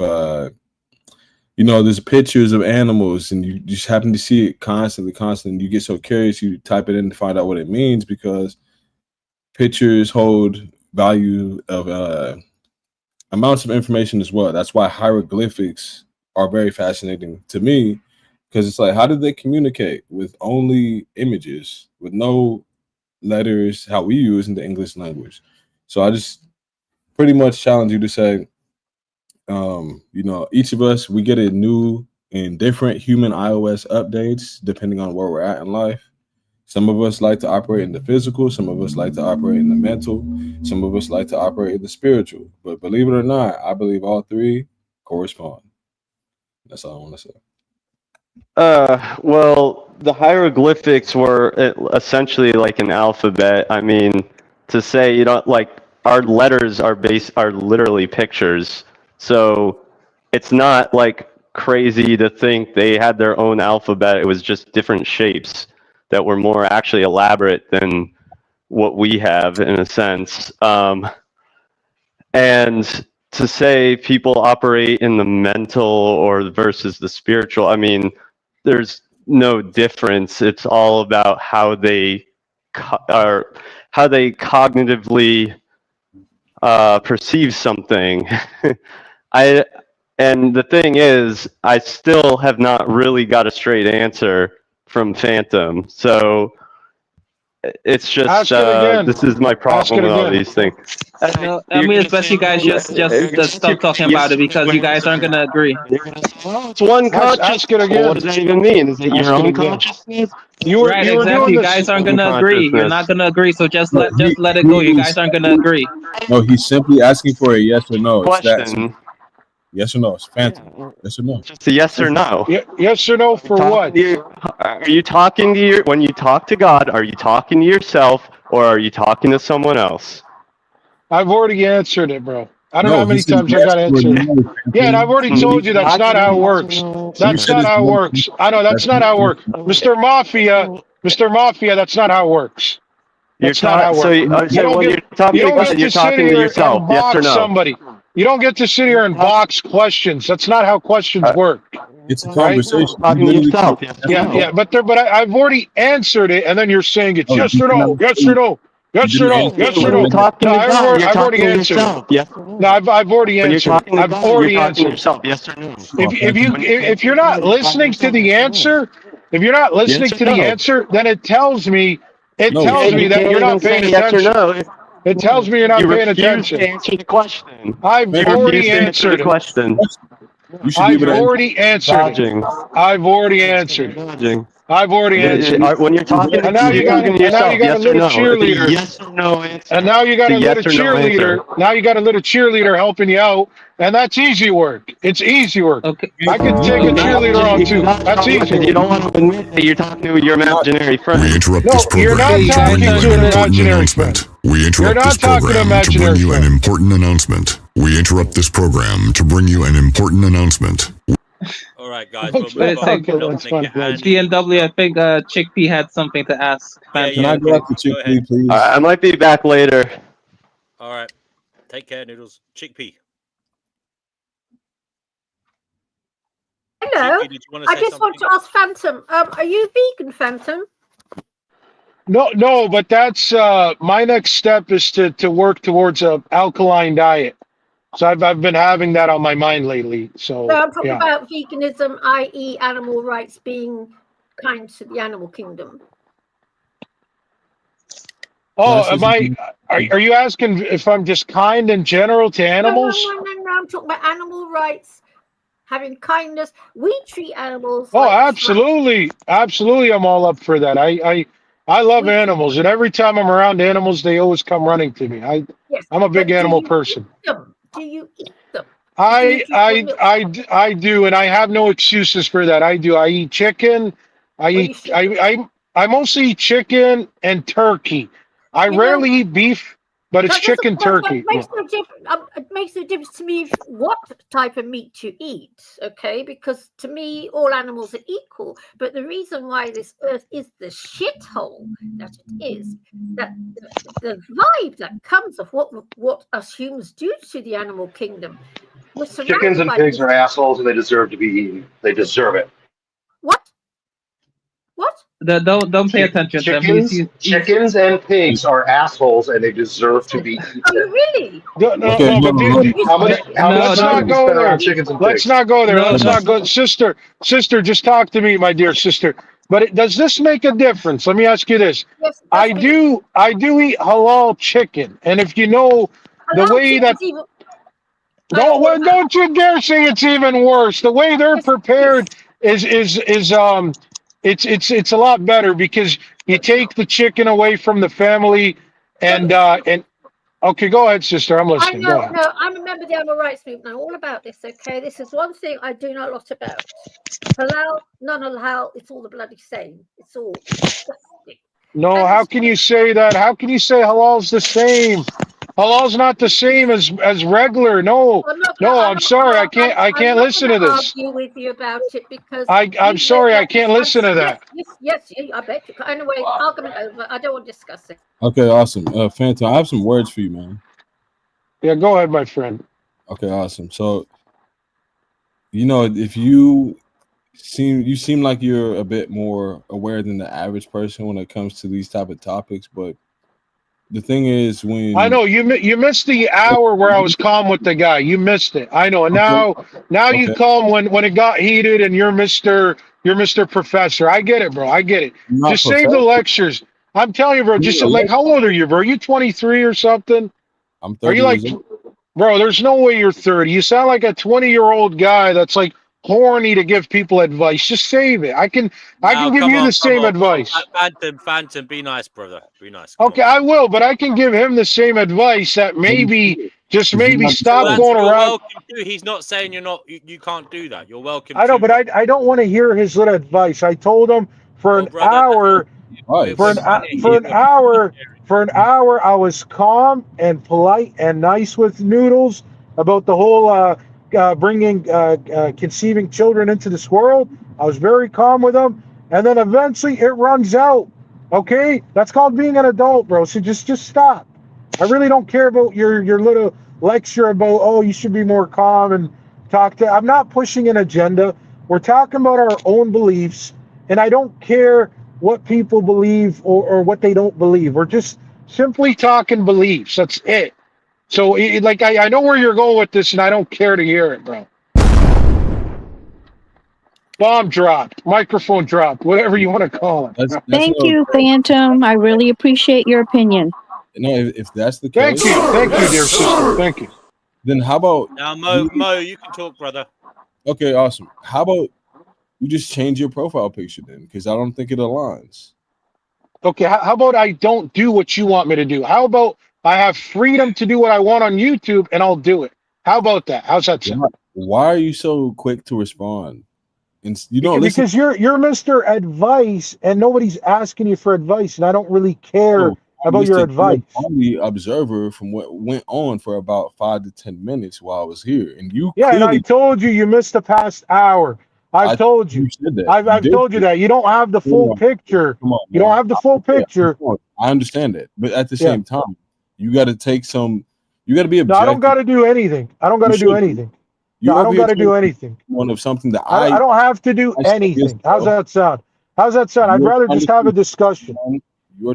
there's pictures of animals and you just happen to see it constantly, you get so curious, you type it in to find out what it means, because pictures hold value of amounts of information as well. That's why hieroglyphics are very fascinating to me, because it's like, how did they communicate with only images, with no letters, how we use in the English language? So I just pretty much challenge you to say, each of us, we get a new and different human iOS updates depending on where we're at in life. Some of us like to operate in the physical, some of us like to operate in the mental, some of us like to operate in the spiritual. But believe it or not, I believe all three correspond. That's all I want to say.
Well, the hieroglyphics were essentially like an alphabet. I mean, to say, like, our letters are literally pictures. So it's not like crazy to think they had their own alphabet. It was just different shapes that were more actually elaborate than what we have, in a sense. And to say people operate in the mental or versus the spiritual, I mean, there's no difference. It's all about how they cognitively perceive something. And the thing is, I still have not really got a straight answer from Phantom. So it's just this is my problem with all these things.
No, I mean, it's best you guys just stop talking about it, because you guys aren't gonna agree.
It's one consciousness. What does that even mean? Is it your own consciousness?
Right, exactly. You guys aren't gonna agree. You're not gonna agree. So just let it go. You guys aren't gonna agree.
No, he's simply asking for a yes or no.
Question.
Yes or no? It's Phantom. Yes or no?
Just a yes or no.
Yes or no for what?
Are you talking to when you talk to God, are you talking to yourself or are you talking to someone else?
I've already answered it, bro. I don't know how many times I got to answer it. Yeah, and I've already told you that's not how it works. That's not how it works. I know that's not how it works. Mr. Mafia, that's not how it works. That's not how it works. You don't get to sit here and box somebody. You don't get to sit here and box questions. That's not how questions work.
It's a conversation.
Yeah, but I've already answered it, and then you're saying it's yes or no, yes or no. Yes or no? Yes or no? I've already answered. No, I've already answered. I've already answered.
Yes or no?
If you're not listening to the answer, then it tells me that you're not paying attention. It tells me you're not paying attention.
To answer the question.
I've
You
already answered it.
question.
You should be
I've
able to.
already answered it. I've already answered it.
Dodging.
I've already answered it.
When you're talking,
And now you got a little cheerleader.
Yes or no answer.
And now you got a
It's a
little
yes or no
cheerleader.
answer.
Now you got a little cheerleader helping you out, and that's easy work. It's easy work.
Okay.
I could take a cheerleader on too. That's easy
You
work.
don't want to admit that you're talking to your imaginary friend.
We interrupt
No,
this
you're
program
not
to bring
talking
you
to
an
an
important
imaginary
announcement. We
You're
interrupt
not
this
talking to
program to bring
imaginary
you an
friend.
important announcement. We interrupt this program to bring you an important announcement.
All right, guys. We'll
Okay,
move on.
okay,
We're not
that's
going to
fine.
get Andy.
GNW, I think Chickpea had something to ask.
Yeah,
Can I go after
Go
Chick-fil-A,
ahead.
please?
I might be back later.
All right. Take care, Noodles. Chickpea.
Hello.
Chickpea, did you want to
I
say
just want
something?
to ask Phantom. Are you vegan, Phantom?
No, but that's my next step is to work towards a alkaline diet. So I've been having that on my mind lately. So
No, I'm talking
yeah.
about veganism, i.e., animal rights, being kind to the animal kingdom.
Oh, are you asking if I'm just kind in general to animals?
No. I'm talking about animal rights, having kindness. We treat animals.
Oh,
like
absolutely. Absolutely, I'm all up for that. I love animals, and every time I'm around animals, they always come running to me.
Yes,
I'm a big
but
animal
do you
person.
eat them? Do you eat them?
I do, and I have no excuses for that. I do. I eat chicken. I mostly eat chicken and turkey. I rarely eat beef, but it's chicken turkey.
It makes no difference. It makes no difference to me what type of meat you eat, okay? Because to me, all animals are equal. But the reason why this earth is the shithole that it is, that the vibe that comes of what us humans do to the animal kingdom.
Chickens and pigs are assholes, and they deserve to be eaten. They deserve it.
What?
Don't pay attention to him.
Chickens and pigs are assholes, and they deserve to be eaten.
Are you really?
Let's not go there. Let's not go there. Let's not go. Sister, just talk to me, my dear sister. But does this make a difference? Let me ask you this.
Yes,
I do eat halal chicken, and if you know the way that. Don't you dare say it's even worse. The way they're prepared is it's a lot better because you take the chicken away from the family and okay, go ahead, sister. I'm listening.
I know, no, I'm a member of the animal rights movement. I'm all about this, okay? This is one thing I do know a lot about. Halal, non-halal, it's all the bloody same. It's all disgusting.
No, how can you say that? How can you say halal's the same? Halal's not the same as regular. No, I'm sorry. I can't listen to this.
I'm not going to argue with you about it because
I'm sorry. I can't listen to that.
Yes, I bet you. Anyway, argument over. I don't want to discuss it.
Okay, awesome. Phantom, I have some words for you, man.
Yeah, go ahead, my friend.
Okay, awesome. So, if you seem like you're a bit more aware than the average person when it comes to these type of topics, but the thing is, when
I know you missed the hour where I was calm with the guy. You missed it. I know. And now you calm when it got heated, and you're Mr. Professor. I get it, bro. I get it. Just save the lectures. I'm telling you, bro. Just like, how old are you, bro? Are you 23 or something?
I'm 30.
Are you like, bro? There's no way you're 30. You sound like a 20-year-old guy that's like horny to give people advice. Just save it. I can give you the same advice.
Phantom, be nice, brother. Be nice.
Okay, I will, but I can give him the same advice that maybe stop going around.
He's not saying you can't do that. You're welcome.
I know, but I don't want to hear his little advice. I told him for an hour I was calm and polite and nice with Noodles about the whole bringing conceiving children into this world. I was very calm with them, and then eventually it runs out. Okay, that's called being an adult, bro. So just stop. I really don't care about your little lecture about you should be more calm and talk to. I'm not pushing an agenda. We're talking about our own beliefs, and I don't care what people believe or what they don't believe. We're just simply talking beliefs. That's it. So, I know where you're going with this, and I don't care to hear it, bro. Bomb dropped, microphone dropped, whatever you want to call it.
Thank you, Phantom. I really appreciate your opinion.
No, if that's the
Thank
case,
you, dear sister. Thank you.
then how about
Now, Mo, you can talk, brother.
okay, awesome. How about you just change your profile picture then? Because I don't think it aligns.
Okay, how about I don't do what you want me to do? How about I have freedom to do what I want on YouTube and I'll do it? How about that? How's that sound?
Why are you so quick to respond? And you don't listen.
Because you're Mr. Advice and nobody's asking you for advice, and I don't really care about your advice.
I'm the observer from what went on for about 5 to 10 minutes while I was here, and you
Yeah,
clearly,
and I told you missed the past hour. I've told you.
said that.
I've told you that. You don't have the full picture.
Come on,
you don't have the full picture.
I understand that, but at the same time, you got to take some. You got to be objective.
No, I don't got to do anything. I don't got to do anything. No, I don't got to do anything.
One of something that
I don't have to do anything. How's that sound? How's that sound? I'd rather just have a discussion.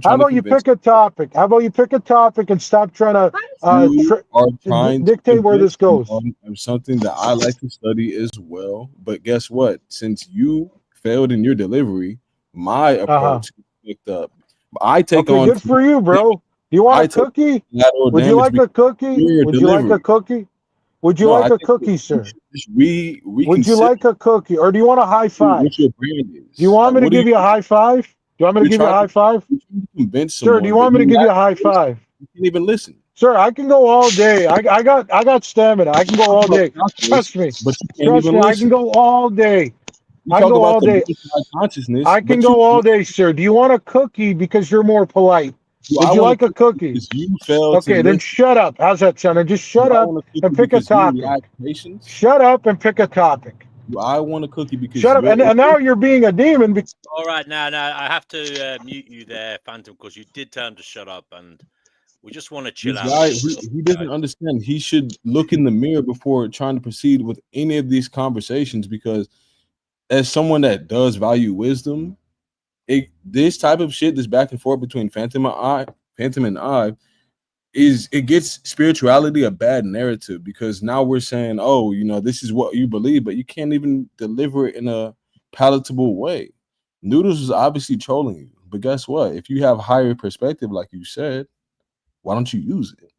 How about you pick a topic? How about you pick a topic and stop trying to dictate where this goes?
Something that I like to study as well. But guess what? Since you failed in your delivery, my approach picked up. I take on.
Good for you, bro. You want a cookie? Would you like a cookie? Would you like a cookie? Would you like a cookie, sir? Would you like a cookie, or do you want a high five?
What your brand is.
Do you want me to give you a high five? Do you want me to give you a high five? Sir, do you want me to give you a high five?
You can't even listen.
Sir, I can go all day. I got stamina. I can go all day. Trust me. Trust me. I can go all day. I can go all day. I can go all day, sir. Do you want a cookie because you're more polite? Would you like a cookie? Okay, then shut up. How's that sound? And just shut up and pick a topic. Shut up and pick a topic.
I want a cookie because
shut up. And now you're being a demon.
All right, now I have to mute you there, Phantom, because you did tell him to shut up, and we just want to chill out.
He doesn't understand. He should look in the mirror before trying to proceed with any of these conversations, because as someone that does value wisdom, this type of shit, this back and forth between Phantom and I, it gets spirituality a bad narrative, because now we're saying, oh, this is what you believe, but you can't even deliver it in a palatable way. Noodles is obviously trolling you, but guess what? If you have higher perspective, like you said, why don't you use it?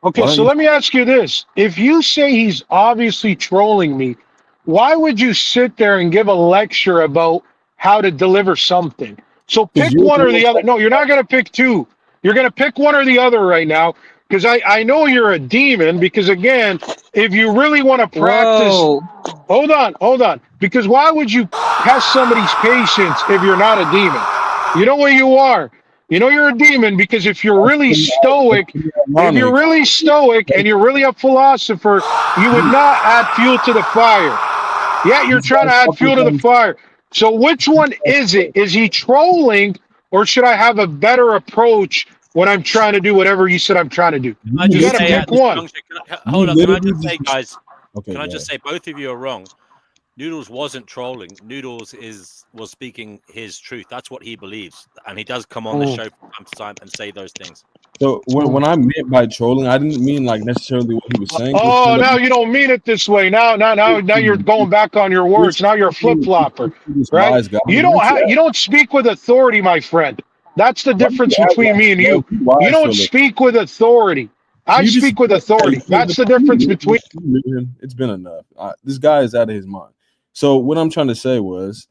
Okay, so let me ask you this. If you say he's obviously trolling me, why would you sit there and give a lecture about how to deliver something? So pick one or the other. No, you're not going to pick two. You're going to pick one or the other right now, because I know you're a demon, because, again, if you really want to practice... Whoa. Hold on. Because why would you test somebody's patience if you're not a demon? You know what you are. You know you're a demon because if you're really stoic, and you're really a philosopher, you would not add fuel to the fire. Yeah, you're trying to add fuel to the fire. So which one is it? Is he trolling, or should I have a better approach when I'm trying to do whatever you said I'm trying to do? You got to pick one.
Hold on, can I just say, guys? Okay, can I just say both of you are wrong? Noodles wasn't trolling. Noodles was speaking his truth. That's what he believes, and he does come on the show from time to time and say those things.
So when I meant by trolling, I didn't mean like necessarily what he was saying.
Oh, now you don't mean it this way. Now you're going back on your words. Now you're a flip flopper, right? You don't speak with authority, my friend. That's the difference between me and you. You don't speak with authority. I speak with authority. That's the difference between.
It's been enough. This guy is out of his mind. So what I'm trying to say was,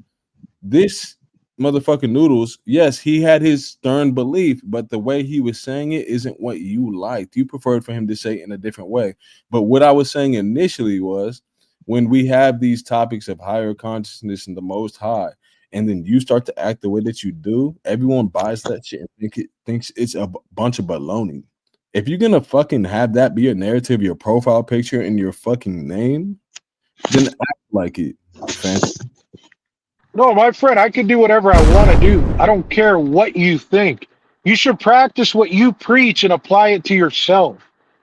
this motherfucking Noodles, yes, he had his stern belief, but the way he was saying it isn't what you liked. You preferred for him to say it in a different way. But what I was saying initially was, when we have these topics of higher consciousness and the Most High, and then you start to act the way that you do, everyone buys that shit and thinks it's a bunch of baloney. If you're gonna fucking have that be your narrative, your profile picture, and your fucking name, then act like it, Phantom.
No, my friend, I can do whatever I want to do. I don't care what you think. You should practice what you preach and apply it to yourself.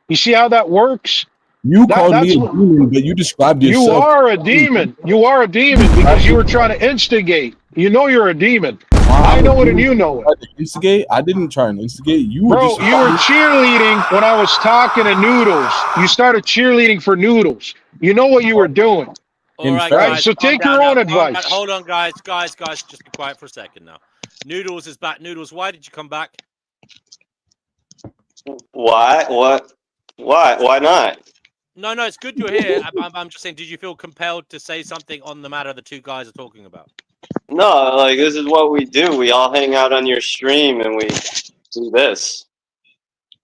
You see how that works?
You called me a demon, but you described yourself.
You are a demon. You are a demon because you were trying to instigate. You know you're a demon. I know it and you know it.
Instigate? I didn't try and instigate. You were
cheerleading when I was talking to Noodles. You started cheerleading for Noodles. You know what you were doing.
All right, guys,
so take your own advice.
Hold on, guys, just be quiet for a second now. Noodles is back. Noodles, why did you come back?
Why? What? Why? Why not?
No, it's good you're here. I'm just saying, did you feel compelled to say something on the matter the two guys are talking about?
No, like this is what we do. We all hang out on your stream and we do this.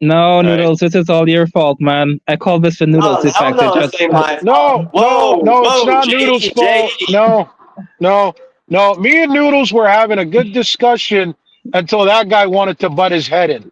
No, Noodles, this is all your fault, man. I call this the Noodles effect.
No, this ain't my
No, it's not Noodles' fault. No. Me and Noodles were having a good discussion until that guy wanted to butt his head in.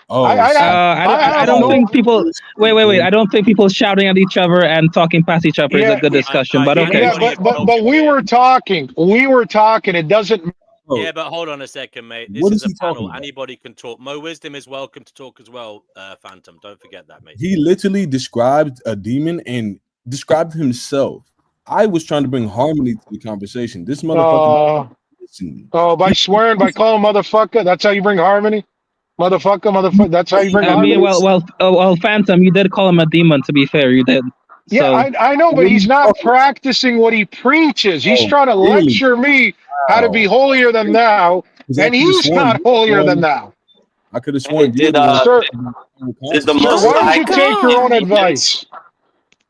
Oh,
I don't think people. Wait. I don't think people shouting at each other and talking past each other is a good discussion. But okay.
Yeah, but we were talking. It doesn't.
Yeah, but hold on a second, mate. This is a panel. Anybody can talk. Mo Wisdom is welcome to talk as well, Phantom. Don't forget that, mate.
He literally described a demon and described himself. I was trying to bring harmony to the conversation. This motherfucker.
By swearing, by calling motherfucker, that's how you bring harmony? Motherfucker, that's how you bring harmony?
Well, Phantom, you did call him a demon, to be fair. You did.
Yeah,
So,
I know, but he's not practicing what he preaches. He's trying to lecture me how to be holier than thou, and he's not holier than thou.
I could have sworn.
Did
Sir,
the Most
why don't
High
you take your own advice?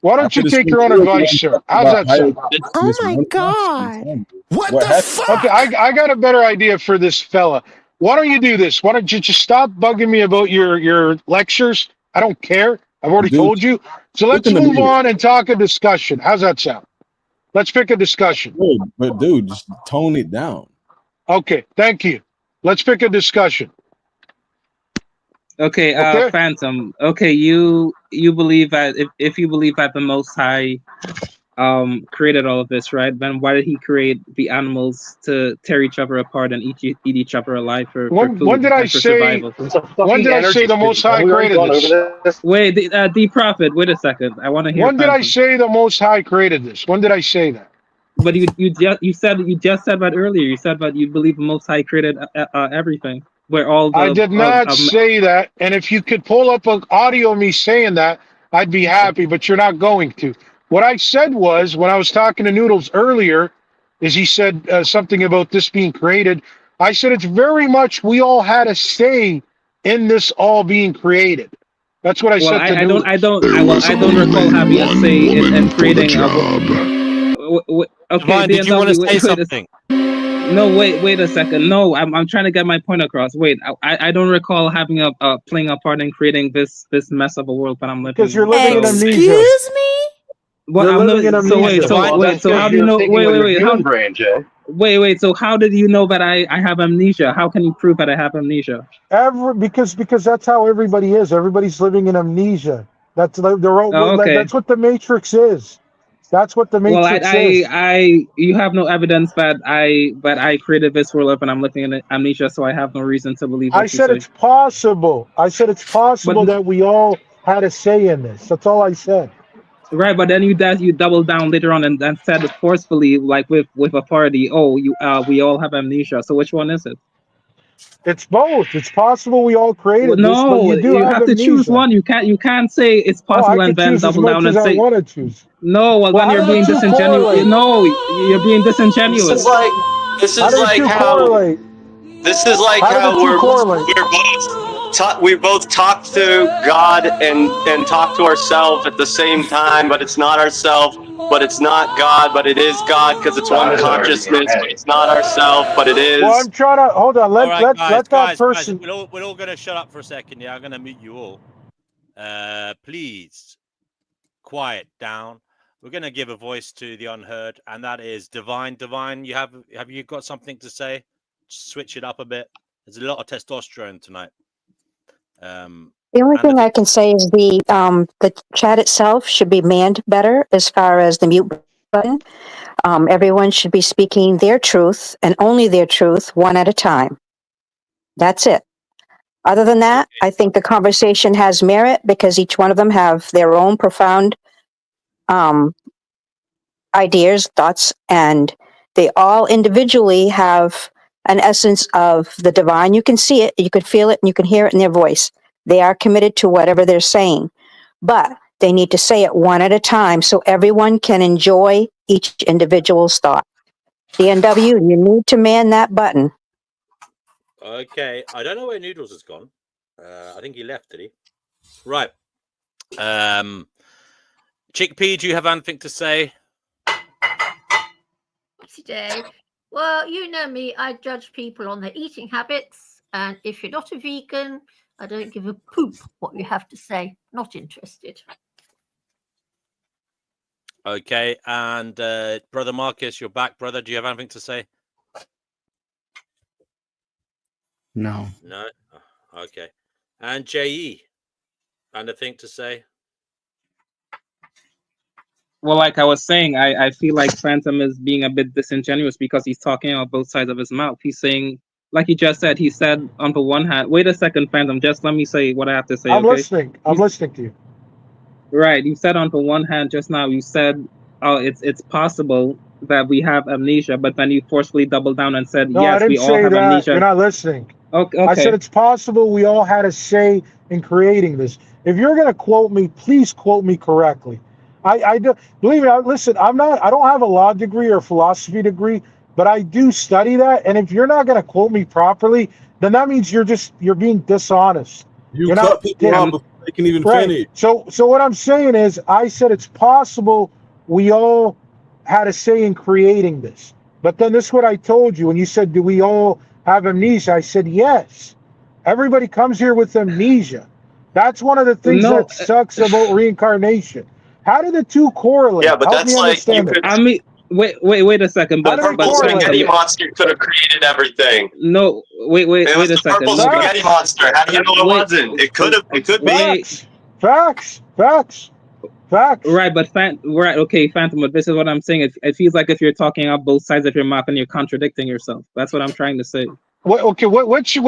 Why don't you take your own advice, sir? How's that sound?
Oh my God. What the fuck?
Okay, I got a better idea for this fella. Why don't you do this? Why don't you just stop bugging me about your lectures? I don't care. I've already told you. So let's move on and talk a discussion. How's that sound? Let's pick a discussion.
But dude, just tone it down.
Okay, thank you. Let's pick a discussion.
Okay, Phantom. Okay, you believe that if you believe that the Most High created all of this, right? Then why did he create the animals to tear each other apart and eat each other alive for food?
When did I say the Most High created this?
Wait, the Prophet. Wait a second. I want to hear.
When did I say the Most High created this? When did I say that?
But you just said that earlier. You said that you believe the Most High created everything. Where all the,
I did not say that. And if you could pull up an audio of me saying that, I'd be happy. But you're not going to. What I said was, when I was talking to Noodles earlier, is he said something about this being created. I said it's very much we all had a say in this all being created. That's what I said to Noodles.
I don't recall having a say in creating. Okay,
Divine, did you want to say something?
No, wait a second. No, I'm trying to get my point across. Wait, I don't recall having playing a part in creating this mess of a world that I'm living.
Because you're living in amnesia.
Excuse me?
Well, I'm living in amnesia. So how do you know? Wait. So how did you know that I have amnesia? How can you prove that I have amnesia?
Because that's how everybody is. Everybody's living in amnesia. That's that's what the Matrix is. That's what the Matrix is.
You have no evidence that I created this world and I'm living in amnesia, so I have no reason to believe.
I said it's possible. That we all had a say in this. That's all I said.
Right, but then you doubled down later on and said forcefully, like with authority, we all have amnesia. So which one is it?
It's both. It's possible we all created this, but
you have to choose one. You can't say it's possible and then double down and say.
I want to choose.
No, well then you're being disingenuous. No, you're being disingenuous.
This is like how we both talk to God and talk to ourselves at the same time, but it's not ourself, but it's not God, but it is God because it's one consciousness, but it's not ourself, but it is.
Well, I'm trying to hold on. Let that person.
We're all going to shut up for a second. Yeah, I'm going to mute you all. Please quiet down. We're going to give a voice to the unheard, and that is Divine. Divine, have you got something to say? Switch it up a bit. There's a lot of testosterone tonight.
The only thing I can say is the chat itself should be manned better as far as the mute button. Everyone should be speaking their truth and only their truth one at a time. That's it. Other than that, I think the conversation has merit because each one of them have their own profound ideas, thoughts, and they all individually have an essence of the divine. You can see it, you can feel it, and you can hear it in their voice. They are committed to whatever they're saying, but they need to say it one at a time so everyone can enjoy each individual's thought. DNW, you need to man that button.
Okay, I don't know where Noodles has gone. I think he left, did he? Right. Chickpea, do you have anything to say?
Today, well, you know me, I judge people on their eating habits, and if you're not a vegan, I don't give a poop what you have to say. Not interested.
Okay, and Brother Marcus, you're back, brother. Do you have anything to say?
No.
No? Okay. And J.E., anything to say?
Well, like I was saying, I feel like Phantom is being a bit disingenuous because he's talking out both sides of his mouth. He's saying, like he just said, he said on the one hand, wait a second, Phantom, just let me say what I have to say,
I'm
okay?
listening. I'm listening to you.
Right. You said on the one hand just now, you said, oh, it's possible that we have amnesia, but then you forcefully doubled down and said,
No, I
yes,
didn't
we all
say
have
that.
amnesia.
You're not listening.
Okay.
I said it's possible we all had a say in creating this. If you're going to quote me, please quote me correctly. I do, believe me. Listen, I don't have a law degree or philosophy degree, but I do study that. And if you're not going to quote me properly, then that means you're being dishonest.
You cut people off before they can even finish.
So what I'm saying is, I said it's possible we all had a say in creating this. But then this is what I told you when you said, do we all have amnesia? I said, yes. Everybody comes here with amnesia. That's one of the things that sucks about reincarnation. How do the two correlate?
Yeah, but
Help
that's
me
like
understand
you could.
I mean, wait a second. But
Purple spaghetti monster could have created everything.
No, wait
It was
a
the
second.
purple spaghetti monster. How do you know it wasn't? It could have. It could be.
Facts.
Right, but right, okay, Phantom. But this is what I'm saying. It feels like if you're talking out both sides of your mouth and you're contradicting yourself. That's what I'm trying to say.
Okay, what's your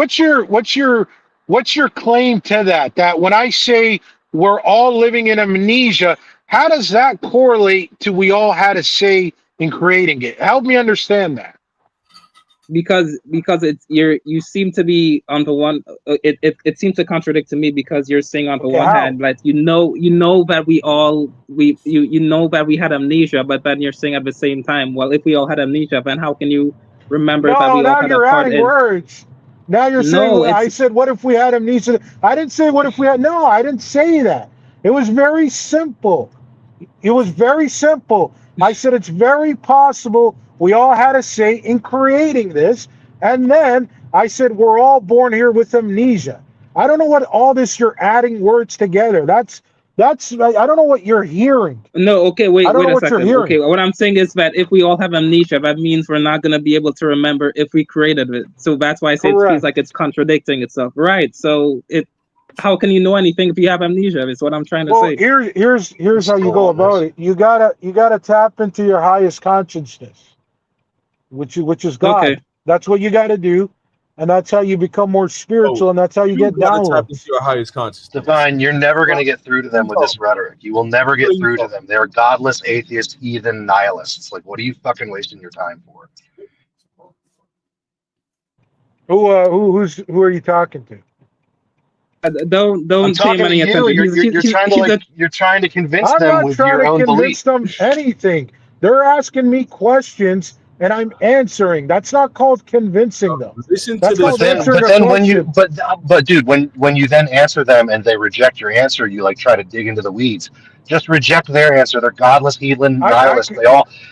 claim to that? That when I say we're all living in amnesia, how does that correlate to we all had a say in creating it? Help me understand that.
Because it's you seem to be on the one. It seems to contradict to me because you're saying on the one hand, like you know that you know that we had amnesia, but then you're saying at the same time, well, if we all had amnesia, then how can you remember that we all
now
had
you're
a part
adding
in?
words. Now you're saying I said, what if we had amnesia? I didn't say what if we had. No, I didn't say that. It was very simple. I said it's very possible we all had a say in creating this. And then I said we're all born here with amnesia. I don't know what all this you're adding words together. That's I don't know what you're hearing.
No, okay, wait a second.
Hearing.
Okay, what I'm saying is that if we all have amnesia, that means we're not going to be able to remember if we created it. So that's why I say it feels like it's contradicting itself. Right. So how can you know anything if you have amnesia? Is what I'm trying to say.
Here's how you go about it. You gotta tap into your highest consciousness, which is God.
Okay.
That's what you gotta do, and that's how you become more spiritual, and that's how you get downloads.
Tap into your highest consciousness.
Divine, you're never going to get through to them with this rhetoric. You will never get through to them. They're godless, atheist, heathen, nihilists. Like, what are you fucking wasting your time for?
Who are you talking to?
Don't pay money attention.
You're trying to convince them with your own belief.
I'm not trying to convince them anything. They're asking me questions and I'm answering. That's not called convincing them.
Listen
That's
to this.
But then when you but dude, when you then answer them and they reject your answer, you like try to dig into the weeds. Just reject their answer. They're godless, heathen, nihilists.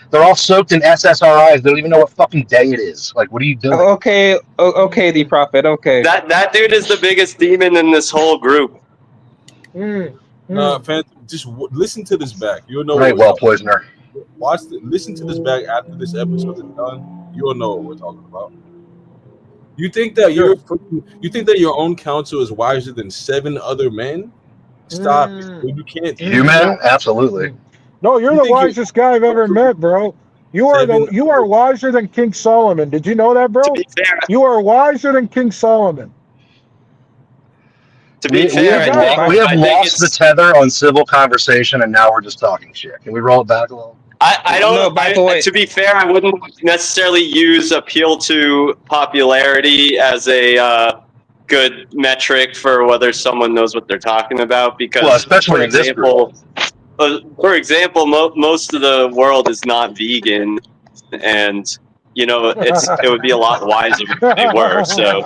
They're all soaked in SSRIs. They don't even know what fucking day it is. Like, what are you doing?
Okay, the prophet. Okay.
That dude is the biggest demon in this whole group.
Phantom, just listen to this back. You'll know.
Right, well, poisoner.
Listen to this back after this episode is done. You'll know what we're talking about. You think that your own counsel is wiser than 7 other men? Stop. You can't.
You man, absolutely.
No, you're the wisest guy I've ever met, bro. You are wiser than King Solomon. Did you know that, bro?
To be fair,
you are wiser than King Solomon.
To be fair,
we have lost the tether on civil conversation, and now we're just talking shit. Can we roll it back a little?
I don't. To be fair, I wouldn't necessarily use appeal to popularity as a good metric for whether someone knows what they're talking about. Because,
well, especially
for example, most of the world is not vegan, and it would be a lot wiser if they were. So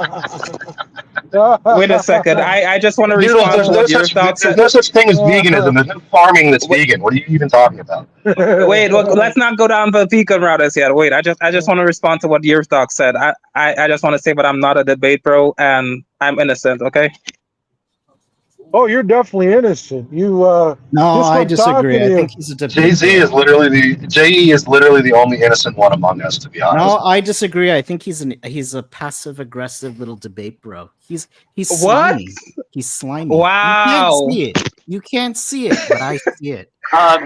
Wait a second. I just want to respond to what your thoughts.
There's no such thing as veganism. There's no farming that's vegan. What are you even talking about?
Wait, let's not go down the vegan route as yet. Wait, I just want to respond to what your doc said. I just want to say, but I'm not a debate bro, and I'm innocent. Okay.
Oh, you're definitely innocent. You
No, I disagree. I think he's a debate.
JE is literally the only innocent one among us, to be honest.
No, I disagree. I think he's a passive aggressive little debate bro. He's
what?
slimy. He's slimy.
Wow.
You can't see it, but I see it.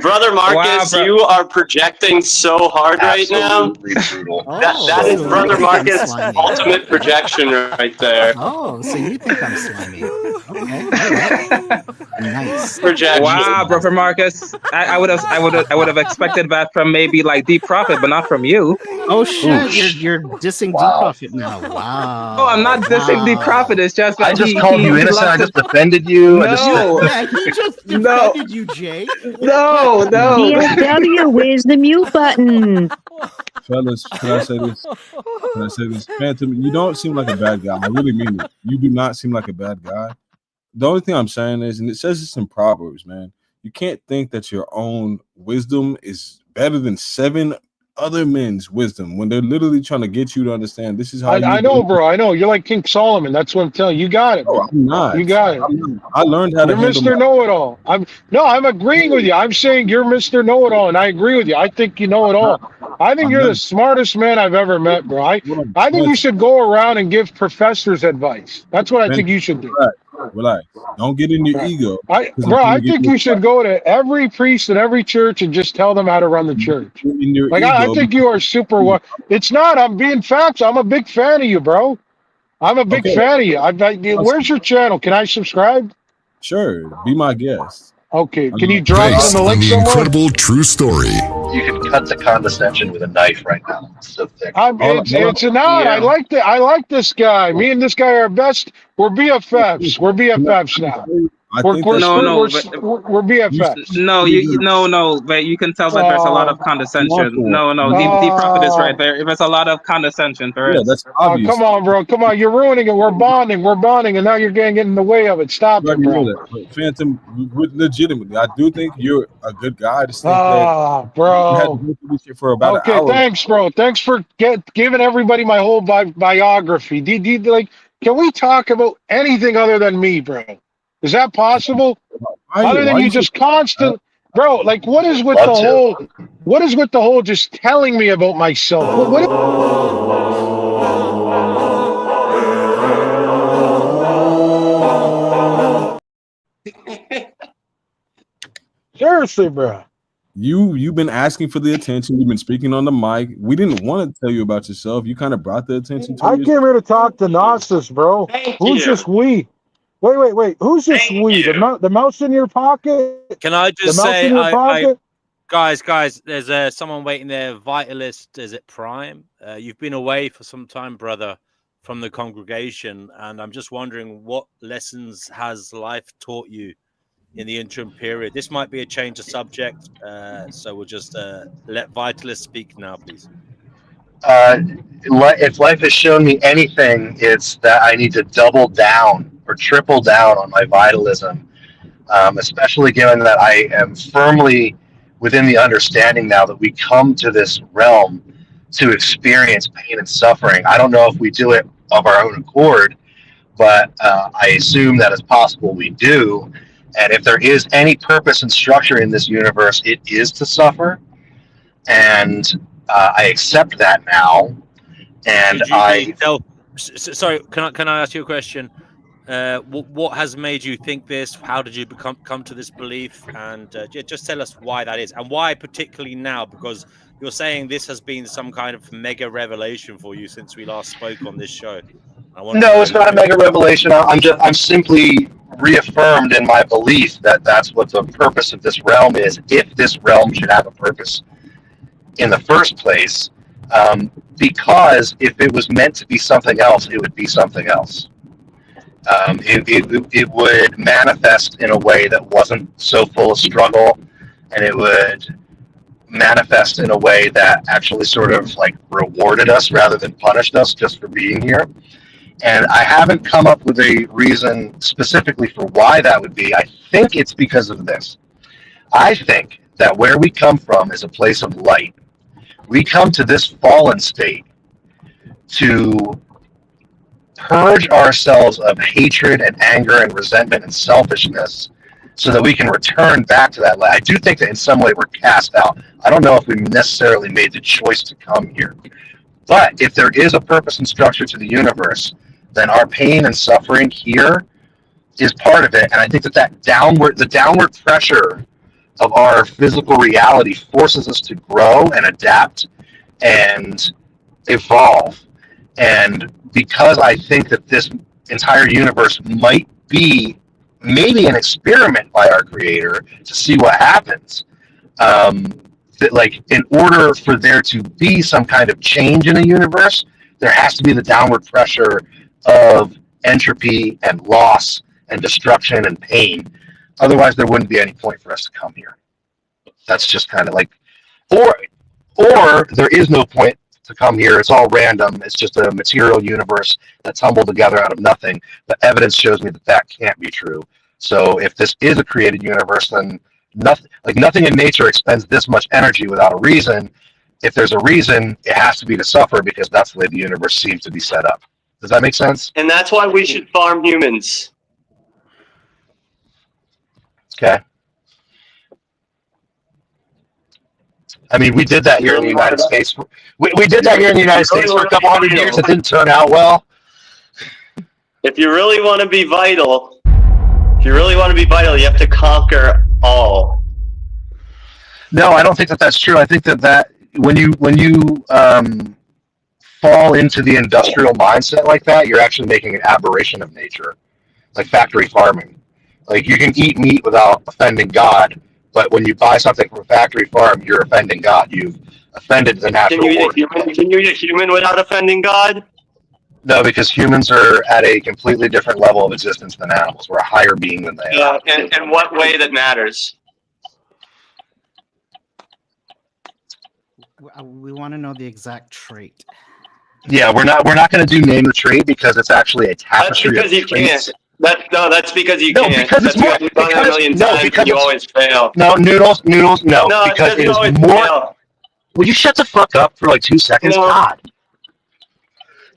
Brother Marcus, you are projecting so hard right now.
Brutal.
That is Brother Marcus' ultimate projection right there.
Oh, so you think I'm slimy? Okay. Nice.
Projection.
Wow, Brother Marcus. I would have expected that from maybe like Deep Prophet, but not from you.
Oh shit! You're dissing Deep Prophet now. Wow.
Oh, I'm not dissing Deep Prophet. It's just that
I just called you innocent. I just defended you.
No.
Yeah, he just defended you, Jay.
No.
DSW, where's the mute button?
Fellas, can I say this? Phantom, you don't seem like a bad guy. I really mean it. You do not seem like a bad guy. The only thing I'm saying is, and it says this in Proverbs, man, you can't think that your own wisdom is better than 7 other men's wisdom when they're literally trying to get you to understand this is how
I know, bro. I know. You're like King Solomon. That's what I'm telling you. You got it.
No, I'm not.
You got it.
I learned how to
You're Mr. Know-it-all. I'm agreeing with you. I'm saying you're Mr. Know-it-all, and I agree with you. I think you know it all. I think you're the smartest man I've ever met, bro. I think you should go around and give professors advice. That's what I think you should do.
Relax. Don't get in your ego.
I think you should go to every priest in every church and just tell them how to run the church. Like I think you are super. It's not. I'm being facts. I'm a big fan of you, bro. I'm a big fan of you. Where's your channel? Can I subscribe?
Sure. Be my guest.
Okay. Can you drop it in the link somewhere?
Incredible true story.
You can cut the condescension with a knife right now. It's so thick.
It's not. Yeah. I like this guy. Me and this guy are best. We're BFFs. We're BFFs now. We're BFFs.
No, but you can tell that there's a lot of condescension. No, Deep Prophet is right there. There's a lot of condescension.
That's obvious.
Come on, bro. Come on. You're ruining it. We're bonding, and now you're getting in the way of it. Stop it, bro.
Phantom, legitimately, I do think you're a good guy.
Bro.
For about an hour.
Thanks, bro. Thanks for giving everybody my whole biography. Can we talk about anything other than me, bro? Is that possible? Other than you just constant, bro. Like, what is with the whole? What is with the whole just telling me about myself? Seriously, bro.
You've been asking for the attention. You've been speaking on the mic. We didn't want to tell you about yourself. You kind of brought the attention to.
I came here to talk to Gnosis, bro. Who's this we? Wait. Who's this we? The mouse in your pocket?
Can I just say, guys, there's someone waiting there. Vitalist, is it Prime? You've been away for some time, brother, from the congregation, and I'm just wondering what lessons has life taught you in the interim period. This might be a change of subject, so we'll just let Vitalist speak now, please.
If life has shown me anything, it's that I need to double down or triple down on my vitalism, especially given that I am firmly within the understanding now that we come to this realm to experience pain and suffering. I don't know if we do it of our own accord, but I assume that it's possible we do. And if there is any purpose and structure in this universe, it is to suffer. And I accept that now. And
sorry, can I ask you a question? What has made you think this? How did you come to this belief? And just tell us why that is, and why particularly now, because you're saying this has been some kind of mega revelation for you since we last spoke on this show.
No, it's not a mega revelation. I'm simply reaffirmed in my belief that that's what the purpose of this realm is, if this realm should have a purpose in the first place. Because if it was meant to be something else, it would be something else. It would manifest in a way that wasn't so full of struggle, and it would manifest in a way that actually sort of like rewarded us rather than punished us just for being here. And I haven't come up with a reason specifically for why that would be. I think it's because of this. I think that where we come from is a place of light. We come to this fallen state to purge ourselves of hatred and anger and resentment and selfishness so that we can return back to that light. I do think that in some way we're cast out. I don't know if we necessarily made the choice to come here. But if there is a purpose and structure to the universe, then our pain and suffering here is part of it. And I think that the downward pressure of our physical reality forces us to grow and adapt and evolve. And because I think that this entire universe might be maybe an experiment by our creator to see what happens, that like in order for there to be some kind of change in the universe, there has to be the downward pressure of entropy and loss and destruction and pain. Otherwise, there wouldn't be any point for us to come here. That's just kind of like, or there is no point to come here. It's all random. It's just a material universe that tumbled together out of nothing. But evidence shows me that that can't be true. So if this is a created universe, then nothing in nature expends this much energy without a reason. If there's a reason, it has to be to suffer because that's the way the universe seems to be set up. Does that make sense?
And that's why we should farm humans.
Okay. I mean, we did that here in the United States. We did that here in the United States for a couple hundred years. It didn't turn out well.
If you really want to be vital, you have to conquer all.
No, I don't think that that's true. I think that when you fall into the industrial mindset like that, you're actually making an aberration of nature, like factory farming. Like you can eat meat without offending God, but when you buy something from a factory farm, you're offending God. You've offended the natural order.
Can you eat a human without offending God?
No, because humans are at a completely different level of existence than animals. We're a higher being than they are.
And what way that matters?
We want to know the exact trait.
Yeah, we're not going to do name the trait because it's actually a tapestry.
That's because you can't. That's because you can't.
Because it's more.
You've done it a million times and you always fail.
No, noodles. No, because it is more.
Fail.
Will you shut the fuck up for like 2 seconds? No. God.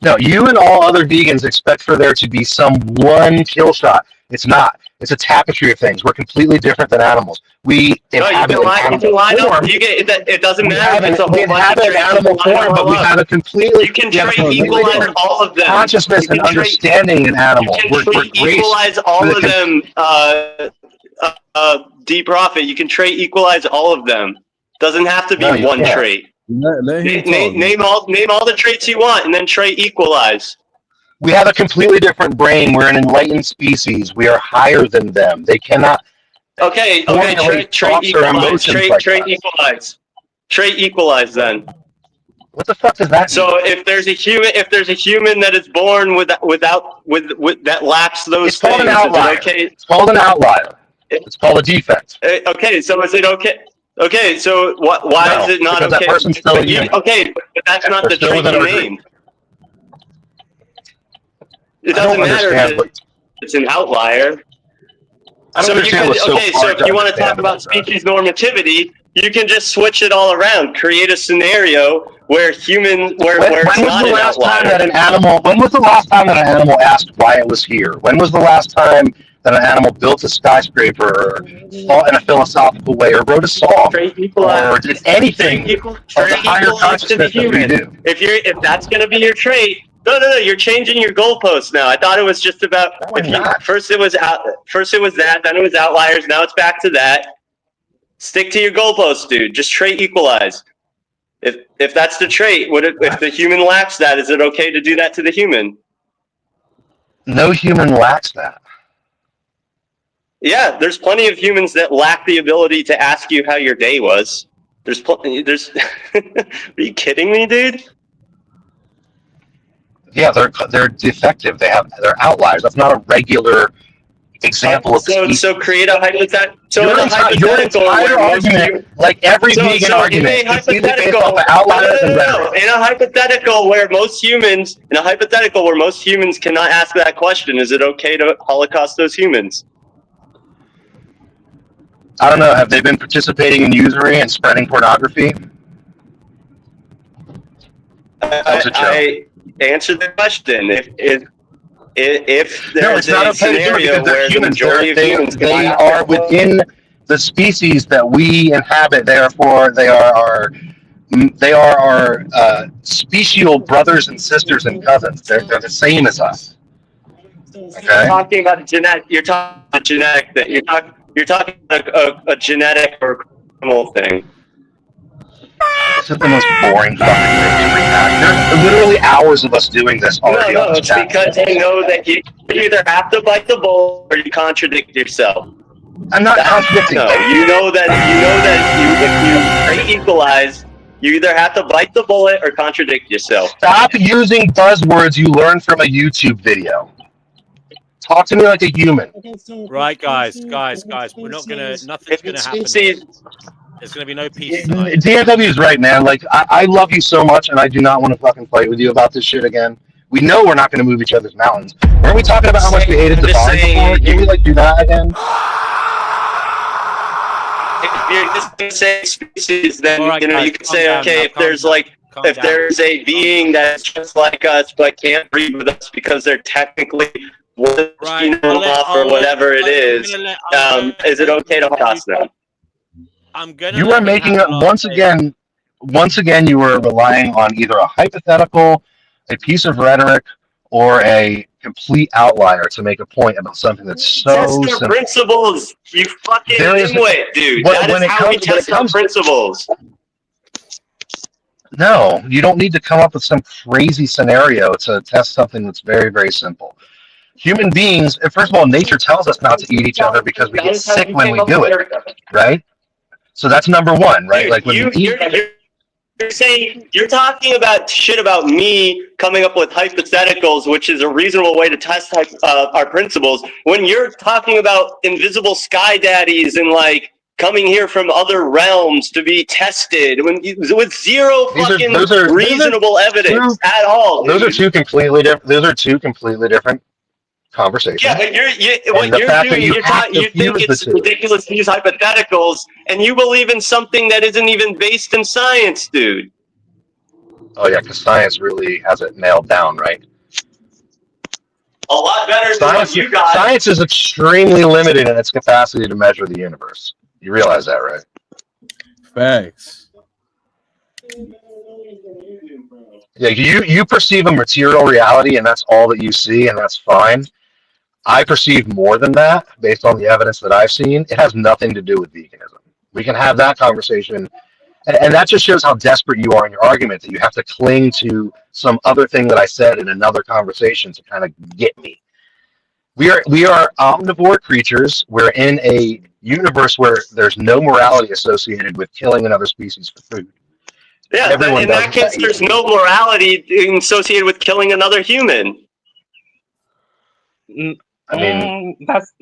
No, you and all other vegans expect for there to be some one kill shot. It's not. It's a tapestry of things. We're completely different than animals. We inhabit an animal form.
It doesn't matter.
We inhabit an animal form, but we have a completely.
You can equalize all of them.
Consciousness and understanding an animal.
You can equalize all of them. D-Profit. You can trait equalize all of them. Doesn't have to be one trait. Name all the traits you want, and then trait equalize.
We have a completely different brain. We're an enlightened species. We are higher than them. They cannot.
Okay. Trait equalize. Trait equalize. Then.
What the fuck does that mean?
So if there's a human that is born with that lacks those
it's called
things,
an outlier.
okay?
It's called an outlier. It's called a defect.
Okay, so is it okay? Okay, so why is it not okay?
That person's still
okay, but that's not the trait you named. It doesn't matter if it's an outlier. So if you want to talk about species normativity, you can just switch it all around. Create a scenario where it's not an outlier.
When was the last time that an animal asked why it was here? When was the last time that an animal built a skyscraper, or thought in a philosophical way, or wrote a song, or did anything of the higher consciousness that we do?
If that's going to be your trait, no, you're changing your goalposts now. I thought it was just about first it was that, then it was outliers, now it's back to that. Stick to your goalposts, dude. Just trait equalize. If that's the trait, if the human lacks that, is it okay to do that to the human?
No human lacks that.
Yeah, there's plenty of humans that lack the ability to ask you how your day was. There's are you kidding me, dude?
Yeah, they're defective. They're outliers. That's not a regular example of the species.
So create a hypothetical. So
your
in a hypothetical
argument, like every vegan argument,
in a hypothetical, in a hypothetical where most humans cannot ask that question, is it okay to Holocaust those humans?
I don't know. Have they been participating in usury and spreading pornography?
I answered the question. If there's
a scenario where the majority of humans they are within the species that we inhabit, therefore they are our special brothers and sisters and cousins. They're the same as us. Okay?
You're talking about a genetic. You're talking about a genetic that you're talking about a genetic or criminal thing.
This is the most boring fucking thing we have. There's literally hours of us doing this already.
No, it's because you know that you either have to bite the bullet or you contradict yourself.
I'm not contradicting.
No, you know that if you equalize, you either have to bite the bullet or contradict yourself.
Stop using buzzwords you learned from a YouTube video. Talk to me like a human.
Right, guys. We're not gonna. Nothing's gonna happen. There's gonna be no peace tonight.
DFW is right, man. Like I love you so much, and I do not want to fucking fight with you about this shit again. We know we're not going to move each other's mountains. Weren't we talking about how much we hated the barn before? Can we do that again?
If you're just going to say species, then you can say, okay, if there's a being that's just like us but can't breed with us because they're technically one off or whatever it is it okay to Holocaust them?
You are making it once again. You were relying on either a hypothetical, a piece of rhetoric, or a complete outlier to make a point about something that's so
test their principles, you fucking nitwit, dude. That is how we test our principles.
No, you don't need to come up with some crazy scenario to test something that's very, very simple. Human beings, first of all, nature tells us not to eat each other because we get sick when we do it, right? So that's number one, right?
Dude,
like when
you're saying you're talking about shit about me coming up with hypotheticals, which is a reasonable way to test our principles. When you're talking about invisible sky daddies and like coming here from other realms to be tested, with zero reasonable evidence at all.
Those are two completely different conversation.
Yeah, but you think it's ridiculous to use hypotheticals, and you believe in something that isn't even based in science, dude.
Oh yeah, because science really has it nailed down, right?
A lot better than what you got.
Science is extremely limited in its capacity to measure the universe. You realize that, right?
Facts.
Yeah, you perceive a material reality, and that's all that you see, and that's fine. I perceive more than that based on the evidence that I've seen. It has nothing to do with veganism. We can have that conversation. And that just shows how desperate you are in your argument, that you have to cling to some other thing that I said in another conversation to kind of get me. We are omnivore creatures. We're in a universe where there's no morality associated with killing another species for food.
Yeah, in that case, there's no morality associated with killing another human.
I mean,
that's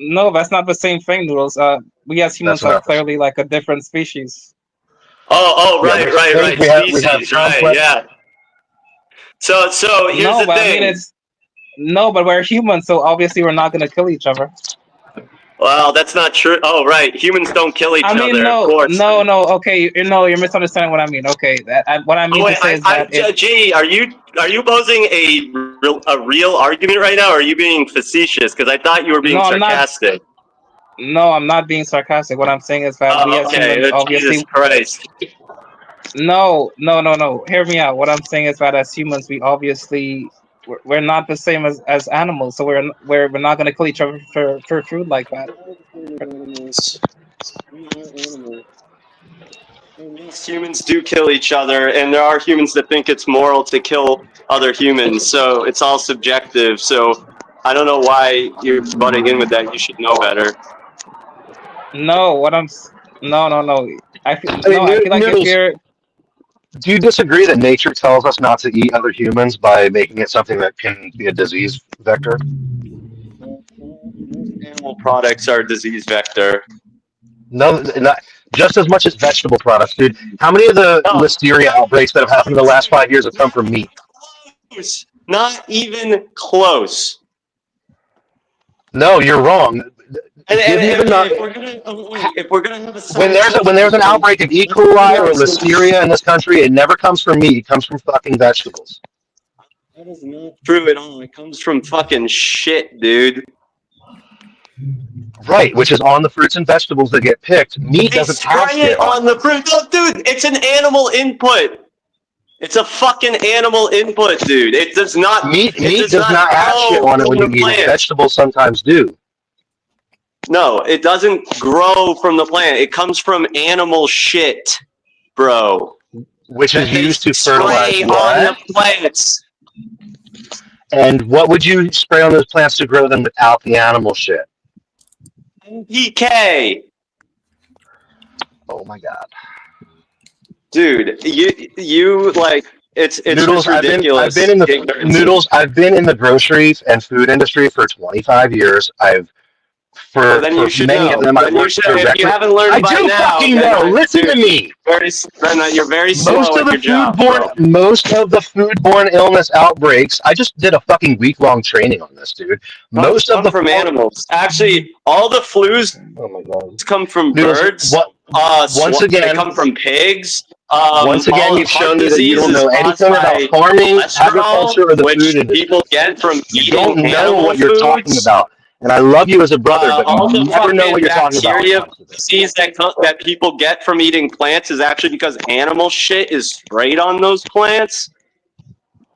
not the same thing, Noodles. We as humans are clearly like a different species.
Right. Species, right? Yeah. So here's the thing.
But we're humans, so obviously we're not going to kill each other.
Well, that's not true. Oh, right. Humans don't kill each other. Of course.
No. Okay, you're misunderstanding what I mean. Okay, what I mean to say is that.
Jay, are you posing a real argument right now, or are you being facetious? Because I thought you were being sarcastic.
No, I'm not being sarcastic. What I'm saying is that we as humans, obviously.
Jesus Christ.
No. Hear me out. What I'm saying is that as humans, we obviously. We're not the same as animals, so we're not going to kill each other for food like that.
Humans do kill each other, and there are humans that think it's moral to kill other humans. So it's all subjective. So I don't know why you're butting in with that. You should know better.
No. I feel like if you're.
Do you disagree that nature tells us not to eat other humans by making it something that can be a disease vector?
animal products are a disease vector.
No, not just as much as vegetable products, dude. How many of the listeria outbreaks that have happened in the last 5 years have come from meat?
Not even close.
No, you're wrong.
If we're gonna have a
when there's an outbreak of E. coli or listeria in this country, it never comes from meat. It comes from fucking vegetables.
That is not true at all. It comes from fucking shit, dude.
Right, which is on the fruits and vegetables that get picked. Meat doesn't have
it on the fruit. No, dude, it's an animal input. It's a fucking animal input, dude. It does not.
Meat does not have shit on it when you eat it. Vegetables sometimes do.
No, it doesn't grow from the plant. It comes from animal shit, bro.
Which is used to fertilize
on the plants.
And what would you spray on those plants to grow them without the animal shit?
NPK.
Oh my god,
dude, you like it's
Noodles,
ridiculous.
I've been in the Noodles. I've been in the grocery and food industry for 25 years. For
you should
many
know.
of them,
If you haven't learned by now,
fucking know. Listen to me.
You're very slow at your job.
Most of the foodborne illness outbreaks. I just did a fucking week-long training on this, dude. Most of them
from animals. Actually, all the flus come from birds.
Once again,
they come from pigs.
Once again, you've shown me that you don't know anything about farming, agriculture, or the food industry.
People get from
you don't know what you're talking about. And I love you as a brother, but you never know what you're talking about.
Disease that people get from eating plants is actually because animal shit is sprayed on those plants.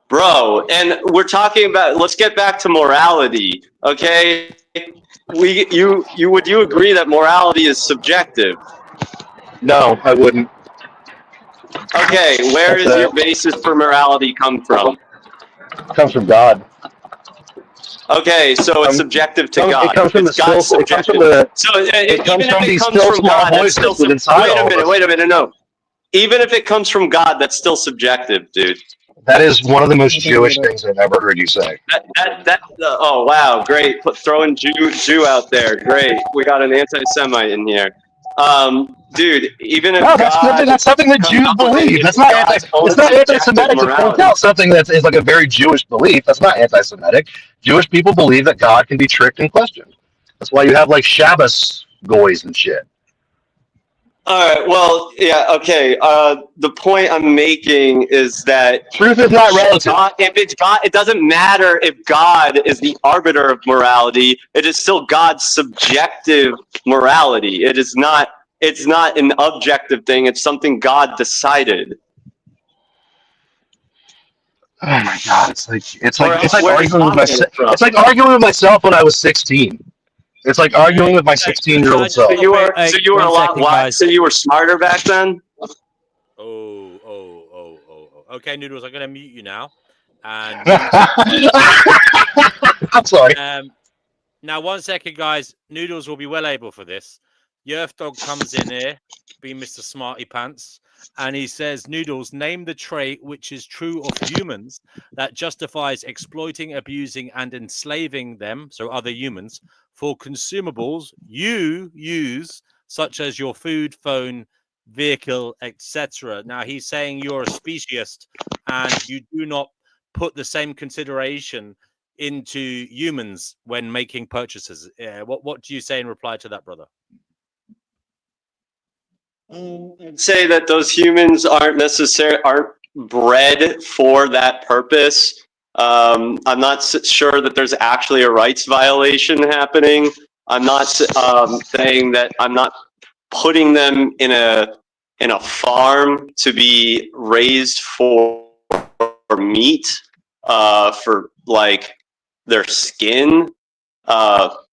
Bro, and we're talking about, let's get back to morality, okay? Would you agree that morality is subjective?
No, I wouldn't.
Okay, where does your basis for morality come from?
It comes from God.
Okay, so it's subjective to God.
It comes from the still. It comes from the.
It comes from these still small voices inside. Wait a minute, no. Even if it comes from God, that's still subjective, dude.
That is one of the most Jewish things I've ever heard you say.
Oh wow, great! Throwing Jew out there, great. We got an anti-Semite in here. Dude, even if
that's something that Jews believe. It's not anti-Semitic to point out something that is like a very Jewish belief. That's not anti-Semitic. Jewish people believe that God can be tricked and questioned. That's why you have like Shabbos goys and shit.
All right. Well, yeah. Okay. The point I'm making is that
truth is not relative.
If it's God, it doesn't matter if God is the arbiter of morality. It is still God's subjective morality. It is not. It's not an objective thing. It's something God decided.
Oh my god! It's like arguing with myself. It's like arguing with myself when I was 16. It's like arguing with my 16-year-old self.
So you were a lot wise. So you were smarter back then.
Okay, Noodles, I'm gonna mute you now. And
I'm sorry.
Now, 1 second, guys. Noodles will be well able for this. Yerf Dog comes in here, being Mr. Smarty Pants, and he says, Noodles, name the trait which is true of humans that justifies exploiting, abusing, and enslaving them, so other humans, for consumables you use, such as your food, phone, vehicle, etc. Now, he's saying you're a speciesist and you do not put the same consideration into humans when making purchases. What do you say in reply to that, brother?
I'd say that those humans aren't bred for that purpose. I'm not sure that there's actually a rights violation happening. I'm not saying that I'm not putting them in a farm to be raised for meat, for like their skin.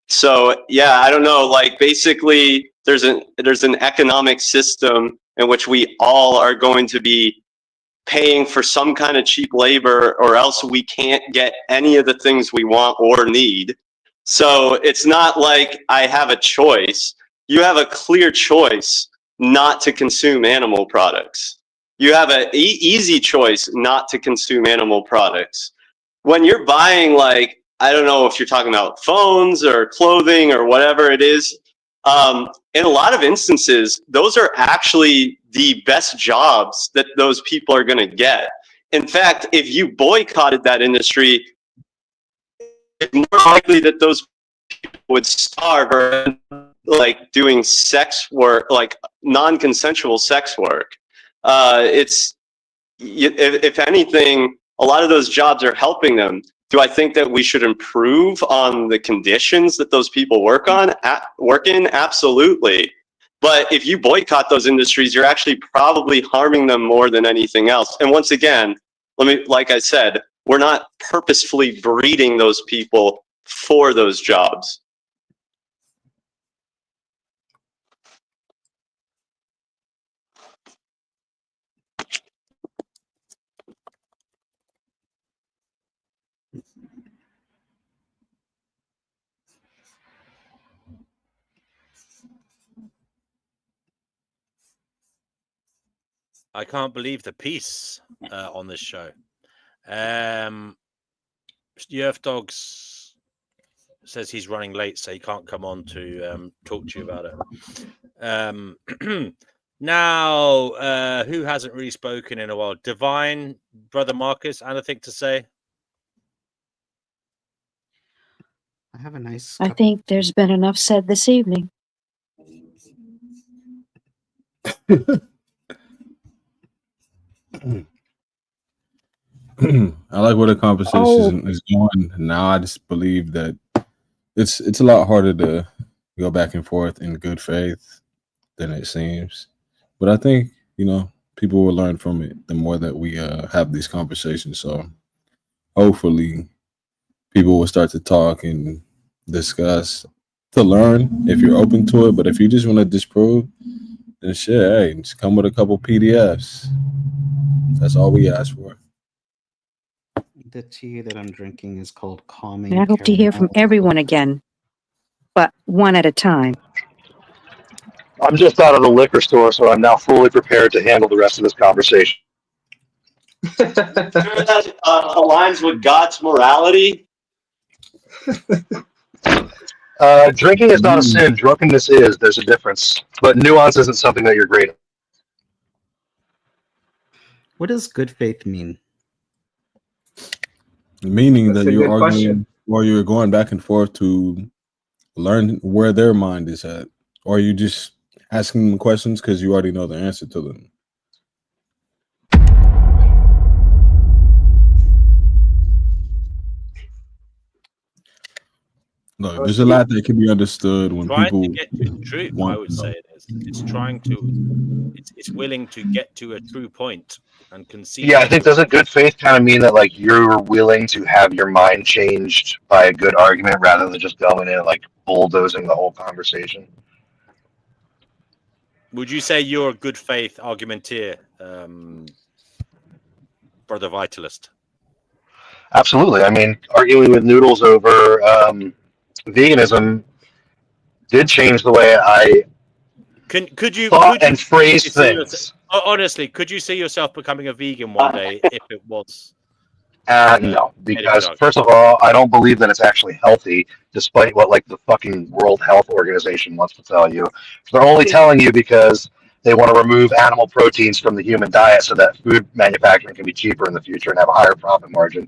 So yeah, I don't know. Like basically, there's an economic system in which we all are going to be paying for some kind of cheap labor, or else we can't get any of the things we want or need. So it's not like I have a choice. You have a clear choice not to consume animal products. You have an easy choice not to consume animal products. When you're buying like I don't know if you're talking about phones or clothing or whatever it is. In a lot of instances, those are actually the best jobs that those people are going to get. In fact, if you boycotted that industry, it's more likely that those people would starve or like doing sex work, like non-consensual sex work. If anything, a lot of those jobs are helping them. Do I think that we should improve on the conditions that those people work in? Absolutely. But if you boycott those industries, you're actually probably harming them more than anything else. And once again, like I said, we're not purposefully breeding those people for those jobs.
I can't believe the peace on this show. Yerf Dogs says he's running late, so he can't come on to talk to you about it. Now, who hasn't really spoken in a while? Divine, Brother Marcus, anything to say?
I have a nice.
I think there's been enough said this evening.
I like where the conversation is going. Now I just believe that it's a lot harder to go back and forth in good faith than it seems. But I think, people will learn from it the more that we have these conversations. So hopefully people will start to talk and discuss to learn if you're open to it. But if you just want to disprove, then shit, hey, just come with a couple PDFs. That's all we ask for.
The tea that I'm drinking is called Calming.
And I hope to hear from everyone again, but one at a time.
I'm just out of the liquor store, so I'm now fully prepared to handle the rest of this conversation.
That aligns with God's morality.
Drinking is not a sin. Drunkenness is. There's a difference. But nuance isn't something that you're great at.
What does good faith mean?
Meaning that you're arguing or you're going back and forth to learn where their mind is at. Or you just asking them questions because you already know the answer to them. Look, there's a lot that can be understood when people
to get to truth. I would say it is. It's willing to get to a true point and concede.
Yeah, I think doesn't good faith kind of mean that like you're willing to have your mind changed by a good argument rather than just going in and like bulldozing the whole conversation?
Would you say you're a good faith argumentaire, Brother Vitalist?
Absolutely. I mean, arguing with Noodles over veganism did change the way I thought and phrase things.
Honestly, could you see yourself becoming a vegan one day if it was?
No, because first of all, I don't believe that it's actually healthy, despite what like the fucking World Health Organization wants to tell you. They're only telling you because they want to remove animal proteins from the human diet so that food manufacturing can be cheaper in the future and have a higher profit margin.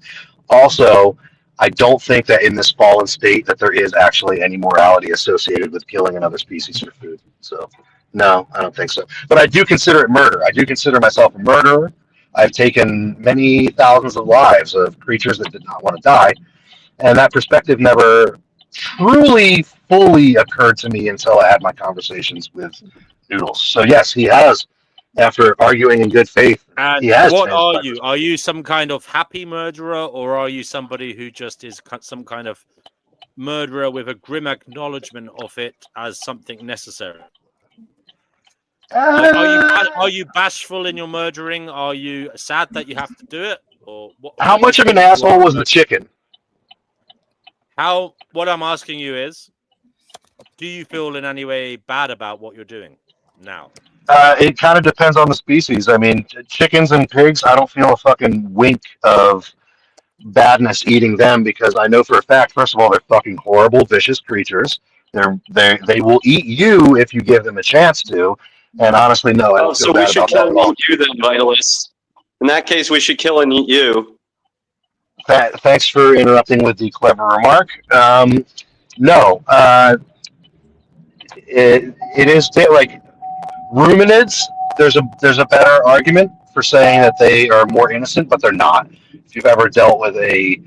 Also, I don't think that in this fallen state that there is actually any morality associated with killing another species for food. So, no, I don't think so. But I do consider it murder. I do consider myself a murderer. I've taken many thousands of lives of creatures that did not want to die. And that perspective never truly, fully occurred to me until I had my conversations with Noodles. So, yes, he has. After arguing in good faith,
and
he has.
What are you? Are you some kind of happy murderer, or are you somebody who just is some kind of murderer with a grim acknowledgement of it as something necessary? Are you bashful in your murdering? Are you sad that you have to do it? Or what?
How much of an asshole was the chicken?
What I'm asking you is, do you feel in any way bad about what you're doing now?
It kind of depends on the species. I mean, chickens and pigs, I don't feel a fucking wink of badness eating them, because I know for a fact, first of all, they're fucking horrible, vicious creatures. They will eat you if you give them a chance to. And honestly, no, I don't feel bad about that at all.
So we should kill and eat you then, Vitalist. In that case, we should kill and eat you.
Thanks for interrupting with the clever remark. No, it is like ruminids. There's a better argument for saying that they are more innocent, but they're not. If you've ever dealt with a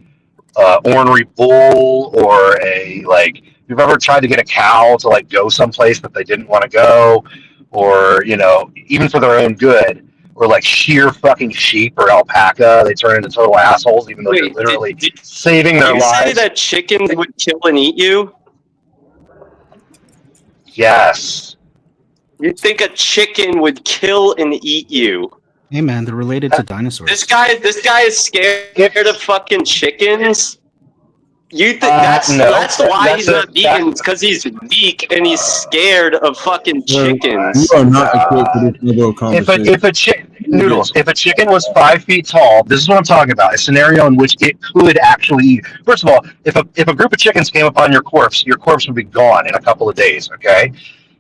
ornery bull, or if you've ever tried to get a cow to like go someplace that they didn't want to go, or even for their own good, or like sheer fucking sheep or alpaca, they turn into total assholes, even though you're literally saving their lives.
Did you say that chickens would kill and eat you?
Yes.
You think a chicken would kill and eat you?
Hey man, they're related to dinosaurs.
This guy is scared of fucking chickens. You think that's why he's not vegan? Because he's weak and he's scared of fucking chickens.
You are not equipped for this level of conversation.
If a chicken was 5 feet tall, this is what I'm talking about. A scenario in which it could actually eat. First of all, if a group of chickens came upon your corpse would be gone in a couple of days. Okay.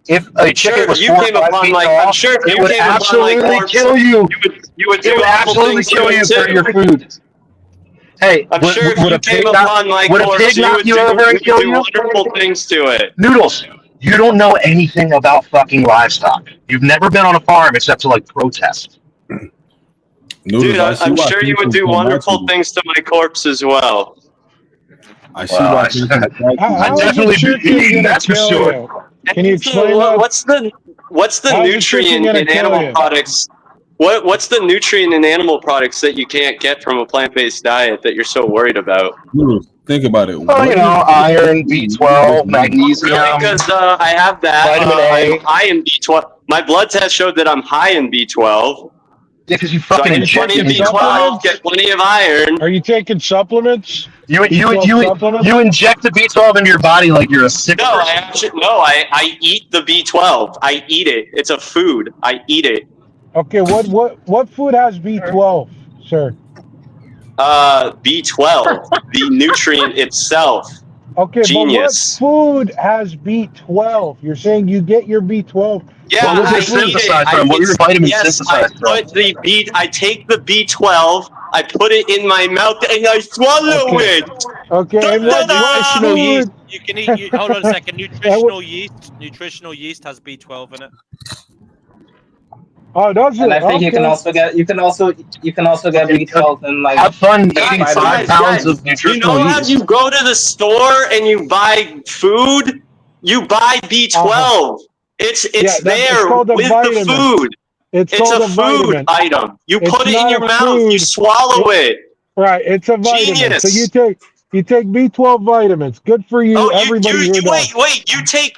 If a chicken was 4 or 5 feet tall, it would absolutely kill you.
You would do
it would absolutely kill you for your food. Hey,
I'm sure if you came upon my corpse, you would do wonderful things to it.
Noodles, you don't know anything about fucking livestock. You've never been on a farm except to like protest.
Dude, I'm sure you would do wonderful things to my corpse as well.
I see why.
I definitely be eating, that's for sure.
Can you explain
what's the nutrient in animal products? What's the nutrient in animal products that you can't get from a plant-based diet that you're so worried about?
Think about it.
Well, iron, B12, magnesium.
Really? Because I have that.
Vitamin A.
I'm high in B12. My blood test showed that I'm high in B12.
Yeah, because you fucking
inject plenty of B12, get plenty of iron.
Are you taking supplements?
You inject the B12 into your body like you're a sick person.
I eat the B12. I eat it. It's a food. I eat it.
Okay, what food has B12, sir?
B12, the nutrient itself.
Okay,
Genius.
but what food has B12? You're saying you get your B12?
Yeah,
what was it synthesized from? What are your vitamins synthesized from?
I take the B12, I put it in my mouth, and I swallow it.
Okay, and what
nutritional
food?
yeast? You can eat. Hold on a second. Nutritional yeast has B12 in it.
Oh, does it?
And I think you can also get B12 and like
have fun eating 5 pounds of nutritional yeast.
You know how you go to the store and you buy food? You buy B12. It's there with the food. It's a food item. You put it in your mouth. You swallow it.
Right. It's a vitamin.
Genius.
So you take B12 vitamins. Good for you. Everybody.
Wait. You take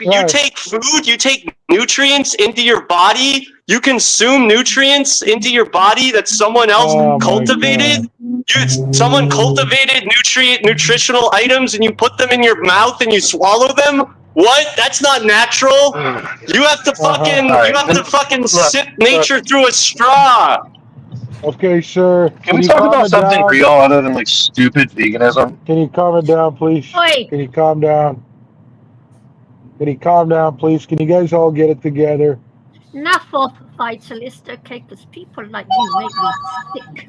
food. You take nutrients into your body. You consume nutrients into your body that someone else cultivated. Someone cultivated nutritional items, and you put them in your mouth and you swallow them. What? That's not natural. You have to fucking sip nature through a straw.
Okay, sir.
Can we talk about something real other than like stupid veganism?
Can you calm it down, please?
Oi.
Can you calm down? Please? Can you guys all get it together?
Enough of Vitalist, okay? Because people like you make me sick.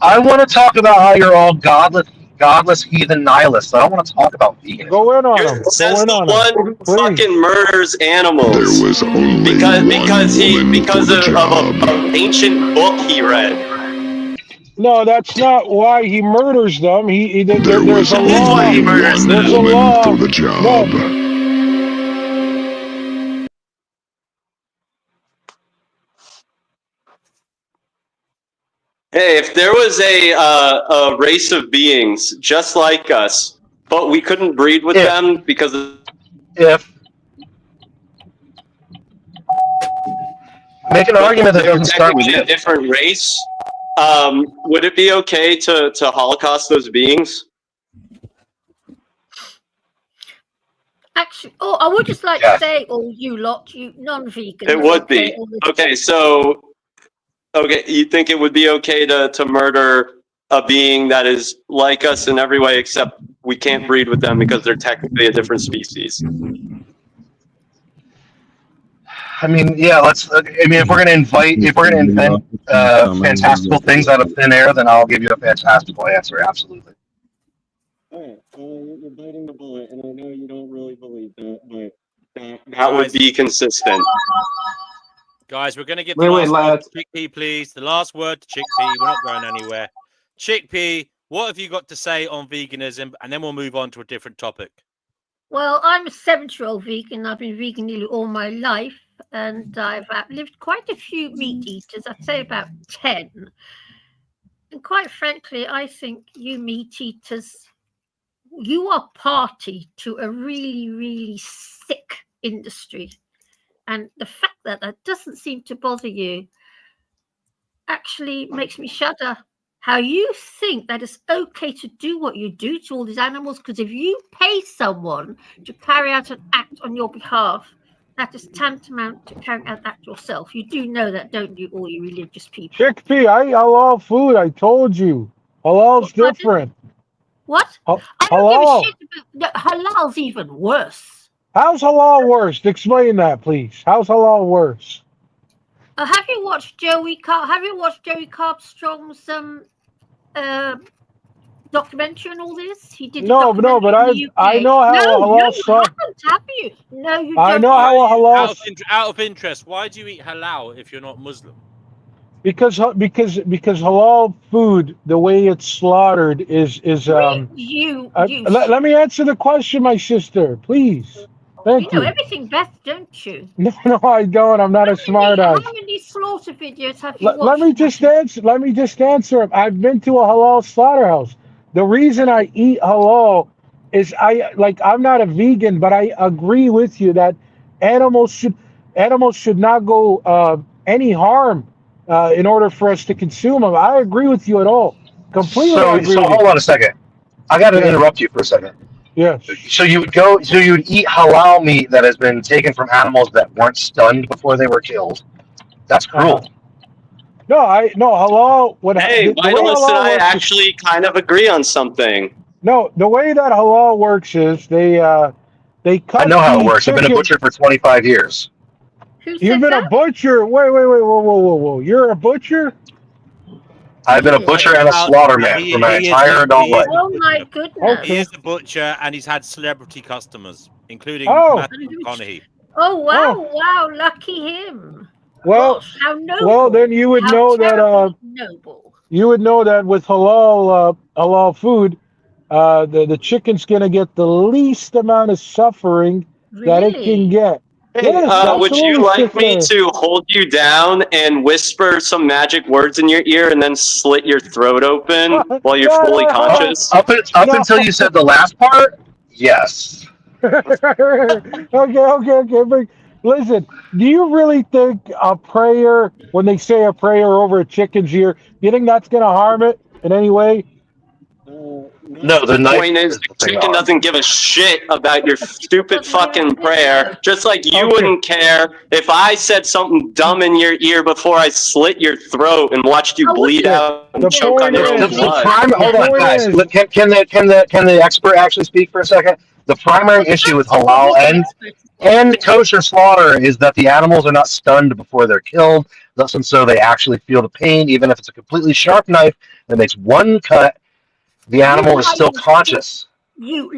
I want to talk about how you're all godless heathen nihilists. I don't want to talk about veganism.
Go in on him.
Says the one who fucking murders animals.
There was only
because of an ancient book he read.
No, that's not why he murders them. There's a law.
That's why he murders them.
There's a law.
to the job.
No.
Hey, if there was a race of beings just like us, but we couldn't breed with them because of...
Make an argument that doesn't start with
a different race, would it be okay to Holocaust those beings?
Actually, I would just like to say, you lot, you non-vegans.
It would be. Okay, so... Okay, you think it would be okay to murder a being that is like us in every way, except we can't breed with them because they're technically a different species.
I mean, yeah. If we're gonna invent fantastical things out of thin air, then I'll give you a fantastical answer. Absolutely.
You're biting the bullet, and I know you don't really believe that, but that would be consistent.
Guys, we're going to give the last word to Chickpea, please. The last word to Chickpea. We're not going anywhere. Chickpea, what have you got to say on veganism? And then we'll move on to a different topic.
Well, I'm a 7-year-old vegan. I've been vegan nearly all my life, and I've outlived quite a few meat eaters. I'd say about 10. And quite frankly, I think you meat eaters, you are party to a really, really sick industry. And the fact that that doesn't seem to bother you actually makes me shudder. How you think that it's okay to do what you do to all these animals, because if you pay someone to carry out an act on your behalf, that is tantamount to carrying out that yourself. You do know that, don't you, all you religious people?
Chickpea, I halal food. I told you. Halal's different.
What? I don't give a shit about halal's even worse. How's
halal worse? Explain that, please. How's halal worse?
Have you watched Joey Carbstrong's documentary and all this? He did.
No, but I know how halal stuff.
Have you? No, you don't.
I know how halal.
Out of interest, why do you eat halal if you're not Muslim?
Because halal food, the way it's slaughtered is let me answer the question, my sister, please. Thank you.
You know everything best, don't you?
No, I don't. I'm not a smart ass.
How many slaughter videos have you watched?
Let me just answer. I've been to a halal slaughterhouse. The reason I eat halal is I'm not a vegan, but I agree with you that animals should not go any harm in order for us to consume them. I agree with you at all. Completely.
So hold on a second. I got to interrupt you for a second.
Yeah.
So you would eat halal meat that has been taken from animals that weren't stunned before they were killed. That's cruel.
No, halal.
Hey, Vitalist and I actually kind of agree on something.
No, the way that halal works is they cut.
I know how it works. I've been a butcher for 25 years.
You've been a butcher? Wait, whoa. You're a butcher?
I've been a butcher and a slaughterman for my entire adult life.
Oh my goodness.
He is a butcher and he's had celebrity customers, including Matthew McConaughey.
Oh, wow, lucky him.
Well,
gosh, how noble.
Well, then you would know that
noble.
You would know that with halal food, the chicken's going to get the least amount of suffering that it can get.
Hey, would you like me to hold you down and whisper some magic words in your ear and then slit your throat open while you're fully conscious?
Up until you said the last part, yes.
Okay. But listen, do you really think a prayer, when they say a prayer over a chicken's ear, do you think that's going to harm it in any way?
No, the
point is, the chicken doesn't give a shit about your stupid fucking prayer. Just like you wouldn't care if I said something dumb in your ear before I slit your throat and watched you bleed out and choke on your own blood.
Hold on, guys. Can the expert actually speak for a second? The primary issue with halal and kosher slaughter is that the animals are not stunned before they're killed. Thus, and so they actually feel the pain, even if it's a completely sharp knife that makes one cut. The animal is still conscious.
You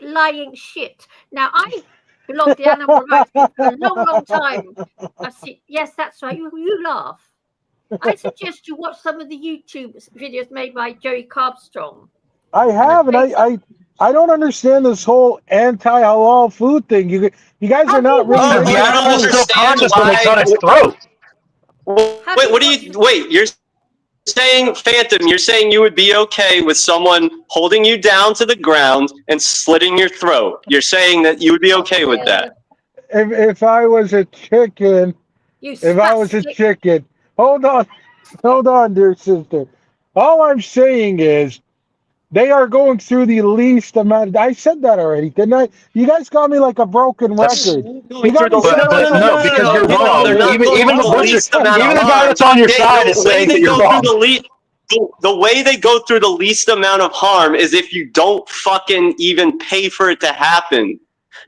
lying shit. Now, I belong to the animal rights for a long time. I see. Yes, that's right. You laugh. I suggest you watch some of the YouTube videos made by Joey Carbstrong.
I have, and I don't understand this whole anti-halal food thing. You guys are not really.
The animal is still conscious when they cut its throat.
Wait, you're saying, Phantom, you're saying you would be okay with someone holding you down to the ground and slitting your throat. You're saying that you would be okay with that.
If I was a chicken, hold on, dear sister. All I'm saying is they are going through the least amount. I said that already, didn't I? You guys got me like a broken record.
No, because you're wrong. Even the guy that's on your side is saying that you're wrong.
the way they go through the least amount of harm is if you don't fucking even pay for it to happen.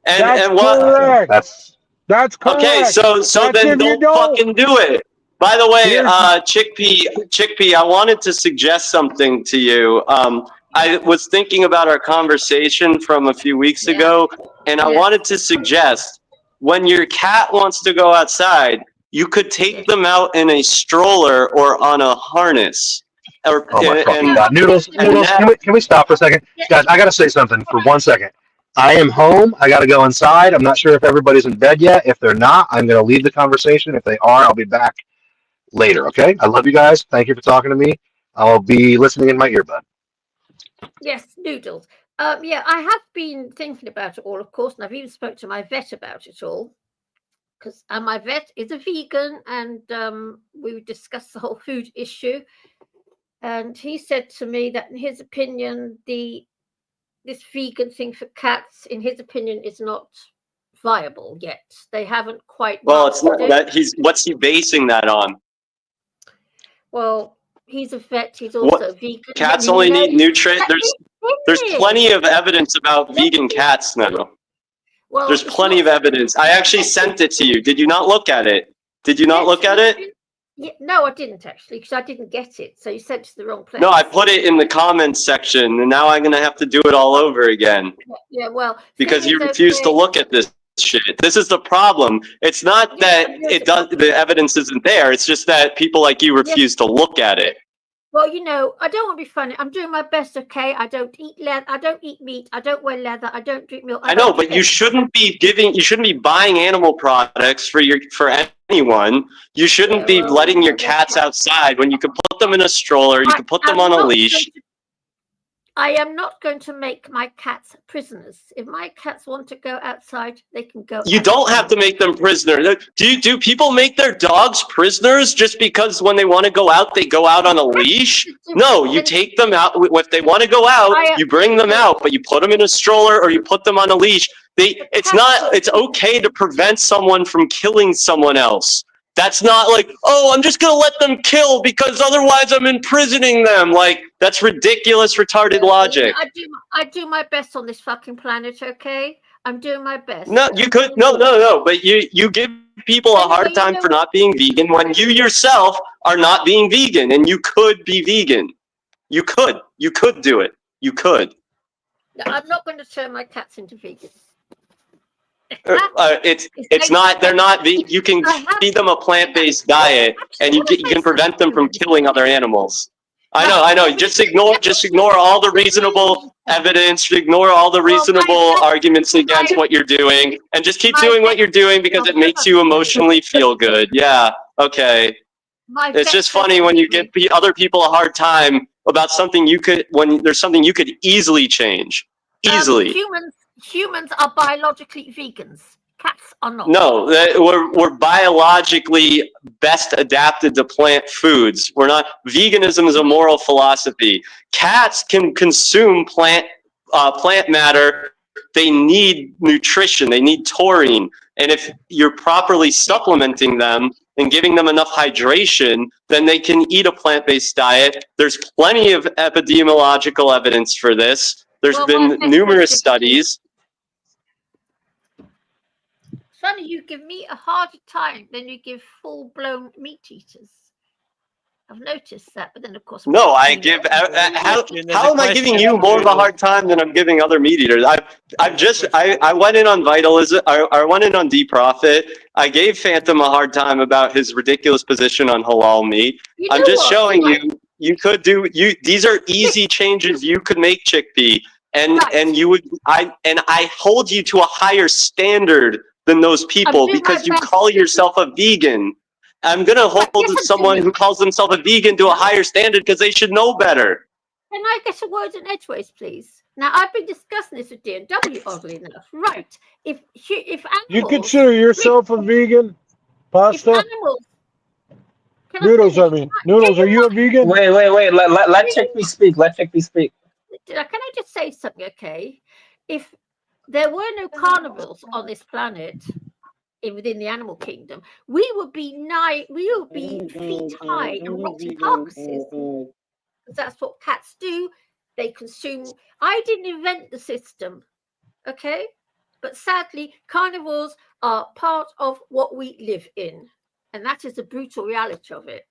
That's
what?
correct. That's correct.
Okay, so then don't fucking do it. By the way, Chickpea, I wanted to suggest something to you. I was thinking about our conversation from a few weeks ago, and I wanted to suggest when your cat wants to go outside, you could take them out in a stroller or on a harness.
Oh my fucking God. Noodles, can we stop for a second? Guys, I got to say something for 1 second. I am home. I got to go inside. I'm not sure if everybody's in bed yet. If they're not, I'm going to leave the conversation. If they are, I'll be back later, okay? I love you guys. Thank you for talking to me. I'll be listening in my earbud.
Yes, Noodles. Yeah, I have been thinking about it all, of course, and I've even spoke to my vet about it all. Because my vet is a vegan, and we discussed the whole food issue. And he said to me that, in his opinion, this vegan thing for cats, in his opinion, is not viable yet. They haven't quite.
Well, it's not that what's he basing that on?
Well, he's a vet. He's also vegan.
Cats only need nutrients. There's plenty of evidence about vegan cats now.
Well,
there's plenty of evidence. I actually sent it to you. Did you not look at it? Did you not look at it?
Yeah, no, I didn't actually, because I didn't get it. So you sent it to the wrong place.
No, I put it in the comments section, and now I'm gonna have to do it all over again.
Yeah, well,
because you refuse to look at this shit. This is the problem. It's not that the evidence isn't there. It's just that people like you refuse to look at it.
Well, you know, I don't want to be funny. I'm doing my best, okay? I don't eat leather. I don't eat meat. I don't wear leather. I don't drink milk.
I know, but you shouldn't be buying animal products for anyone. You shouldn't be letting your cats outside when you could put them in a stroller. You could put them on a leash.
I am not going to make my cats prisoners. If my cats want to go outside, they can go.
You don't have to make them prisoners. Do people make their dogs prisoners just because when they want to go out, they go out on a leash? No, you take them out. If they want to go out, you bring them out, but you put them in a stroller or you put them on a leash. It's okay to prevent someone from killing someone else. That's not like, oh, I'm just going to let them kill because otherwise I'm imprisoning them. Like, that's ridiculous, retarded logic.
I do my best on this fucking planet, okay? I'm doing my best.
No, you could, no. But you give people a hard time for not being vegan when you yourself are not being vegan, and you could be vegan. You could do it. You could.
I'm not going to turn my cats into vegans.
It's not. They're not. You can feed them a plant-based diet, and you can prevent them from killing other animals. I know. Just ignore all the reasonable evidence. Ignore all the reasonable arguments against what you're doing, and just keep doing what you're doing because it makes you emotionally feel good. Yeah. Okay. It's just funny when you give other people a hard time about something when there's something you could easily change. Easily.
Humans are biologically vegans. Cats are not.
No, we're biologically best adapted to plant foods. We're not. Veganism is a moral philosophy. Cats can consume plant matter. They need nutrition. They need taurine. And if you're properly supplementing them and giving them enough hydration, then they can eat a plant-based diet. There's plenty of epidemiological evidence for this. There's been numerous studies.
Funny, you give me a harder time than you give full-blown meat eaters. I've noticed that, but then of course.
No, I give. How am I giving you more of a hard time than I'm giving other meat eaters? I went in on vitalism. I went in on D-Profit. I gave Phantom a hard time about his ridiculous position on halal meat. I'm just showing you. You could do. These are easy changes you could make, Chickpea, and you would. I hold you to a higher standard than those people because you call yourself a vegan. I'm going to hold someone who calls themselves a vegan to a higher standard because they should know better.
Can I get a word in edgeways, please? Now, I've been discussing this with D&W, oddly enough. Right. If animals...
You consider yourself a vegan, Pasta?
If animals...
Noodles, Noodles, are you a vegan?
Wait. Let Chickpea speak.
Can I just say something, okay? If there were no carnivores on this planet, within the animal kingdom, we would be feet high and rotting carcasses. because that's what cats do. They consume. I didn't invent the system, okay? But sadly, carnivores are part of what we live in, and that is the brutal reality of it.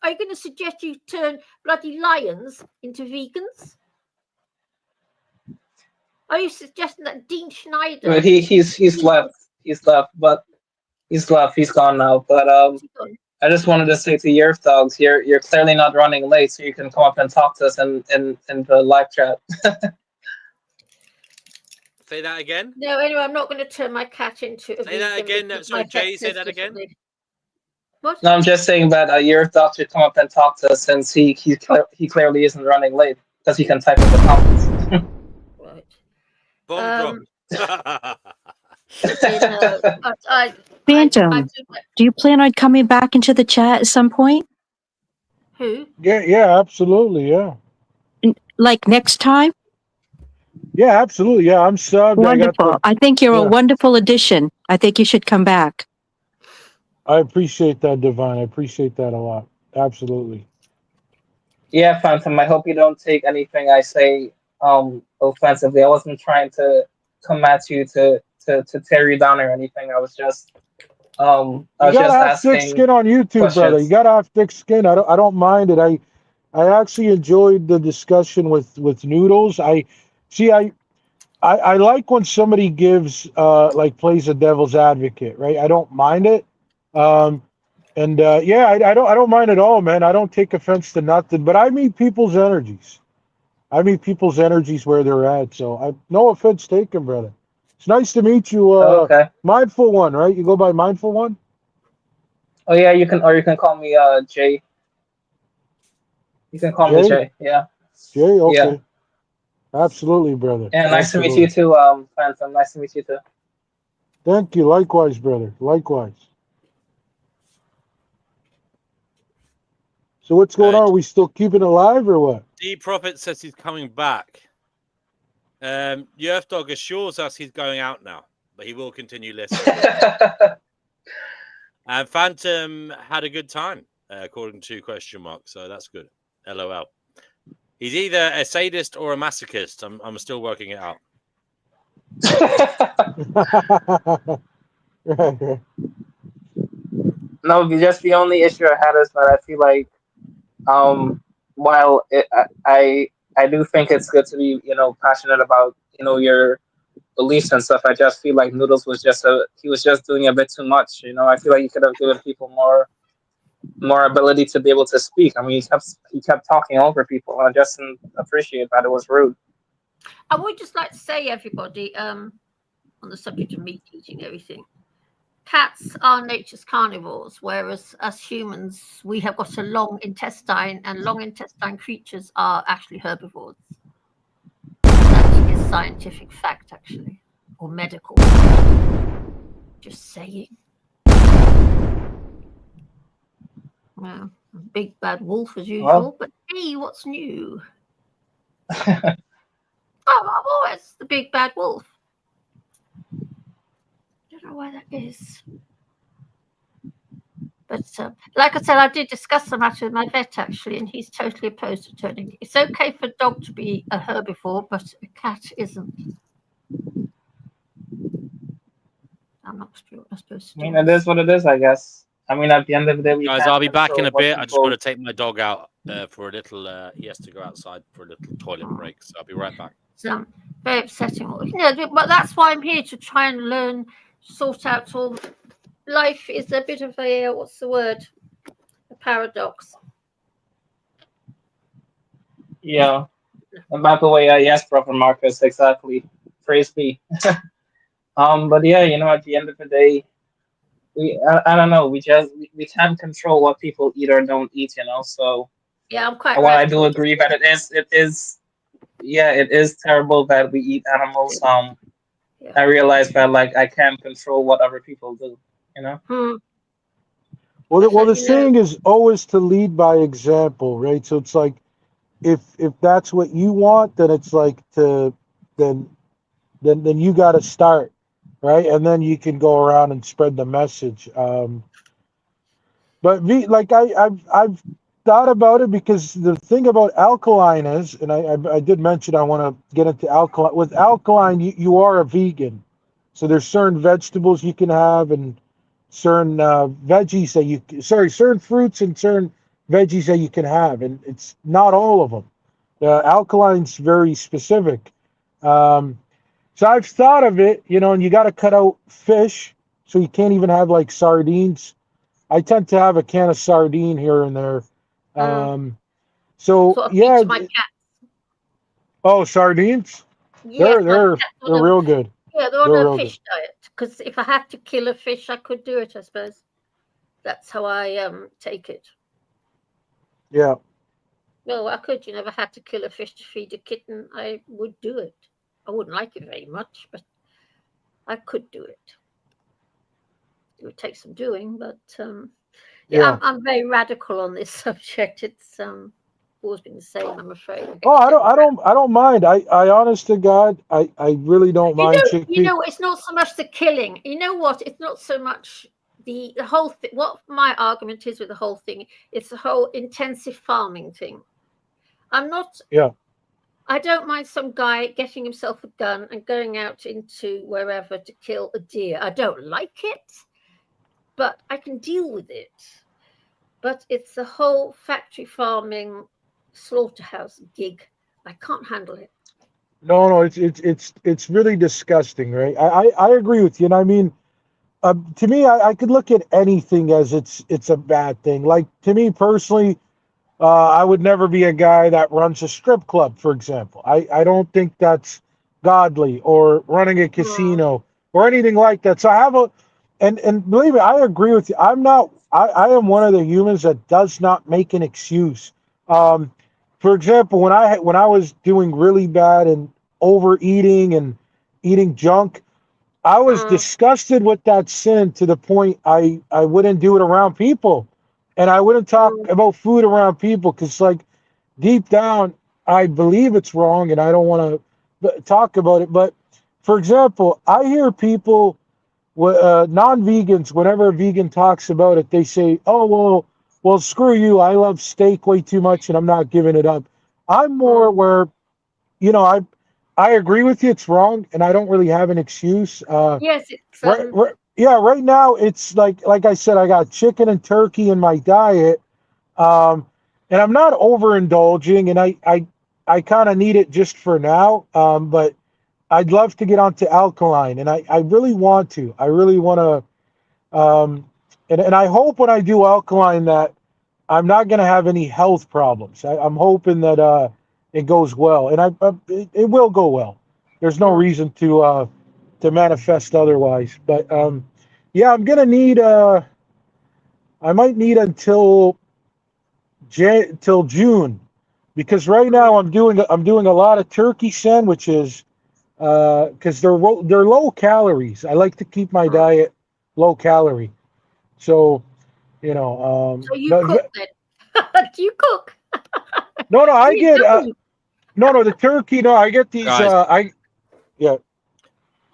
Are you going to suggest you turn bloody lions into vegans? Are you suggesting that Dean Schneider?
But he's left. He's left, but he's left. He's gone now. But I just wanted to say to your dogs, you're clearly not running late, so you can come up and talk to us in the live chat.
Say that again.
No, anyway, I'm not going to turn my cat into a
Say that again. No, sorry, Jay, say that again.
What?
No, I'm just saying that your dog should come up and talk to us, since he clearly isn't running late, because he can type in the comments.
Right.
Bomb dropped.
Phantom, do you plan on coming back into the chat at some point?
Who?
Yeah, absolutely, yeah.
Like next time?
Yeah, absolutely. Yeah, I'm subbed.
Wonderful. I think you're a wonderful addition. I think you should come back.
I appreciate that, Divine. I appreciate that a lot. Absolutely.
Yeah, Phantom, I hope you don't take anything I say offensively. I wasn't trying to come at you to tear you down or anything. I was just
you gotta have thick skin on YouTube, brother. You gotta have thick skin. I don't mind it. I actually enjoyed the discussion with Noodles. I like when somebody gives plays a devil's advocate, right? I don't mind it. I don't mind at all, man. I don't take offense to nothing, but I meet people's energies. I meet people's energies where they're at. So no offense taken, brother. It's nice to meet you.
Okay.
Mindful One, right? You go by Mindful One?
Oh yeah, you can call me Jay. You can call me Jay. Yeah.
Jay, okay.
Yeah.
Absolutely, brother.
Yeah, nice to meet you too, Phantom. Nice to meet you too.
Thank you. Likewise, brother. Likewise. So what's going on? Are we still keeping it alive or what?
D Prophet says he's coming back. Yerf Dog assures us he's going out now, but he will continue listening. And Phantom had a good time, according to question mark. So that's good. LOL. He's either a sadist or a masochist. I'm still working it out.
No, just the only issue I had is that I feel like, while I do think it's good to be, passionate about, your beliefs and stuff. I just feel like Noodles was just doing a bit too much. I feel like he could have given people more ability to be able to speak. I mean, he kept talking over people. I just didn't appreciate that. It was rude.
I would just like to say, everybody, on the subject of meat eating, everything. Cats are nature's carnivores, whereas us humans, we have got a long intestine, and long intestine creatures are actually herbivores. That is scientific fact, actually, or medical. Just saying. Well, big bad wolf as usual, but hey, what's new? I'm always the big bad wolf. Don't know why that is. But like I said, I did discuss the matter with my vet, actually, and he's totally opposed to turning. It's okay for a dog to be a herbivore, but a cat isn't. I'm not sure what I'm supposed to do.
I mean, it is what it is, I guess. I mean, at the end of the day,
guys, I'll be back in a bit. I just got to take my dog out for a little. He has to go outside for a little toilet break, so I'll be right back.
It's very upsetting. But that's why I'm here, to try and learn, sort out all. Life is a bit of a what's the word? A paradox.
Yeah. About the way, yes, Prophet Marcus, exactly. Praise be. But yeah, at the end of the day, I don't know. We can't control what people eat or don't eat, So
yeah, I'm quite.
While I do agree that it is terrible that we eat animals. I realize that I can't control what other people do.
Well, the saying is always to lead by example, right? So it's like, if that's what you want, then it's like then you got to start, right? And then you can go around and spread the message. But I've thought about it because the thing about alkaline is, and I did mention I want to get into alkaline. With alkaline, you are a vegan, so there's certain vegetables you can have and certain veggies that certain fruits and certain veggies that you can have, and it's not all of them. Alkaline's very specific. So I've thought of it, and you got to cut out fish, so you can't even have like sardines. I tend to have a can of sardine here and there. So
Sort of
yeah.
feeds my cats.
Oh, sardines?
Yes,
They're real good.
Yeah, they're on
They're
a
real
fish
good.
diet. Because if I had to kill a fish, I could do it. I suppose that's how I take it.
Yeah.
Well, I could. You never had to kill a fish to feed a kitten. I would do it. I wouldn't like it very much, but I could do it. It would take some doing, but yeah. I'm very radical on this subject. It's always been the same, I'm afraid.
Oh, I don't mind. I honest to God, I really don't mind chickpeas.
You know, it's not so much the killing. You know what? It's not so much the whole thing. What my argument is with the whole thing, it's the whole intensive farming thing. I'm not.
Yeah.
I don't mind some guy getting himself a gun and going out into wherever to kill a deer. I don't like it, but I can deal with it. But it's the whole factory farming slaughterhouse gig. I can't handle it.
No, it's really disgusting, right? I agree with you, and I mean, to me, I could look at anything as it's a bad thing. Like to me personally, I would never be a guy that runs a strip club, for example. I don't think that's godly, or running a casino or anything like that. So I have and believe me, I agree with you. I am one of the humans that does not make an excuse. For example, when I was doing really bad and overeating and eating junk, I was disgusted with that sin to the point I wouldn't do it around people. And I wouldn't talk about food around people because, like, deep down, I believe it's wrong and I don't want to talk about it. But, for example, I hear people, non-vegans, whenever a vegan talks about it, they say, oh, well, screw you. I love steak way too much and I'm not giving it up. I'm more where, I agree with you. It's wrong and I don't really have an excuse.
Yes, it's
right now it's like I said, I got chicken and turkey in my diet, and I'm not overindulging, and I kind of need it just for now. But I'd love to get onto alkaline, and I really want to. I really want to, and I hope when I do alkaline that I'm not going to have any health problems. I'm hoping that it goes well, and it will go well. There's no reason to manifest otherwise. But yeah, I'm gonna need I might need until till June, because right now I'm doing a lot of turkey sandwiches because they're low calories. I like to keep my diet low calorie. So
so you cook then? Do you cook?
No, I get no the turkey. No, I get these.
Guys,
yeah.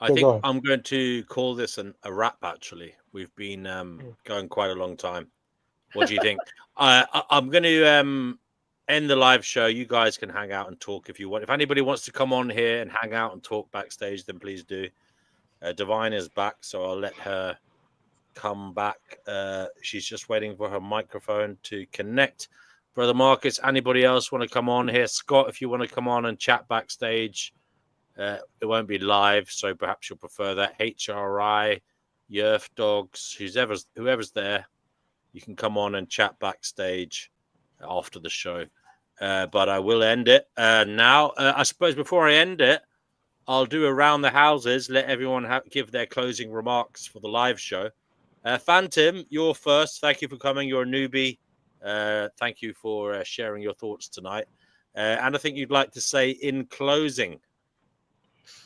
I think I'm going to call this a wrap. Actually, we've been going quite a long time. What do you think? I'm going to end the live show. You guys can hang out and talk if you want. If anybody wants to come on here and hang out and talk backstage, then please do. Divine is back, so I'll let her come back. She's just waiting for her microphone to connect. Brother Marcus, anybody else want to come on here? Scott, if you want to come on and chat backstage, it won't be live, so perhaps you'll prefer that. HRI, Yerf Dogs, whoever's there, you can come on and chat backstage after the show. But I will end it now. I suppose before I end it, I'll do around the houses, let everyone give their closing remarks for the live show. Phantom, you're first. Thank you for coming. You're a newbie. Thank you for sharing your thoughts tonight. And I think you'd like to say in closing.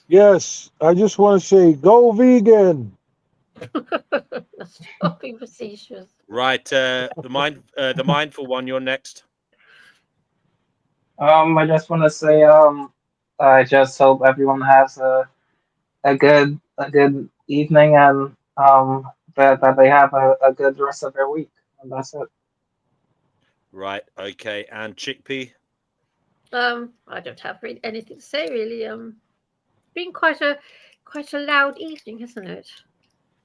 Yes, I just want to say, go vegan.
Stop being facetious.
Right, the mindful one. You're next.
I just want to say, I just hope everyone has a good evening, and that they have a good rest of their week. And that's it.
Right. Okay. And Chickpea?
I don't have anything to say really. It's been quite a loud evening, hasn't it?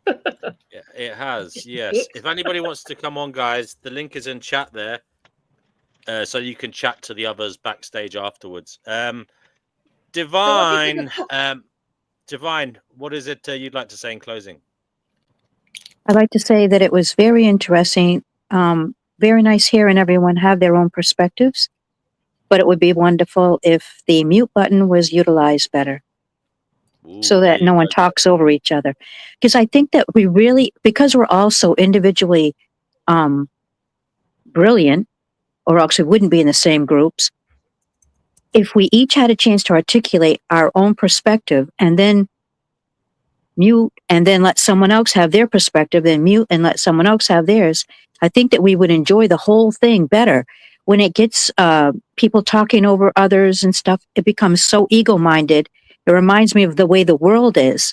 Yeah, it has. Yes. If anybody wants to come on, guys, the link is in chat there, so you can chat to the others backstage afterwards. Divine, Divine, what is it you'd like to say in closing?
I'd like to say that it was very interesting. Very nice hearing everyone have their own perspectives, but it would be wonderful if the mute button was utilized better.
Ooh,
so that no one talks over each other. Because I think that we really, because we're all so individually brilliant, or else we wouldn't be in the same groups, if we each had a chance to articulate our own perspective and then mute and then let someone else have their perspective, then mute and let someone else have theirs, I think that we would enjoy the whole thing better. When it gets people talking over others and stuff, it becomes so ego-minded. It reminds me of the way the world is.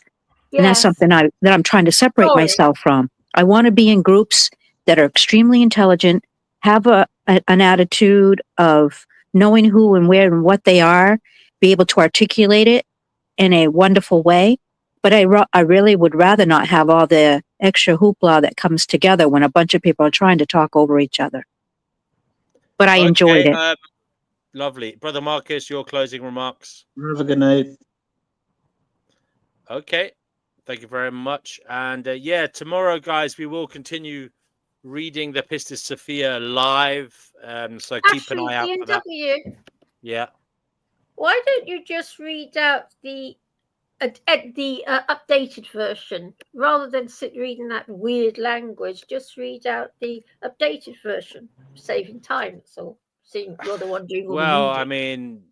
Yes. And that's something that I'm trying to separate myself from. I want to be in groups that are extremely intelligent, have an attitude of knowing who and where and what they are, be able to articulate it in a wonderful way. But I really would rather not have all the extra hoopla that comes together when a bunch of people are trying to talk over each other. But I enjoyed it.
Lovely. Brother Marcus, your closing remarks.
Have a good night.
Okay. Thank you very much. And yeah, tomorrow, guys, we will continue reading the Pistis Sophia live. So keep an eye out for that. Yeah.
Why don't you just read out the updated version rather than sit reading that weird language? Just read out the updated version, saving time. That's all. Seeing you're the one doing all the reading.
I mean,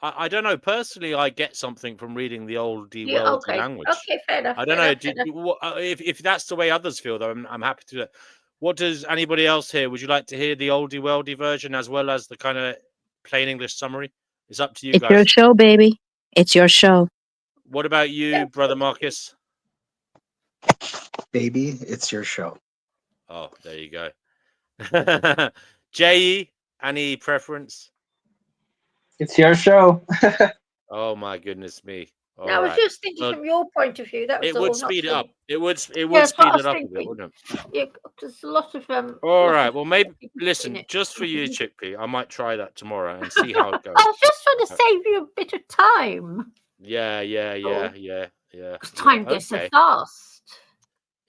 I don't know. Personally, I get something from reading the oldie worldly language.
Okay, fair enough.
I don't know. If that's the way others feel, though, I'm happy to do it. What does anybody else here? Would you like to hear the oldie worldy version as well as the kind of plain English summary? It's up to you guys.
It's your show, baby. It's your show.
What about you, Brother Marcus?
Baby, it's your show.
Oh, there you go. J.E., any preference?
It's your show.
Oh my goodness me!
I was just thinking from your point of view. That was
it would speed it up. It would speed it up a bit, wouldn't it?
Yeah, there's a lot of
All right. Well, maybe listen. Just for you, Chickpea, I might try that tomorrow and see how it goes.
I was just trying to save you a bit of time.
Yeah.
Time goes so fast.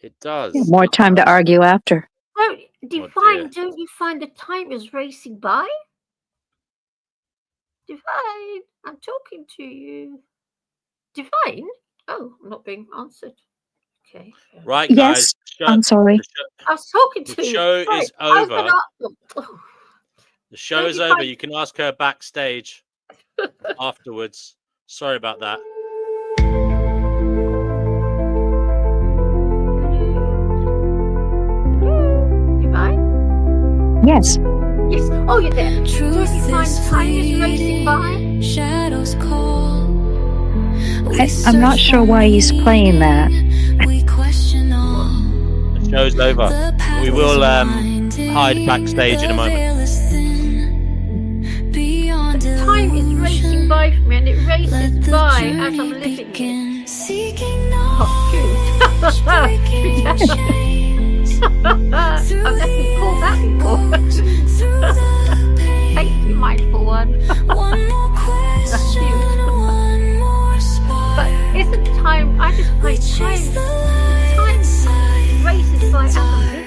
It does.
Yeah, more time to argue after.
No, Divine, don't you find the time is racing by? Divine, I'm talking to you. Divine? Oh, I'm not being answered. Okay.
Right, guys.
Yes, I'm sorry.
I was talking to you.
The show is over. The show is over. You can ask her backstage afterwards. Sorry about that.
Divine?
Yes.
Yes. Oh, you're there. Do you find time is racing by?
Shadows call.
I'm not sure why he's playing that.
The show's over. We will hide backstage in a moment.
Time is racing by for me, and it races by as I'm living it. Oh, cute. I've never called that before. Thank you, mindful one. That's cute. But isn't time? I just find time races by as I'm living.